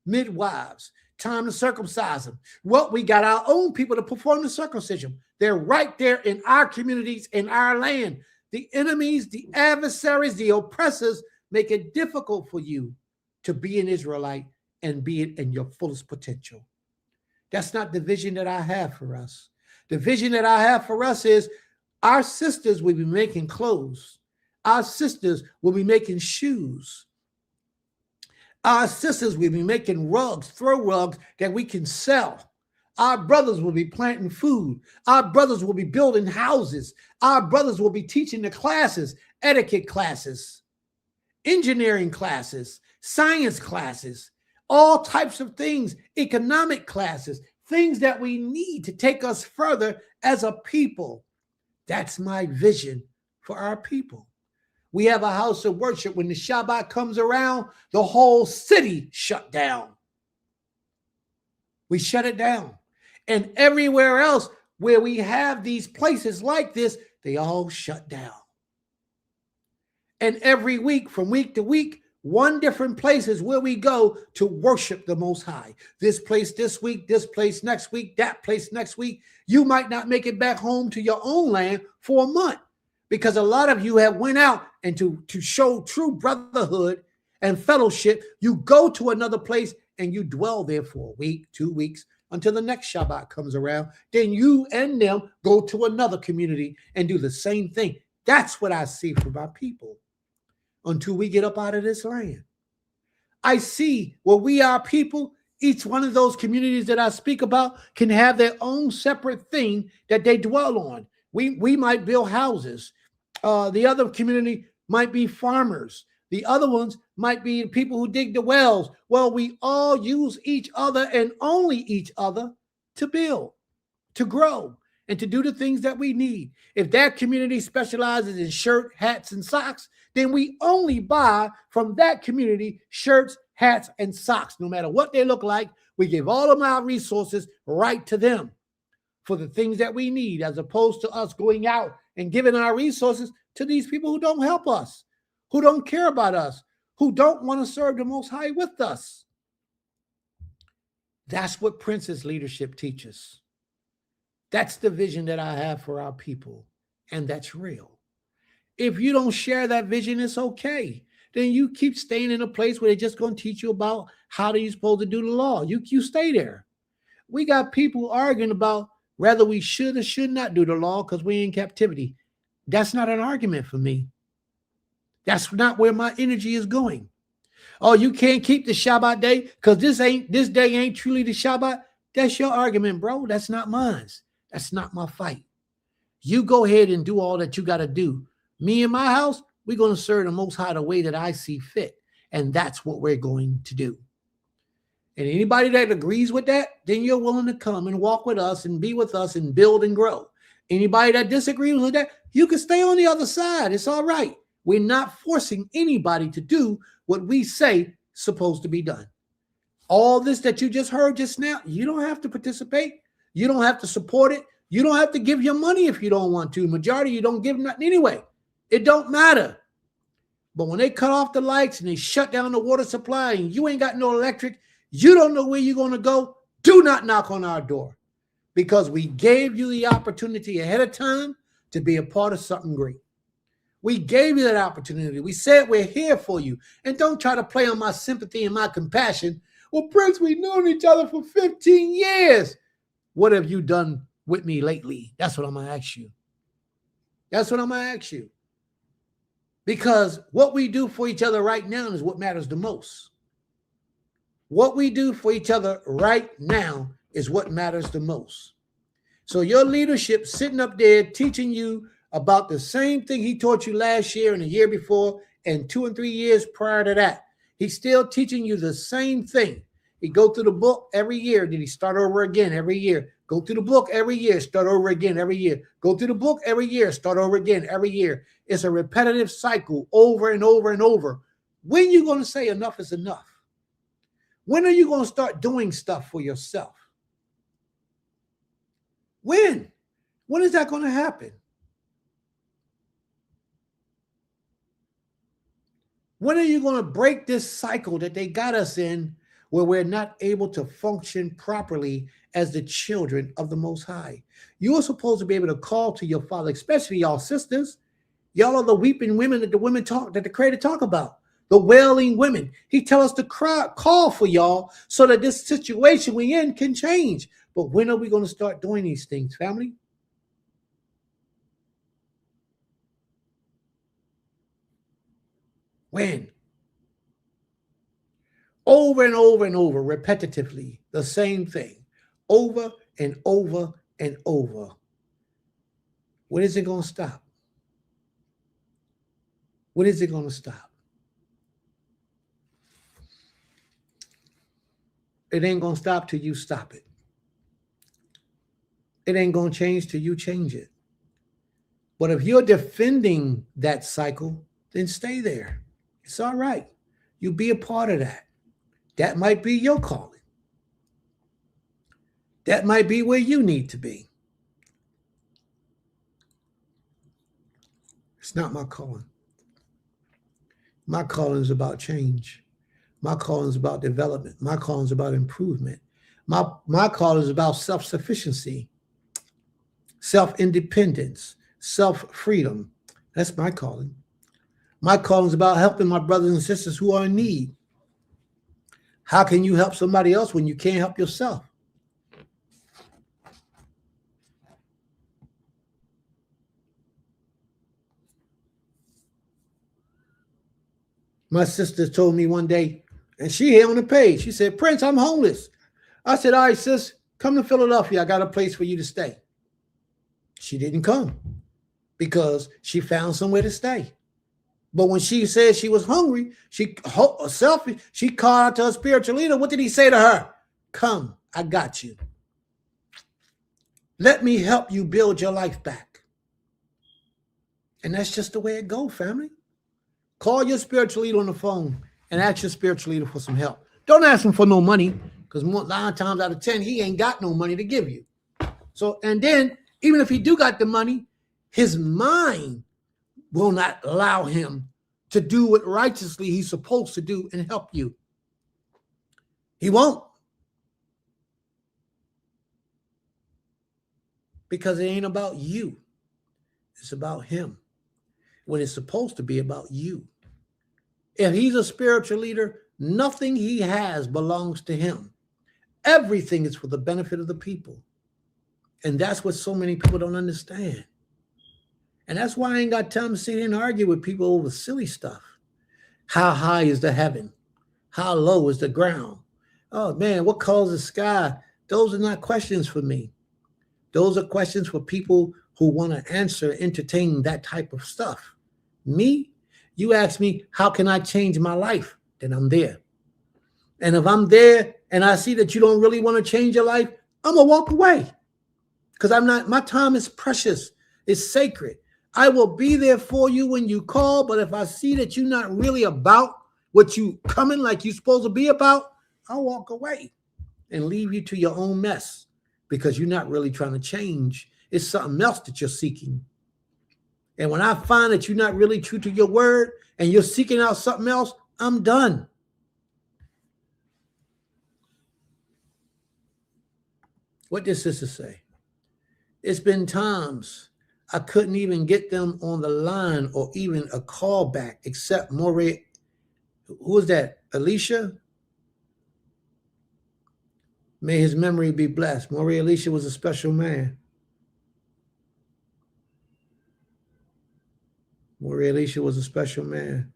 Midwives, time to circumcise them. Well, we got our own people to perform the circumcision. They're right there in our communities, in our land. The enemies, the adversaries, the oppressors make it difficult for you to be an Israelite and be it in your fullest potential. That's not the vision that I have for us. The vision that I have for us is our sisters will be making clothes. Our sisters will be making shoes. Our sisters will be making rugs, throw rugs that we can sell. Our brothers will be planting food. Our brothers will be building houses. Our brothers will be teaching the classes, etiquette classes, engineering classes, science classes, all types of things, economic classes, things that we need to take us further as a people. That's my vision for our people. We have a house of worship. When the Shabbat comes around, the whole city shut down. We shut it down. And everywhere else where we have these places like this, they all shut down. And every week, from week to week, one different place is where we go to worship the Most High. This place this week, this place next week, that place next week. You might not make it back home to your own land for a month because a lot of you have went out and to show true brotherhood and fellowship, you go to another place and you dwell there for a week, 2 weeks, until the next Shabbat comes around. Then you and them go to another community and do the same thing. That's what I see from our people until we get up out of this land. I see where we are people, each one of those communities that I speak about can have their own separate thing that they dwell on. We might build houses. The other community might be farmers. The other ones might be people who dig the wells. Well, we all use each other and only each other to build, to grow, and to do the things that we need. If that community specializes in shirt, hats, and socks, then we only buy from that community shirts, hats, and socks. No matter what they look like, we give all of our resources right to them for the things that we need, as opposed to us going out and giving our resources to these people who don't help us, who don't care about us, who don't want to serve the Most High with us. That's what Prince's leadership teaches. That's the vision that I have for our people, and that's real. If you don't share that vision, it's okay. Then you keep staying in a place where they're just going to teach you about how you're supposed to do the law. You stay there. We got people arguing about whether we should or should not do the law because we're in captivity. That's not an argument for me. That's not where my energy is going. Oh, you can't keep the Shabbat day because this day ain't truly the Shabbat. That's your argument, bro. That's not mine. That's not my fight. You go ahead and do all that you got to do. Me and my house, we're going to serve the Most High the way that I see fit. And that's what we're going to do. And anybody that agrees with that, then you're willing to come and walk with us and be with us and build and grow. Anybody that disagrees with that, you can stay on the other side. It's all right. We're not forcing anybody to do what we say is supposed to be done. All this that you just heard just now, you don't have to participate. You don't have to support it. You don't have to give your money if you don't want to. Majority, you don't give nothing anyway. It don't matter. But when they cut off the lights and they shut down the water supply and you ain't got no electric, you don't know where you're going to go, do not knock on our door because we gave you the opportunity ahead of time to be a part of something great. We gave you that opportunity. We said we're here for you. And don't try to play on my sympathy and my compassion. Well, Prince, we've known each other for 15 years. What have you done with me lately? That's what I'm going to ask you. That's what I'm going to ask you. Because what we do for each other right now is what matters the most. What we do for each other right now is what matters the most. So your leadership sitting up there teaching you about the same thing he taught you last year and the year before and 2 and 3 years prior to that. He's still teaching you the same thing. He go through the book every year. Then he start over again every year. Go through the book every year. Start over again every year. Go through the book every year. Start over again every year. It's a repetitive cycle over and over and over. When are you going to say enough is enough? When are you going to start doing stuff for yourself? When? When is that going to happen? When are you going to break this cycle that they got us in where we're not able to function properly as the children of the Most High? You are supposed to be able to call to your Father, especially y'all sisters. Y'all are the weeping women that the Creator talk about, the wailing women. He tell us to call for y'all so that this situation we in can change. But when are we going to start doing these things, family? When? Over and over and over, repetitively, the same thing. Over and over and over. When is it going to stop? When is it going to stop? It ain't going to stop till you stop it. It ain't going to change till you change it. But if you're defending that cycle, then stay there. It's all right. You be a part of that. That might be your calling. That might be where you need to be. It's not my calling. My calling is about change. My calling is about development. My calling is about improvement. My calling is about self-sufficiency, self-independence, self-freedom. That's my calling. My calling is about helping my brothers and sisters who are in need. How can you help somebody else when you can't help yourself? My sister told me one day, and she here on the page, she said, Prince, I'm homeless. I said, all right, sis, come to Philadelphia. I got a place for you to stay. She didn't come because she found somewhere to stay. But when she said she was hungry, she called out to her spiritual leader. What did he say to her? Come, I got you. Let me help you build your life back. And that's just the way it goes, family. Call your spiritual leader on the phone and ask your spiritual leader for some help. Don't ask him for no money, because 9 times out of 10, he ain't got no money to give you. So, and then even if he do got the money, his mind will not allow him to do what righteously he's supposed to do and help you. He won't. Because it ain't about you. It's about him. When it's supposed to be about you. If he's a spiritual leader, nothing he has belongs to him. Everything is for the benefit of the people. And that's what so many people don't understand. And that's why I ain't got time to sit here and argue with people over silly stuff. How high is the heaven? How low is the ground? Oh man, what color is the sky? Those are not questions for me. Those are questions for people who want to answer, entertain that type of stuff. Me, you ask me, how can I change my life? Then I'm there. And if I'm there and I see that you don't really want to change your life, I'm going to walk away. Because my time is precious. It's sacred. I will be there for you when you call, but if I see that you're not really about what you coming like you're supposed to be about, I'll walk away and leave you to your own mess because you're not really trying to change. It's something else that you're seeking. And when I find that you're not really true to your word and you're seeking out something else, I'm done. What did sister say? It's been times I couldn't even get them on the line or even a call back except Maury. Who was that? Alicia? May his memory be blessed. Maury Alicia was a special man. Maury Alicia was a special man.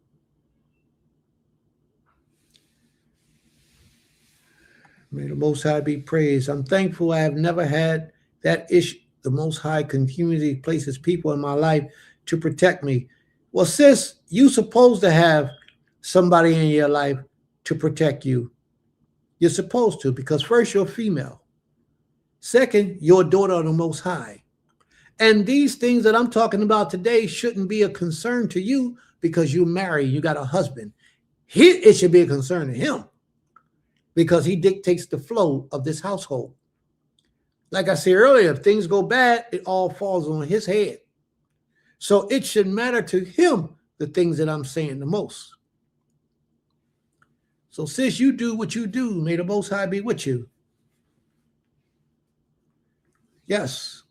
May the Most High be praised. I'm thankful I have never had that issue. The Most High continually places people in my life to protect me. Well, sis, you supposed to have somebody in your life to protect you. You're supposed to, because first, you're female. Second, you're a daughter of the Most High. And these things that I'm talking about today shouldn't be a concern to you because you're married, you got a husband. It should be a concern to him because he dictates the flow of this household. Like I said earlier, if things go bad, it all falls on his head. So it should matter to him the things that I'm saying the most. So sis, you do what you do. May the Most High be with you. Yes.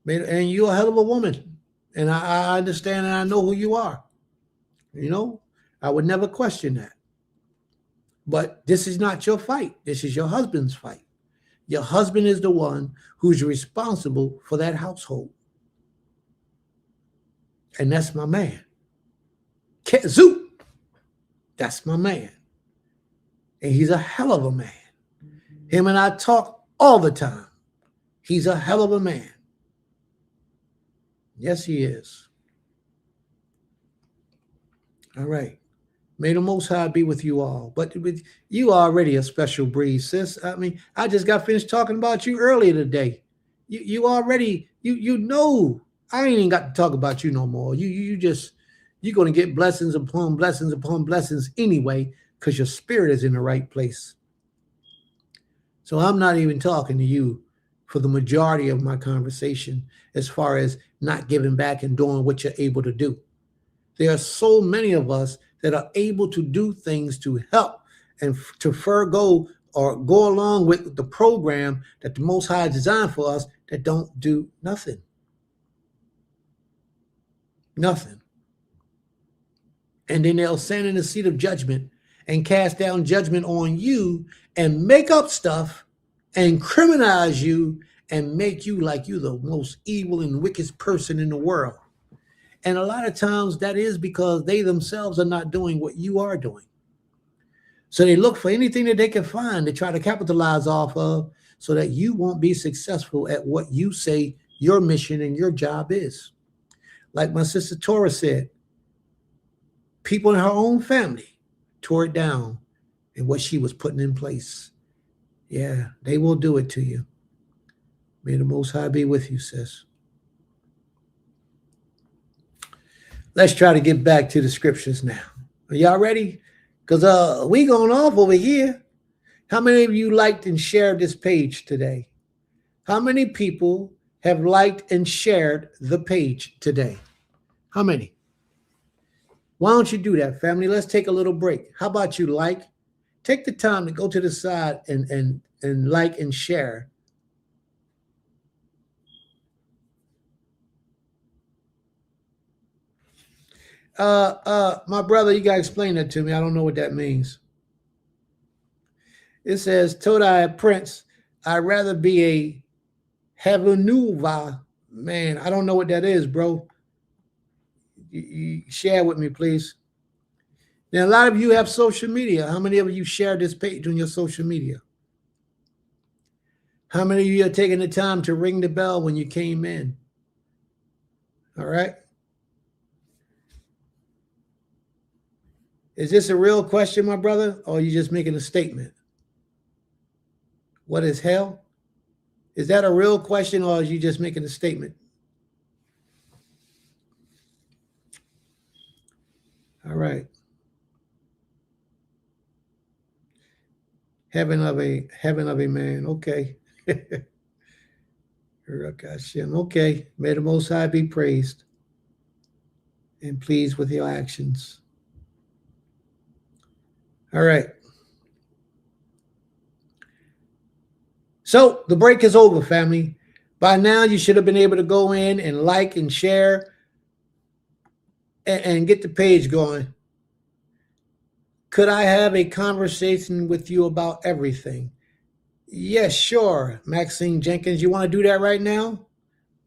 And you're a hell of a woman. And I understand and I know who you are. You know, I would never question that. But this is not your fight. This is your husband's fight. Your husband is the one who's responsible for that household. And that's my man. Kazoo. That's my man. And he's a hell of a man. Him and I talk all the time. He's a hell of a man. Yes, he is. All right. May the Most High be with you all. But with you already a special breed, sis. I mean, I just got finished talking about you earlier today. You already, you know, I ain't even got to talk about you no more. You're going to get blessings upon blessings anyway, because your spirit is in the right place. So I'm not even talking to you for the majority of my conversation as far as not giving back and doing what you're able to do. There are so many of us that are able to do things to help and to forego or go along with the program that the Most High designed for us that don't do nothing. Nothing. And then they'll stand in the seat of judgment and cast down judgment on you and make up stuff and criminalize you and make you like you the most evil and wicked person in the world. And a lot of times that is because they themselves are not doing what you are doing. So they look for anything that they can find to try to capitalize off of so that you won't be successful at what you say your mission and your job is. Like my sister Torah said, people in her own family tore it down and what she was putting in place. Yeah, they will do it to you. May the Most High be with you, sis. Let's try to get back to the scriptures now. Are y'all ready? Because we going off over here. How many of you liked and shared this page today? How many people have liked and shared the page today? How many? Why don't you do that, family? Let's take a little break. How about you like? Take the time to go to the side and like and share. My brother, you gotta explain that to me. I don't know what that means. It says, Todai Prince, I'd rather be a Heavenuva. Man, I don't know what that is, bro. You share with me, please. Now, a lot of you have social media. How many of you share this page on your social media? How many of you are taking the time to ring the bell when you came in? All right. Is this a real question, my brother, or are you just making a statement? What is hell? Is that a real question, or are you just making a statement? All right. Heaven of a man. Okay. Okay. May the Most High be praised and pleased with your actions. All right. So the break is over, family. By now, you should have been able to go in and like and share and get the page going. Could I have a conversation with you about everything? Yes, sure. Maxine Jenkins, you want to do that right now?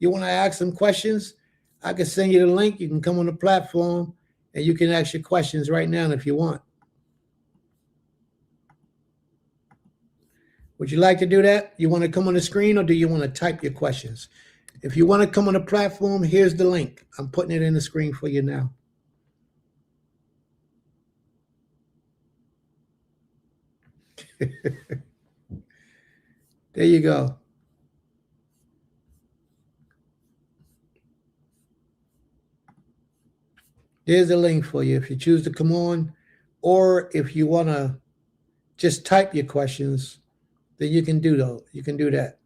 You want to ask some questions? I can send you the link. You can come on the platform and you can ask your questions right now if you want. Would you like to do that? You want to come on the screen or do you want to type your questions? If you want to come on the platform, here's the link. I'm putting it in the screen for you now. There you go. There's a link for you if you choose to come on, or if you want to just type your questions, then you can do though. You can do that.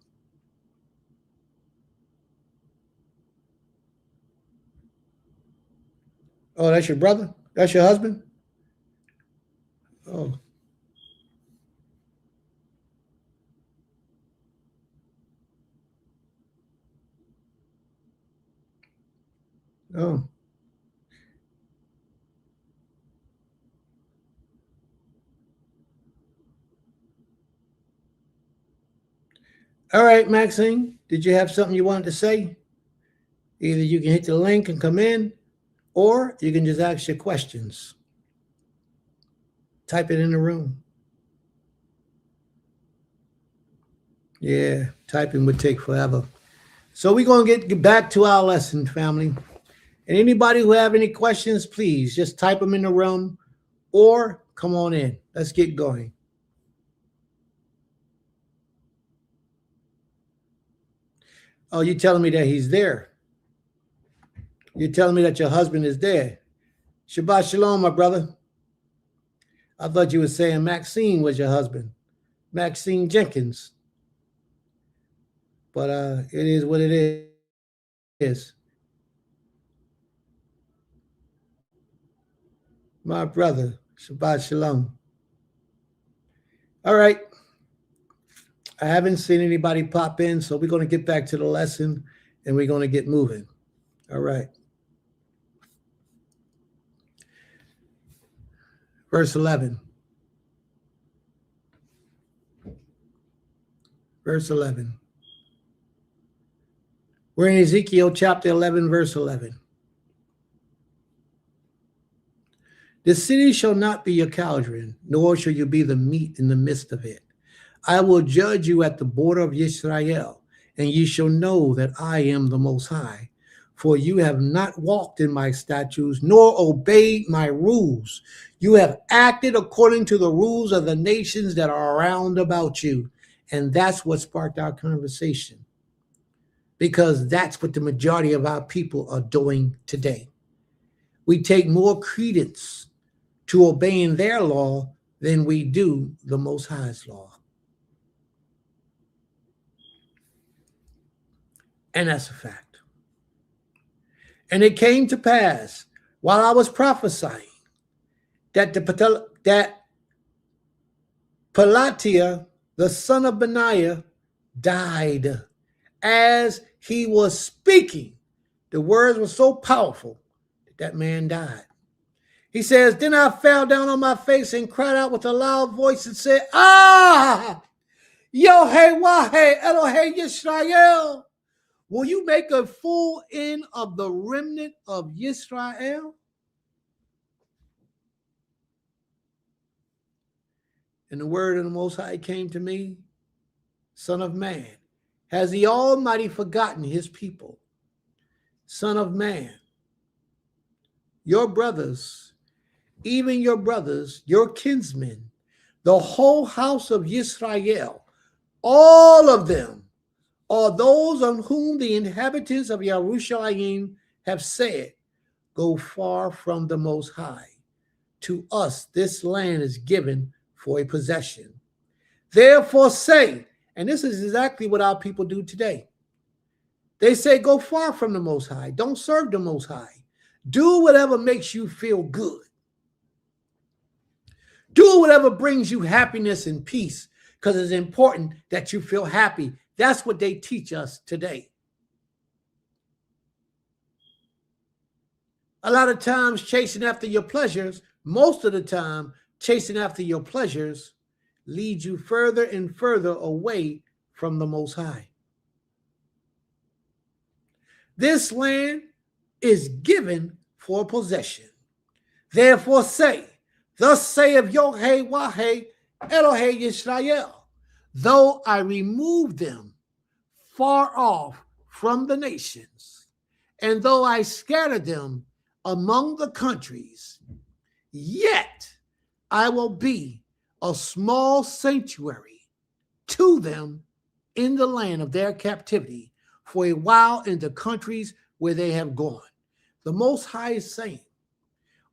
Oh, that's your brother? That's your husband? Oh. Oh. All right, Maxine, did you have something you wanted to say? Either you can hit the link and come in, or you can just ask your questions. Type it in the room. Yeah, typing would take forever. So we're going to get back to our lesson, family. And anybody who have any questions, please just type them in the room or come on in. Let's get going. Oh, you're telling me that he's there. You're telling me that your husband is there. Shabbat shalom, my brother. I thought you were saying Maxine was your husband. Maxine Jenkins. But it is what it is. My brother, Shabbat shalom. All right. I haven't seen anybody pop in, so we're going to get back to the lesson and we're going to get moving. All right. Verse 11. Verse 11. We're in Ezekiel chapter 11, verse 11. The city shall not be your cauldron, nor shall you be the meat in the midst of it. I will judge you at the border of Israel, and ye shall know that I am the Most High. For you have not walked in my statutes, nor obeyed my rules. You have acted according to the rules of the nations that are around about you. And that's what sparked our conversation. Because that's what the majority of our people are doing today. We take more credence to obeying their law than we do the Most High's law. And that's a fact. And it came to pass while I was prophesying that Pelatiah, the son of Benaiah, died as he was speaking. The words were so powerful that that man died. He says, then I fell down on my face and cried out with a loud voice and said, Ah, Yohei Elohei Yisrael. Will you make a full end of the remnant of Yisrael? And the word of the Most High came to me, Son of man, has the Almighty forgotten his people? Son of man, your brothers, even your brothers, your kinsmen, the whole house of Yisrael, all of them are those on whom the inhabitants of Yerushalayim have said, go far from the Most High. To us, this land is given for a possession. Therefore say, and this is exactly what our people do today. They say, go far from the Most High. Don't serve the Most High. Do whatever makes you feel good. Do whatever brings you happiness and peace, because it's important that you feel happy, That's what they teach us today. A lot of times chasing after your pleasures, most of the time chasing after your pleasures leads you further and further away from the Most High. This land is given for possession. Therefore say, thus saith Yahweh Elohei Yisrael, though I remove them far off from the nations, and though I scatter them among the countries, yet I will be a small sanctuary to them in the land of their captivity for a while in the countries where they have gone. The Most High is saying,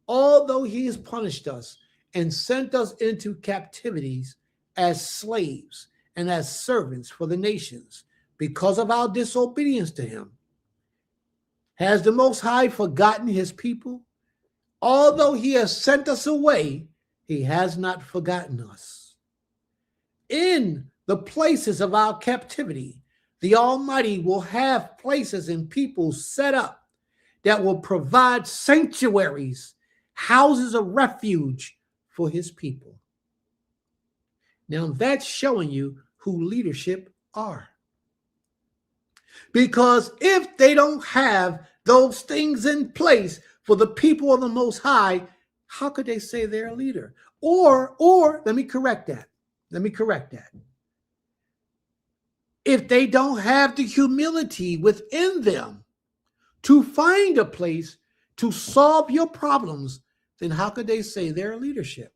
although he has punished us and sent us into captivities as slaves and as servants for the nations because of our disobedience to him, has the Most High forgotten his people? Although he has sent us away, he has not forgotten us. In the places of our captivity, the Almighty will have places and people set up that will provide sanctuaries, houses of refuge for his people. Now that's showing you who leadership are. Because if they don't have those things in place for the people of the Most High, how could they say they're a leader? Or let me correct that. If they don't have the humility within them to find a place to solve your problems, then how could they say they're leadership?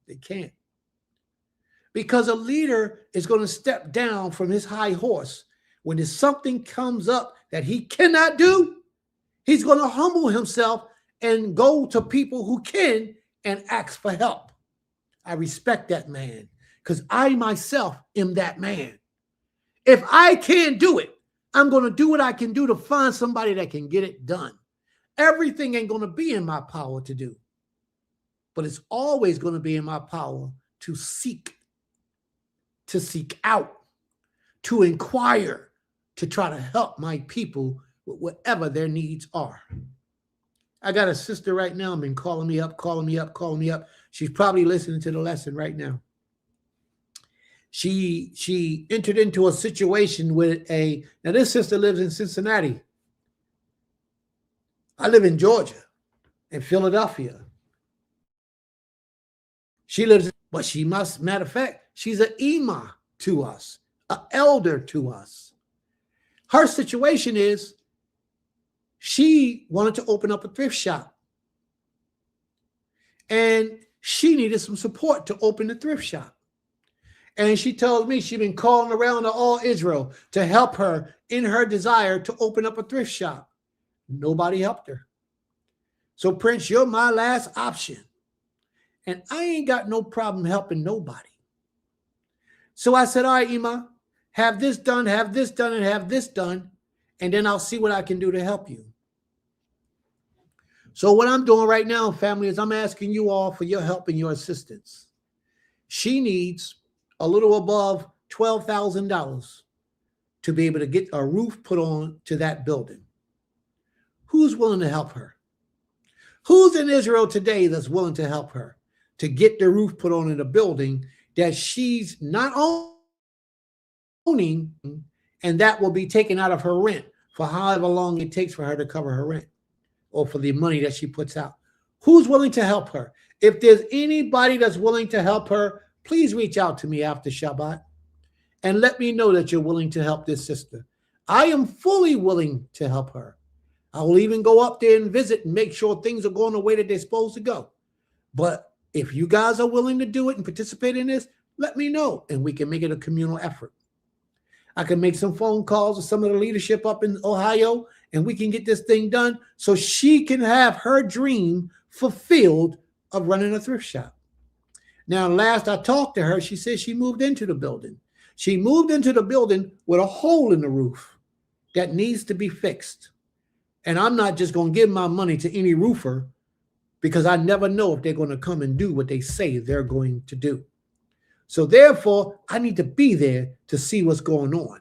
They can't. Because a leader is going to step down from his high horse when something comes up that he cannot do. He's going to humble himself and go to people who can and ask for help. I respect that man because I myself am that man. If I can't do it, I'm going to do what I can do to find somebody that can get it done. Everything ain't going to be in my power to do, but it's always going to be in my power to seek out, to inquire, to try to help my people with whatever their needs are. I got a sister right now, been calling me up. She's probably listening to the lesson right now. She entered into a situation with now this sister lives in Cincinnati. I live in Georgia, in Philadelphia. She lives, but she must, matter of fact, she's an imam to us, an elder to us. Her situation is she wanted to open up a thrift shop. And she needed some support to open the thrift shop. And she told me she'd been calling around to all Israel to help her in her desire to open up a thrift shop. Nobody helped her. So, Prince, you're my last option. And I ain't got no problem helping nobody. So I said, all right, Ima, have this done, and have this done, and then I'll see what I can do to help you. So what I'm doing right now, family, is I'm asking you all for your help and your assistance. She needs a little above $12,000 to be able to get a roof put on to that building. Who's willing to help her? Who's in Israel today that's willing to help her to get the roof put on in a building that she's not owning, and that will be taken out of her rent for however long it takes for her to cover her rent or for the money that she puts out? Who's willing to help her? If there's anybody that's willing to help her, please reach out to me after Shabbat and let me know that you're willing to help this sister. I am fully willing to help her. I will even go up there and visit and make sure things are going the way that they're supposed to go. But if you guys are willing to do it and participate in this, let me know and we can make it a communal effort. I can make some phone calls with some of the leadership up in Ohio and we can get this thing done so she can have her dream fulfilled of running a thrift shop. Now, last I talked to her, she said she moved into the building. She moved into the building with a hole in the roof that needs to be fixed. And I'm not just going to give my money to any roofer because I never know if they're going to come and do what they say they're going to do. So therefore, I need to be there to see what's going on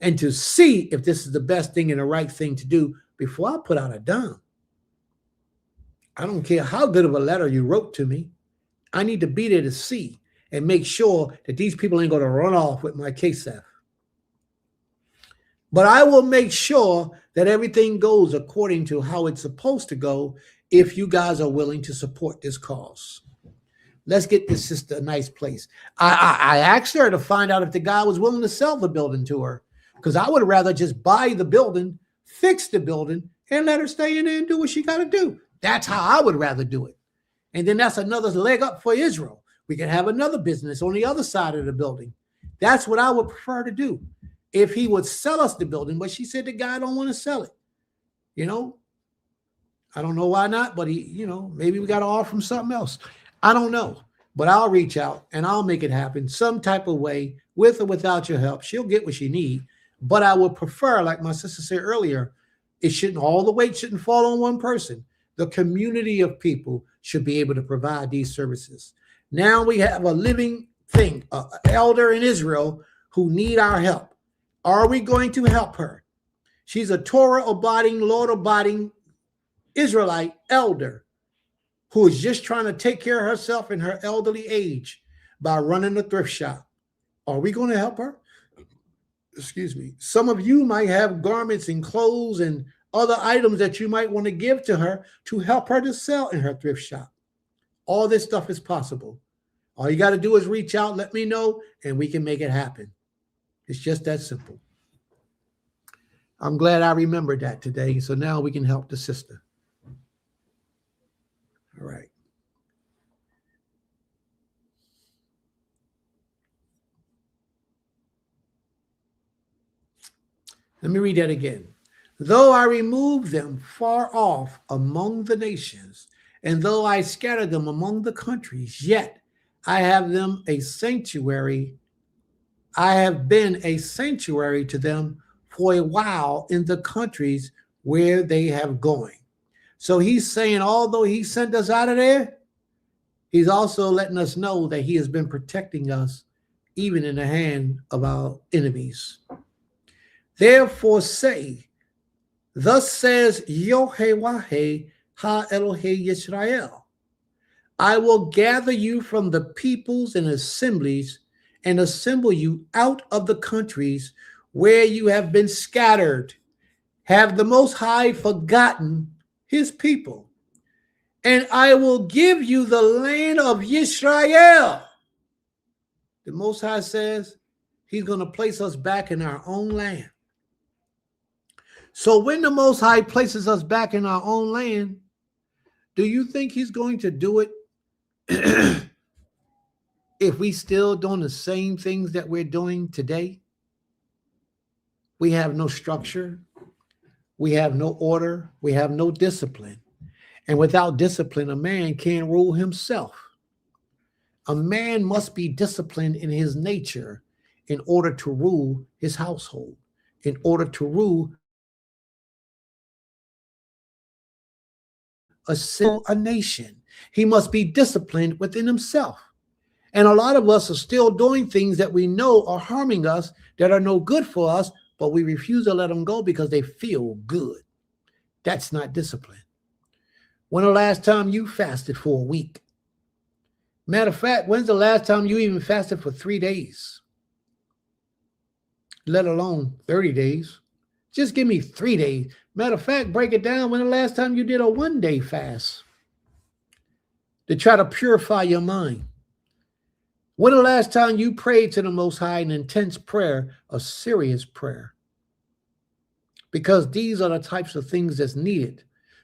and to see if this is the best thing and the right thing to do before I put out a dime. I don't care how good of a letter you wrote to me. I need to be there to see and make sure that these people ain't going to run off with my case F. But I will make sure that everything goes according to how it's supposed to go if you guys are willing to support this cause. Let's get this sister a nice place. I asked her to find out if the guy was willing to sell the building to her, because I would rather just buy the building, fix the building, and let her stay in there and do what she got to do. That's how I would rather do it. And then that's another leg up for Israel. We can have another business on the other side of the building. That's what I would prefer to do. If he would sell us the building, but she said the guy don't want to sell it. You know, I don't know why not, but he, you know, maybe we got to offer him something else. I don't know, but I'll reach out and I'll make it happen some type of way, with or without your help. She'll get what she needs, but I would prefer, like my sister said earlier, it shouldn't, all the weight shouldn't fall on one person. The community of people should be able to provide these services. Now we have a living thing, an elder in Israel who need our help. Are we going to help her? She's a Torah-abiding, Lord-abiding Israelite elder who is just trying to take care of herself in her elderly age by running a thrift shop. Are we going to help her? Excuse me. Some of you might have garments and clothes and other items that you might want to give to her to help her to sell in her thrift shop. All this stuff is possible. All you got to do is reach out, let me know, and we can make it happen. It's just that simple. I'm glad I remembered that today, so now we can help the sister. All right. Let me read that again. Though I remove them far off among the nations, and though I scatter them among the countries, yet I have them a sanctuary. I have been a sanctuary to them for a while in the countries where they have going. So he's saying, although he sent us out of there, he's also letting us know that he has been protecting us even in the hand of our enemies. Therefore say, thus says Yohewah ha Elohe Yisrael, I will gather you from the peoples and assemblies and assemble you out of the countries where you have been scattered. Have the Most High forgotten his people? And I will give you the land of Yisrael. The Most High says he's going to place us back in our own land. So when the Most High places us back in our own land, do you think he's going to do it if we still doing the same things that we're doing today? We have no structure. We have no order. We have no discipline. And without discipline, a man can't rule himself. A man must be disciplined in his nature in order to rule his household, in order to rule a nation. He must be disciplined within himself. And a lot of us are still doing things that we know are harming us, that are no good for us, but we refuse to let them go because they feel good. That's not discipline. When the last time you fasted for a week? Matter of fact, when's the last time you even fasted for 3 days? Let alone 30 days. Just give me 3 days. Matter of fact, break it down. When the last time you did a 1 day fast to try to purify your mind? When the last time you prayed to the Most High an intense prayer, a serious prayer? Because these are the types of things that's needed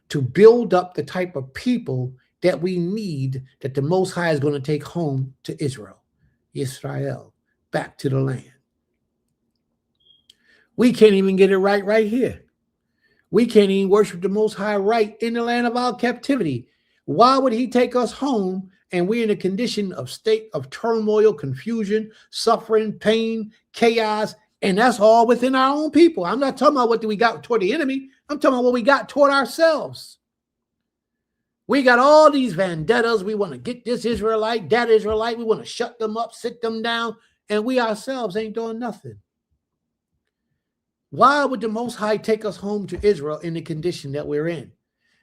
to build up the type of people that we need, that the Most High is going to take home to Israel, back to the land. We can't even get it right here. We can't even worship the Most High right in the land of our captivity. Why would he take us home and we're in a condition of state of turmoil, confusion, suffering, pain, chaos, and that's all within our own people? I'm not talking about what we got toward the enemy. I'm talking about what we got toward ourselves. We got all these vendettas. We want to get this Israelite, that Israelite. We want to shut them up, sit them down, and we ourselves ain't doing nothing. Why would the Most High take us home to Israel in the condition that we're in?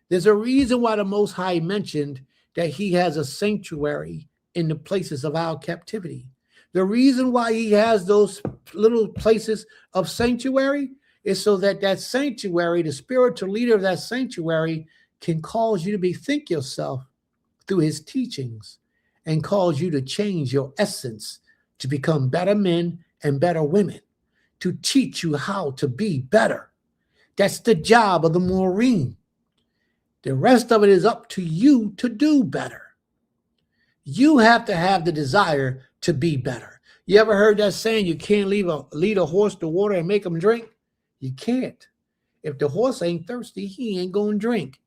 There's a reason why the Most High mentioned that he has a sanctuary in the places of our captivity. The reason why he has those little places of sanctuary is so that that sanctuary, the spiritual leader of that sanctuary, can cause you to bethink yourself through his teachings and cause you to change your essence to become better men and better women, to teach you how to be better. That's the job of the Maureen. The rest of it is up to you to do better. You have to have the desire to be better. You ever heard that saying, you can't lead a horse to water and make him drink? You can't. If the horse ain't thirsty, he ain't going to drink.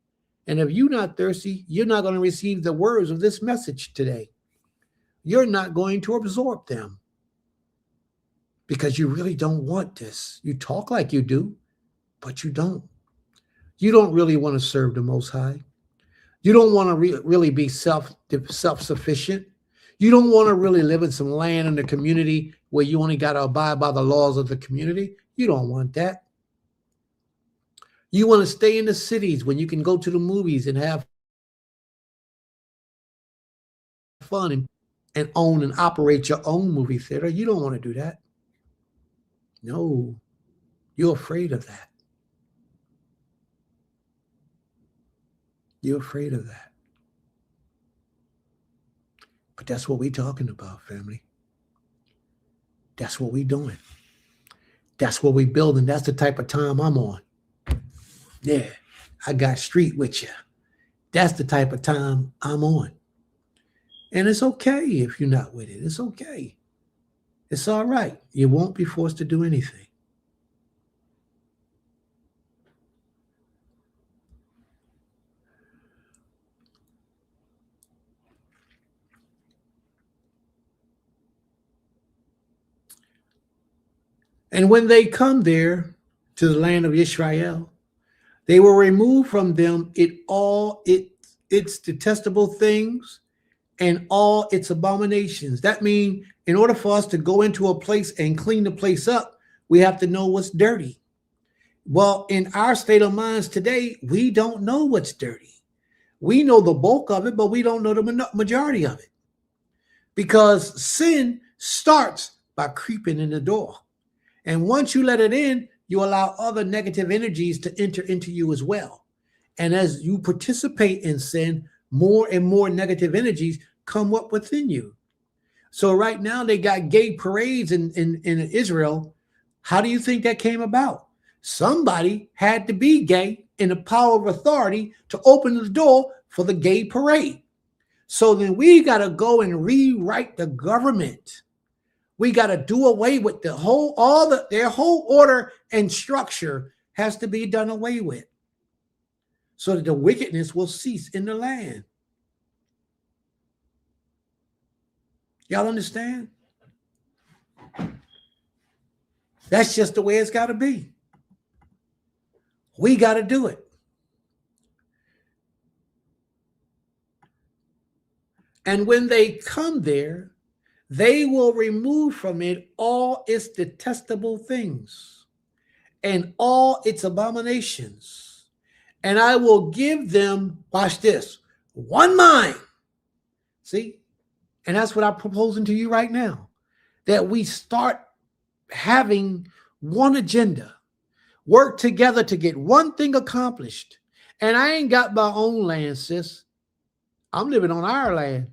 And if you're not thirsty, you're not going to receive the words of this message today. You're not going to absorb them because you really don't want this. You talk like you do, but you don't. You don't really want to serve the Most High. You don't want to really be self-sufficient. You don't want to really live in some land in the community where you only got to abide by the laws of the community. You don't want that. You want to stay in the cities when you can go to the movies and have fun and own and operate your own movie theater. You don't want to do that. No, you're afraid of that. You're afraid of that. But that's what we're talking about, family. That's what we're doing. That's what we're building. That's the type of time I'm on. Yeah, I got street with you. That's the type of time I'm on. And it's okay if you're not with it. It's okay. It's all right. You won't be forced to do anything. And when they come there to the land of Israel, they will remove from them its detestable things and all its abominations. That means in order for us to go into a place and clean the place up, we have to know what's dirty. Well, in our state of minds today, we don't know what's dirty. We know the bulk of it, but we don't know the majority of it. Because sin starts by creeping in the door. And once you let it in, you allow other negative energies to enter into you as well. And as you participate in sin, more and more negative energies come up within you. So right now they got gay parades in Israel. How do you think that came about? Somebody had to be gay in the power of authority to open the door for the gay parade. So then we got to go and rewrite the government. We got to do away with their whole order and structure has to be done away with so that the wickedness will cease in the land. Y'all understand? That's just the way it's got to be. We got to do it. And when they come there, they will remove from it all its detestable things and all its abominations. And I will give them, watch this, one mind. See? And that's what I'm proposing to you right now, that we start having one agenda, work together to get one thing accomplished. And I ain't got my own land, sis. I'm living on our land.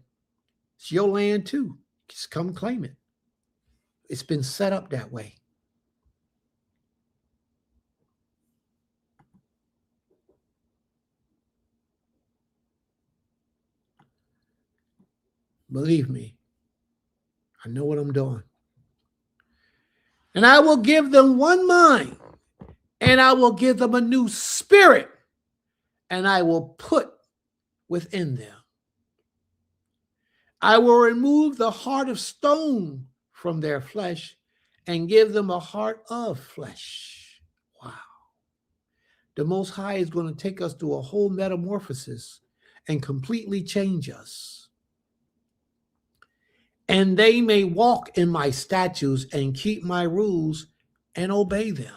It's your land too. Just come claim it. It's been set up that way. Believe me, I know what I'm doing. And I will give them one mind, and I will give them a new spirit, and I will put within them. I will remove the heart of stone from their flesh and give them a heart of flesh. Wow. The Most High is going to take us through a whole metamorphosis. and completely change us. And they may walk in my statutes and keep my rules and obey them.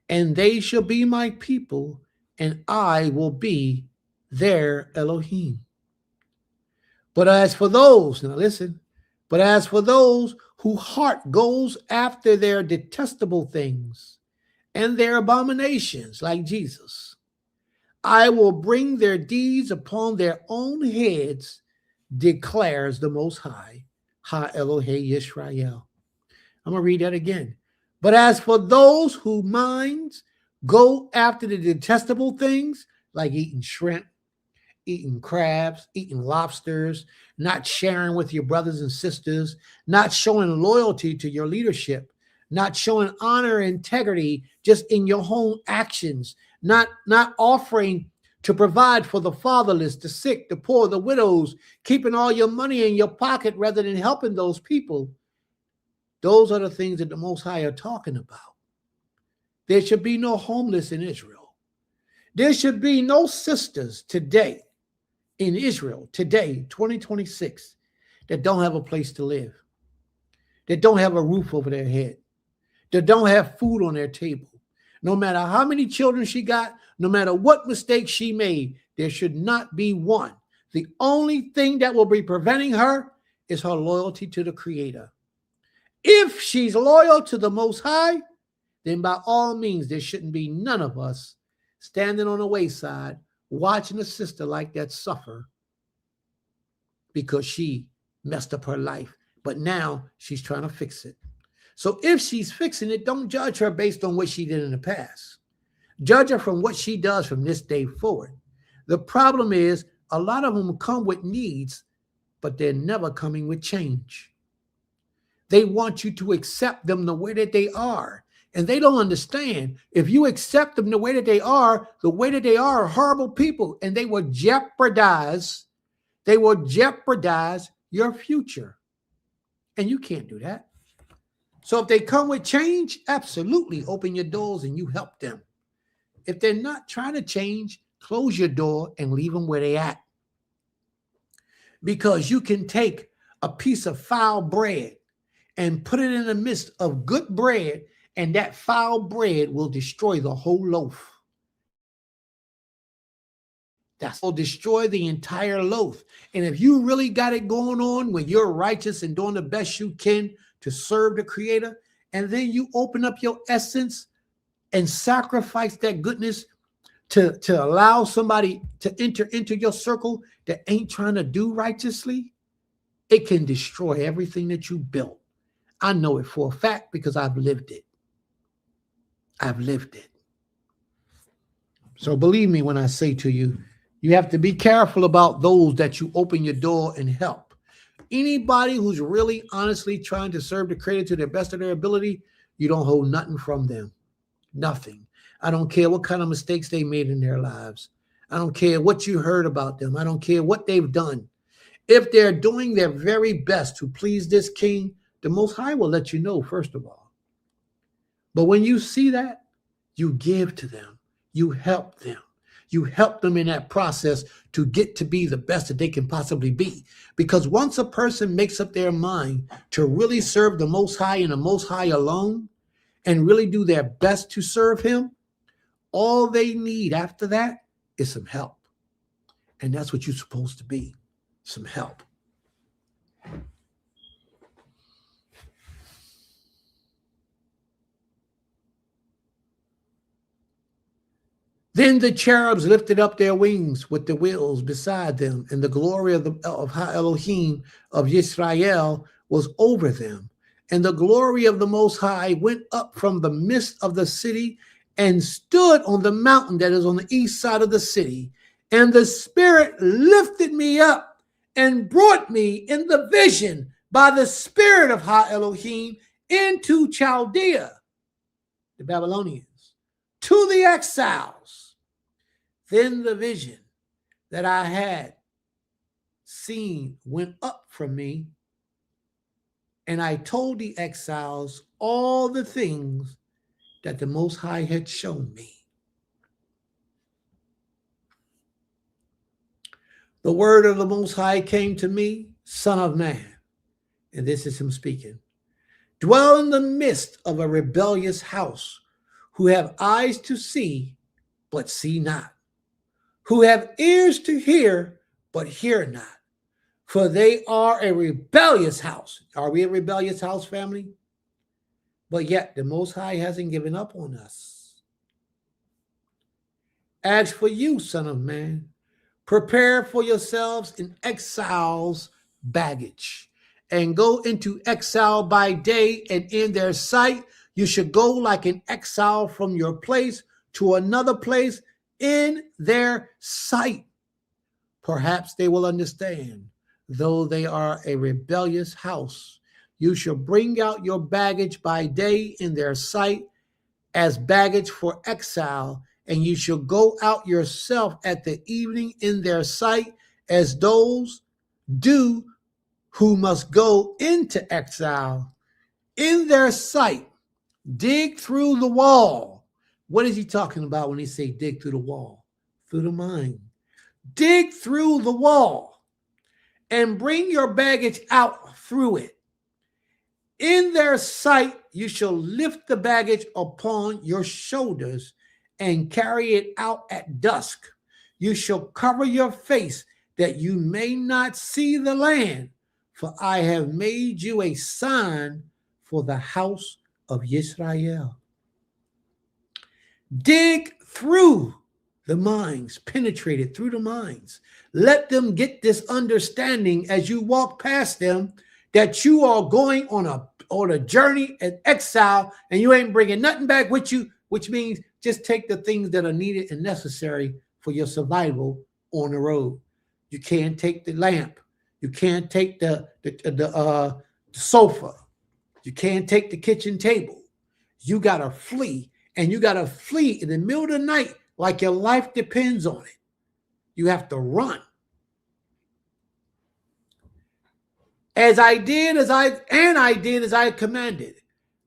And they shall be my people, and I will be their Elohim. But as for those, now listen, but as for those whose heart goes after their detestable things and their abominations, like Jesus, I will bring their deeds upon their own heads, declares the Most High, Ha Elohei Yisrael. I'm going to read that again. But as for those whose minds go after the detestable things, like eating shrimp, eating crabs, eating lobsters, not sharing with your brothers and sisters, not showing loyalty to your leadership, not showing honor and integrity just in your own actions, not offering to provide for the fatherless, the sick, the poor, the widows, keeping all your money in your pocket rather than helping those people. Those are the things that the Most High are talking about. There should be no homeless in Israel. There should be no sisters today in Israel, today, 2026, that don't have a place to live, that don't have a roof over their head, that don't have food on their table. No matter how many children she got, no matter what mistakes she made, there should not be one. The only thing that will be preventing her is her loyalty to the Creator. If she's loyal to the Most High, then by all means, there shouldn't be none of us standing on the wayside watching a sister like that suffer because she messed up her life. But now she's trying to fix it. So if she's fixing it, don't judge her based on what she did in the past. Judge her from what she does from this day forward. The problem is a lot of them come with needs, but they're never coming with change. They want you to accept them the way that they are. And they don't understand. If you accept them the way that they are horrible people, and they will jeopardize your future. And you can't do that. So if they come with change, absolutely open your doors and you help them. If they're not trying to change, close your door and leave them where they at. Because you can take a piece of foul bread and put it in the midst of good bread, and that foul bread will destroy the whole loaf. That will destroy the entire loaf. And if you really got it going on when you're righteous and doing the best you can to serve the Creator, and then you open up your essence and sacrifice that goodness to allow somebody to enter into your circle that ain't trying to do righteously, it can destroy everything that you built. I know it for a fact because I've lived it. I've lived it. So believe me when I say to you, you have to be careful about those that you open your door and help. Anybody who's really honestly trying to serve the Creator to the best of their ability, you don't hold nothing from them. Nothing. I don't care what kind of mistakes they made in their lives. I don't care what you heard about them. I don't care what they've done. If they're doing their very best to please this King, the Most High will let you know, first of all. But when you see that, you give to them. You help them. You help them in that process to get to be the best that they can possibly be. Because once a person makes up their mind to really serve the Most High and the Most High alone and really do their best to serve Him, all they need after that is some help. And that's what you're supposed to be, some help. Then the cherubs lifted up their wings with the wheels beside them, and the glory of Ha Elohim of Yisrael was over them. And the glory of the Most High went up from the midst of the city and stood on the mountain that is on the east side of the city. And the Spirit lifted me up and brought me in the vision by the Spirit of Ha Elohim into Chaldea, the Babylonians, to the exiles. Then the vision that I had seen went up from me, and I told the exiles all the things that the Most High had shown me. The word of the Most High came to me, Son of man, and this is him speaking. Dwell in the midst of a rebellious house, who have eyes to see, but see not, who have ears to hear, but hear not. For they are a rebellious house. Are we a rebellious house, family? But yet the Most High hasn't given up on us. As for you, son of man, prepare for yourselves an exile's baggage, and go into exile by day, and in their sight you should go like an exile from your place to another place in their sight. Perhaps they will understand, though they are a rebellious house. You shall bring out your baggage by day in their sight as baggage for exile, and you shall go out yourself at the evening in their sight, as those do who must go into exile. In their sight, dig through the wall. What is he talking about when he say dig through the wall? Through the mind. Dig through the wall and bring your baggage out through it. In their sight, you shall lift the baggage upon your shoulders and carry it out at dusk. You shall cover your face that you may not see the land, for I have made you a sign for the house of Israel. Dig through the minds, penetrate it through the minds. Let them get this understanding as you walk past them, that you are going on a journey in exile, and you ain't bringing nothing back with you, which means just take the things that are needed and necessary for your survival on the road. You can't take the lamp. You can't take the sofa. You can't take the kitchen table. You got to flee, and you got to flee in the middle of the night like your life depends on it. You have to run. I did as I commanded.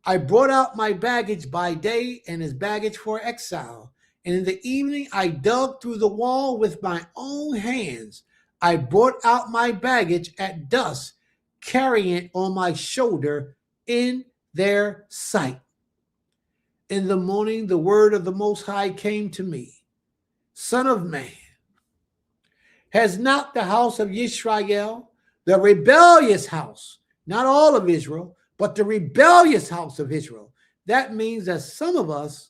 I brought out my baggage by day and his baggage for exile. And in the evening I dug through the wall with my own hands. I brought out my baggage at dusk, carrying it on my shoulder in their sight. In the morning, the word of the Most High came to me. Son of man, has not the house of Israel, the rebellious house, not all of Israel, but the rebellious house of Israel. That means that some of us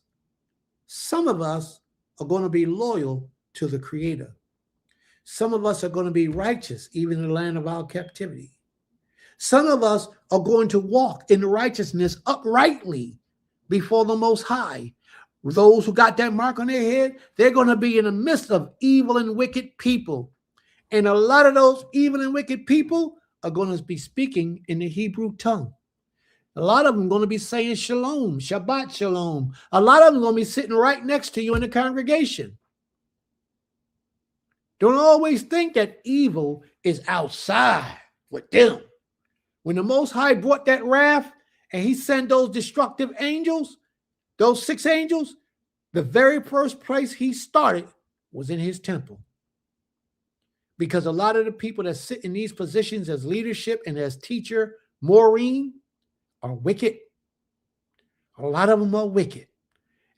are going to be loyal to the Creator. Some of us are going to be righteous, even in the land of our captivity. Some of us are going to walk in righteousness uprightly before the Most High. Those who got that mark on their head, they're going to be in the midst of evil and wicked people. And a lot of those evil and wicked people are going to be speaking in the Hebrew tongue. A lot of them are going to be saying shalom, Shabbat shalom. A lot of them are going to be sitting right next to you in the congregation. Don't always think that evil is outside with them. When the Most High brought that wrath and he sent those destructive angels, those 6 angels, the very first place he started was in his temple. Because a lot of the people that sit in these positions as leadership and as teacher, Maureen, are wicked. A lot of them are wicked.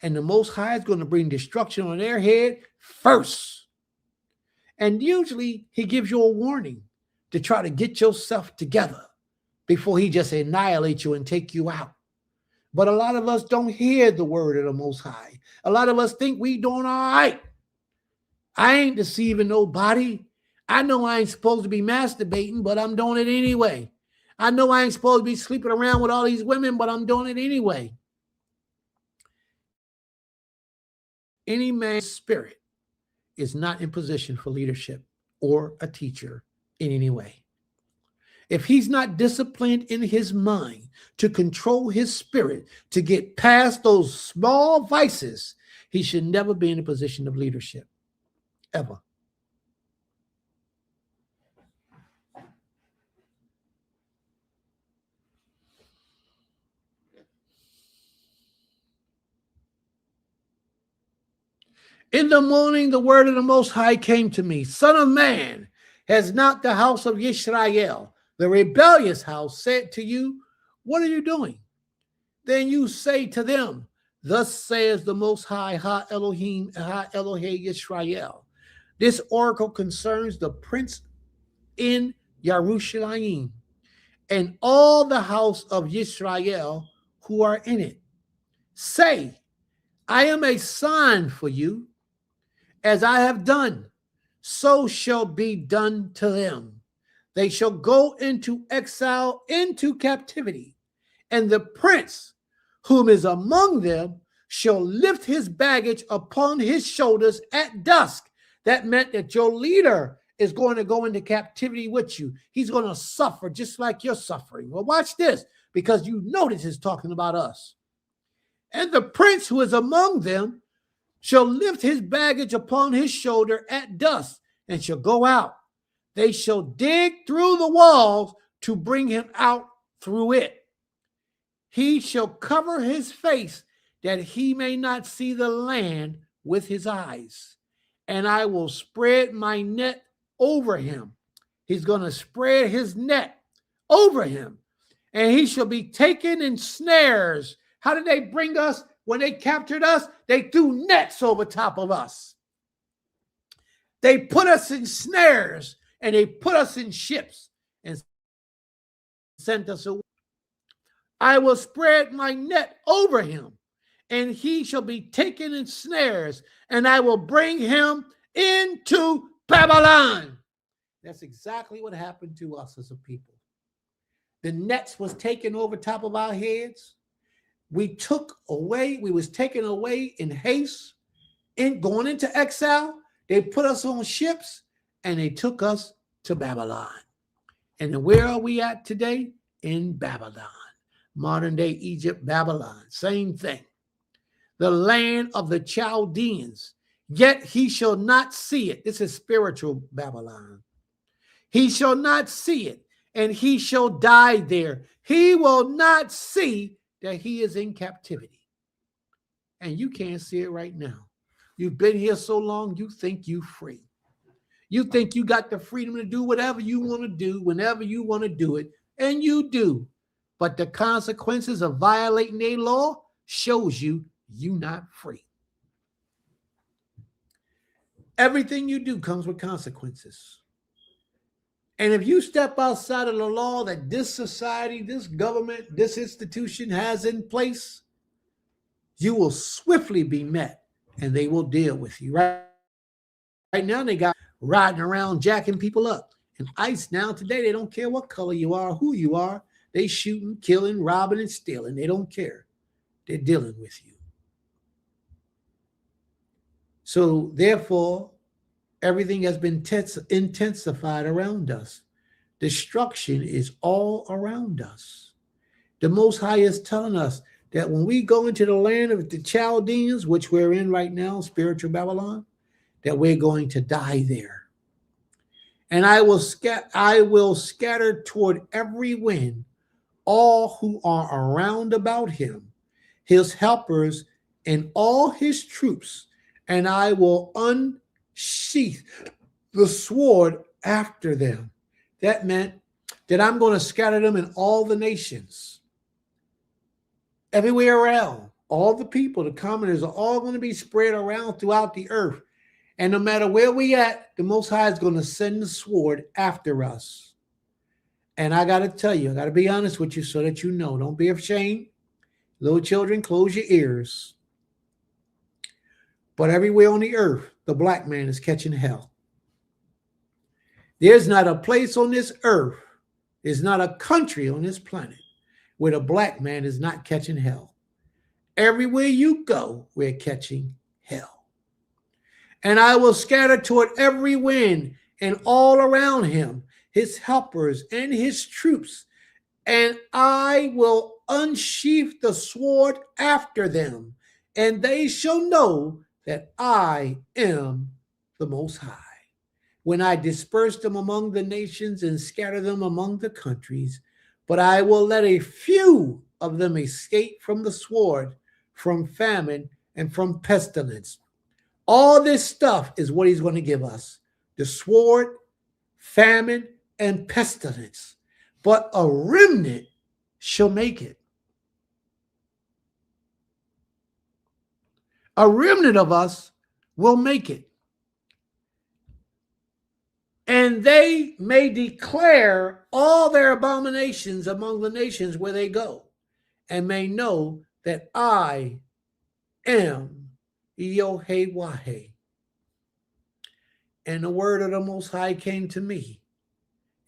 And the Most High is going to bring destruction on their head first. And usually he gives you a warning to try to get yourself together before he just annihilates you and take you out. But a lot of us don't hear the word of the Most High. A lot of us think we doing all right. I ain't deceiving nobody. I know I ain't supposed to be masturbating, but I'm doing it anyway. I know I ain't supposed to be sleeping around with all these women, but I'm doing it anyway. Any man's spirit is not in position for leadership or a teacher in any way. If he's not disciplined in his mind to control his spirit, to get past those small vices, he should never be in a position of leadership, ever. In the morning, the word of the Most High came to me. Son of man, Has not the house of Israel, the rebellious house, said to you, what are you doing? Then you say to them, thus says the Most High, Ha Elohim, Ha Elohe Yisrael. This oracle concerns the prince in Yerushalayim and all the house of Israel who are in it. Say, I am a sign for you, as I have done, so shall be done to them. They shall go into exile, into captivity, and the prince whom is among them shall lift his baggage upon his shoulders at dusk. That meant that your leader is going to go into captivity with you. He's going to suffer just like you're suffering. Well, watch this, because you notice it's talking about us. And the prince who is among them shall lift his baggage upon his shoulder at dusk and shall go out. They shall dig through the walls to bring him out through it. He shall cover his face that he may not see the land with his eyes. And I will spread my net over him. He's going to spread his net over him. And he shall be taken in snares. How did they bring us? When they captured us, they threw nets over top of us. They put us in snares and they put us in ships and sent us away. I will spread my net over him, and he shall be taken in snares, and I will bring him into Babylon. That's exactly what happened to us as a people. The nets was taken over top of our heads. We was taken away in haste, in going into exile. They put us on ships and they took us to Babylon. And where are we at today? In Babylon. Modern day Egypt, Babylon, same thing. The land of the Chaldeans, yet he shall not see it. This is spiritual Babylon. He shall not see it, and he shall die there. He will not see that he is in captivity. And you can't see it right now. You've been here so long, you think you're free. You think you got the freedom to do whatever you want to do, whenever you want to do it, and you do. But the consequences of violating a law shows you you're not free. Everything you do comes with consequences. And if you step outside of the law that this society, this government, this institution has in place, you will swiftly be met and they will deal with you. Right now, they got riding around jacking people up. And ICE now today, they don't care what color you are, who you are. They shooting, killing, robbing, and stealing. They don't care. They're dealing with you. So therefore, everything has been intensified around us. Destruction is all around us. The Most High is telling us that when we go into the land of the Chaldeans, which we're in right now, spiritual Babylon, that we're going to die there. And I will scatter toward every wind all who are around about him, his helpers, and all his troops, and I will unsheath the sword after them. That meant that I'm going to scatter them in all the nations, everywhere around. All the people, the commoners, are all going to be spread around throughout the earth. And no matter where we at, the Most High is going to send the sword after us. And I got to tell you, I got to be honest with you so that you know. Don't be ashamed. Little children, close your ears. But everywhere on the earth, the black man is catching hell. There's not a place on this earth, there's not a country on this planet where the black man is not catching hell. Everywhere you go, we're catching hell. And I will scatter toward every wind and all around him, his helpers and his troops, and I will unsheath the sword after them, and they shall know that I am the Most High. When I disperse them among the nations and scatter them among the countries, but I will let a few of them escape from the sword, from famine, and from pestilence. All this stuff is what he's going to give us. The sword, famine, and pestilence, but a remnant shall make it. A remnant of us will make it. And they may declare all their abominations among the nations where they go, and may know that I am Yahweh. And the word of the Most High came to me,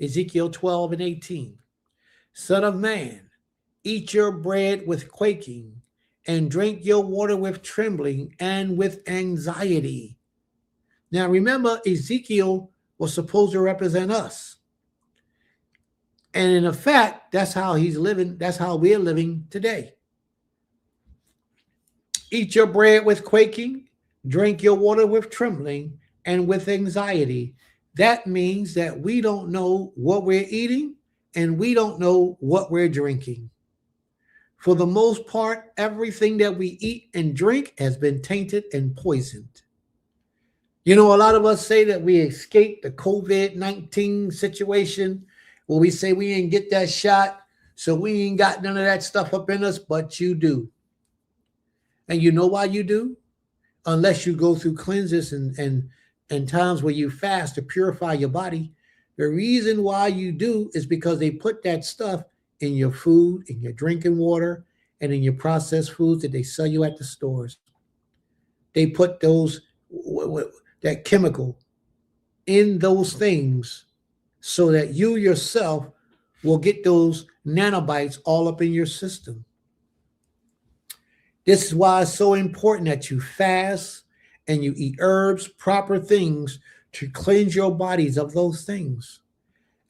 Ezekiel 12:18. Son of man, eat your bread with quaking, and drink your water with trembling and with anxiety. Now remember, Ezekiel was supposed to represent us. And in effect, that's how he's living. That's how we're living today. Eat your bread with quaking, drink your water with trembling and with anxiety. That means that we don't know what we're eating and we don't know what we're drinking. For the most part, everything that we eat and drink has been tainted and poisoned. You know, a lot of us say that we escaped the COVID-19 situation, where we say we ain't get that shot, so we ain't got none of that stuff up in us, but you do. And you know why you do? Unless you go through cleanses and times where you fast to purify your body. The reason why you do is because they put that stuff in your food, in your drinking water, and in your processed foods that they sell you at the stores. They put that chemical in those things so that you yourself will get those nanobites all up in your system. This is why it's so important that you fast and you eat herbs, proper things to cleanse your bodies of those things.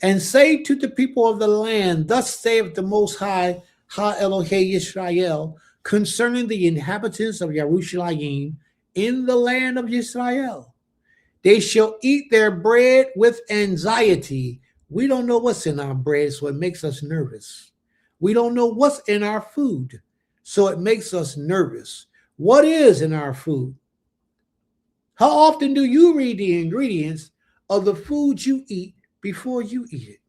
And say to the people of the land, thus saith the Most High, Ha Elohei Yisrael, concerning the inhabitants of Yerushalayim in the land of Israel. They shall eat their bread with anxiety. We don't know what's in our bread, so it makes us nervous. We don't know what's in our food, so it makes us nervous. What is in our food? How often do you read the ingredients of the food you eat before you eat it?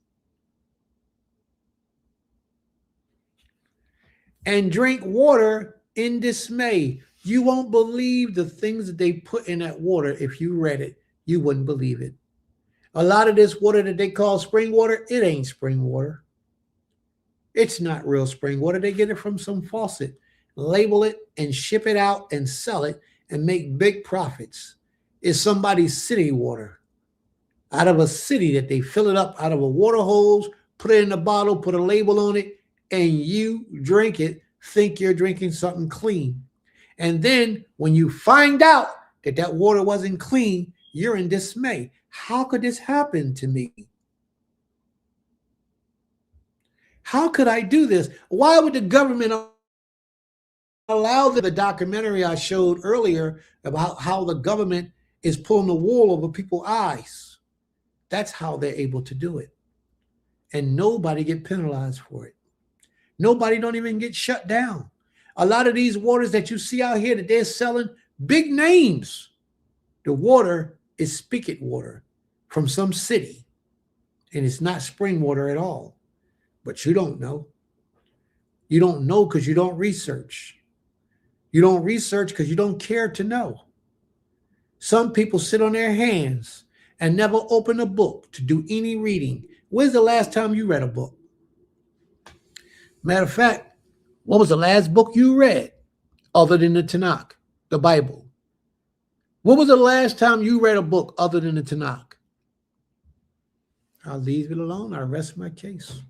And drink water in dismay. You won't believe the things that they put in that water. If you read it, you wouldn't believe it. A lot of this water that they call spring water, it ain't spring water. It's not real spring water. They get it from some faucet, label it and ship it out and sell it and make big profits. It's somebody's city water out of a city that they fill it up out of a water hose, put it in a bottle, put a label on it, and you drink it, think you're drinking something clean. And then when you find out that that water wasn't clean, you're in dismay. How could this happen to me? How could I do this? Why would the government allow the documentary I showed earlier about how the government is pulling the wool over people's eyes? That's how they're able to do it. And nobody get penalized for it. Nobody don't even get shut down. A lot of these waters that you see out here that they're selling, big names. The water is spigot water from some city. And it's not spring water at all. But you don't know. You don't know because you don't research. You don't research because you don't care to know. Some people sit on their hands and never open a book to do any reading. When's the last time you read a book? Matter of fact, what was the last book you read other than the Tanakh, the Bible? When was the last time you read a book other than the Tanakh? I'll leave it alone. I'll rest my case.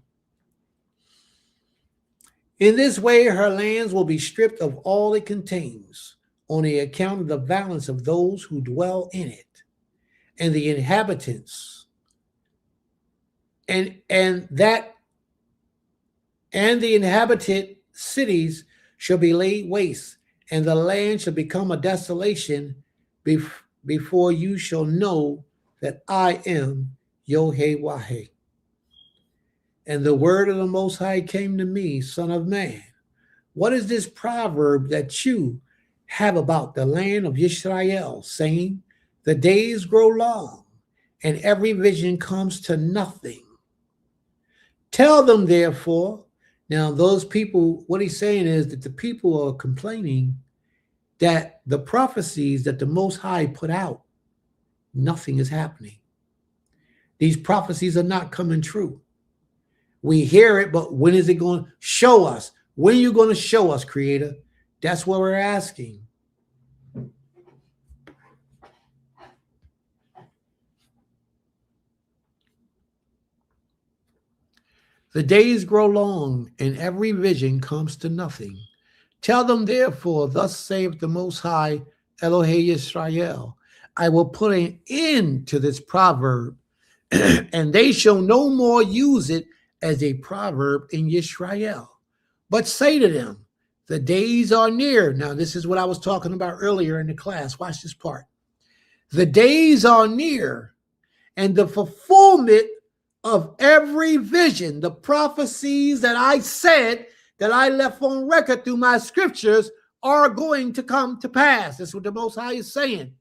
In this way, her lands will be stripped of all it contains on the account of the violence of those who dwell in it, and the inhabitants, and the inhabited cities shall be laid waste, and the land shall become a desolation before you shall know that I am Yahweh. And the word of the Most High came to me, son of man. What is this proverb that you have about the land of Israel, saying, the days grow long, and every vision comes to nothing. Tell them, therefore. Now, those people, what he's saying is that the people are complaining that the prophecies that the Most High put out, nothing is happening. These prophecies are not coming true. We hear it, but when is it going to show us? When are you going to show us, Creator? That's what we're asking. The days grow long, and every vision comes to nothing. Tell them, therefore, thus saith the Most High, Elohei Yisrael, I will put an end to this proverb, and they shall no more use it as a proverb in Yisrael. But say to them, the days are near. Now, this is what I was talking about earlier in the class. Watch this part. The days are near, and the fulfillment of every vision, the prophecies that I said, that I left on record through my scriptures, are going to come to pass. That's what the Most High is saying.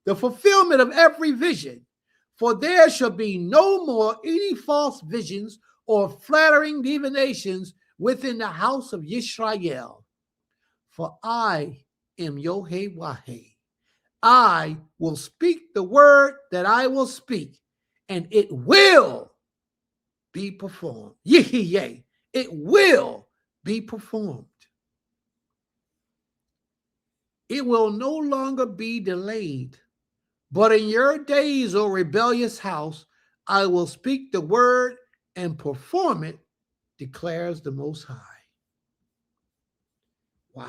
The fulfillment of every vision. For there shall be no more any false visions or flattering divinations within the house of Yisrael. For I am Yohei. I will speak the word that I will speak, and it will be performed. Yea, it will be performed. It will no longer be delayed. But in your days, O rebellious house, I will speak the word and perform it, declares the Most High. Wow.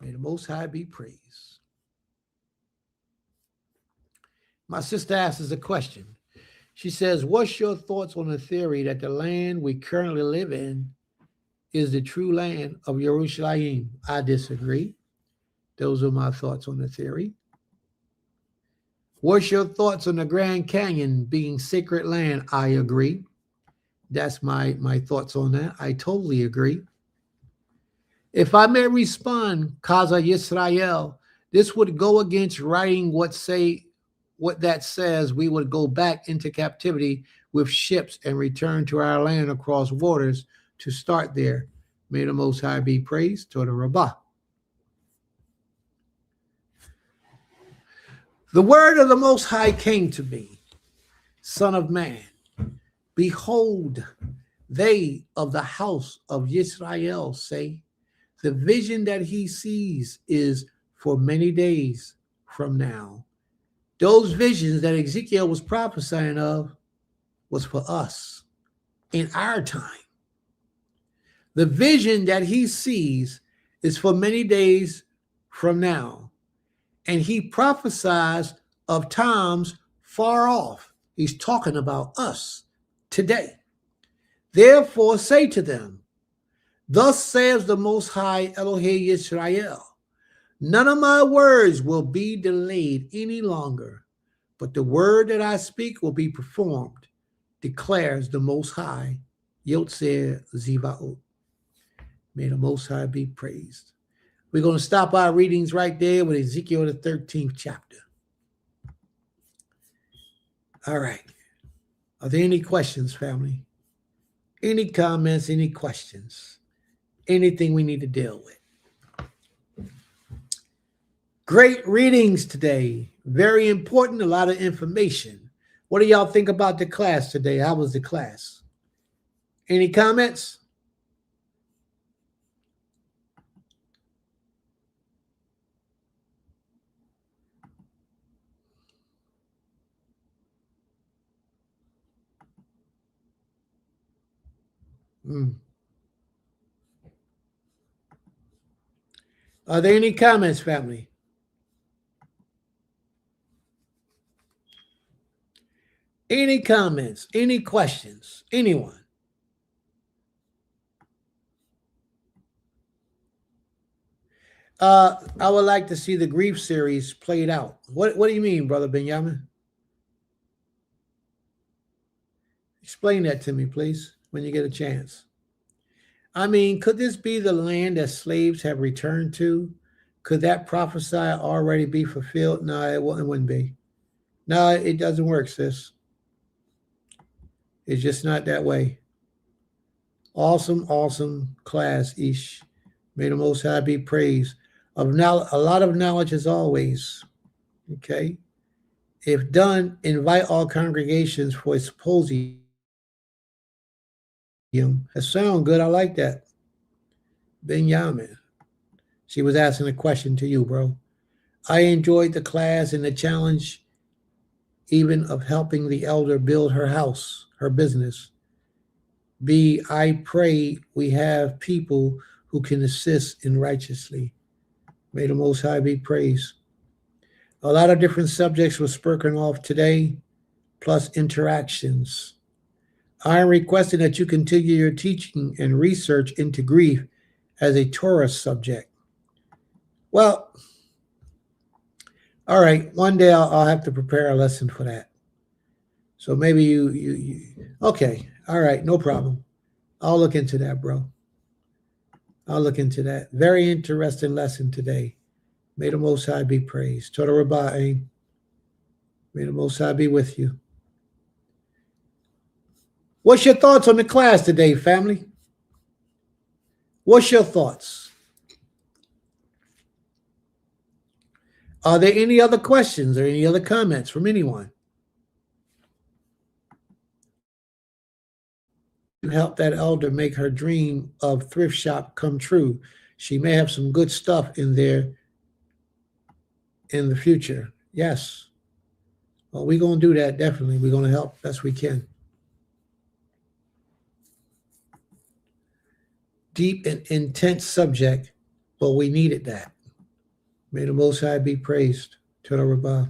May the Most High be praised. My sister asks a question. She says, what's your thoughts on the theory that the land we currently live in is the true land of Yerushalayim? I disagree. Those are my thoughts on the theory. What's your thoughts on the Grand Canyon being sacred land? I agree. That's my thoughts on that. I totally agree. If I may respond, Kaza Yisrael, this would go against writing what that says we would go back into captivity with ships and return to our land across waters to start there. May the Most High be praised. Toda Rabbah. The word of the Most High came to me, Son of man, behold, they of the house of Yisrael say, the vision that he sees is for many days from now. Those visions that Ezekiel was prophesying of was for us in our time. The vision that he sees is for many days from now. And he prophesies of times far off. He's talking about us today. Therefore say to them, thus says the Most High Elohei Yisrael, none of my words will be delayed any longer, but the word that I speak will be performed, declares the Most High, Yotzer Zivaot. May the Most High be praised. We're going to stop our readings right there with Ezekiel, the 13th chapter. All right. Are there any questions, family? Any comments, any questions? Anything we need to deal with? Great readings today. Very important, a lot of information. What do y'all think about the class today? How was the class? Any comments? Are there any comments, family? Any comments? Any questions? Anyone? I would like to see the grief series played out. What do you mean, Brother Benjamin? Explain that to me, please, when you get a chance. I mean, could this be the land that slaves have returned to? Could that prophesy already be fulfilled? No, it wouldn't be. No, it doesn't work, sis. It's just not that way. Awesome, awesome class, Ish. May the Most High be praised. Of now, a lot of knowledge as always. Okay. If done, invite all congregations for a symposium. That sound good. I like that. Benjamin. She was asking a question to you, bro. I enjoyed the class and the challenge, even of helping the elder build her house, her business. B, I pray we have people who can assist in righteously. May the Most High be praised. A lot of different subjects were spoken off today, plus interactions. I am requesting that you continue your teaching and research into grief as a Torah subject. Well, all right. One day I'll have to prepare a lesson for that. So maybe you okay. All right, no problem. I'll look into that, bro. I'll look into that. Very interesting lesson today. May the Most High be praised. Toda Rabbah, Aim. May the Most High be with you. What's your thoughts on the class today, family? What's your thoughts? Are there any other questions or any other comments from anyone? To help that elder make her dream of thrift shop come true. She may have some good stuff in there in the future. Yes. Well, we're going to do that, definitely. We're going to help best we can. Deep and intense subject, but we needed that. May the Most High be praised. Toda Rabbah.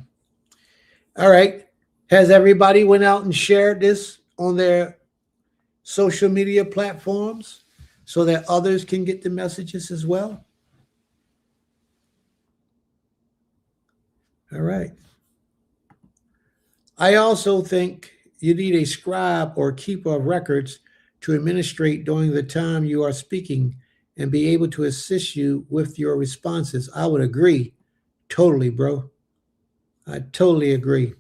All right. Has everybody went out and shared this on their social media platforms so that others can get the messages as well? All right. I also think you need a scribe or keeper of records to administrate during the time you are speaking and be able to assist you with your responses. I would agree. Totally, bro. I totally agree.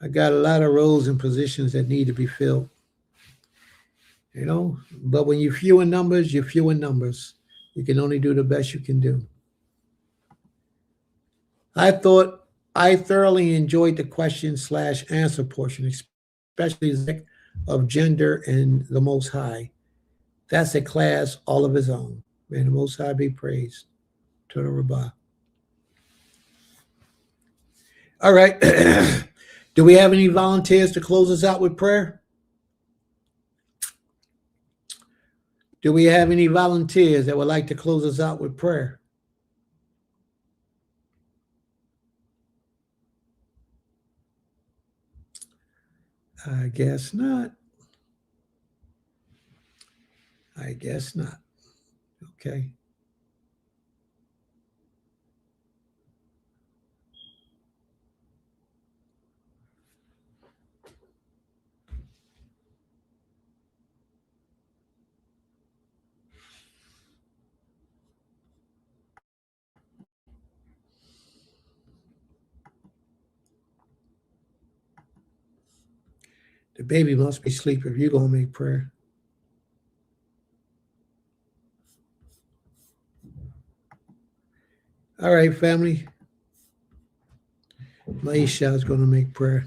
I got a lot of roles and positions that need to be filled. You know, but when you're few in numbers, you're few in numbers. You can only do the best you can do. I thoroughly enjoyed the question/answer portion, especially the of gender and the Most High. That's a class all of its own. May the Most High be praised. Toda Rabbah. All right. Do we have any volunteers to close us out with prayer? Do we have any volunteers that would like to close us out with prayer? I guess not. I guess not. Okay. The baby must be asleep if you're going to make prayer. All right, family. Maisha is going to make prayer.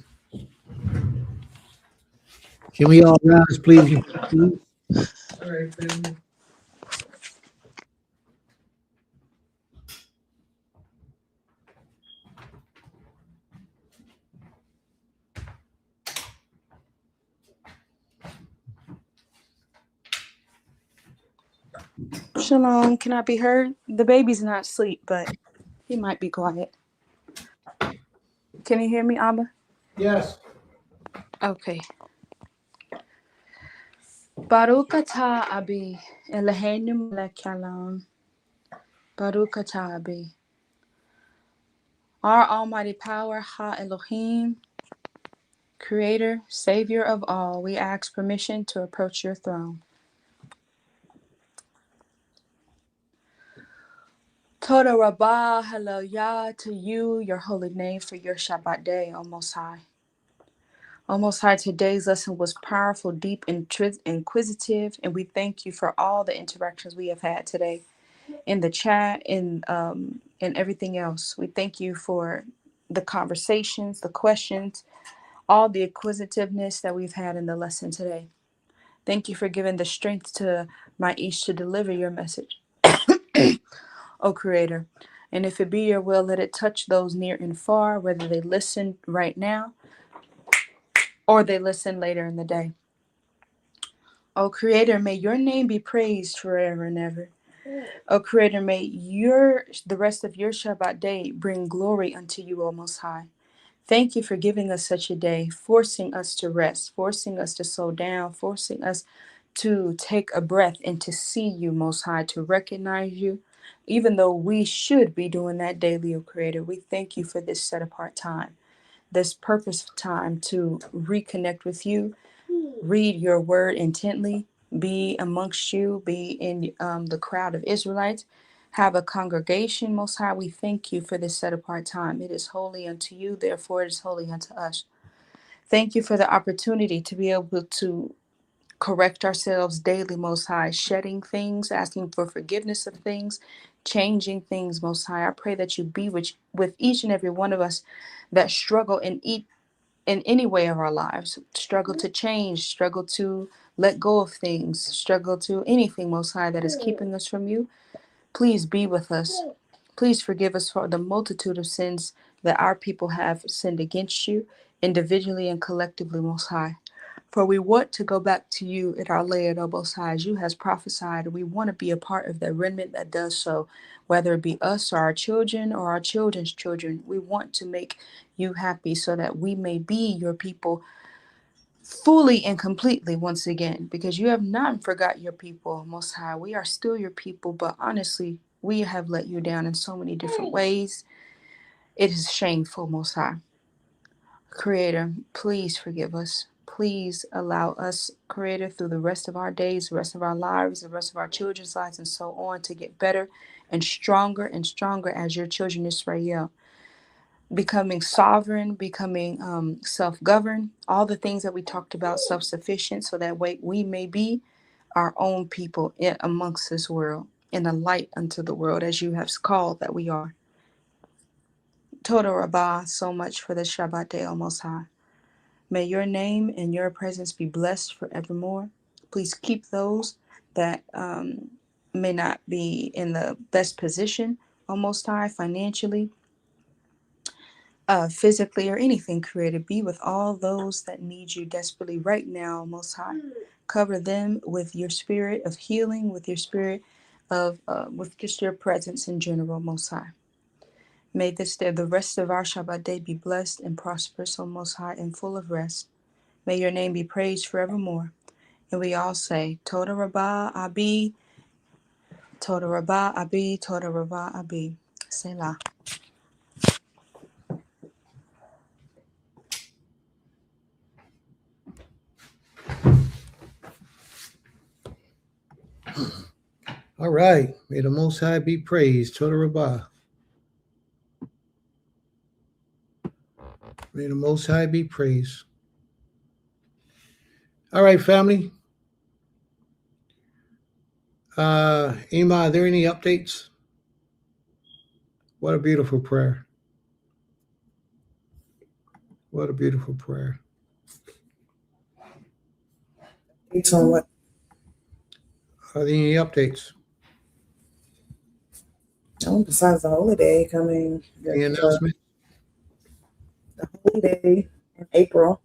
Can we all rise, please? All right, family. Shalom, can I be heard? The baby's not asleep, but he might be quiet. Can you hear me, Abba? Yes. Okay. Baruch atah Abi, Eloheinu melech haolam. Baruch atah Abi. Our almighty power, Ha Elohim, creator, savior of all, we ask permission to approach your throne. Toda Rabbah, hallelujah to you, your holy name for your Shabbat day, O Most High. O Most High, today's lesson was powerful, deep, and inquisitive, and we thank you for all the interactions we have had today in the chat and everything else. We thank you for the conversations, the questions, all the inquisitiveness that we've had in the lesson today. Thank you for giving the strength to my each to deliver your message, O Creator. And if it be your will, let it touch those near and far, whether they listen right now or they listen later in the day. O Creator, may your name be praised forever and ever. O Creator, may the rest of your Shabbat day bring glory unto you, O Most High. Thank you for giving us such a day, forcing us to rest, forcing us to slow down, forcing us to take a breath and to see you, Most High, to recognize you, even though we should be doing that daily, O Creator. We thank you for this set apart time, this purposeful time to reconnect with you, read your word intently, be amongst you, be in the crowd of Israelites, have a congregation. Most High, we thank you for this set apart time. It is holy unto you, therefore it is holy unto us. Thank you for the opportunity to be able to correct ourselves daily, Most High, shedding things, asking for forgiveness of things, changing things, Most High. I pray that you be with each and every one of us that struggle in any way of our lives, struggle to change, struggle to let go of things, struggle to anything, Most High, that is keeping us from you. Please be with us. Please forgive us for the multitude of sins that our people have sinned against you, individually and collectively, Most High. For we want to go back to you at our land, O Most High, as you has prophesied. We want to be a part of the remnant that does so, whether it be us or our children or our children's children. We want to make you happy so that we may be your people fully and completely once again, because you have not forgot your people, Most High. We are still your people, but honestly, we have let you down in so many different ways. It is shameful, Most High. Creator, please forgive us. Please allow us, Creator, through the rest of our days, the rest of our lives, the rest of our children's lives, and so on, to get better and stronger as your children Israel. Becoming sovereign, becoming self-governed, all the things that we talked about, self-sufficient, so that way we may be our own people amongst this world, and a light unto the world, as you have called that we are. Toda Rabbah, so much for the Shabbat day, O Most High. May your name and your presence be blessed forevermore. Please keep those that may not be in the best position, O Most High, financially, physically, or anything, Created. Be with all those that need you desperately right now, Most High. Cover them with your spirit of healing, with your spirit of, with just your presence in general, Most High. May this day, the rest of our Shabbat day, be blessed and prosperous, O Most High, and full of rest. May your name be praised forevermore. And we all say, Toda Rabbah Abi, Toda Rabbah Abi, Toda Rabbah Abi. Selah. All right. May the Most High be praised. Toda Rabbah. May the Most High be praised. All right, family. Ima, are there any updates? What a beautiful prayer. What a beautiful prayer. It's on what? Are there any updates? Oh, besides the holiday coming, Any announcement? the holiday in April.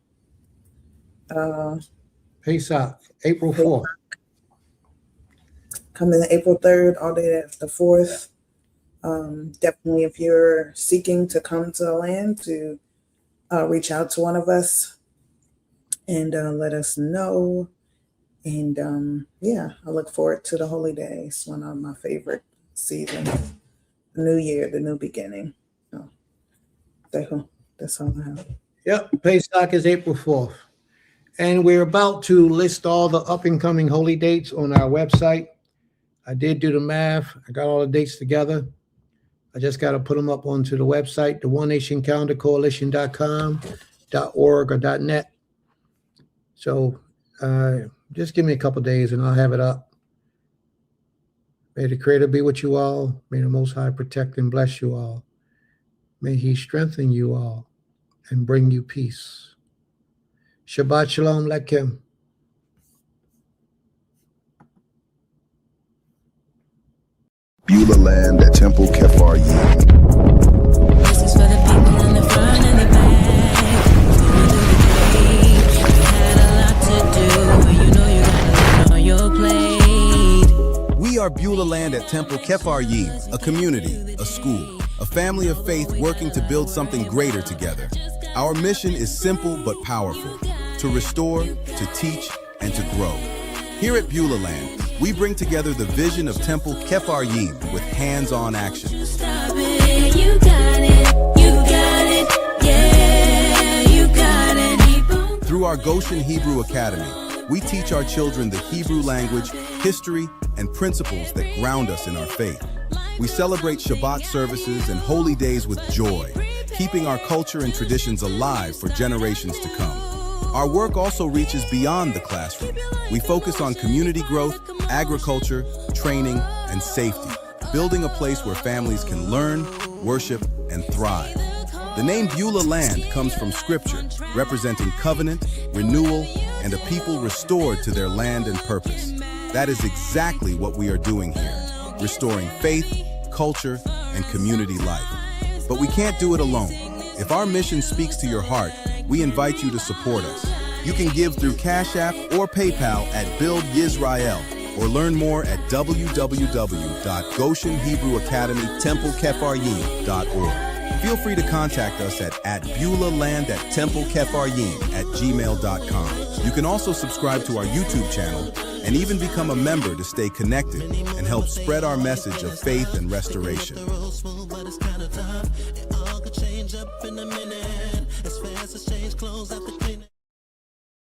Pesach, April 4th. Coming April 3rd, all day after the 4th. Definitely, if you're seeking to come to the land, to reach out to one of us and let us know. And yeah, I look forward to the holy days, one of my favorite seasons. The new year, the new beginning. So, that's all I have. Yep, Pesach is April 4th. And we're about to list all the up and coming holy dates on our website. I did do the math. I got all the dates together. I just got to put them up onto the website, the One Nation Calendar Coalition.com, .org, or .net. So just give me a couple days and I'll have it up. May the Creator be with you all. May the Most High protect and bless you all. May He strengthen you all and bring you peace. Shabbat Shalom Lechem. Beulah land at Temple Kefar Yim. This is for the people in the front and the back. You had a lot to do, but you know you gotta learn on your plate. We are Beulah land at Temple Kefar Yim, a community, a school, a family of faith working to build something greater together. Our mission is simple but powerful: to restore, to teach, and to grow. Here at Beulah land, we bring together the vision of Temple Kefar Yim with hands-on action. Stop it, you got it, yeah, you got it. Through our Goshen Hebrew Academy, we teach our children the Hebrew language, history, and principles that ground us in our faith. We celebrate Shabbat services and holy days with joy, keeping our culture and traditions alive for generations to come. Our work also reaches beyond the classroom. We focus on community growth, agriculture, training, and safety, building a place where families can learn, worship, and thrive. The name Beulah land comes from scripture, representing covenant, renewal, and a people restored to their land and purpose. That is exactly what we are doing here, restoring faith, culture, and community life. But we can't do it alone. If our mission speaks to your heart, we invite you to support us. You can give through Cash App or PayPal at Build Yisrael, or learn more at www.GoshenHebrewAcademyTempleKefaryim.org. Feel free to contact us at BeulahLand@TempleKefaryim@gmail.com. You can also subscribe to our YouTube channel and even become a member to stay connected and help spread our message of faith and restoration. Change up in a minute, as fast as change clothes after clean